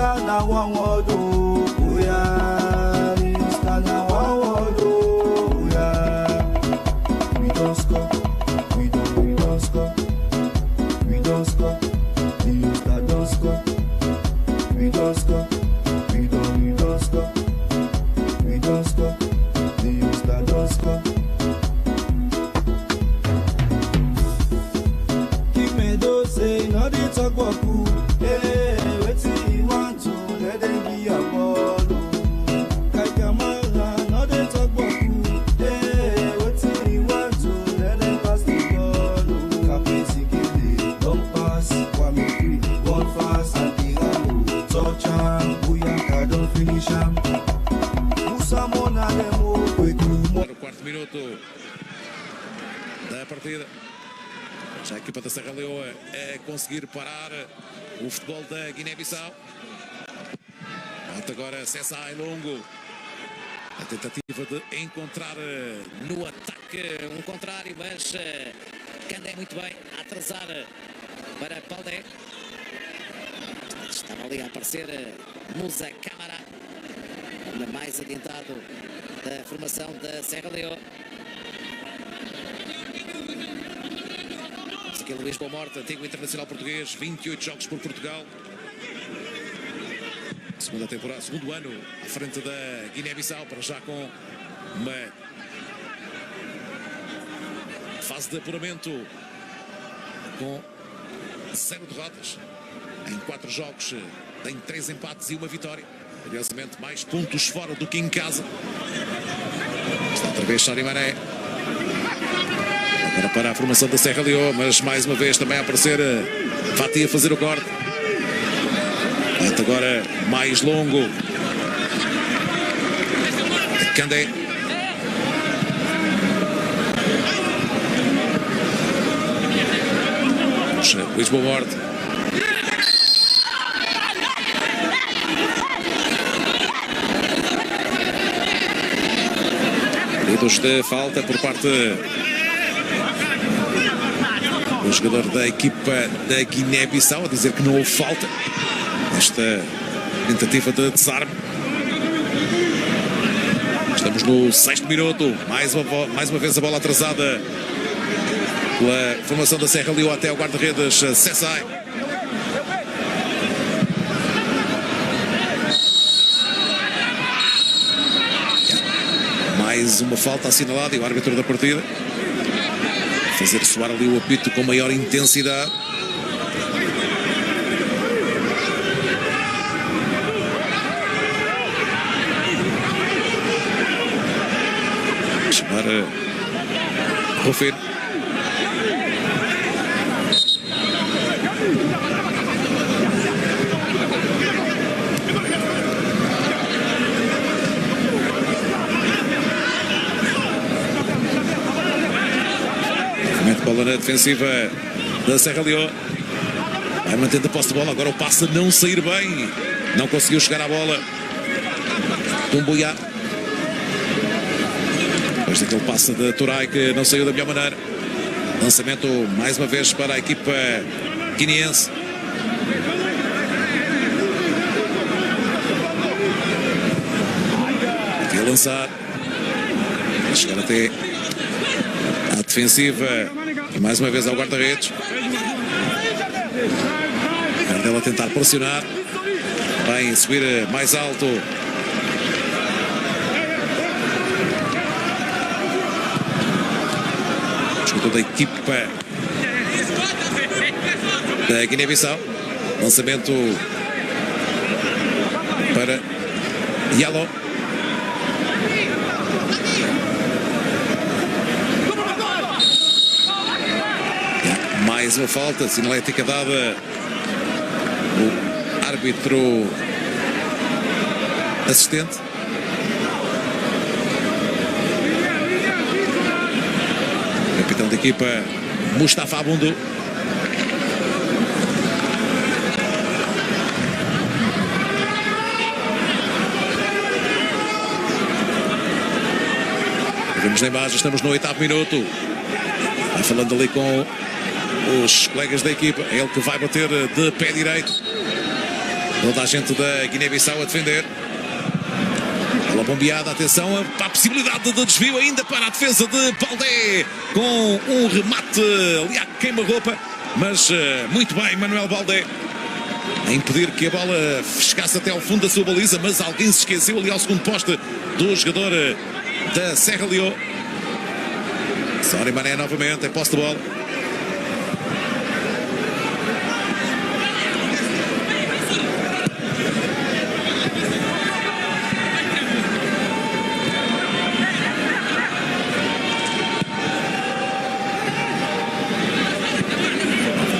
Speaker 17: stand na one word, oh yeah. You stand na one word, oh yeah. We don't score, we don't score, we don't score. The Youngster don't score, we don't score, we don't score, we don't score. The Youngster don't score. Keep me do say no dey talk about who. Hey, wetin you want to let them be a ball. Kai Kamara no dey talk about who. Hey, wetin you want to let them pass the ball. Captain Sikili don't pass. Kwame free, one fast and Tirano. Touch am, Buyaka don't finish am. Musa Mona demo quick.
Speaker 6: No quarto minuto da partida. Já a equipa da Serra Leoa a conseguir parar o futebol da Guiné-Bissau. Até agora Cessai longo. A tentativa de encontrar no ataque
Speaker 13: um contrário, mas Candé muito bem a atrasar para Paldé. Estava ali a aparecer Musa Câmara, ainda mais adiantado da formação da Serra Leoa. Aqui Luís Boa Morte, antigo internacional português, 28 jogos por Portugal. Segunda temporada, segundo ano à frente da Guiné-Bissau, para já com uma fase de apuramento com 0 derrotas. Em 4 jogos tem 3 empates e 1 vitória. Curiosamente, mais pontos fora do que em casa. Está outra vez Sari Mané. Agora para a formação da Serra Leoa, mas mais uma vez também a aparecer Fati a fazer o corte. Até agora mais longo. Candé. Luís Boa Morte. Pedidos de falta por parte do jogador da equipa da Guiné-Bissau, a dizer que não houve falta nesta tentativa de desarme. Estamos no 6º minuto, mais uma vez a bola atrasada pela formação da Serra Leoa até ao guarda-redes Cessai. Mais uma falta assinalada e o árbitro da partida fazer soar ali o apito com maior intensidade. Chamar Rufino. Bola na defensiva da Serra Leoa. Vai mantendo a posse de bola. Agora o passe a não sair bem. Não conseguiu chegar à bola. Tumbuiá. Depois daquele passe de Turai que não saiu da melhor maneira. Lançamento mais uma vez para a equipa guineense. Aqui a lançar. Vai chegar até à defensiva. E mais uma vez ao guarda-redes. Ela a tentar pressionar. Vai subir mais alto. Jogador da equipa da Guiné-Bissau. Lançamento para Yalo. Mais uma falta, sinalética dada. O árbitro assistente. Capitão da equipa, Mustafa Abundu. Vemos na imagem, estamos no 8º minuto. Vai falando ali com os colegas da equipa. É ele que vai bater de pé direito.
Speaker 6: Toda a gente da Guiné-Bissau a defender. Bola bombeada, atenção para a possibilidade de desvio ainda para a defesa de Baldé, com um remate ali à queima-roupa, mas muito bem Manuel Baldé a impedir que a bola chegasse até ao fundo da sua baliza, mas alguém se esqueceu ali ao segundo poste do jogador da Sierra Leone. Sorry Mané novamente, é posse de bola.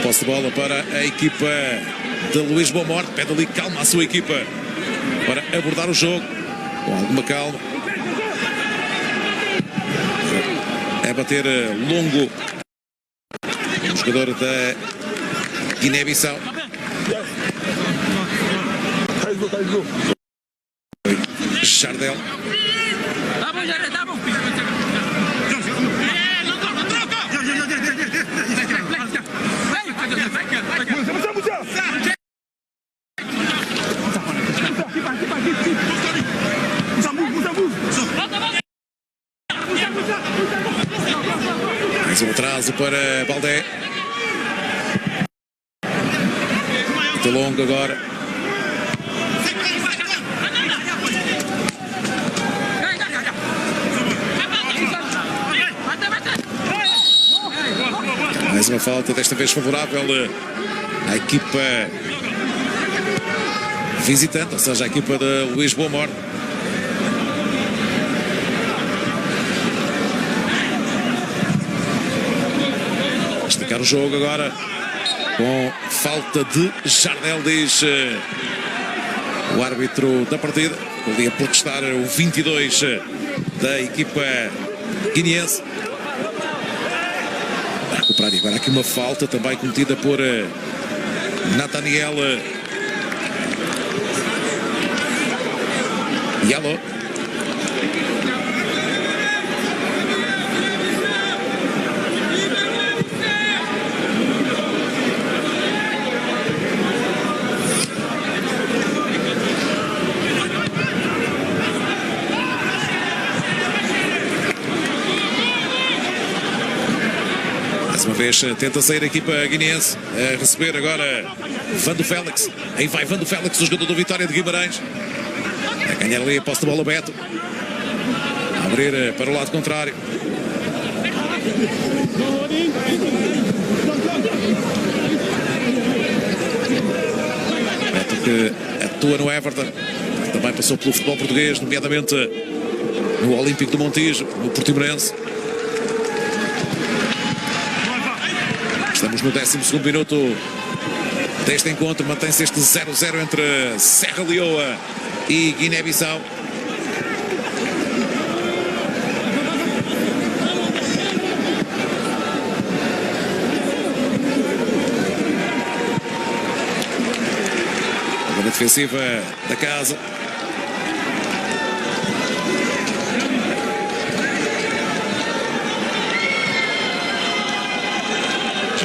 Speaker 6: Posse de bola para a equipa de Luís Boa Morte. Pede ali calma à sua equipa para abordar o jogo com alguma calma. É bater longo o jogador da Guiné-Bissau. Jardel. Mais um atraso para Baldé. Muito longo agora. Mais uma falta, desta vez favorável à equipa visitante, ou seja, a equipa de Luís Boa Morte. Esticar o jogo agora com falta de Jardel, diz o árbitro da partida. Ali a protestar o 22 da equipa guineense. A recuperar agora aqui uma falta também cometida por Nathaniel Yalo. Mais uma vez tenta sair a equipa guineense, a receber agora Vando Félix. Aí vai Vando Félix, o jogador do Vitória de Guimarães. A ganhar ali a posse de bola Beto. A abrir para o lado contrário. Beto que atua no Everton. Também passou pelo futebol português, nomeadamente no Olímpico do Montijo, no Portimonense. Estamos no 12º minuto deste encontro. Mantém-se este 0-0 entre Sierra Leone e Guiné-Bissau. A bola defensiva da casa.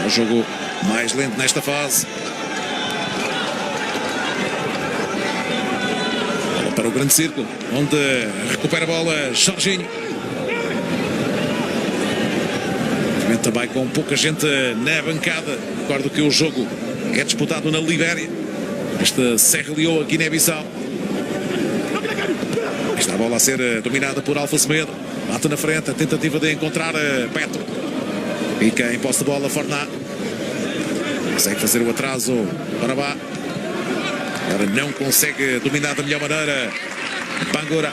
Speaker 6: O jogo mais lento nesta fase. Bola para o grande círculo, onde recupera a bola Jorginho. Obviamente também com pouca gente na bancada. Recordo que o jogo é disputado na Libéria. Este Sierra Leone, Guiné-Bissau. Está a bola a ser dominada por Alfa Semedo. Bate na frente, a tentativa de encontrar Beto. Fica em posse de bola Forná. Consegue fazer o atraso para Bá. Agora não consegue dominar da melhor maneira Bangura.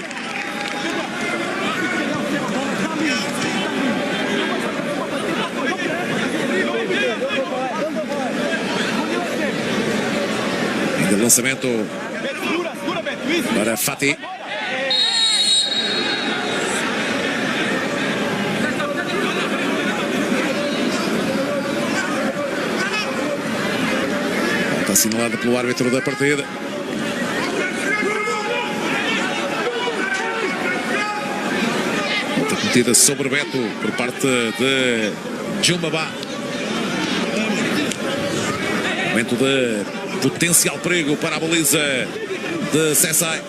Speaker 6: Ainda lançamento para Fati. Assinalada pelo árbitro da partida. Outra cometida sobre Beto por parte de Jumabá. Momento de potencial perigo para a baliza de Sessai.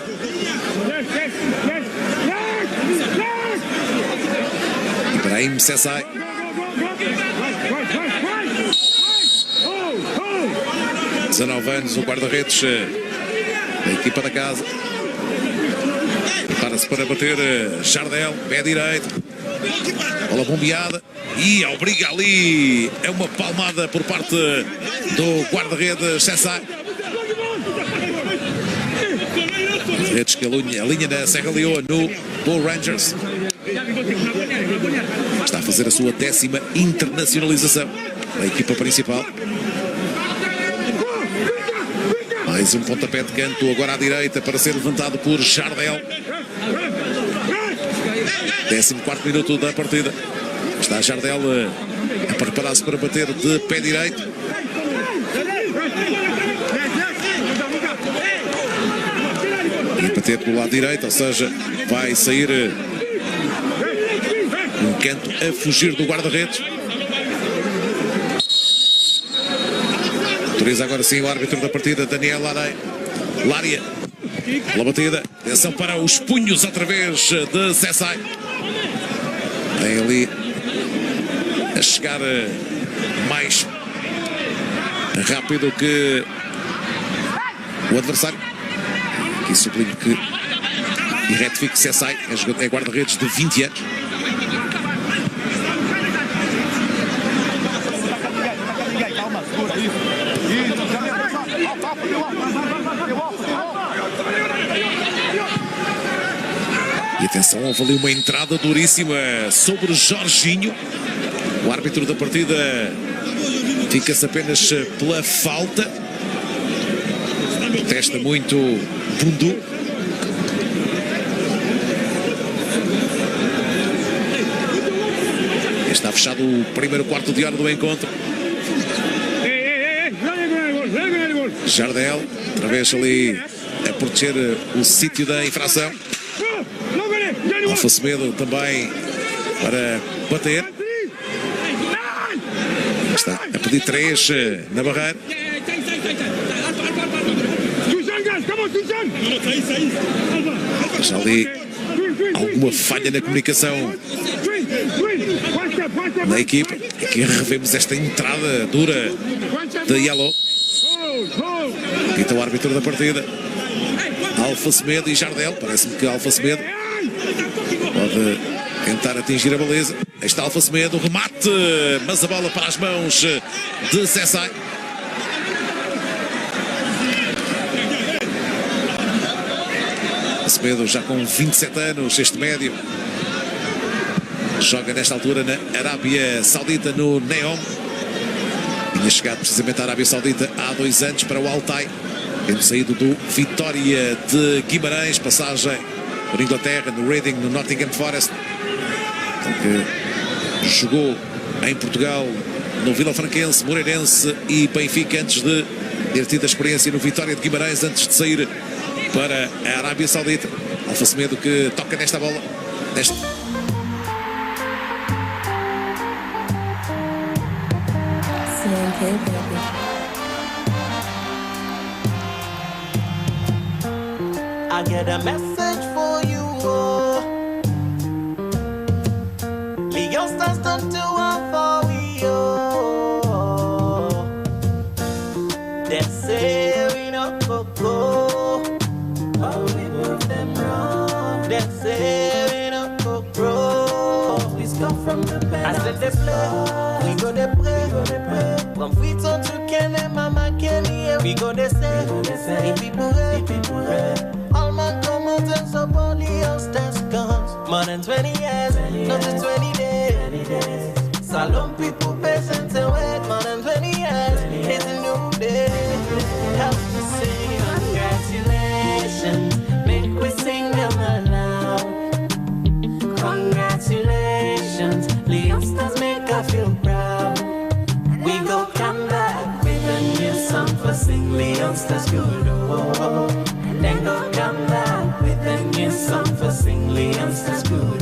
Speaker 6: Ibrahim Sessai. Há 19 anos, o guarda-redes da equipa da casa. Prepara-se para bater Jardel, pé direito. Bola bombeada e obriga ali. É uma palmada por parte do guarda-redes Sessai. Guarda-redes que alinha da Sierra Leone no Bull Rangers. Está a fazer a sua 10ª internacionalização da equipa principal. Mais um pontapé de canto agora à direita para ser levantado por Jardel. 14º minuto da partida. Está Jardel a preparar-se para bater de pé direito. E bater do lado direito, ou seja, vai sair um canto a fugir do guarda-redes. Autoriza agora sim o árbitro da partida, Daniel Lária. Pela batida, atenção para os punhos através de Sessai. Vem ali a chegar mais rápido que o adversário. Aqui sublinho que e retifico Sessai, é guarda-redes de 20 anos. E atenção, houve ali uma entrada duríssima sobre Jorginho. O árbitro da partida fica-se apenas pela falta. Protesta muito Bundu. Está fechado o primeiro quarto de hora do encontro. Jardel, outra vez ali a proteger o sítio da infração. Alfa Semedo também para bater. Está a pedir 3 na barreira. Já ali alguma falha na comunicação na equipa. Aqui revemos esta entrada dura de Yellow. Então o árbitro da partida, Alfa Semedo e Jardel. Parece-me que Alfa Semedo pode tentar atingir a baliza. Aí está Alfa Semedo, remate, mas a bola para as mãos de Sessai. Semedo já com 27 anos, este médio. Joga nesta altura na Arábia Saudita, no Neom. Tinha chegado precisamente à Arábia Saudita há 2 anos para o Altai, tendo saído do Vitória de Guimarães, passagem por Inglaterra, no Reading, no Nottingham Forest. Então, que jogou em Portugal, no Vila Franquense, Moreirense e Benfica, antes de ter tido a experiência no Vitória de Guimarães, antes de sair para a Arábia Saudita. Alfa Semedo que toca nesta bola.
Speaker 11: I get a message for you. Leon starts to do for you. They say we no go. But we prove them wrong. They say we no go. Always come from the best. I said they play. We go they pray. From Freetown to Kenema, Kenema. We go they say. The people red. All man come out and so all the youngsters comes. More than 20 years, not to 20 days. Salon people patient and wait. More than 20 years, it's a new day. Help me sing congratulations. Make we sing them aloud. Congratulations, the youngsters make us feel proud. We go come back with a new song for sing the youngsters good. Then go come back with a new song for sing the youngsters good.